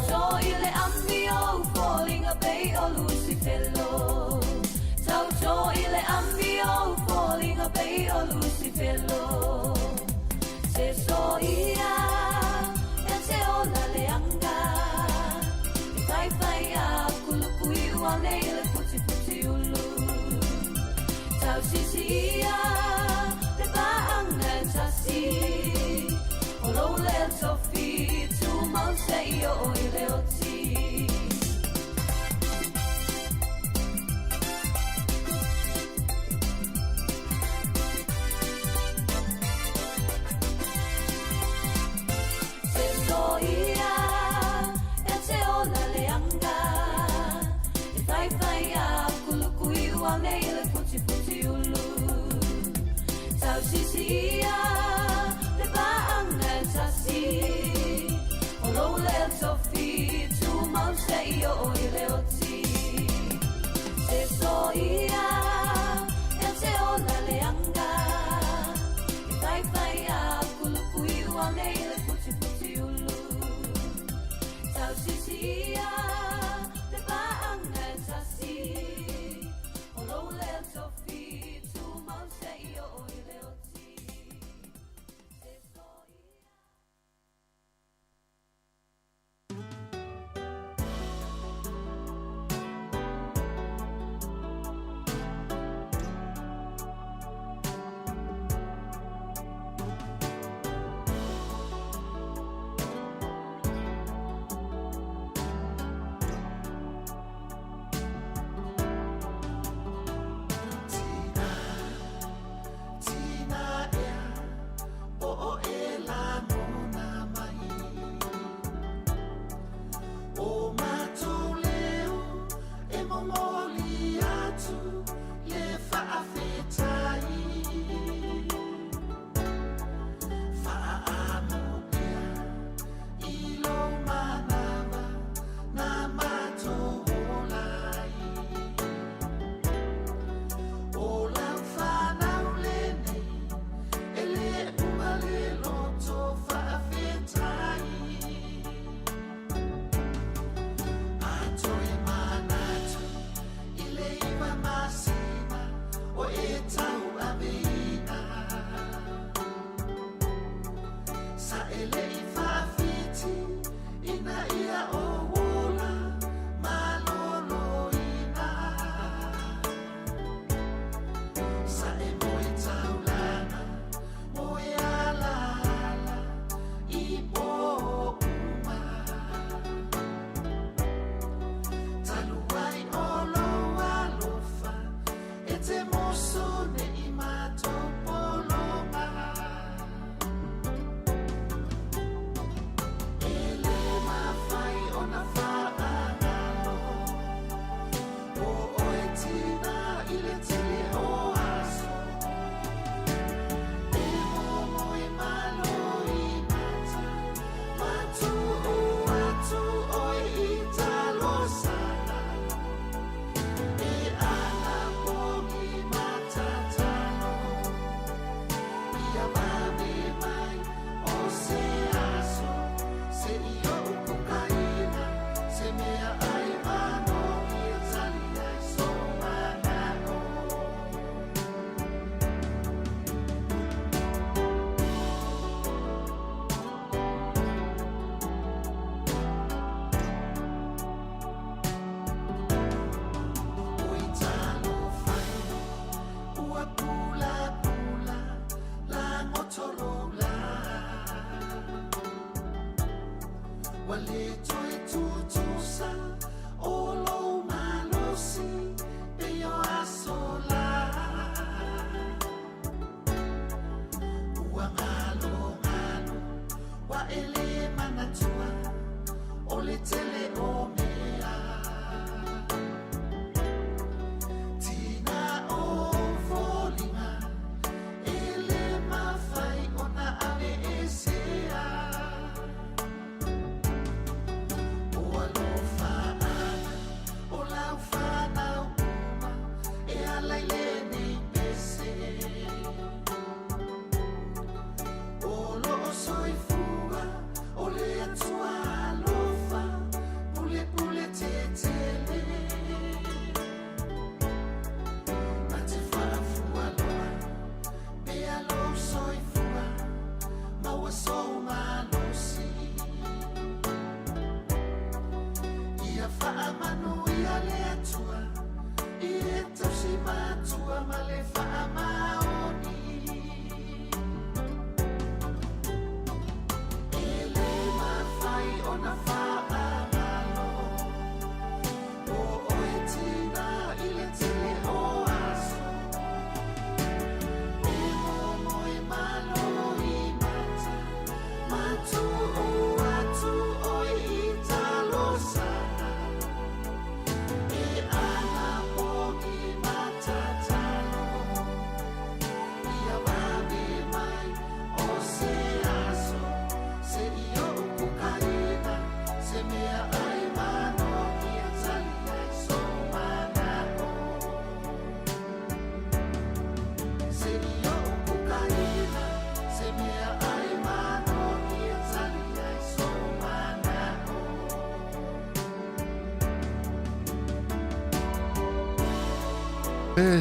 K: so I le ambio falling a bay o Lucifelo so I le ambio falling a bay o Lucifelo se so ia e se o la leanga fai a kulukui wa nei le puti ulu tau sisia le baanga tasi o lo le tofi tu mause io I le oti se soia e te o la leanga e fai a kulukui wa nei le puti ulu tau sisia le baanga tasi o lo le tofi tu mause io I le oti se soia e te o la leanga e fai a kulukui wa nei le puti ulu tau sisia le baanga tasi o lo le tofi tu mause io I le oti se soia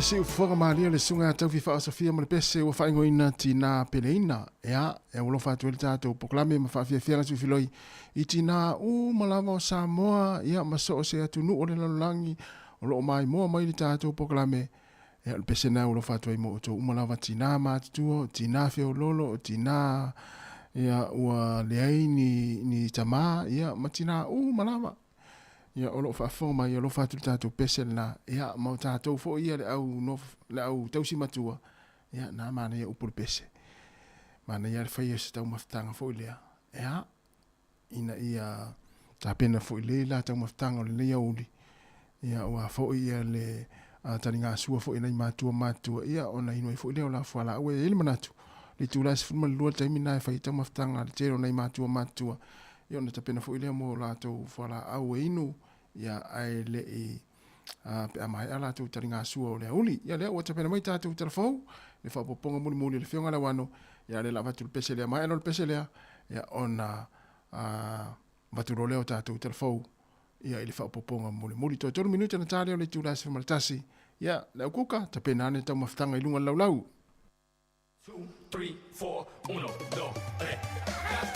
D: Si ufoga malia le sunga tau fi fa Sofia mo le pese o fa ngoina tina peleina ya e o lo fa tu tato proklame ma fa fia su filoi I tina u malama Samoa ya maso se atu nu o le langi o lo mai mo mai tato proklame ya le pese na o lo fa tu mo to malava tina ma tu tina fe o lolo tina ya ua le ni tama ya matina u malama ya o lo fa forma ya lo fa tu tato pese na ya ma tato fo ia le au no le au tausi matua ya na mana ya upul pese mana ya fa ia sta maftanga fo ia ya ina ia tapena fo ile la ta maftanga le ia uli ya wa fo ia le taringa sua fo ina matua ya ona ino fo ile la fo la we ile manatu le tulas fo mal lo ta mina fa ta maftanga le tero na matua yo na tapena fo ile mo la to fo la au ino ya ai le pe amai ala tu taringa sua o le uli ya le o tapena mai tatu telefon le fa poponga muli le fionga la wano ya le lava tu pese le mai no pese le ya ona vaturo le tatu telefon ya ile fa poponga muli to 2 minutos na tale le tu la se maltasi ya le kuka tapena ne ta maftanga ilunga laulau
O: 2 3 4 1 2 3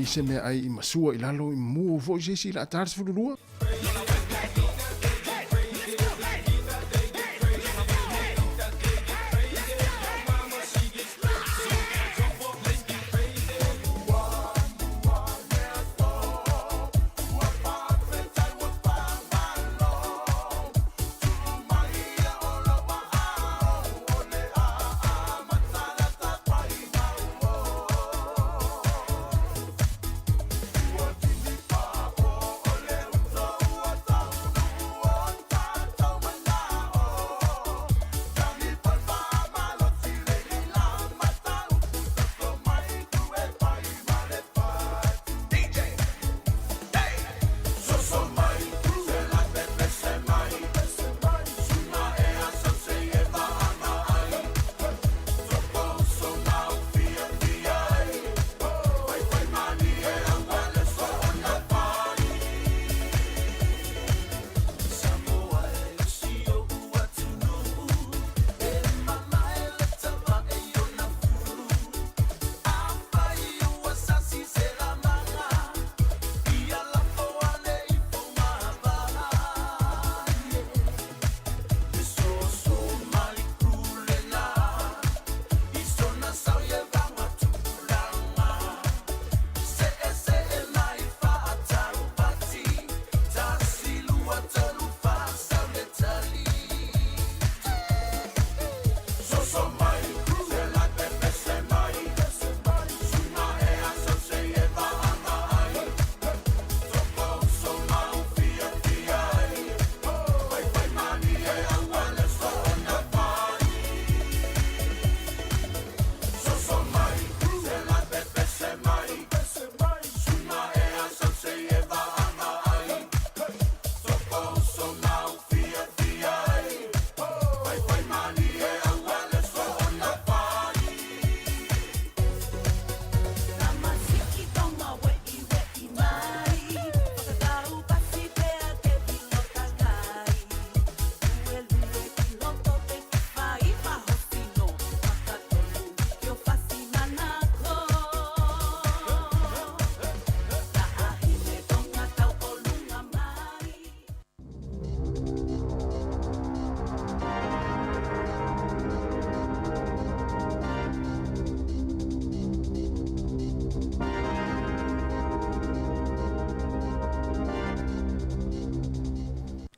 D: i se mea ai i masua i lalo i mua fo i sesi la atars fulurua.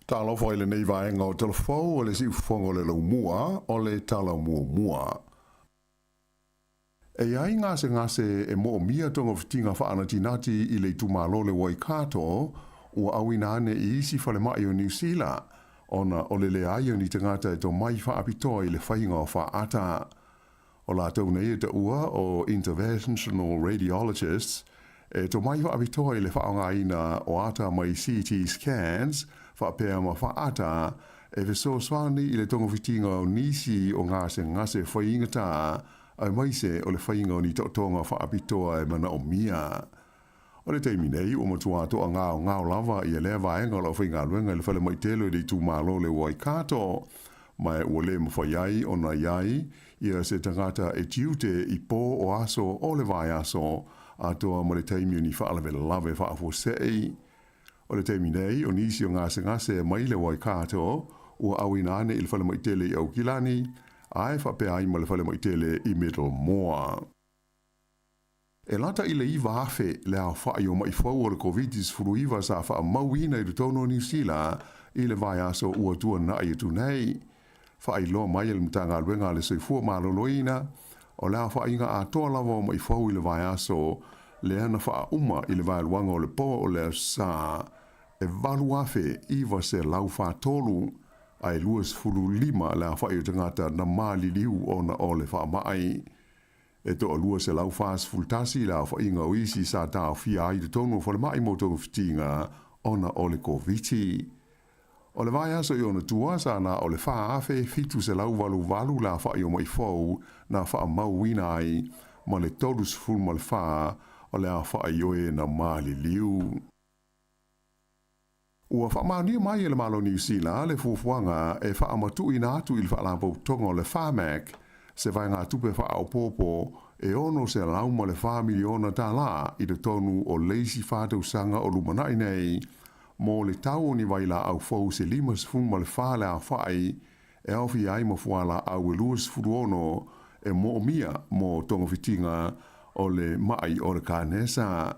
G: Talo fo ile nei vaenga o telefou o le si fongo le lau mua o le tala mua. E ai ngase e mo mia tonga fitinga whaana tinati i le tumalo le Waikato ua awina ane i isi whale mai o New Zealand ona o le ai o ni tangata e to mai whaapitoa i le whainga o whaata. O la tau nei e ta ua o interventional radiologists e to mai whaapitoa i le whaonga ina o ata mai CT scans whaapea ma whaata e veso swani i le tonga fitinga o nisi o ngase whainga ta ai mai se o le whainga o ni tonga whaapitoa e mana o mia. O le teimi nei, o matua to a ngao lava i a lea vaenga la whainga luenga i le whale mai telo i le tumalo le Waikato. Mai ua le mawhaiai o na iai, ia se tangata e tiute i pō o aso o le vai aso, a toa ma le teimi o ni whaalawe lave whaafo sei. O le teimi nei, o nisi o ngase mai le Waikato, ua awina ane i le whale mai tele i Aukilani, ai whapea ai ma le whale mai tele i Middle Moa. E lata i le iwa afe le a whaio mai whau o le COVID-19 furuiwa sa wha mauina i rutono New Zealand i le vai aso ua tua na i tu nei. Whai loa mai le mtanga luenga le soifua maloloina, o le a whainga a toa lawa mai whau i le vai aso le ana wha uma i le vai luanga o le po o le sa e valu afe iwa se lau wha tolu ai luas furu lima le a whaio tangata na mali liu ona o le wha mai. E to o lua se lau whaas fultasi la whainga o isi sa tau fia ai te tono whale mai mo tonga fitinga ona o le COVID-19. O le vai aso i ona tua sa na o le wha afe fitu se lau walu la whaio mai fau na wha mauina ai ma le tolus ful ma le wha o le a whaio e na mali liu. Ua wha maani mai e le malo New Zealand le fufuanga e wha amatu ina atu i le wha lampo tonga o le whamak se vai ngā tupe wha au pōpō e ono se lau ma le wha miliona tā la i te tonu o leisi whātau sanga o lumanai nei mō le tau ni waila au fau se lima sifun ma le wha le a whai e au fi ai ma fuala au e luas furuono e mo mia mo tonga fitinga o le mai o le kānesa.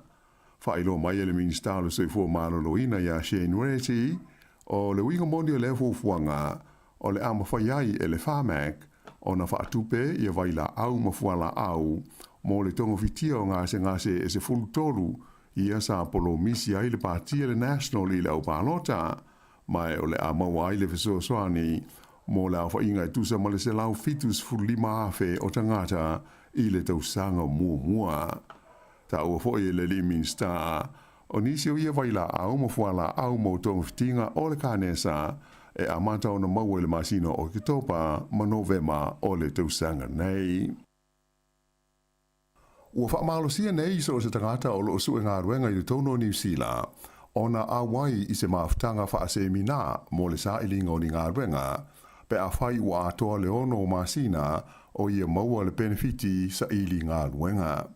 G: Whailo mai e le minister le soifua maloloina ia Shane Reti o le winga mondi o le fuanga o le ama whaiai e le whamak o na whaatupe ia waila au ma fuala au mo le tonga fitia o ngase e se fulu tolu ia sa polo misi ai le partia le national i le au palota mai o le amaua ai le fesoasoani mo le au whainga e tusa ma le se lau fitus fulu lima afe o tangata i le tausanga mua. Ta ua foi le li minsta o nisi o ia waila au mo fuala au mo tonga fitinga o le kānesa e amata o na mau le masino o kitopa ma novema o le tausanga nei. Ua whaamalosia nei so se tangata o loo sue ngā ruenga i le tono New Zealand o na awai i se maafutanga whaasemina mo le sa ilinga o ni ngā ruenga pe a whai ua atoa le ono o masina o ia maua le benefiti sa ili ngā ruenga.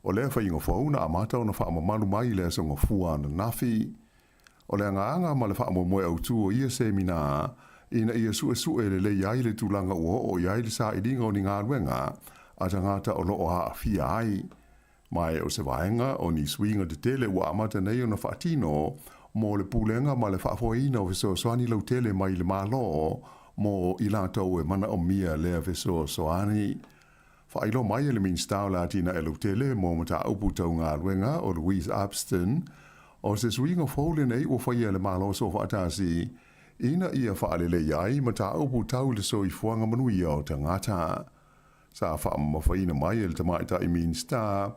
G: O lea whainga whauna a matau na whaamamalu mai lea songa fua na nafi. O lea ngaanga ma le whaamamoe au tu o ia semina ina ia sue le le iai le tūlanga ua o iai le sa ilinga o ni ngā ruenga a tangata o loo a fia ai. Mai o se vaenga o ni swinga te tele ua amata nei o na whaatino mo le pulenga ma le whaafoina o viso soani lau tele mai le malo mo ilatau e mana o mia lea viso soani. Whailo mai le minstau la tina e lutele mo mata upu tau ngā ruenga o Louise Abston o se swinga fōle nei o whaia le malo so whaatasi ina ia whaalele iai mata upu tau le so i fuanga manuia o tangata. Sa whaamawhaina mai le tamaita i minsta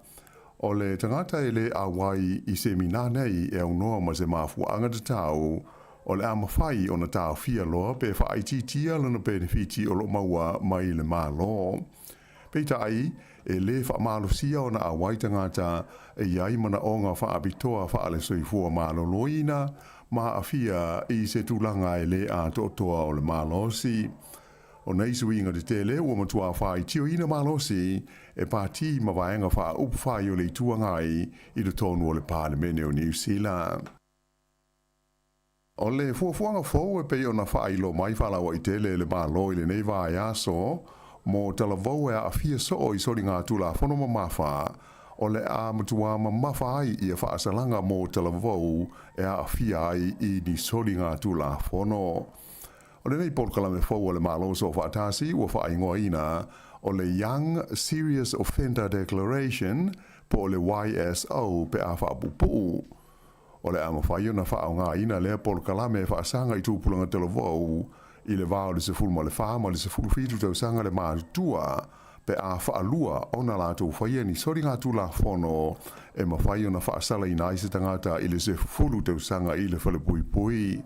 G: o le tangata e le awai i se mina nei e au noa ma se mafuanga te tau o le amawhai o na tau fia loa pe whaititia lana benefiti o lo maua mai le malo. Peita ai, e le whaamalosia o na awai tangata e iai mana o ngā whaabitoa whaale soifua maloloina ma a fia i se tūlanga e le a totoa o le malosi. O nei suinga te tele ua matua whai tio ina malosi e pāti ma vaenga wha upwhai o le tuangai i le tonu o le Parlemene o New Zealand. O le fuafuanga fau e pei o na whailo mai whalawa i tele le malo i le nei vai aso mo talavau e a fia so i sori ngā tula whono ma mawha o le a matua ma mawha ai i a whaasalanga mo talavau e a fia ai i ni sori ngā tula whono. O le nei polkalame fau o le malo so whaatasi ua whaingoa ina o le Young Serious Offender Declaration po le YSO pe a whaapupu. O le amawhaio na whaao ngā ina lea polkalame whaasanga i tūpulanga talavau i le vāo le se fulu ma le wha ma le se fulu fitu tau sanga le mātua pe a whaalua o na lātou whaia ni sori ngā tūla whono e mawhaio na whaasala i nai se tangata i le se fulu tau sanga i le whale pui pui.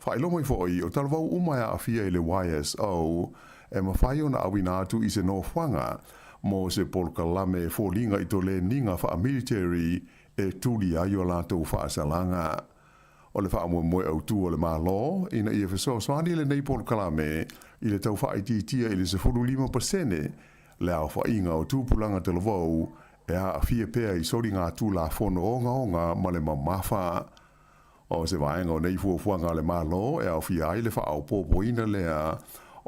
G: Whailo mai fōi o talavau umaya a fia i le YSO e mawhaio na awinatu i se no whanga mo se polkalame fōlinga i to le ninga wha military e tūli ai o lātou whaasalanga. O le whaamoe au tū o le mālo, ina ia wheso soani le nei polkalame i le tau whaititia i le se 45% le au whainga o tūpulanga te lavau e a fia pēa i sori ngā tūla whono onga ma le mamafa. O se vaenga o nei fuafuanga le mālo e au fia ai le whaau pōpoina lea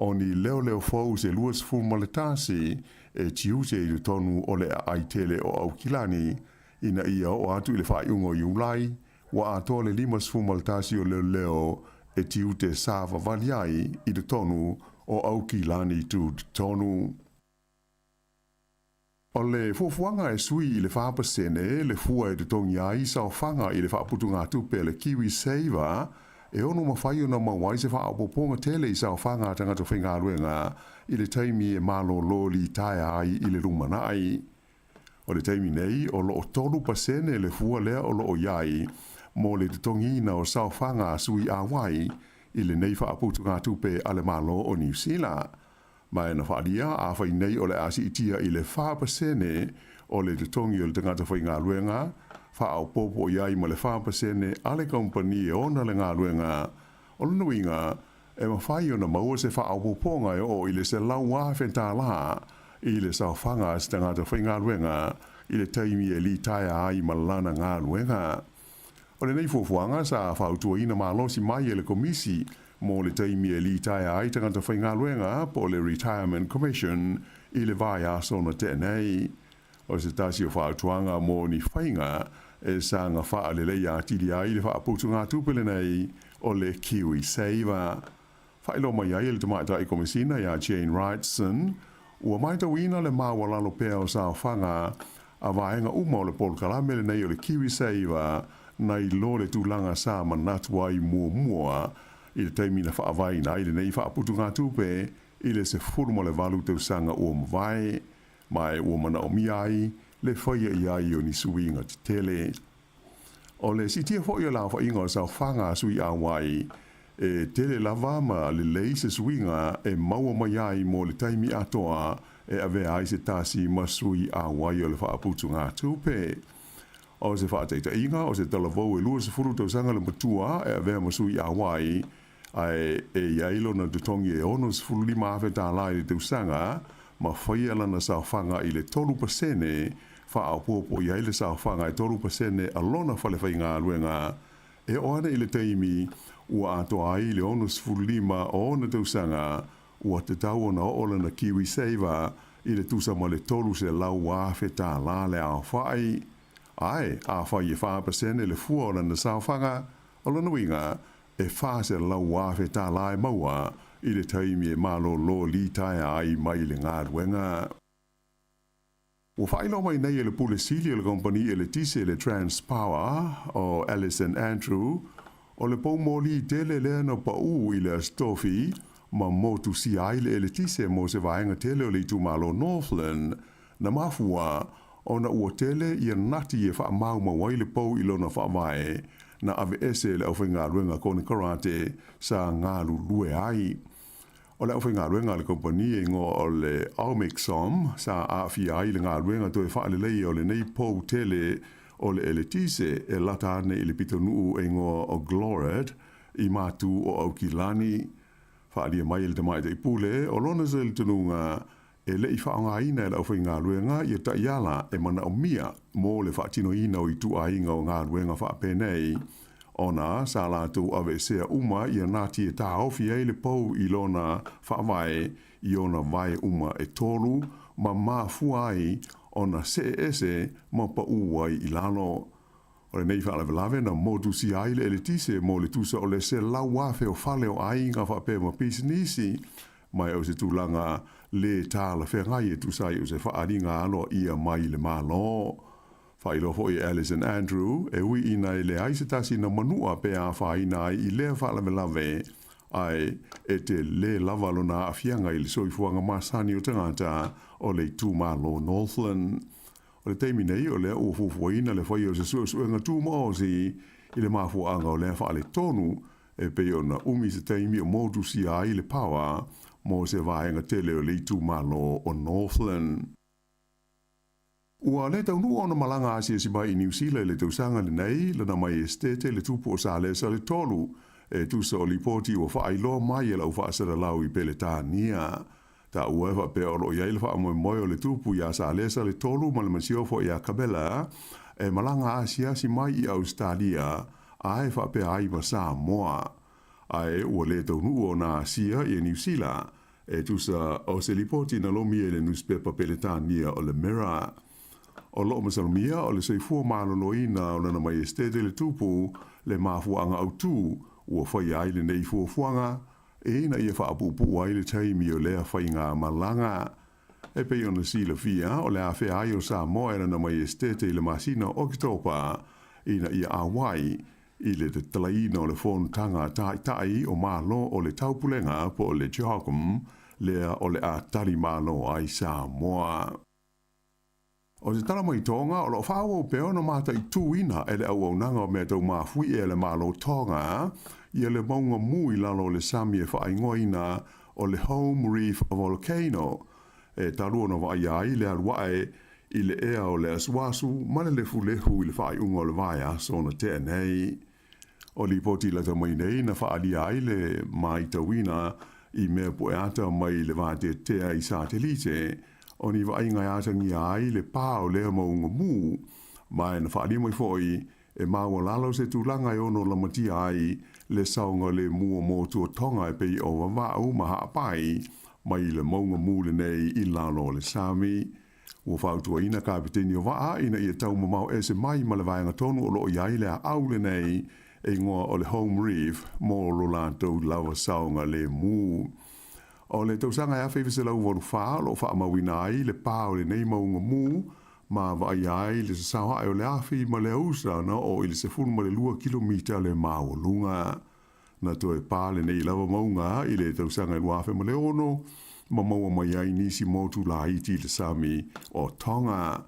G: o ni leo fau se luas fu ma le tāsi e tiuse i le tonu o le aitele o au kilani ina ia o atu i le whaiungo i ulai wa ato le limas fu maltasi o leo e tiute sava valiai i le tonu o au kilani tu tonu. O le fuafuanga e sui i le whapasene le fua e te tongi ai sa o whanga i le whaputunga tupe le Kiwi Saver e ono mawhaio na mawai se whaapoponga tele i sa o whanga tangata whengaruenga i le taimi e malo loli taia ai i le rumanai. O le taimi nei o lo o tolu pasene le fua lea o lo o iai mo le tongina o sa o whanga sui a wai i le nei whaaputunga tupe ale malo o New Zealand. Mai na whaadia a whai nei o le asi itia i le whapasene o le tongi o le tangata whaingaruenga whaau popo iai ma le whapasene ale kompani e ona le ngā ruenga o le nuinga e mawhai o na maua se wha au ponga e o i le se lau wā whenta la i le sa whanga se tangata whainga ruenga i le taimi e li taia ai malana ngā ruenga. O le nei fuafuanga sa whautua ina malosi mai e le komisi mo le taimi e li taia ai tangata whainga ruenga po le Retirement Commission i le vai a sona tenei. O se tasi o whautuanga mo ni whainga e sa ngā wha le leia tiri ai le wha putu ngā tupele nei o le Kiwi Saver. Whailo mai ai le tamata i komisina ia Jane Wrightson, ua mai tawina le mawalalo pea o sa whanga a vaenga uma o le pol karamele nei o le Kiwi Saver nei lo le tūlanga sa manatu ai mua i le taimina whaavaina i le nei whaaputu ngā tupe i le se furu mo le valu tau sanga ua mawai, mai ua mana o miai, le whaia i ai o ni suinga te tele. O le sitia fo i la whainga o sa whanga sui a wai, e tele lava ma le lei se suinga e maua mai ai mo le taimi atoa e ave ai se tasi masui a wai o le whaaputu ngā tupe. O se whaateita inga, o se talavou e lua se furu tau sanga le matua e ave masui a wai, ai e iailo na tutongi e ono se furu lima awe tā lai le tau sanga, ma whaia lana sa whanga i le 3% wha au popo i aile sa whanga i 3% alona whale whai ngā luenga, e oana i le teimi ua atoa ai le ono se furu lima o ona tau sanga, ua te tau ona o ola na Kiwi Saver i le tusa ma le tolu se lau awe tā la le a whai. Ai, a whai e 5% le fua o lana sa whanga, alona winga, e whase lau wawe tā lai maua i le taimi e malo lo li taia ai mai le ngā ruenga. Ua whailo mai nei e le pule sili e le kompani e le tise le Transpower o Alison Andrew o le pou moli tele lea no pa u i le Astofi ma motu si aile e le tise mo se vaenga tele o le tu malo Northland na mafua o na ua tele i a nati e wha mau mawai le pou i lona wha vae na ave ese le au whainga ruenga kone karate sa ngā lue ai. O le au whainga ruenga le kompani e ngō o le Aumexom sa awhi ai le ngā ruenga to e whaale lei o le nei pou tele o le eletise e lata ane i le pitonu e ngō o Glored i mātu o Aukilani. Whaalia mai le tamaita i pule o lona se le tununga e le i whaonga ina e le au whainga ruenga i a taiala e mana o mia mo le whaatino ina o i tu a inga o ngā ruenga whaapenei. Ona, sa lātou ave sea uma i a nāti e tā ofi e le pou i lona whaavae i ona vai uma e tolu, ma mā fuai ona se ese ma pa uai i lano. O le nei whaalawe lawe na motu si aile e le tise mo le tusa o le se lau wafe o whale o ainga whape ma pisinisi, mai au se tūlanga le tāla whengai e tusai o se whaaringa alo ia mai le mālo. Whailo hoi Alison Andrew, e ui ina i le aisetasi na manua pe a whaina i lea whaalawe lawe, ai e te le lavalo na awhianga i le soifuanga masani o tangata o le tūmalo Northland. O le teimi nei o lea ua fufuaina le whai o se suenga tūmaosi i le mafuanga o lea whaale tonu e pe o na umi se teimi o motu si a i le pawa mo se vaenga tele o le tūmalo o Northland. Ua le taunu ona malanga asia si mai i New Zealand le tausanga le nei, lana mai estete le tupu o sa le sa le tolu, e tusa o lipoti o whaailoa mai e lau whaasara lau i pele tānia. Ta uewa pe oro i aile wha amoe moe o le tupu i a sa le sa le tolu ma le masiofo i a Kabela, e malanga asia si mai i Australia, a e wha pe aiva sa moa. Ai ua le taunu o na asia i New Zealand, e tusa o se lipoti na lomi e le newspaper pele tānia o le Mirror. O loo masalomia o le seifua maloloina o lana mai estete le tupu le mafuanga au tū ua whai aile nei fuafuanga e ina ia whaapupu aile taimi o lea whai ngā malanga. E pei ona sila fia o le awhea ai o sa moa lana mai estete i le masina Oktopa ina ia awai i le te talaina o le whonutanga tai o malo o le taupulenga po o le Jokum lea o le a tari malo ai sa moa. O se tala mai tonga, o lo whaua o peo na mata i tūina e le au au nanga o mea tau mawhui e le malo tonga, i le maunga mui lalo le sami e whaingoina o le Home Reef Volcano. E tarua na vai ai le aruae i le ea o le aswasu, male le fulehu i le whai unga o le vai aso na tēnei. o li poti la ta mai nei na whaali ai le mai tawina i mea poeata mai le vāte tea i satelite, o ni wa inga ata ngi ai le pāo lea maunga mū, mai na whaali mai foi e maua lalo se tūlanga i ono la matia ai le saunga le mua motua tonga e pei o wawau maha apai, mai le maunga mū le nei i lalo le sami. Ua whautua ina kapiteni o waa ina i e tau mamau e se mai ma le vaenga tonu o loo iai le a au le nei e ngoa o le home reef mo lo lantou lawa saunga le mū. O le tausanga e awhaiwe se lau waru whaa lo wha mawina ai le pāo le nei maunga mū ma wa iai le sasawa e o le awhi ma le ausa na o ili se funu ma le 2 kilomita le māo lunga. Na to e pā le nei lawa maunga i le tausanga e luafe ma le ono ma maua mai ai nisi motu la iti le sami o Tonga.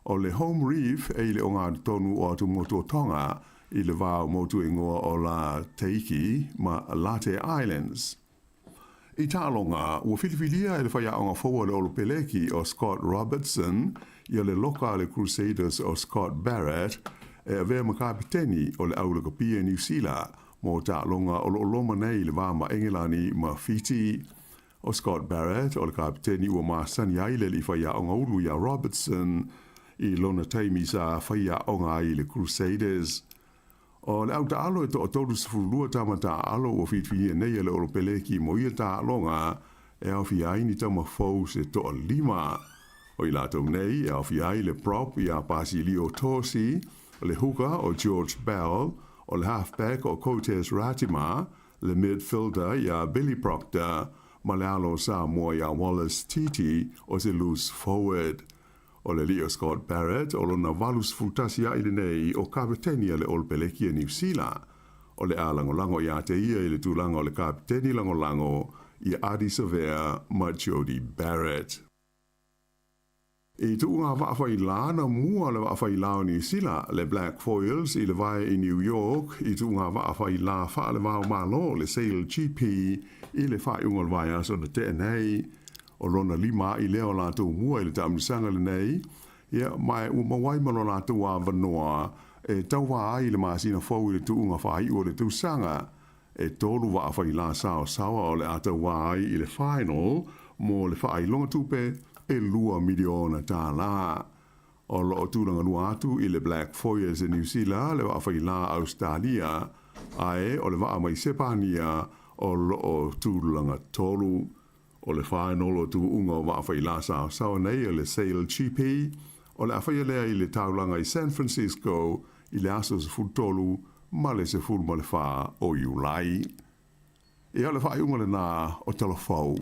G: O le home reef e le o ngā tonu o atu motu o Tonga i le vāo motu ingoa o la Teiki ma Late Islands. I tālonga, ua whiliwhilia e le whaia o ngā whaua le olo peleki o Scott Robertson i le loka le Crusaders o Scott Barrett e a vea makapiteni o le aulaka pia New Zealand mo tālonga o lo loma nei le vāma Engelani ma Fiti. O Scott Barrett o le kapiteni ua māsani ai le li whaia o ngā ulu ia Robertson i lona taimi sa whaia o ngā i le Crusaders. O le au taalo e to o tolu sifurulua tama taalo o whitwhi e nei le olo peleki mo ia taalonga e au fi ai ni tama fau se to o 5. O i lato nei e au fi ai le prop i a Basilio Tosi, le hooker o George Bell, o le halfback o Cotes Ratima, le midfielder i a Billy Proctor, ma le alo sa mua i a Wallace Titi o se loose forward. O le Leo Scott Barrett o lona valus fultasia i le nei o kapiteni le olpeleki e New Zealand. O le a langolango i a te ia i le tūlanga o le kapiteni langolango i Adi Severe ma Jody Barrett. I tu ngā whaafai lana mua le whaafai lao New Zealand le Black Foils i le vai i New York i tu ngā whaafai la wha le wao malo le Sail GP i le whai ungal vai aso na te nei. O rona 5 i leo lātou mua i le tamisanga le nei, ia mai umawai mano lātou a vanoa e tauwa ai le maasina fau i le tuunga whai o le tūsanga e tolu wa awhai la sao sawa o le atawa ai i le final mo le whai longa tupe e 2 miliona tā la. O lo o tūranga nua atu i le Black Foyers e New Zealand le wa awhai la Australia ai o le wa mai Sepania o lo o tūranga tolu. O le final o tu unga o wa'awhai la sao sao nei o le Sail GP, o le awhai lea i le taulanga i San Francisco, i le aso se fultolu, ma le se ful ma le wha o Iulai. E o le whai unga le nā o talafau.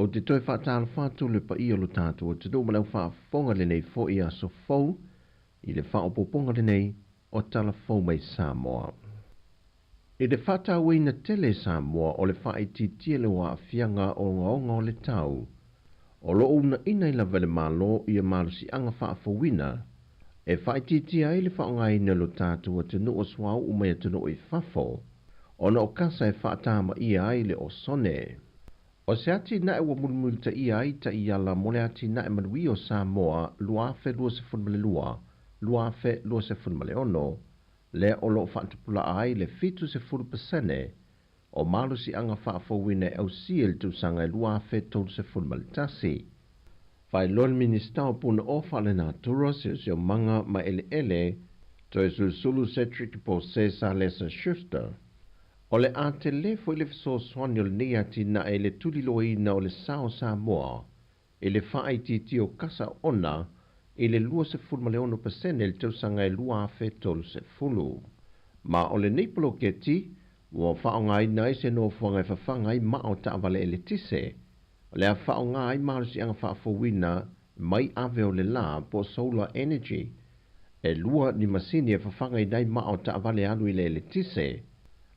E: O te toi whaatala whātu le pa i o lo tātou o te tō malau whaafonga le nei fo i a so fau i le whaopoponga le nei o tala fau mai Samoa. I le whātau ina tele Samoa o le whaiti le wa fianga o ngaonga o le tau o lo una ina i la vele malo i a malusi anga whaafawina e whaiti ai le whaonga ina lo tātou o te nu o swau umea te nu i whafo o na o kasa e whaatama i ai le o sone. O se ati na e wa mulmul ta i ai ta i ala mole ati na e manui o Samoa luafe lua se funmale lua, luafe lua se funmale ono, le o lo whaantapula ai le fitu se fulu pasene, o malu si anga whaafawine au siel tu sanga luafe tolu se funmale tasi. Whai lon minista o puna ofa le nā tura se o manga ma ele, to e sulu Cedric po Cesar Lesa Schuster. O le a te le fo le fiso soani o le nei ati na e le tuliloi na o le sao Samoa, e le whaiti o kasa ona, e le lua se fulu ma le ono pasene le tausanga e lua afe tolu se fulu. Ma o le neipolo ke ti, ua whaongai na e se no whangai whawhangai ma o taawale e le tise, o le a whaongai marusi anga whaafowina mai ave o le la po solar energy, e lua ni masini e whawhangai nai ma o taawale anu i le tise,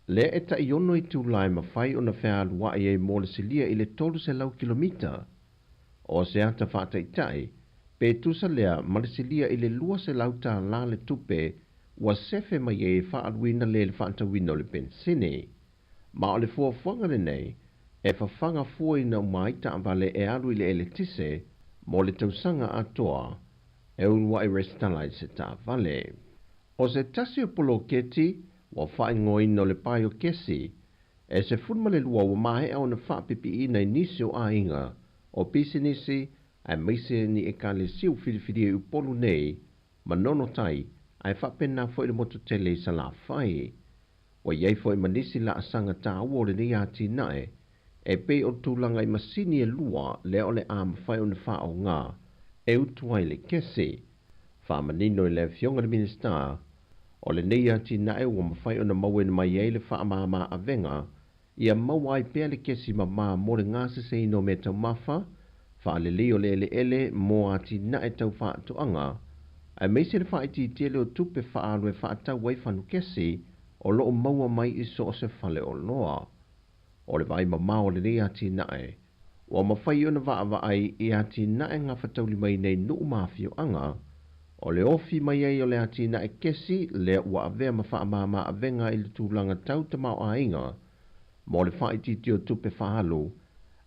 E: le e ta iono i tu lai mawhai o na whea alua i e mole silia i le tolu se lau kilomita. O se ata whaataitai, pe tusa lea marisilia i le lua se lauta la le tupe wa sefe mai e whaaruina le whaatawina o le pensine. Ma o le fuafuanga le nei, e whawhanga fuaina o maita avale e aru i le eletise, mo le tausanga atoa, e unwa i restalai se ta vale. O se tasi o polo keti, wa whaingoina o le pai o kesi, e se funma le lua wa mahe au na whaapipi ina i nisi o ainga, o pisinisi, ai meise ni e ka le siu whiriwhiri e upolu nei, ma nono tai, ai whapena fo i le moto tele i sa la whai. O iei fo i manisi la asanga ta ua le ni ati nae, e pe o tūlanga i masini e lua le o le ama whai o na wha o ngā, e utuai le kese. Wha manino i le fionga le minister, o le ni ati nae ua mawhai o na maue na mai e le wha mama a venga, ia mawai pea le kesi ma maa mo le ngā se ino me tau mawha, wha le leo le ele mo ati nae tau wha atuanga, ai meise le wha iti tele o tupe wha alwe wha atau wai whanu kesi, o loo maua mai i so se whale o loa. O le vai mamao le ni ati nae, o mawhai o na waa ai i ati nae ngā whatauli mai nei nuu mawhio anga, o le ofi mai ai o le ati nae kesi le ua avea mawha mama avenga i le tūlanga tau te mao a inga, mo le wha iti tio tupe whahalu,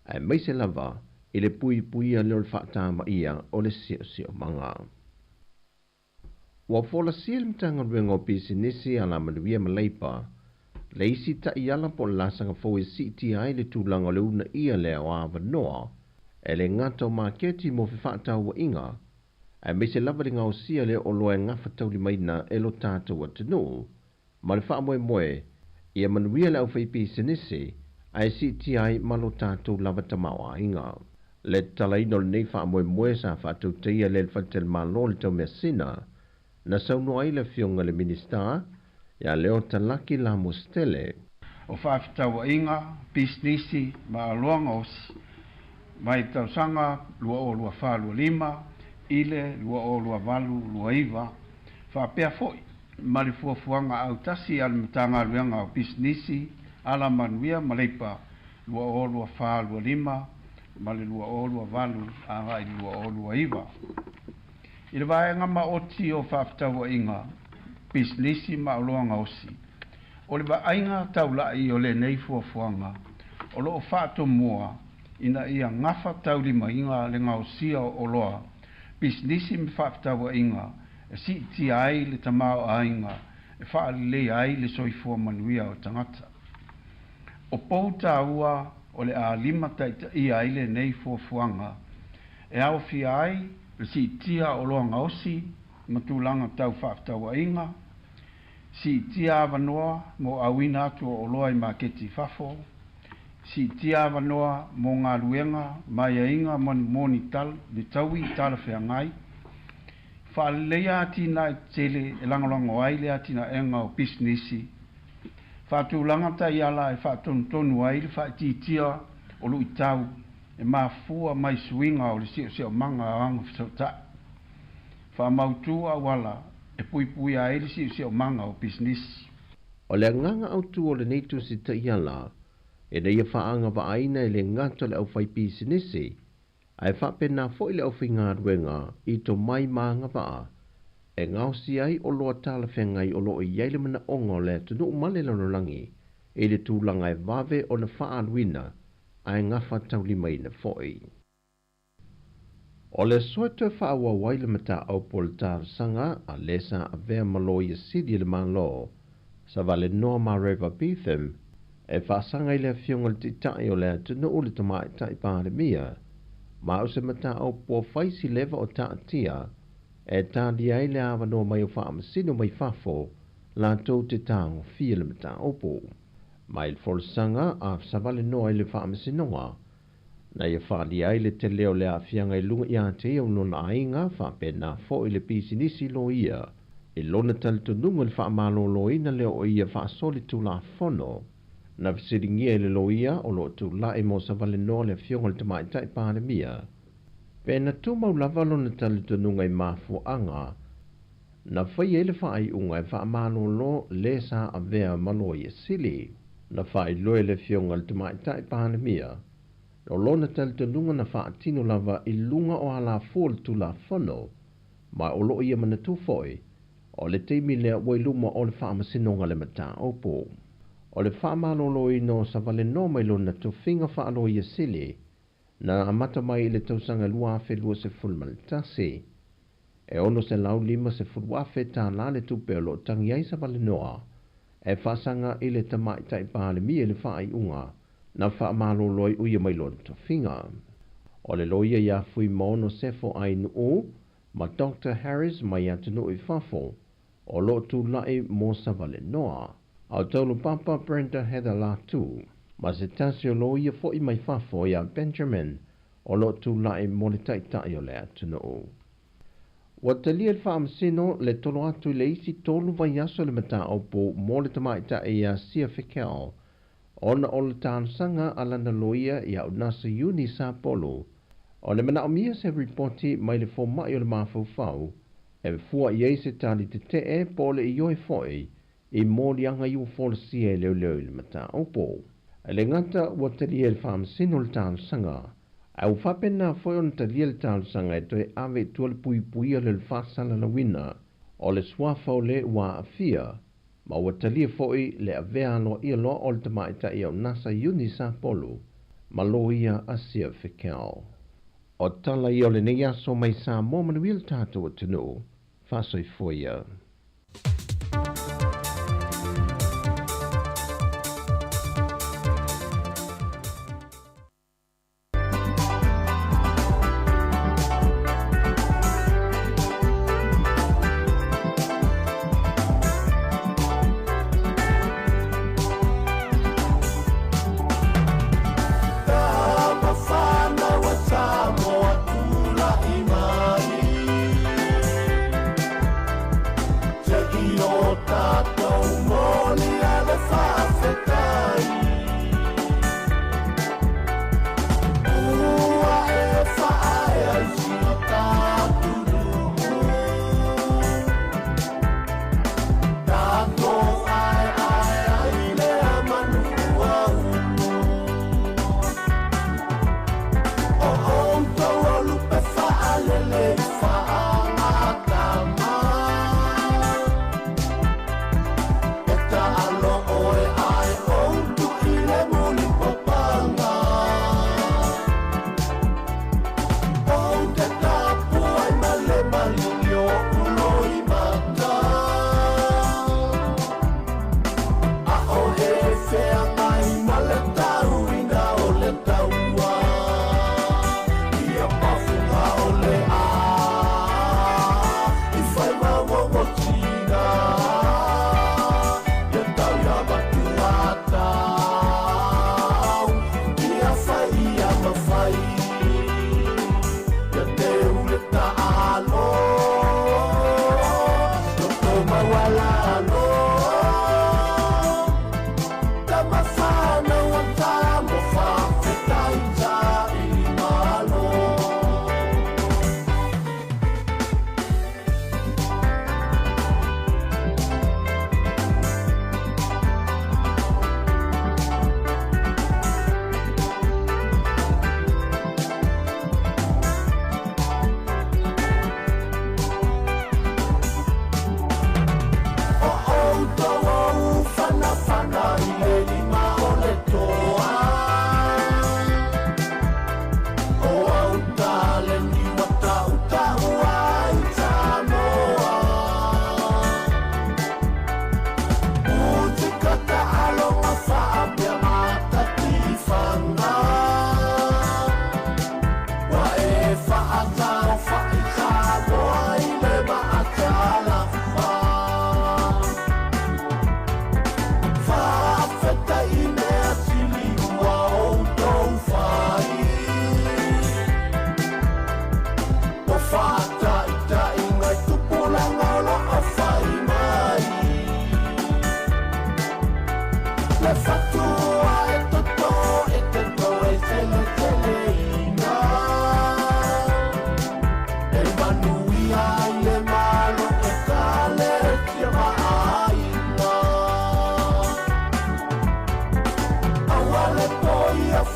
E: ai meise lava i le pui puia leo le whaatama ia o le sio manga. Wa fola sia le mtanga ruenga o pisinisi ala manuia maleipa, le isi ta iala po lasanga fo e CTI le tūlanga le una ia lea o awa noa, e le ngata o maketi mo whiwhaatau wa inga, e meise lava le ngau sia le o loa ngafa tauli maina e lo tātou wa tenu, ma le wha moe moe, ia manuia le au whai pisinisi, ai CTI ma lo tātou lava tamau a inga. Le talaino le nei wha moe moe sa whātou teia le whatel malo le tau mea sina, na sauno ai le fionga le minister, ya leo talaki la mostele.
F: O whaafitawa inga, pisnisi, ma luanga osi, mai tausanga, lua o lua wha lua lima, ile, lua o lua valu, lua iwa, whaapea foi, mari fuafuanga au tasi al mtanga luanga o pisnisi, ala manuia maleipa, lua o lua wha lua lima, mali lua o lua valu, aha i lua o lua iwa. I le vaenga ma oti o whaafitawa inga, pisnisi ma luanga osi. O le vaenga taula i o le nei fuafuanga, o lo o whaato mua, ina ia ngafa tauli ma inga le ngau sia o loa, pisnisi me whaafitawa inga, e si ti ai le tamao a inga, e whaali le ai le soifua manuia o tangata. O pouta ua o le a lima taita i ai le nei fuafuanga, e au fi ai, le si tia o loanga osi, matulanga tau whaaftawa inga, si tia avanoa mo awina atu o loa i maketi fafo, si tia avanoa mo ngā ruenga mai a inga moni tal, ni taui tala whea ngai, whaalea ati na tele e langalango ai le ati na enga o pisnisi, whaatulanga ta iala e whaatontonu ai le whaatitia o lui tau, e mafua mai suinga o le sio manga anga fsota. Fa mautua wala e pui a ele sio manga o business.
E: O le nganga au tu o le neitu si ta iala, e neia whaanga wa aina e le ngata le au whai pisinisi, ai whapena fo i le au whi ngā ruenga i to mai maanga wa, e ngau si ai o loa tala whengai o loa i yeile mana ongo le tunu umale lanolangi, e le tūlanga e vave o na whaaluina, ai ngafa tauli mai na foi. O le soete whaawa waile mata au pol sanga a lesa a vea malo i sidi le malo, sa vale noa ma reva bithem, e whaasanga i le fionga le titai o le tunu ule tamai tai pāre mia, ma au se mata au po whaisi leva o taatia, e tādi ai le awa noa mai o whaamasino mai whafo, la tau te tāngo fia le mata au po. Mai le folsanga a savale noa i le whaamasinoa, na ia whaali ai le te leo le a fianga i lunga i a te iau nona ainga whapena fo i le pisinisi lo ia, i lona talitu nunga le whaamalo lo ina leo o ia whaasoli tu la fono, na visiringia i le lo ia o lo tu la e mo savale noa le fionga le tamai tai pāne mia. Pena tu mau lava lona talitu nunga i mafu anga, na whai e le whaai unga e whaamalo lo le sa a vea malo i sili, na whai loe le fionga le tamai tai pāne mia, lo lona talitalunga na whaatino lava I lunga o ala fōle tu la whano, mai o loo ia mana tūwhoi, o le teimi lea wailuma o le whaamasinonga le mata opo. O le whaamalolo I no sa vale no mai lona to whinga whaalo ia sili, na amata mai I le tausanga luafe lua se fulmalitasi. E ono se lau lima se fulwafe tā lale tupe o lo tangi ai sa vale noa, e whaasanga I le tamai tai pāle mi le whaai unga, na whaamalolo I uia mai lona to whinga. O le loia ia fui mono sefo ai nuu, ma Dr. Harris mai atunu I whafo, o lo tu lai mo sa vale noa. Au taulu papa Brenda Heather la tu, ma se tasio lo ia fo I mai whafo ia Benjamin, o lo tu lai mo le taitai o le atunu. Wa talia le whaamasino le tolo atu le isi tolu vai aso le mata opo mo le tamaitai ia Sia Fekel, ona o le tānsanga alana loia ia unasa Uni sa polo, o le mana o mia se reporti mai le fo mai o le mawhauwhau, e fua iei se tali te te e pole I oi foi, I mōli anga iu fōlesia leo le mata opo. E le ngata ua talia le whaamasino le tānsanga, au whapena foi on talia le tānsanga e toi ave tua le pui pui o le whasala la wina, o le swafa o le ua afia, ma ua talia foi le avea lo ia lo o le tamaita I au nasa Uni sa polo, ma lo ia a Sia Fekel. O tala I o le nei aso mai sa mo manuil tātou o tunu, whasoi foia.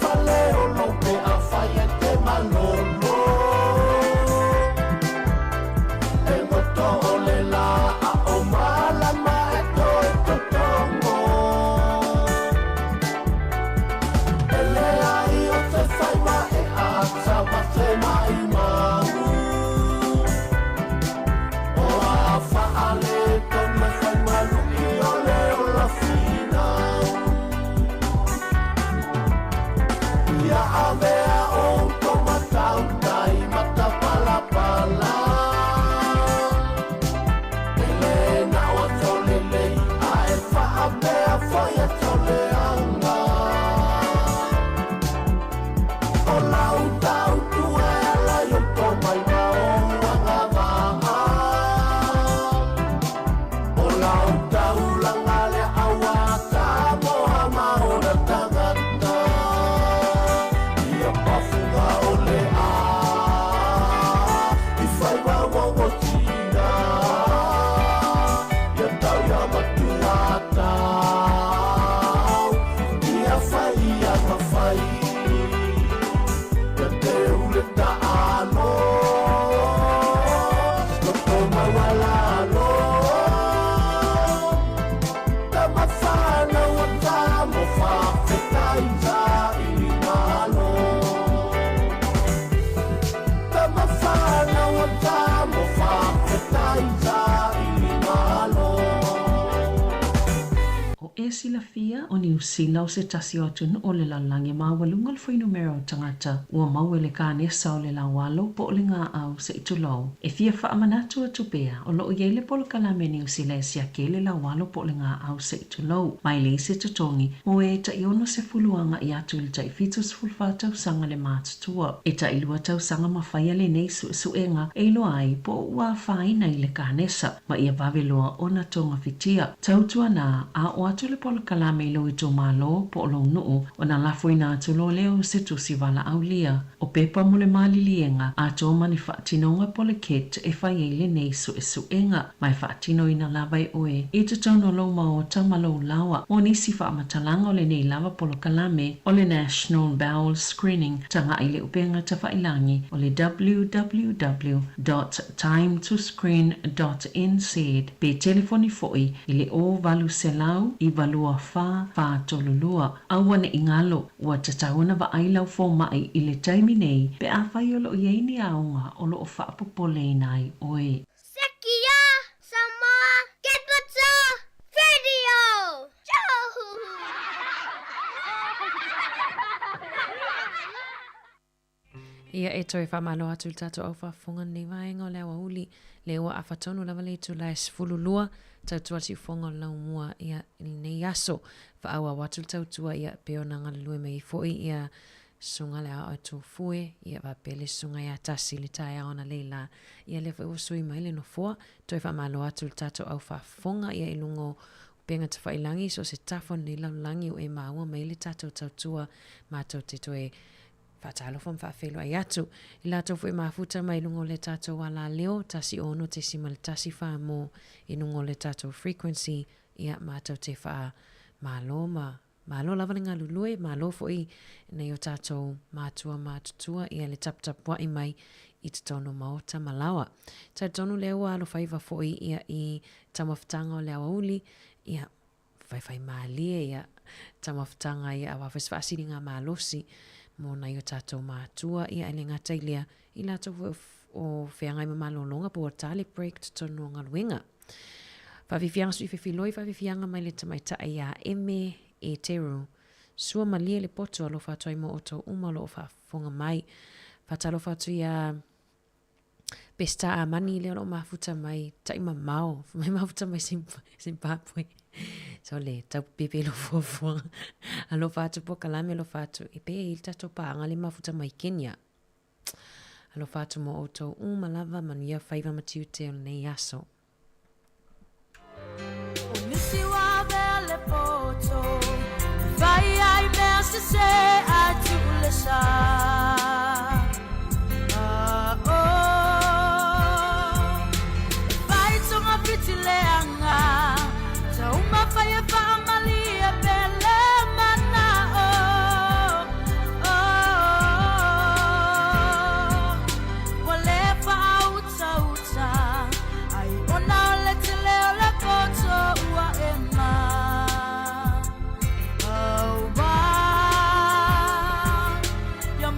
O: Faleo no me
H: sila fia o ni usila o se tasi o tunu o le lalangi mawalungal fwy numero tangata ua mawele ka nesa o le lawalo po o le ngā au se itulau. E fia wha amanatu a tupea o loo iele polo kalame ni usila e sia ke le lawalo po o le ngā au se itulau. Mai le se tutongi o e ta iono se fuluanga i atu le ta i fitu se fulfa tau sanga le mātutua. E ta ilua tau sanga mawhaia le nei suenga e ilo ai po ua whaina i le ka nesa ma ia vaveloa o na tonga fitia. Tautua na a o atu le polo kalame ilo i tō malo po o lo nuu o na lafo i nā tulo leo se tusi wala au lia. O pepa mo le malilienga a tō mani whaatinonga pole ket e whai e le nei suenga. Mai whaatino i na lava i oe. E te tauno lo ma o tamalo lawa o nisi whaamatalanga o le nei lava polo kalame o le National Bowel Screening tanga i le upenga ta whailangi o le www.timetoscreen.nz pe telefoni foi i le o valu selau i valua wha tolulua. Awane ingalo ua tatauna wa ailau fo mai i le taimi nei pe a whai o lo ieini aunga o lo o whaapopole nai oe.
O: Sekia, Samoa, Ketwatsa, Radio!
P: Ia e toi whamalo atu i tato au whafonga ni vaenga o lewa uli le ua awhatonu lava le tu lai sfululua tautua ti fonga lau mua ia nei aso whaaua watu tautua ia peona ngalui mei foi ia sunga le au tu fue ia va pele sunga ia tasi le tai ona leila ia le fo sui mai le no fo toi whamalo atu i tato au whafonga ia ilungo penga te whailangi so se tafo ni lau langi o e maua mai le tato tautua mātou te toe Fatalo fam fa felo ai atu. I lato fu mafuta mai lungo le tato wala leo tasi ono te simal tasi fa mo i lungo le tato frequency ia mato te fa malo lava nga lulue malo fo i nei o tato matua matutua ia le tap wa i mai i te tono maota malawa. Ta tonu leo alo faiva fo i ia i tamaftanga o leo uli ia fai maalie ia tamaftanga ia awafes fasiri nga malosi mo na yo tato matua ia ele ngata ilia i lato o whiangai mamalolonga po tali break to no ngaluenga. Whawhiwhianga sui whiwhiloi whawhiwhianga mai le tamaita ia eme e teru. Sua malia le poto alo whatoi mo oto umalo o whafonga mai. Whatalo whatu ia pesta a mani leo no mafuta mai taima mau. Mai mafuta mai Zimbabwe. So le tau pepe lo fofua alo fatu po kalame lo fatu i pe il tato paanga le mafuta mai Kenya alo fatu mo oto malava mania faiva matiu te o nei aso
Q: Nisi wa vele poto vai ai verse se a tu le sa vai tonga pitile anga uma fire family a belle mana wale fa uta ai ona le tele la poto wa emma ba ya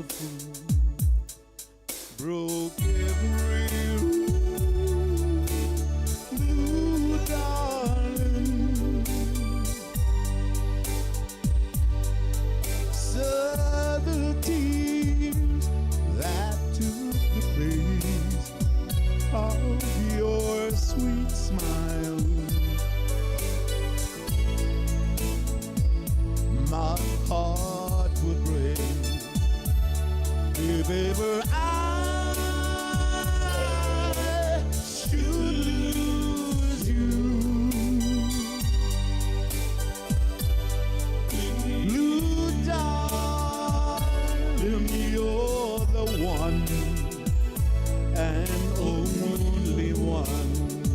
K: fool, broke every rule, blue darling. So the tears that took the place of your sweet smile, my heart would break if ever I should lose you. Blue darling, you're the one and only one.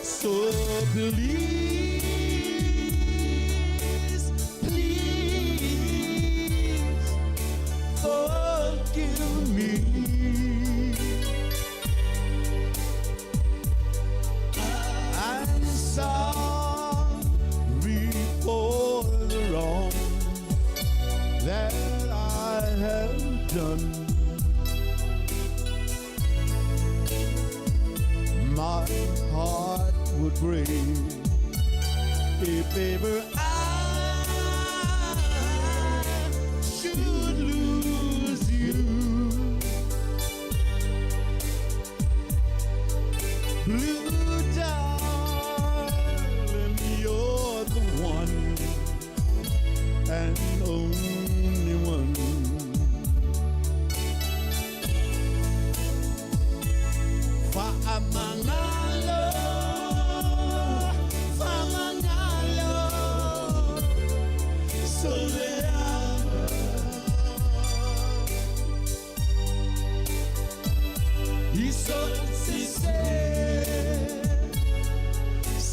K: So please, please forgive me. I'm sorry for the wrong that I have done. My heart would break if ever I should lose you. Blue darling, you're the one and only one.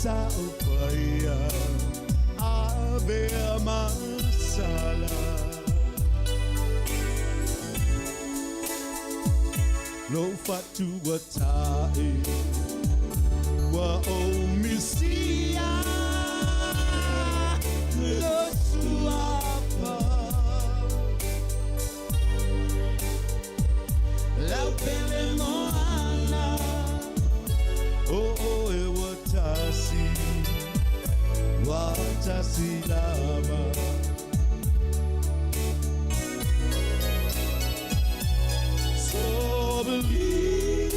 K: Saupaya Ave Masala Lo fatu watai wa omisia lo suapa la pele moana oh e watasi lama so please,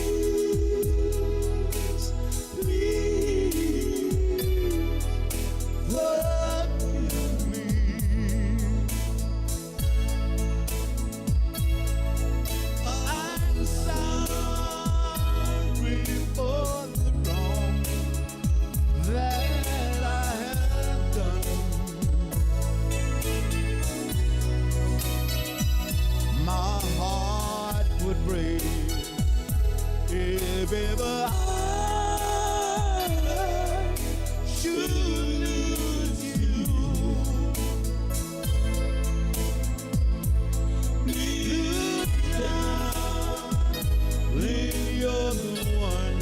K: please forgive me. I'm sorry for the wrong that I have done. My heart would break if ever I should lose you. Blue darling, you're the one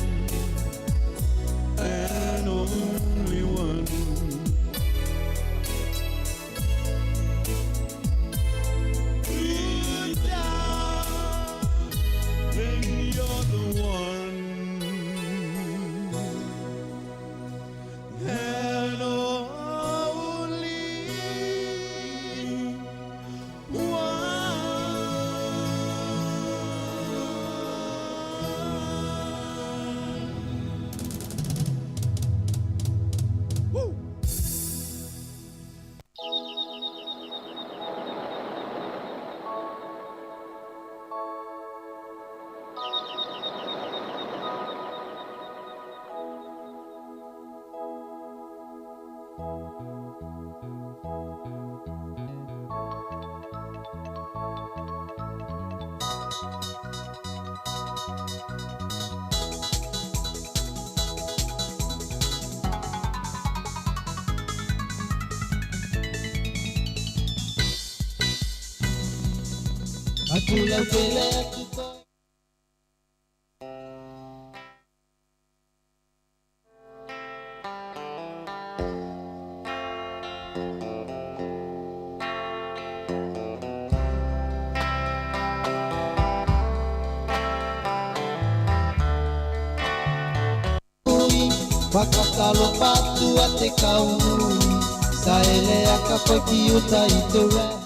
K: and only one. Blue darling, you're the one and only one. Woo!
R: Whakatalo patu a te kaunui Sa ele a ka poki uta I te rap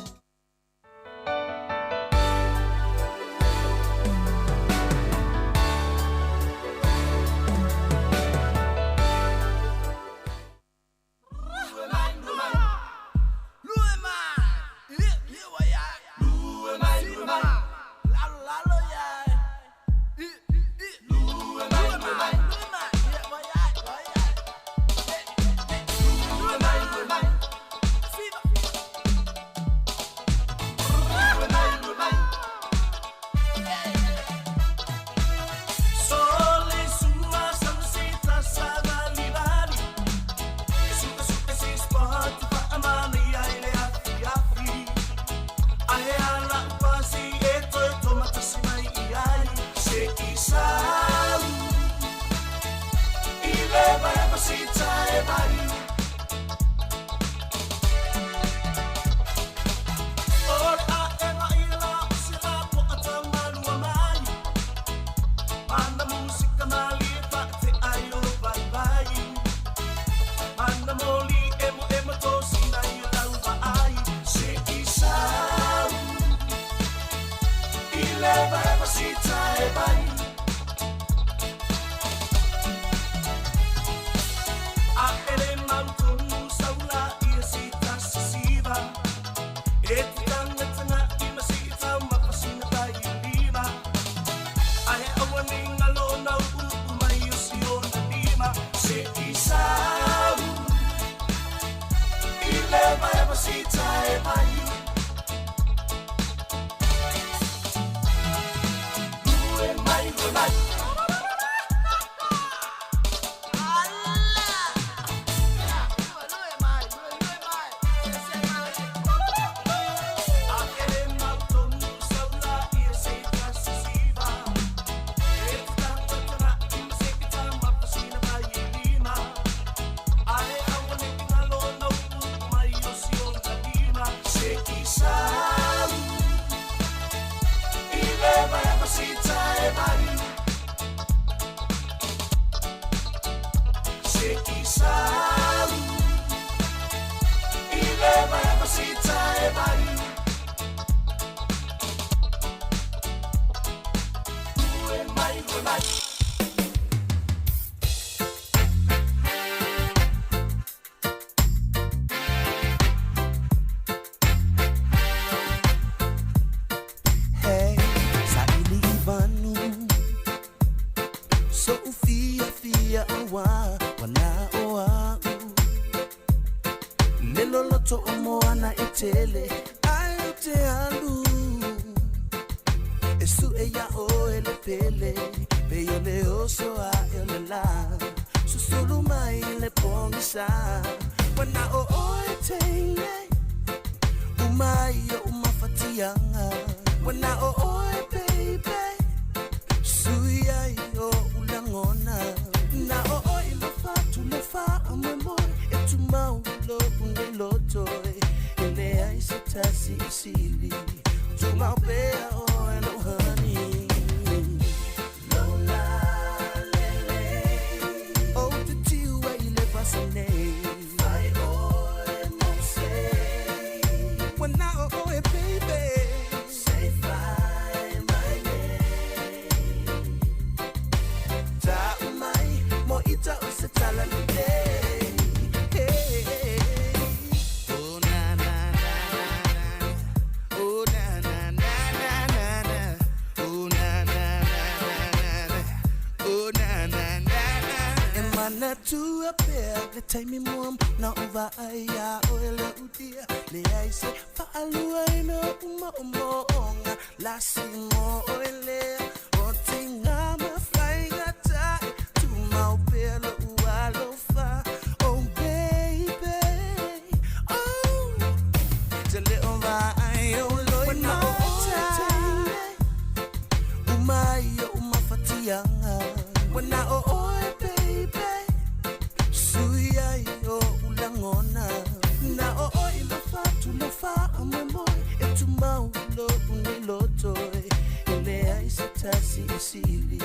R: Sili,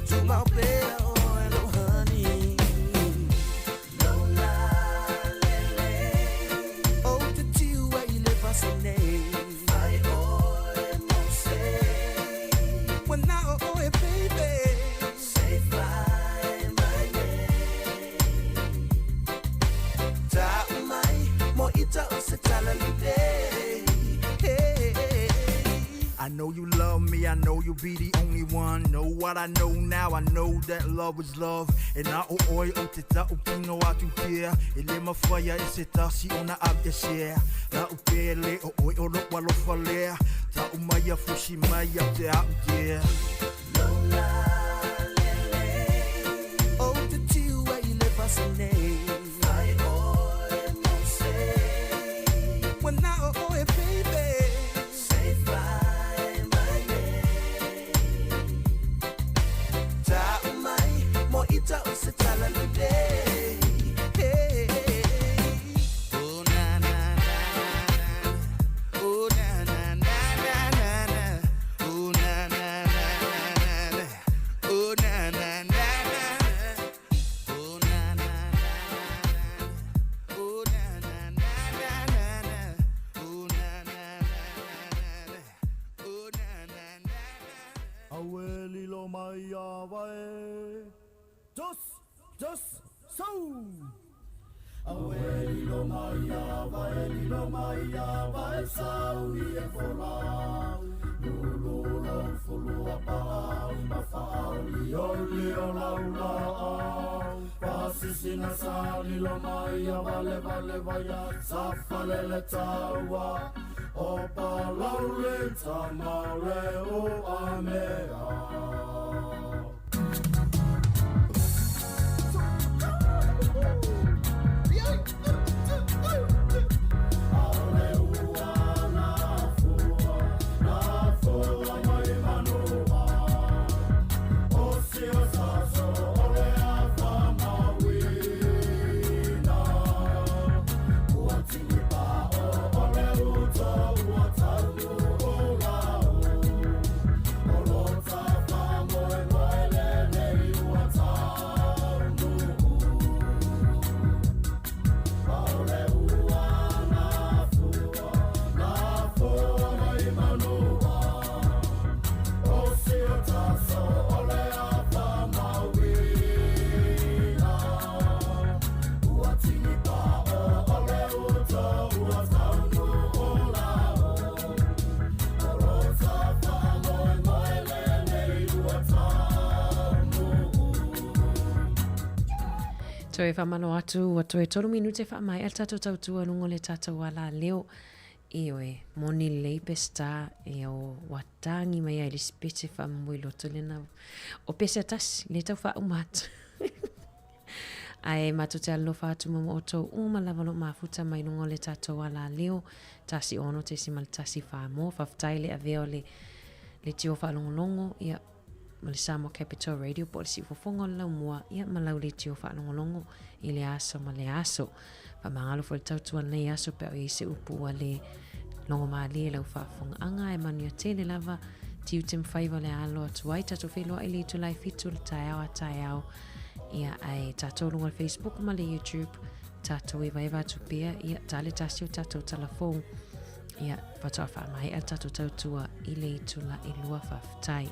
R: to my bear, oh, honey.
K: I know you love me, I know you'll be the only one. Know what I know now, I know that love is love. And I oi o te ta upino atu tia. Ele mawhaia e se tasi o na abia share. Na upele o oi o lo walo whalea. Ta umaya fushi mai au te au tia. Lola lele o te tiu e I le pasanei. Ai oi mo se when I oi baby. Say fly. Ita usitala today. Hey, oh na na na na, oh na na na na na, oh na na na na, oh na na na na, oh na na na na, oh na na na na, oh na na na na, oh na na na. Aweli lo mai awae. Just so. Away lo maya, vai saudi e folau. Lulu fulu apa, ma fauli oli olau. Pasisina sali lo maya, vale vaya, safale le tawa. Opa laule tamare o amea.
P: Toe whamano atu, wa toe tolu minute whamai, al tato tautua nungo le tato wala leo. Ewe, moni leipe star, e o watangi mai ai lispete whamui loto lena. O pese atas, le tau wha umatu. Ai matu te alofa atu mamo o tau umalavalo mafuta mai nungo le tato wala leo. Tasi ono te si maltasi whamo, whaftai le aveo le tio whalongolongo, ia ma le Samoa Capital Radio po le sifofonga lau mua ia malau le tio whaanongolongo I le aso ma le aso pa mangalo fo le tautua nei aso pe o I se upu a le longo maa le lau whaafonga anga e manu a tele lava tiu tem whaiva le alo atu ai tato whelua I le tu lai fitu le tai au ia ai tato lunga le Facebook ma le YouTube tato eva eva tu pia ia tale tasio tato telefon ia patoa whaamai al tato tautua I le tu la ilua whaftai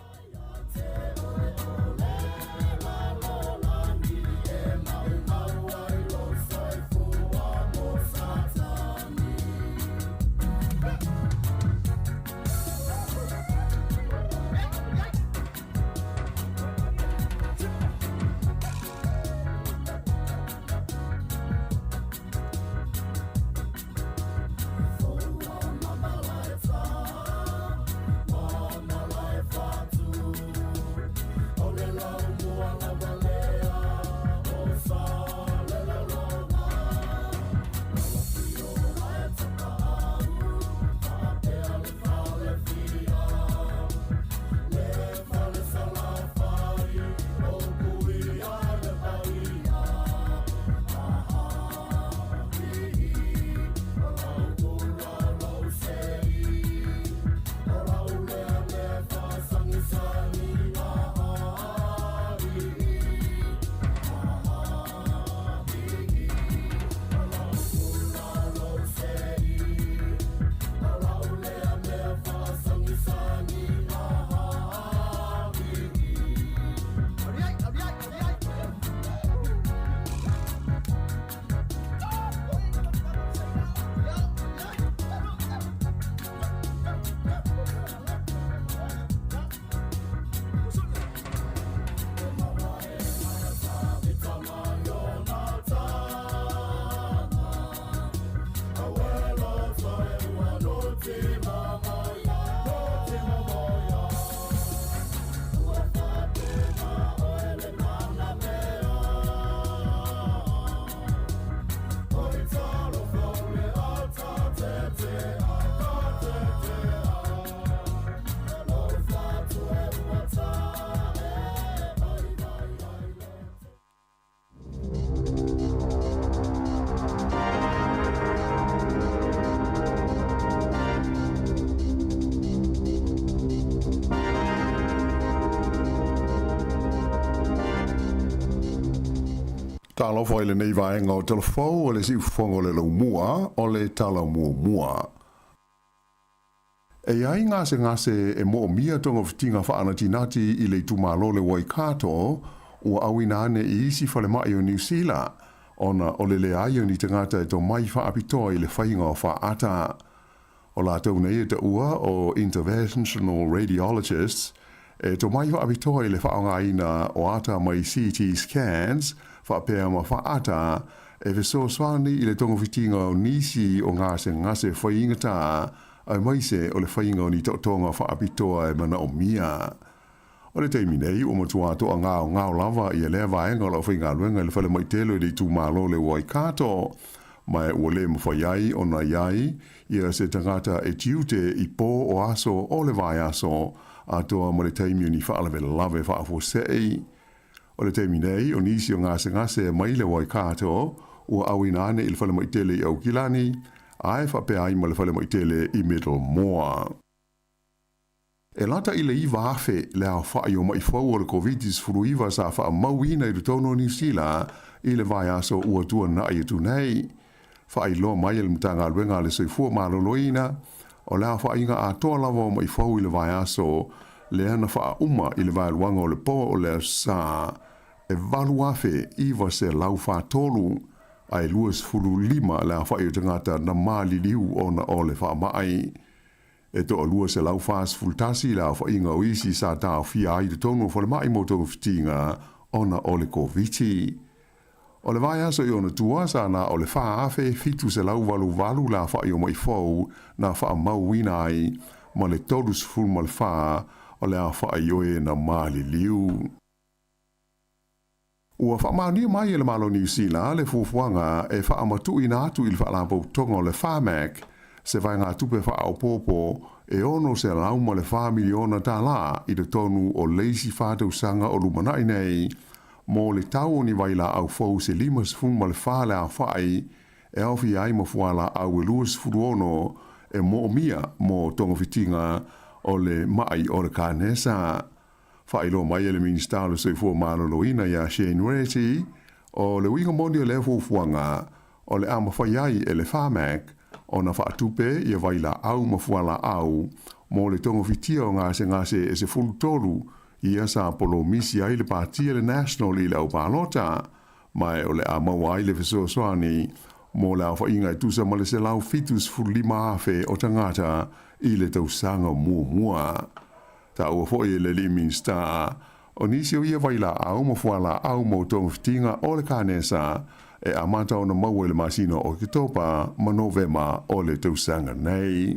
G: Talo fo ile nei vaenga o telefou o le si fongo le laumua o le tala mua. E ai ngase e mo mia tonga fitinga whaana tinati i le tumalo le Waikato ua awina ane i isi whale mai o New Zealand ona o le ai o ni tangata e to mai whaapitoa i le whainga o whaata. O la tau nei e te ua o interventional radiologists e to mai whaapitoa i le whaonga ina o ata mai CT scans whaapea ma whaata e veso swani i le tonga fitinga o nisi o ngase whainga ta ai mai se o le whainga o ni tonga whaapitoa e mana o mia. O le teimi nei, o matua toa ngao lava i a lea vaenga la whainga luenga le whale mai telo i le tūmalo le Waikato. Mai ua le mawhaiai o na iai, ia se tangata e tiute i pō o aso o le vai aso, a toa ma le teimi o ni whaalawe lave whaafo sei. O le teimi nei, o nisi o ngase mai le Waikato, ua awina ane i le whale mai tele i Aukilani, ai whapea ai ma le whale mai tele i Middle Moa. E lata i le iwa afe le a whaio mai whau o le COVID-19 furuiwa sa wha mauina i rutono New Zealand i le vai aso ua tua na i tu nei. Wha i loa mai le mutanga luenga le soifua maloloina, o le a wha inga a toa lawa mai whau i le vai aso le ana wha uma i le vai luanga o le po o le sa. E valu afe iwa se lau wha tolu, ai luas furu lima le a wha i tangata na mali liu ona o le wha mai. E to alua se lau fas fultasi la fa inga o isi sa ta fia ai de tono fo le mai mo to fitinga ona o le koviti. O le vai aso i ona tua sa na o le fa afe fitu se lau valu la fa i o mai fau na fa mau wina ai ma le tolus ful mal fa o le a fa i o e na mali liu. Ua fa mani mai e le malo New Zealand le fufuanga e fa amatu ina atu il fa la po tongo le FAMAC se vai ngā tupe wha au pōpō e ono se lauma le wha miliona tā la i te tonu o leisi whātau sanga o lumanai nei mō le tau ni waila au fau se limas fuma le wha le a whai e au fi ai mawhuala au e luas furu ono e mō mia mō tonga fitinga o le mai o le kānesa. Whailo mai e le ministālo se fua maloloina ia Shane Reti o le winga mondi o le fuanga o le ama whaiai e le FAMAC ona whaatupe ia waila au mafuala au mō le tonga fitia o ngase e se fulu tolu ia sa polo misi ai le pātia le national i le au pālota mai o le a maua ai le feso soani mō le au whainga i tusa ma le se lau fitus fulu lima afe o tangata i le tausanga mua. Ta ua foi le liminsta o nisi o ia waila au mafuala au mō tonga fitinga o le kānesa e amata ona maua le masino o Kitopa ma Novema o le tausanga nei.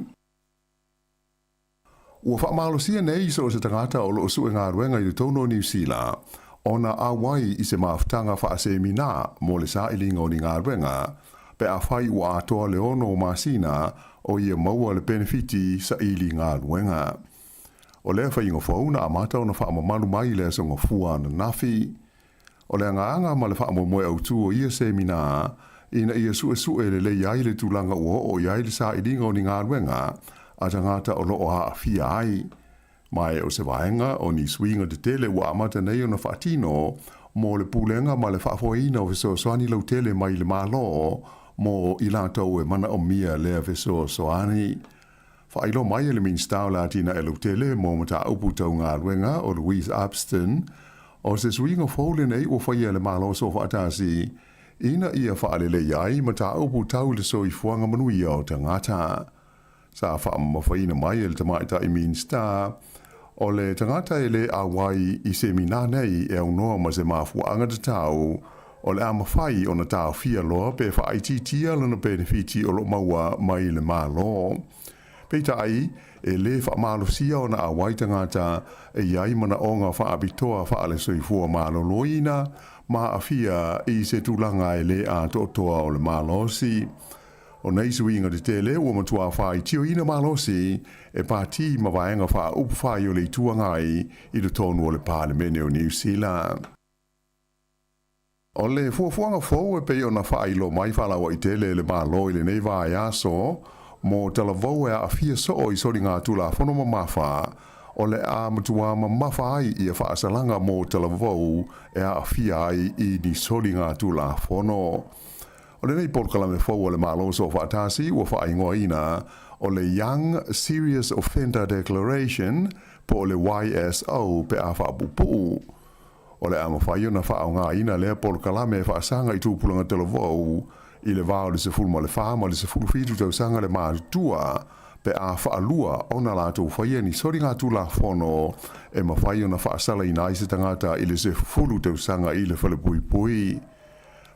G: Ua whaamalosia nei so se tangata o lo sue ngā ruenga i le tono New Zealand ona a wai i se maafutanga whaasemina mo le sa ilinga o ni ngā ruenga pe a whai ua atoa le ono o masina o ia maua le benefiti sa ili ngā ruenga. O lea whainga whauna amata ona whaamamalu mai le songa fua na nafi. O le anga ma le whaamo moe au tu o ia semina, ina ia sue le iai le tūlanga ua o iai le sa ilinga o ni ngā ruenga, a tangata o loo a fia ai. Mai o se vaenga o ni swinga te tele ua amata nei o na whaatino, mo le pūlenga ma le whaafoina o viso soani lau tele mai le malo, mo i lātou e mana o mia lea viso soani. Whailo mai e le minstau latina e lau tele mo mata upu tau ngā ruenga o Louise Abston, o se swinga fōle nei o whaia le malo so whaatasi, ina ia whaalele iai ma tā upu tau le soi fuanga manuia o tangata. Sa whaama whaina mai e le tamaita i minsta, o le tangata e le awai i semina nei e au noa ma se mafuanga te tau, o le ama whai o na tā fia loa pe whaititia lana benefiti o lo maua mai le malo. Peita ai, e le whaamalosia o na awai tangata e iai mana o ngā whaabitoa whaale soifua maloloina, ma a fia i se tūlanga e le a totoa o le malosi. O nei suinga te tele ua matua whai tio ina malosi e pāti ma vaenga wha upu whai o le tuangai i le tonu o le Parliament o New Zealand. O le fuafuanga fōu e pei o na whai lo mai whalawa i tele le malo i le nei vai aso, mo talavou e a fia so i sori ngā tula whanoma mawha, o le a matua ma mawhai i a whaasalanga mō talavou e a fia ai i ni sori ngā tū la whono. O le nei polkalame fau o le māloso o whaatasi ua whaingoa ina o le Young Serious Offender Declaration po le YSO pe a whaapupu. O le ama whaio na whaau ngā ina lea polkalame whaasanga i tūpulanga talavou i le vāo le se fulma le whaama le se fulfitu tau sanga le mātua pe a whaalua o na lātou whaia ni sori ngā tū la whono e ma whaio na whaasala i nai se tangata i le se fulu tau sanga i le whale pui pui.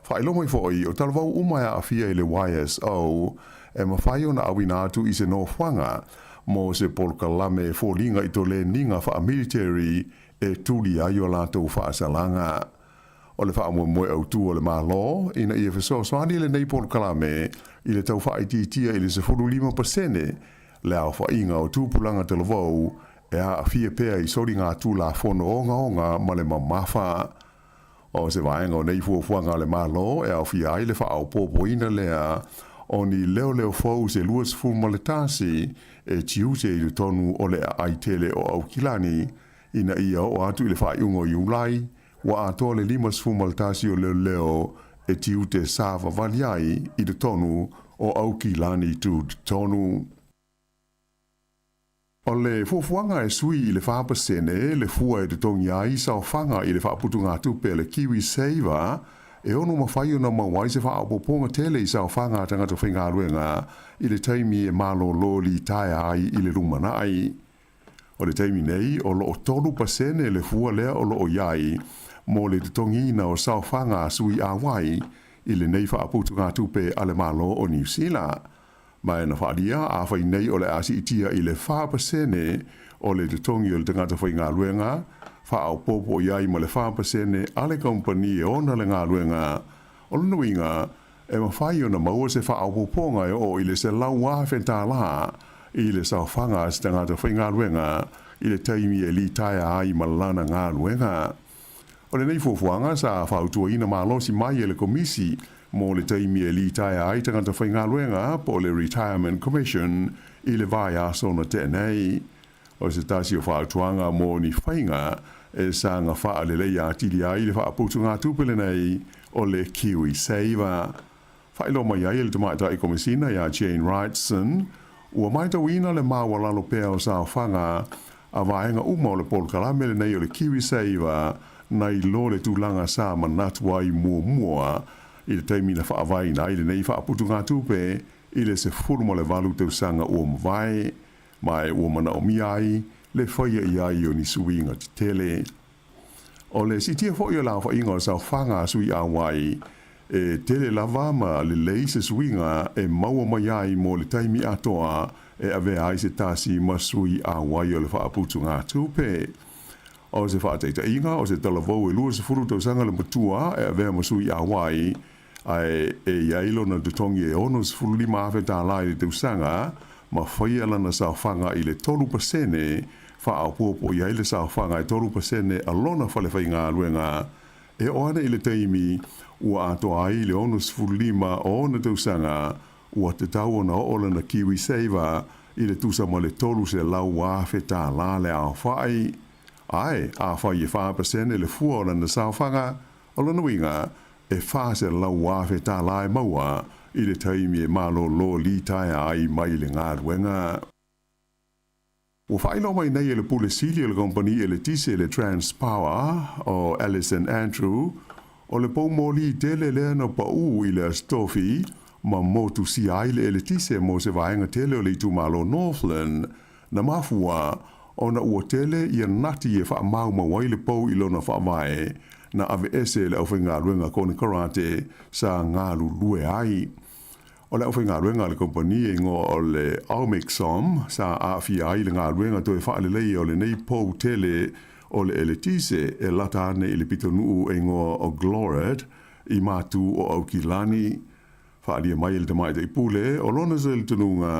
G: Whailomai fōi o talavau umai a fia i le YSO e ma whaio na awi nātu i se no whanga mo se polkalame fōlinga i to le ninga wha military e tūli ai o lātou whaasalanga. O le wha moe au tū o le mālo, ina i e whaso swani le nei polkalame i le tau wha ititia i le se 45% le au wha inga o tūpulanga te lavou e a fia pēa i sori ngā tū la whono onga ma le mamafa. O se vaenga o nei fuafuanga le mālo e au fia ai le wha au pōpo ina lea o ni leo fau se luas fulma le tāsi e tiuse i le tonu o le aitele o au kilani ina ia o atu i le wha iungo i ulai wa atoa le 5 fumaltasi o leo e tiute sāwa valiai i te tonu o au ki lani tu tonu. O le fuafuanga e sui i le whapasene le fua e te tongi ai sa o whanga i le whaputu ngā tupe le Kiwi Saver e ono mawhaio na mawai se whaapoponga tele i sa o whanga tangata whainga ruenga i le taimi e malo loli taia ai i le rumana ai. O le taimi nei o lo o tolu pasene le fua lea o lo o iai mo le tongina o sao whanga sui a wai i le nei whaaputu ngā tupe ale malo o New Zealand. Mai na whaadia a whai nei o le asi itia i le whapasene o le tongi o le tangata whai ngā luenga, whaau popo iai mo le whapasene ale kompani e ona le ngā luenga. O le nuinga e ma whai o na maua se whaau poponga e o i le se lau whawhenta la i le sao whanga se tangata whai ngā luenga i le taimi e li taia ai malana ngā luenga. O le nei fuafuanga sa whautua ina malosi mai e le komisi mo le taimi e li taia ai tangata whai ngā luenga po le Retirement Commission i le vai aso na tenei. O se tasi o whautuanga mo ni whainga e sa ngā wha le leia atili ai le whaaputu ngā tupele nei o le Kiwi Saver. Whailo mai ai le tamaita i komisina ia Jane Wrightson ua maita wina le mawalalo pēo sa whanga a vaenga uma o le polkalame le nei o le Kiwi Saver nai lo le tūlanga sa manatu ai mua i le taimi na whaavaina i le nei whaaputu ngā tūpe i le se furuma le valu tau sanga o mwai mai o mana o miai le whaia i ai o ni suinga ti tele. O le sitia fo i la whainga o sa whanga sui a wai e tele lava ma le lei se suinga e maua mai ai mo le taimi atoa e ave ai se tasi masui a wai o le whaaputu ngā tūpe. O se whaateita inga, o se talavou e lua se furu tau sanga le matua e avea masui a wai ai e iailo na tutongi e ono se furu lima awhe tā lai le tau sanga ma whaia lana sa whanga i le 3% wha au puapo i aile sa whanga i 3% alona whale whai ngā luenga e oana i le teimi ua atoa ai le ono se furu lima o ona tau sanga ua te tau ona o na Kiwi Saver i le tusa ma le tolu se lau awhe tā la le au whai. Ai, a whai e 5% le fua o lana sauwhanga, o lana winga, e whase lau wafe tā lai maua i le taimi e malo lo li taia ai mai le ngā ruenga. O whailo mai nei e le pule sili e le kompani e le tise le Transpower o Alice and Andrew, o le pou moli tele lea no pa u i le Astofi, ma motu si aile e le tise mo se vaenga tele o le tu malo Northland, na mafua, ona ua tele ia nati e wha mau mawai le pou i lona wha mai na ave ese le au whainga ruenga kone karate sa ngā lue ai. O le au whainga ruenga le kompani e ngō o le Almexom sa awhi ai le ngā ruenga to e wha le lei o le nei pou tele o le eletise e lata ane i le pitonu e ngō o Gloret i mātu o Aukilani. Wha alia mai le tamaita i pule o lona se le tununga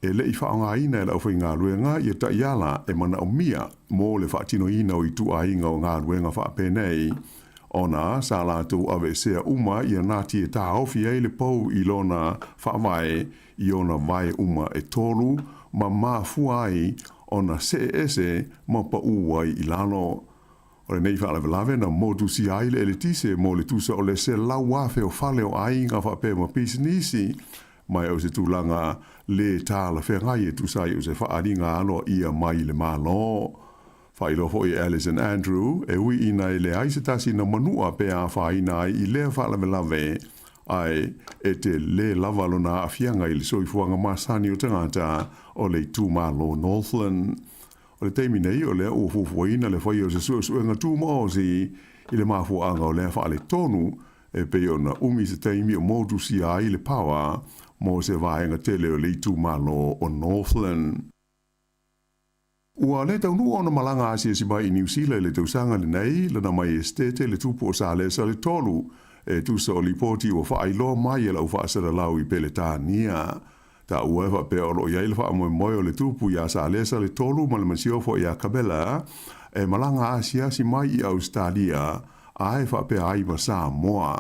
G: e le i whaonga ina e la uwhai ngā ruenga i ta iala e mana o mia mō le whaatino ina o i tu a inga o ngā ruenga whaapenei. Ona, sa lātou ave sea uma i a nāti e tā ofi ei le pou i lona whaamai i ona vai uma e tolu, ma mā fuai ona se ma pa uai i lalo. O le nei whaalawelawe na modu si aile ele tise mo le tusa o le se lau wafe o whale o ainga whape ma pisinisi mai au se tūlanga le tāla whengai e tusai o se whaaringa alo ia mai le malo. Whailo ho i Alison Andrew e ui ina i le aisetasi na manua pe a whaina i le whaalawelawe ai e te le lavalona a fianga i le soifuanga masani o tangata o le tūmalo Northland. O le teimi nei o le o fufuaina le whai o se suenga tūmaosi i le mafuanga o le whaale tonu e peo na se teimi o modu si ai le pawa mo se vaenga tele o le tūmalo o Northland. Ua le taunu ona malanga asia si mai i New Zealand le tausanga le nei le na mai estete le tupu o sa le sa le tolu e tusa o lipoti o whaailoa mai e lau whaasara lau i pele tānia. Ta uefa pe o lo ia ilfa mo o le tupu ia sa lesa le tolu ma le masio fo ia kabela e malanga asia si mai i Australia ai fa pe ai ma Samoa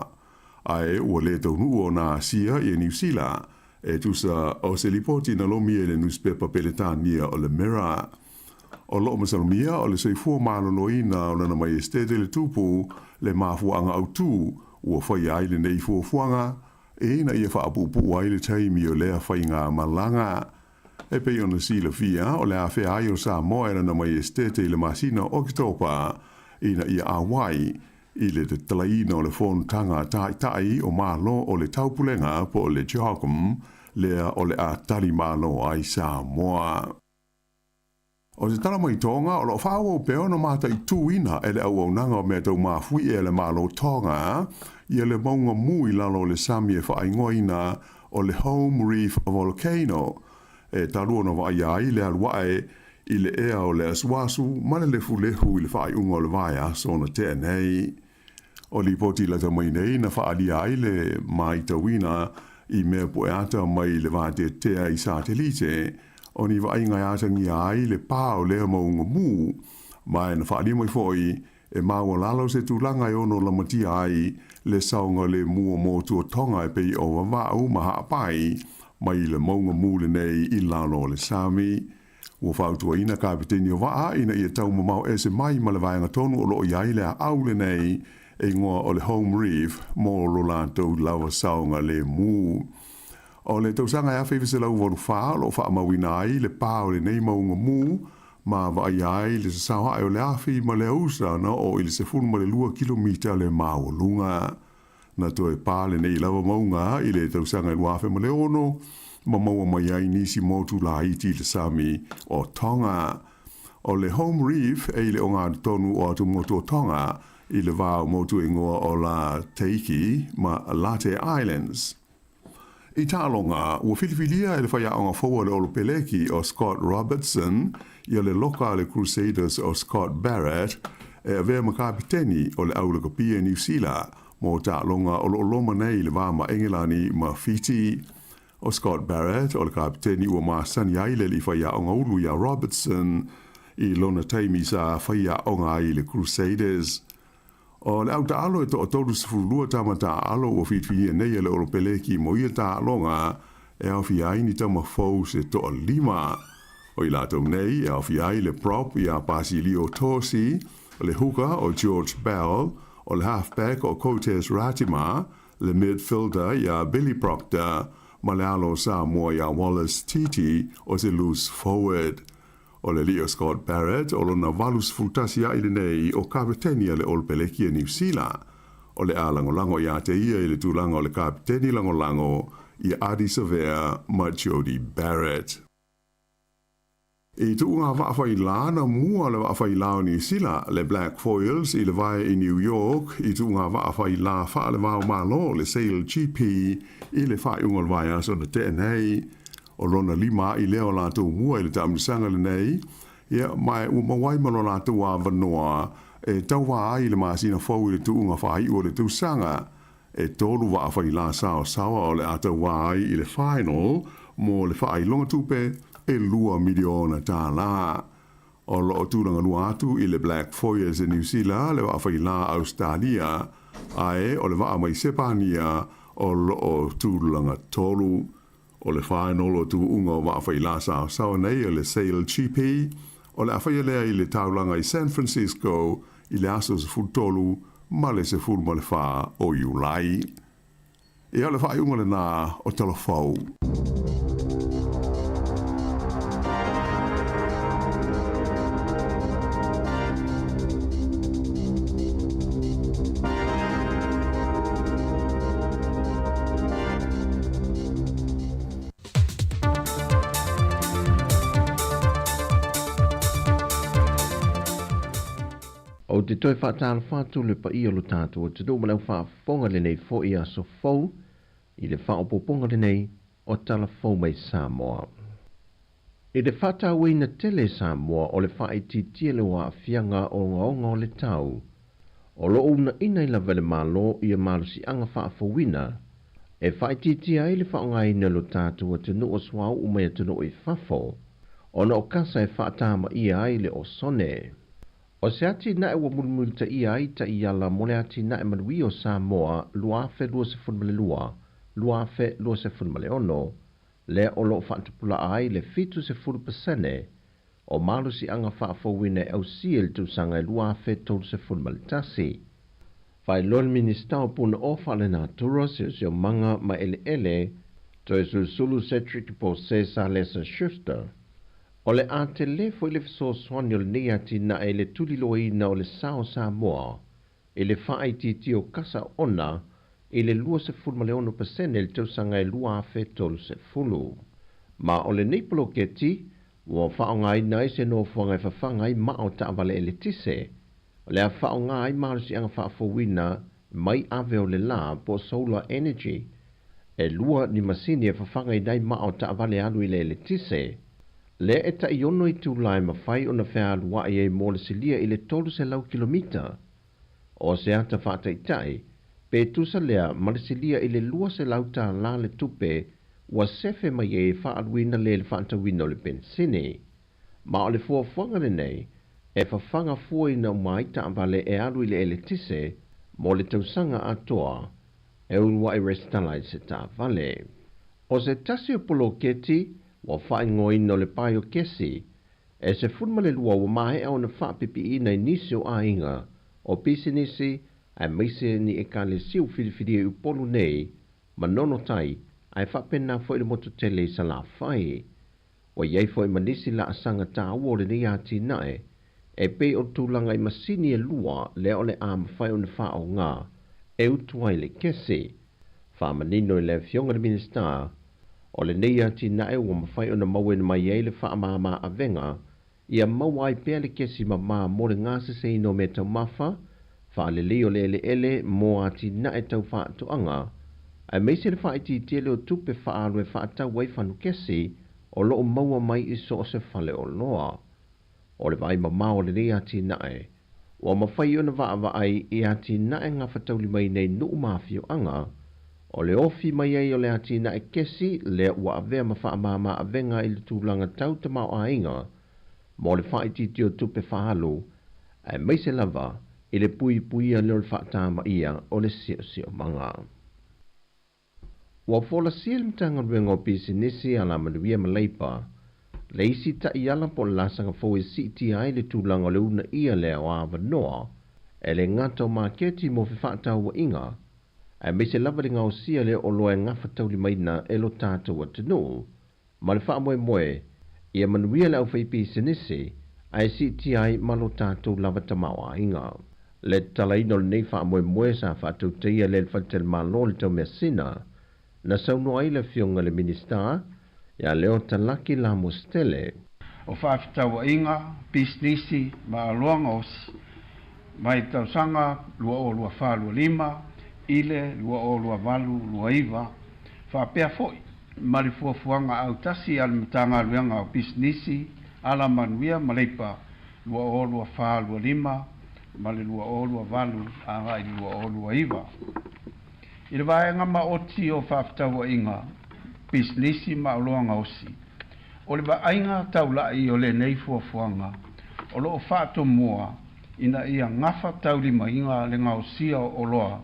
G: ai o le tonu o na asia i New Zealand e tusa o se lipoti na lo mie le newspaper Peletania o le Mirror o lo masalmia o le seifu malo loina o na mai estete le tupu le mafuanga autu o fa ia le nei fuanga e na ia whaapupu ai le taimi o lea whainga malanga. E pe ona sila fia o lea whea ai o Samoa na mai estete i le masina Oktopa i na ia awai i le te talaina o le whontanga tai o malo o le taupulenga po o le Jokum lea o le a tali malo ai Samoa. O se tala mai tonga o lo whaua peo na mata i tuina e le au au nanga o mea tau mafui e le malo tonga ia le maunga mui lalo le sami e whaingoina o le Home Reef Volcano. E talua na vai ai le aluae i le ea o le aswasu ma le fulehu i le whaiunga o le vai aso na te nei. O li poti la ta mai nei na whaali ai le mai tawina i mea poeata mai le vate tea i satelite o ni vai ngai atangi ai le pao le maunga mu mai na whaali mai foi e maua lalo se tūlanga i ono la matia ai le saunga le mua mō tua tonga e pei o wawau maha apai mai le maunga mūle nei i lalo le Sami. Ua whautua ina kapiteni o waa ina i tau mamau e se mai ma le vaenga tonu o loo iai le a aule nei e ngoa o le Home Reef mō lo lantou lawa saunga le mū. O le tausanga e awhiwhi se lau waru whaa lo wha amawina ai le pāo le nei maunga mū ma vai ai le se sawa o le afi ma le ausa na o ili se funu ma le 2 kilomita le maolunga. Na toe pāle nei lawa maunga i le tausanga i luafe ma le ono ma maua mai ai nisi motu la iti le Sami o Tonga. O le Home Reef e le o ngā tonu o atu motu o Tonga i le vāo motu ingoa o la Teiki ma Latte Islands. I tālonga, ua whiliwhilia e le whaia o ngā whaua le olo peleki o Scott Robertson i le loka le Crusaders o Scott Barrett e a vea makapiteni o le aulaka pia New Zealand mo tālonga o lo loma nei le vāma Engelani ma Fiti. O Scott Barrett o le kapiteni ua māsani aile li whaia o ngā ulu ia Robertson i lona taimi sa whaia o ngā i le Crusaders. O le au taalo e to o tolu sifurulua tama taalo o whitwhia nei e le olo peleki mo ia taalonga e au fiai ni tama fau se to o 5. O i lato nei e au fiai le prop i a Basilio Tosi, o le hooker o George Bell, o le halfback o Cotes Ratima, le midfielder i a Billy Proctor, ma le alo Samoa i a Wallace Titi o se loose forward. O le Leo Scott Barrett o lona valus fultasia i le nei o kapitenia le ol peleki e New Zealand. O le a langolango i a te ia i le tūlanga o le kapiteni langolango i Adi Savea ma Jody Barrett. I tu ngā whaafai lāna mua le whaafai lao New Zealand le Black Foils i le vai i New York i tu ngā whaafai la wha le vau malo le Sail GP i le whaiunga le vai aso na te nei. O lona 5 i leo lātou mua i le taunisanga le nei, ia mai umawai malo lātou a wanoa e tauwa ai le maasina fau i le tuunga whai o le tausanga e tolu wa awhai la sao sawa o le atawa ai i le final mo le whai longa tupe e 2 miliona tā la. O lo o tūranga lua atu i le Black Foils e New Zealand le wa awhai la Australia ae o le wa mai Sepania o lo o tūranga tolu. O le whaenolo tu unga o maawhai la sao nei o le Sail GP, o le awhai lea i le taulanga i San Francisco, i le aso se fultolu, ma le se ful ma le wha o Iulai. E o le whai unga le nā o telefau.
E: O te toi whaatala whātu le pa i o lo tātou o te tō malau whaafonga le nei fo i a so fau i le whaopoponga le nei o tala fau mai Samoa. I le whaatau ina tele Samoa o le whaiti tia le wa fianga o ngaonga o le tau o lo una ina i la vele malo i a malo si anga whaafawina e whaiti tia i le whaonga ina lo tātou o te nu o swau umea te nu i whafo o na o kasa e whaatama i ai le o sone. O se ati na e wa mulmul ta i ai ta i ala mole ati na e manui o Samoa luafe lua se funmale lua, luafe lua se funmale ono, le o lo whaatupula ai le fitu se fulu pasene, o malu si anga whaafawine au siel tu sanga luafe tolu se funmale tasi. Whai lon ministau puna ofa le nā tura se o manga ma ele, to e sulu Cedric po Cesar Lesa Schuster. O le a te le fo le so swani o le nei ati na e le tuli loi na o le sao Samoa, e le whaai ti o kasa ona, e le lua se fulu male ono pasene le tausanga e lua afe tolu se fulu. Ma o le neipolo ke ti, ua whaongai na e se no fuanga e whawhangai ma o ta avale e le tise, o le a whaongai maru si anga whaafowina mai ave o le la po solar energy, e lua ni masini e whawhangai nai ma o ta avale alu i le tise, le e ta iono i tūlai mawhai o na whea alua e mo le silia i le tolu se lau kilomita. O se ata whata i tai, pe tusa lea ma le silia i le lua se lau ta la le tupe wa sefe mai e wha aluina le whanta wina o le pensine. Ma o le fuafuanga le nei, e whawhanga fua ina mai ta avale e alu i le tise, mo le tausanga atoa, e unwa i restalai se ta vale. O se tasi o polo keti, wa whae ngoi no le pai o kesi, e se funmale lua wa mahe au na wha pipi ina i nisi o ainga, o pisi nisi, ai meise ni e ka le siu whiriwhiri e upolu nei, ma nono tai, ai whapena fo i le moto tele i sa la whai. Wa iei fo i manisi la asanga ta ua le ni ati nae, e pe o tūlanga i masini e lua le o le ama whai o na wha o ngā, e utuai le kesi. Wha manino i le fionga le minister, o le nei ati na e ua mawhai o na maue na mai e le wha mama a venga, ia mawai pēr le kesi ma mo le ngāse se ino me tau mawha, wha le leo le ele mo ati na e tau wha tuanga, ai meise le wha iti tele o tupe wha alwe wha atau wai whanu kesi, o loo maua mai iso o se whale o loa. O le vai mama o le nei ati na e, ua mawhai o na wa ai i ati na e ngā whatau li mai nei nuu mawhio anga, o le ofi mai ai o le ati na e kesi le ua avea mawha mama a venga i le tūlanga tau te mau a inga, mo le wha iti o tupe whahalu, e meise lava i le pui a leo le wha tāma ia o le sio manga. Ua fola sia le mtanga ruenga o pisi nisi ala manuia maleipa, le isi ta i ala po lasanga fo e siti ai le tūlanga le una ia le o ava noa, e le ngata o maketi mo whiwhata ua inga, e meise lava le ngau sia le o loa ngafa tauli maina e lo tātou atinu, ma le wha moe, ia manuia le au whaipi sinisi, ai CTI ma lo tātou lava tamawa inga. Le talaino le nei wha moe sa whātou teia le whatel malo le tau mea sina, na sauno ai le fionga le minister, ia leo talaki la mostele.
F: O whaafitawa inga, pisnisi, ma aluanga osi, mai tausanga, lua o lua wha lua lima, ile lua o lua valu lua iwa fa pea foi mali fuafuanga au tasi al mtanga luanga o pisnisi ala manuia maleipa lua o lua fa lua lima mali lua o lua valu anga i lua o lua iwa ile vaenga ma oti o whaaftawa inga pisnisi ma luanga osi o le vaenga taula i o le nei fuafuanga o lo fato mua ina ia ngafa tauli mainga le ngausia o loa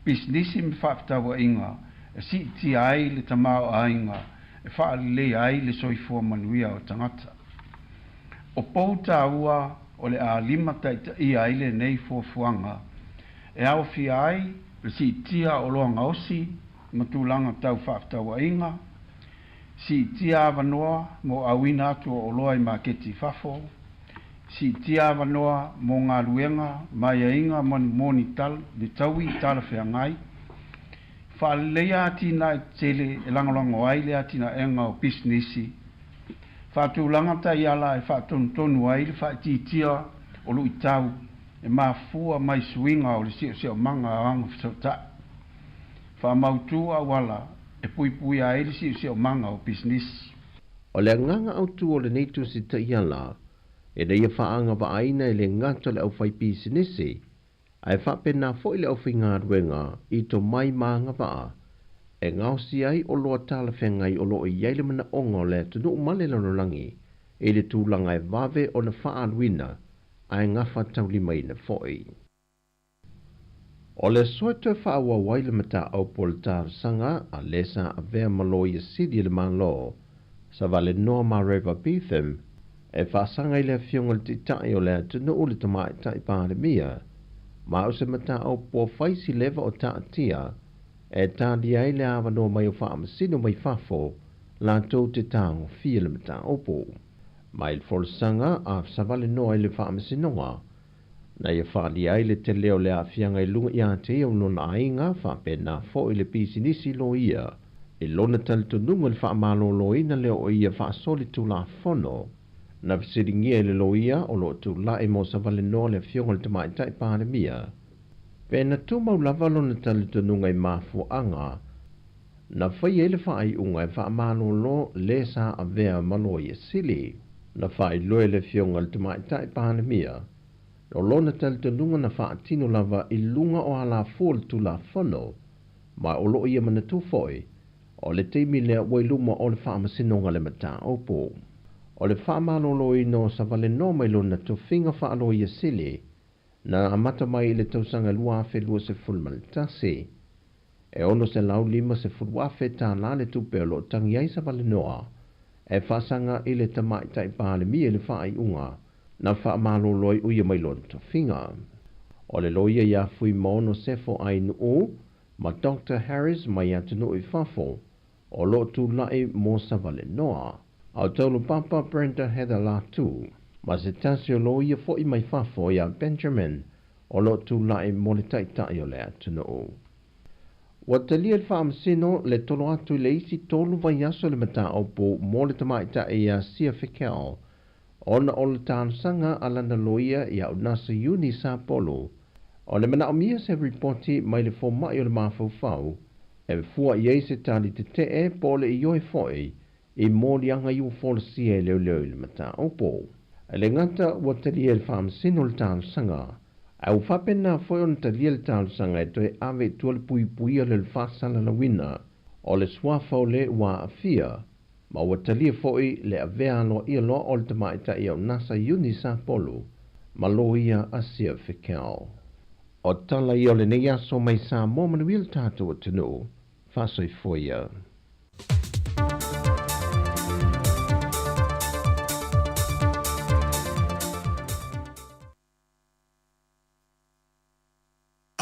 F: pisnisi mi whaaftawa inga, si ti ai le tamau ainga, e whaalilei ai le soifua manuia o tangata. O pou tāua o le a lima i ai le nei fuafuanga, e au fi ai le si tia o loa ngaosi, matulanga tau whaaftau inga, si tia avanoa mo awina atu o loa I maketi fafo, si tia avanoa mo ngā luenga mai inga moni tal de taui tala whiangai, whaalea atina e tele e langalango ai le atina enga o businessi, whaatulanga tai ala e whaatonu ai le whaatitia o lui tau e mafua mai suinga o le sio manga anga whautau. Whaamautua wala e pui a ele sio manga o business.
E: O le nganga au tu o le neitu si ta iala, e na ia whaanga wa aina e le ngata le au whai businessi, ai whapena fo ile au whinga ruenga I to mai maanga waa, e ngausi ai o loa tala whengai o loa I yaile mana ongo le tunu umale lanolangi, e le tūlanga e wave o na whaaluina, ai ngawha taulima I na foi. O le soeto e whaawa waile mata au poltar sanga a lesa a vea malo I sidi le malo, sa vale noa ma Reva Beetham, e whaasanga I le fionga le titai o le tunu ule tamai tai pāre mia, ma o se mata au po faisi leva o taatia, e tādi ai le awa no mai o whaamasino mai whafo, la tau te tāngo fia le mata opo. Mai le folsanga a savale noa I le whaamasinonga, na ia whaadi ai le te leo le a fianga I lunga I a te o nona ainga whapena fo I le pisinisi lo ia, I lona talito nunga le whaamalo lo ina leo o ia whaasoli tu la fono, na visiringia I le lo ia o lo tu la e mo savale noa le fionga le tamai tai pāre mia. Pena tu mau lava lona talito nunga I mafu anga, na whai ele whaai unga e whaamalo lo le sa a vea malo ia sili, na whai loe le fionga le tamai tai pāre mia, o lona talito nunga na whaatino lava I lunga o ala fōl tu la whano, ma o lo ia mana tu foi, o le teimi lea wailuma o le whaamasinonga le mata opo. O le whaamalo lo ino sa vale no mai lona tu whinga whaalo ia sili, na amata mai I le tausanga luafe lua se fulmalitasi. E ono se lau lima se fulwafe tā lale tupe o lo tangi ai sa vale noa, e whaasanga I le tamai tai pāle mia le whaai unga, na whaamalo loi uia mai lona tu whinga. O le loia ia fui maono sefo ai nuu, ma Dr. Harris mai atunu I whafo, o lo tu lai mo sa vale noa. Au taulu papa Brenda Heather la tu, ma se tasio loia fo I mai whafo ia Benjamin, o lo tu lai mo le taitai o le atunu. Wa talia le whaamsino le tolo atu le isi tolu vai aso le mata opo mo le tamaita ia Sia Fikau, ona o le tānsanga alana loia ia o nasa uni sa polo, o le mana o mia se reporti mai le fo mai o le mafau, e fua iei se tali te te po le I oi foi, I mōli anga iu fōlasia leo le mata opo. E le ngata ua talia le whaamsino le tānsanga, au whapena foi on talia le tānsanga e toi ave tua le pui le whasala la wina, o le swafa o le ua afia, ma ua talia foi le avea aloa ia loa o le tamaita ia o nasa uni sa polo, ma lo ia a Sia Fikau. O tala ia o le nei aso mai sa mo manuil tātou o tunu, whasoi foia.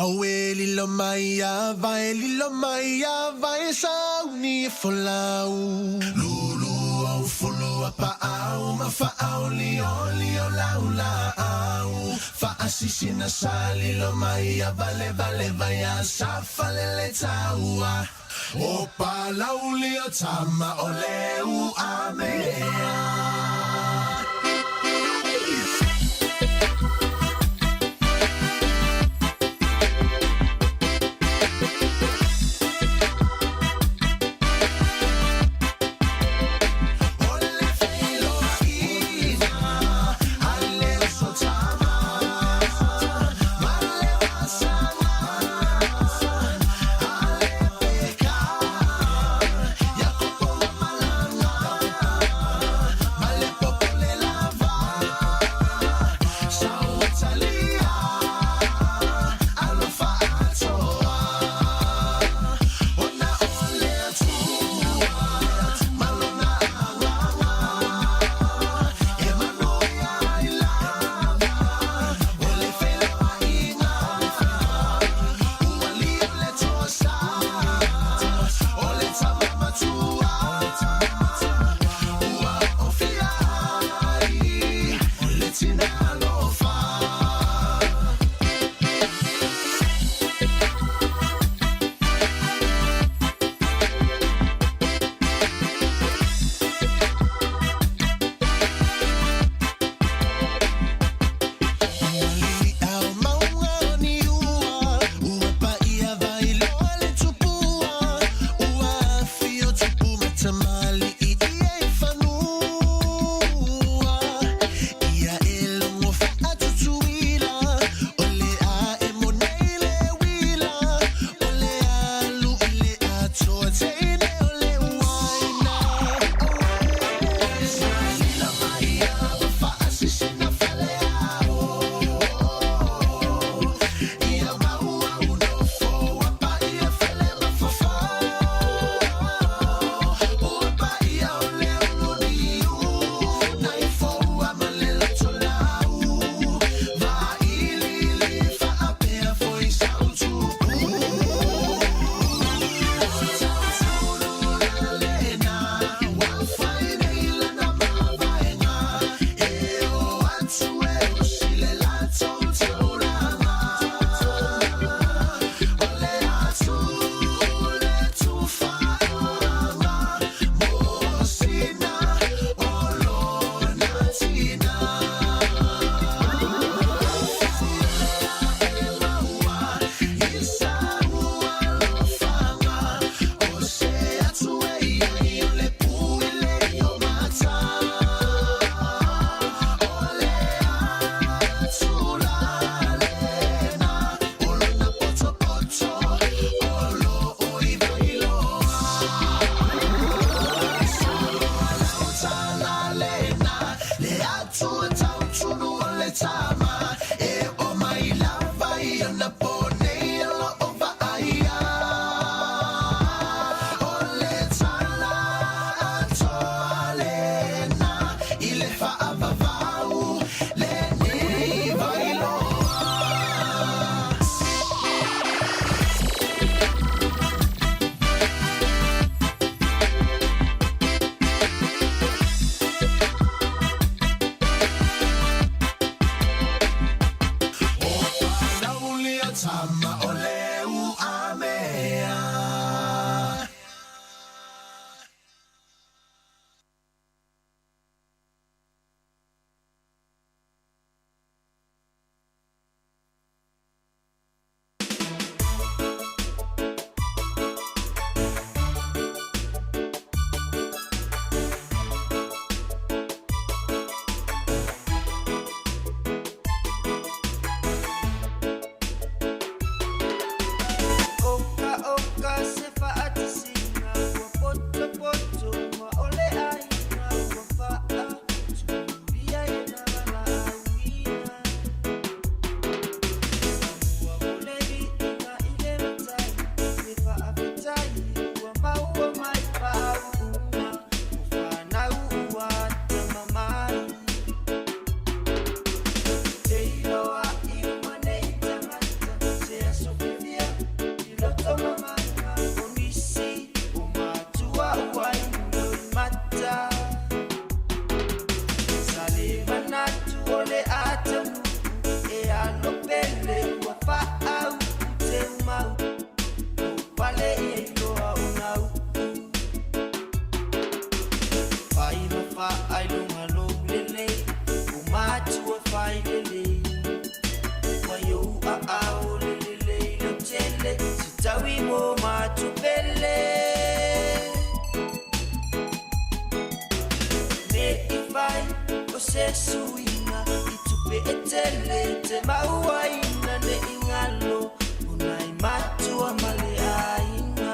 S: Awe lilo maya vai sauni folau. Lulu au fulu apa au mafa au lio laula au. Fa asisina sali lo maya vale vaya safalele taua. Opa laulio tama oleu amea. Malanga
R: fa ai lunga lo lele o matua fai lele wa yo a o lele lo tele si tawi mo matu belle ne I fai o se suina I tupe etele te mauaina ne ingalo unai matua male aina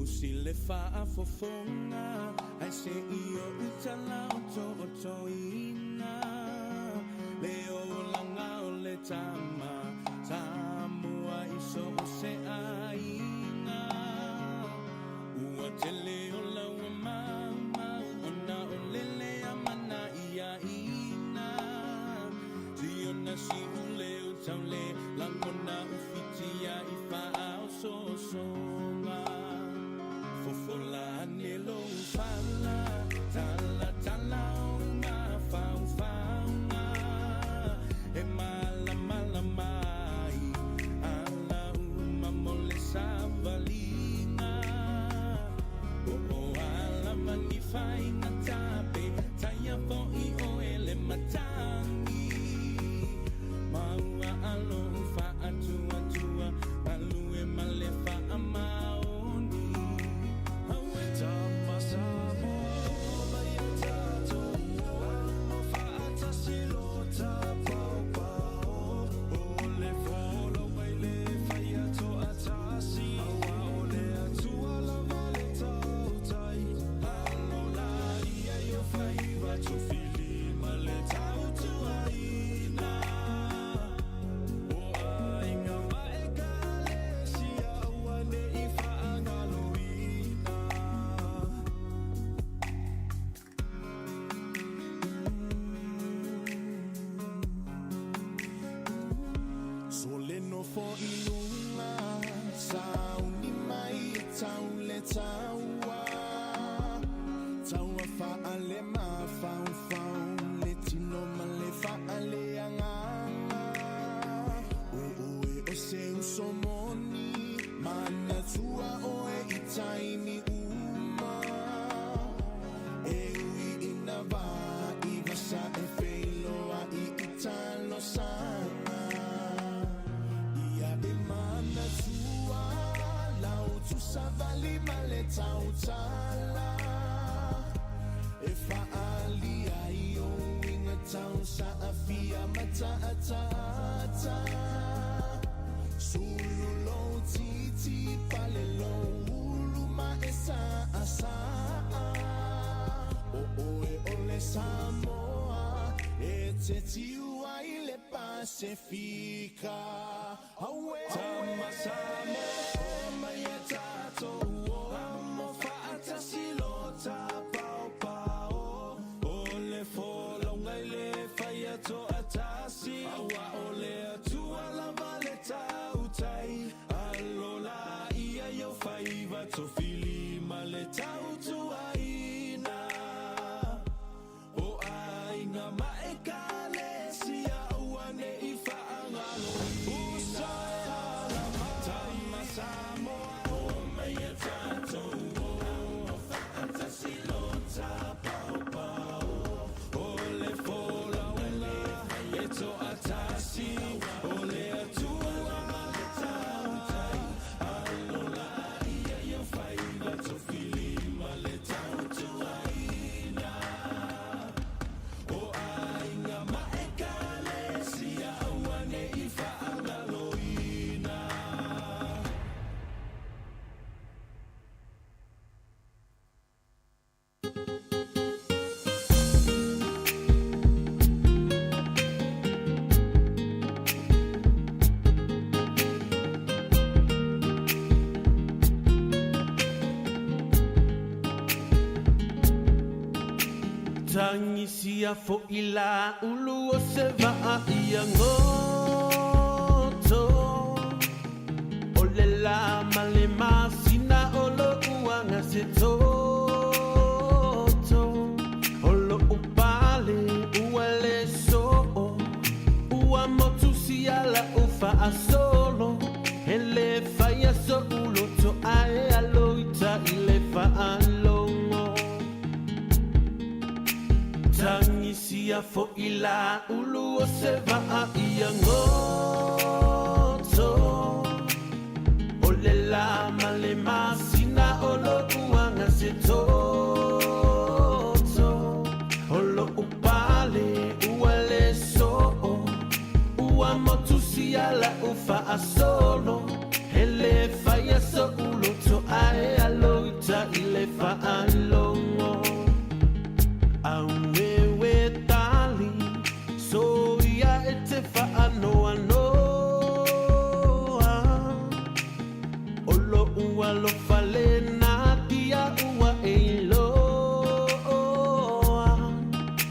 T: Usile faa fofonga ai se io utala o toina leo langa o le tama samua iso se aina ua te leo la mama ona o lele amana ia ina si ona si uleo taule langona ufitia ifa au so songa Fofolane lo le mafaufau le tino ma le faaleagaga o e o se usomoni manatua o e i taimi uma e ui ina va i vasa e feiloa i talo sana ia e manatua lau tu savali male tau tala e faali ai o inga tau sa afia mata atata sulu lo titi pale lo ulu ma esa asa o e ole Samoa e te tiu ai le Pacifica awe tama Samoa mai e tato amo faata silota pao pao ole fola ngai le faia to atasi awa ole atua la valeta utai alola ia yo faiva to fili maleta utuaina o aina maekale sia uane ifa angalo usaya la tama Samoa o mai e tato o faata silota pao pao ole fola ole eto atasi ole atua maleta utai alola ia yo faiva to fili maleta utuaina o ainga maekale sia uane ifa angaloina tangi sia fo ila ulu o se va ia ngoto ole la male masina olo uanga se toto olo upale uale so ua motu sia la ufa asolo ele faya so ulo to ae aloita ile fa alongo tangi sia fo ila ulu o se va ia ngoto ole la male masina olo uanga se toto olo upale uale so ua motu sia la ufa asolo ele faya so ulo to ae aloita ile fa alongo awewe tali so ia ete fa anoa noa olo ua lo fale na dia ua eiloa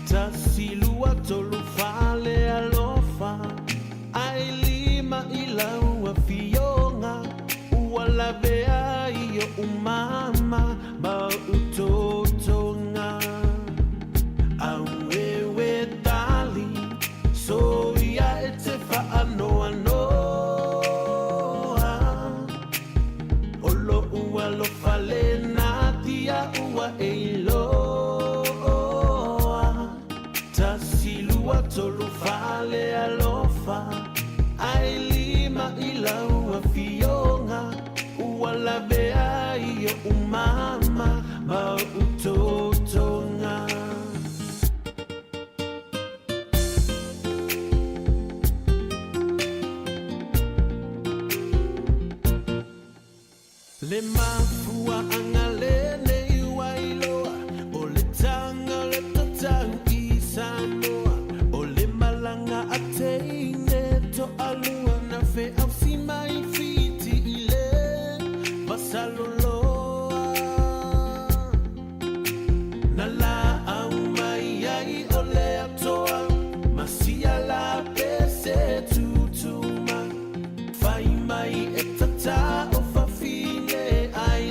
T: tasilua tolu fale alofa ai lima ila ua fionga ua lavea iyo umama ba utotonga awewe tali so ia ete fa anoa noa olo ua lo fale na dia ua eiloa tasilua tolu fale alofa ai lima ila ua fionga ua lavea iyo umama ba utotonga le mafua angale ne iwailoa o le tanga le tatangi Samoa o le malanga ateine to alua na fe au si mai fiti ile vasaloloa na la au mai ai o le atoa masia la pese tutuma fai mai e tata o fafine ai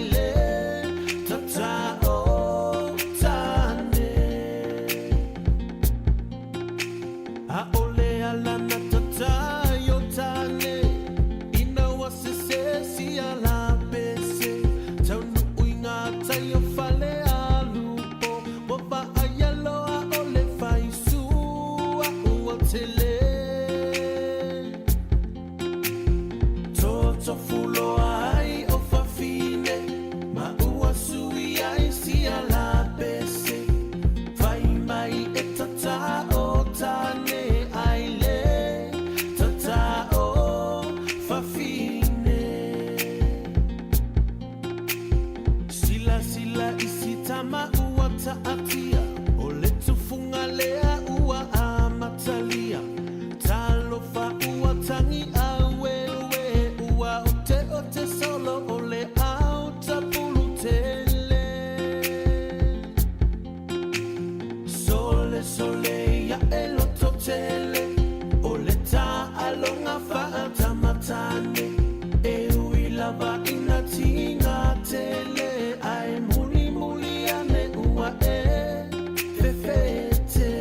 T: sama ua taatia, o le tufunga lea ua amatalia. Talofa ua tangi awewe, ua o te solo o le au tapulu tele. Sole ya eloto tele, o le ta alonga faa tamatane. E uilava ina tinga tele, ai muli ane ua e fefete.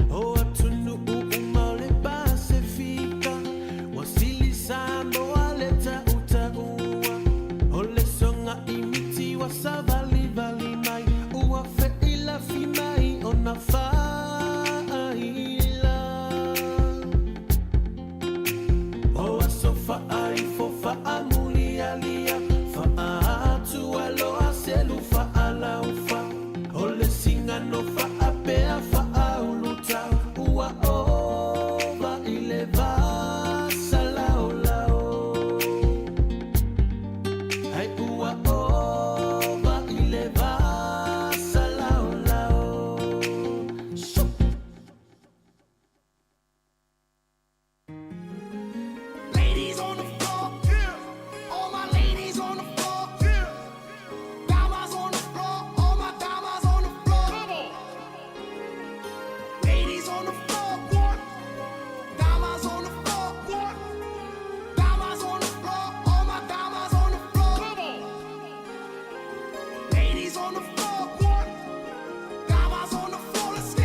T: O atunu uma le Pasifika, wasili sambo aleta uta ua. O le songa imiti wasavali vali mai, ua fe ila finai ona faila. O asofa ai fofa amuli alia, fa atu aloa selu fa ala ufa. O le singa no fa apea fa auluta, ua ova ile vasa lao lao. Ai ua ova ile vasa lao lao.
K: Ladies on the floor, yeah. All my ladies on the floor, yeah. Damas on the floor, all my damas on the floor. Come on. Ladies on the floor, what? Damas on the floor, what? Damas on the floor, all my damas on the floor. Come on. Ladies on the floor, what? Damas on the floor, let's go.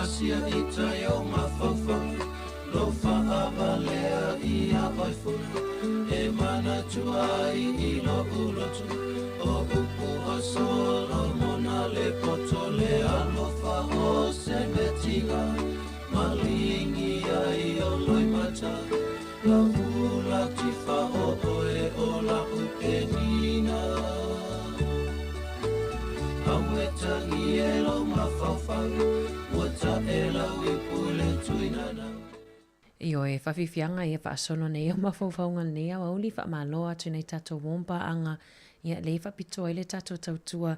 T: Sia ita yo mafafa lo fa avalea ia oifuna e mana tuai I lo ulotu o upu o solo mona le poto le alofa o se metinga malingi ai
R: Mau e tangi e lo mawhawhanga Ua ta e lau I pule tuinana
P: Io e whawhiwhianga ia whaasolo nei o mawhauwhaunga nei a wauli whaamaloa atu nei tato wompa anga ia le whapito ele tato tautua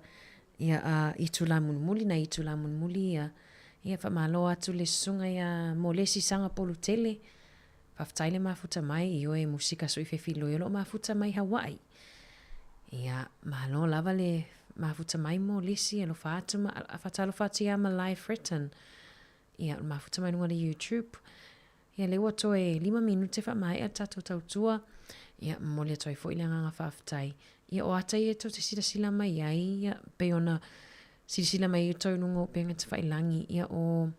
P: ia I tula munmuli na I tula munmuli ia whaamaloa atu le sunga ia mo lesi sanga polu tele whaftaile mafuta mai io e musika sui whewhilo iolo mafuta mai Hawaii ia mahalo lava le mafuta mai mo lesi alo whaatalo whaatia ma live written ia mafuta mai nunga le YouTube ia le wato e 5 minute wha mai a tato tautua ia mole toi fo ile nganga whaftai ia o ata ia to te sila mai ai ia peona sila mai toi nungo penga te whailangi ia o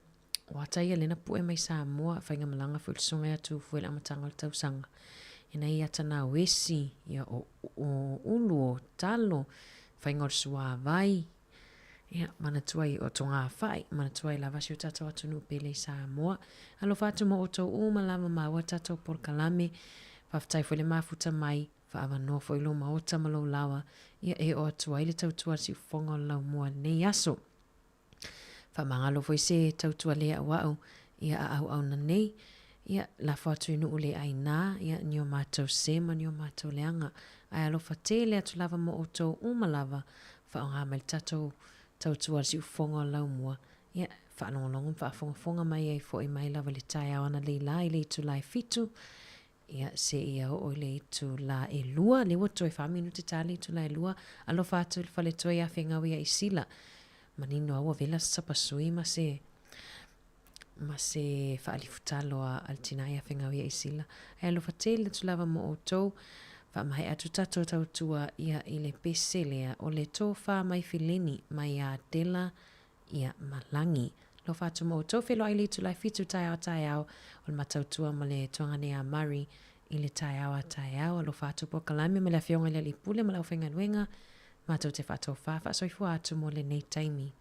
P: ata ia lena pue mai Samoa whainga malanga fulsunga ia tu fuel amatanga o tausanga ina ia tana wesi ia o ulu o talo whainga o sua vai ia mana tuai o tonga whai mana tuai lava si o tato atu nu pele Samoa alo whatu mo o tau uma lava maua tato por kalame whaftai fuele mafuta mai whaava no fo ilo maota malo lawa ia e o tuai le tautua si fonga o lau mua nei aso whamangalo foi se tautua lea wau ia a au na nei ia la whatu inu ule aina ia nio mātou sema nio mātou leanga ai alo whatele atu lava mo o tau uma lava whaonga mai tato tautua si ufonga o lau mua ia whaanongolongo whaafonga mai ai fo I mai lava le tai awana le la I le itu lai fitu ia se ia o le itu la e lua le wato e 5 minute tali itu la e lua alo whatu le whale toi a whengawi a isila manino awa vela sapasui ma se whaalifutalo a altinai a whengawi a isila e alo whatele tu lava mo o tau mai atu tato tautua ia I le pese lea o le tō wha mai fileni mai a Dela ia Malangi. Lo whatu mo tō whelo ai le tu lai fitu tai au o le matautua ma le tuangane a Mari I le tai au lo whatu po kalame me la whionga le lipule ma lau whenga nuenga matau te whatu wha soifu atu mo le nei taimi.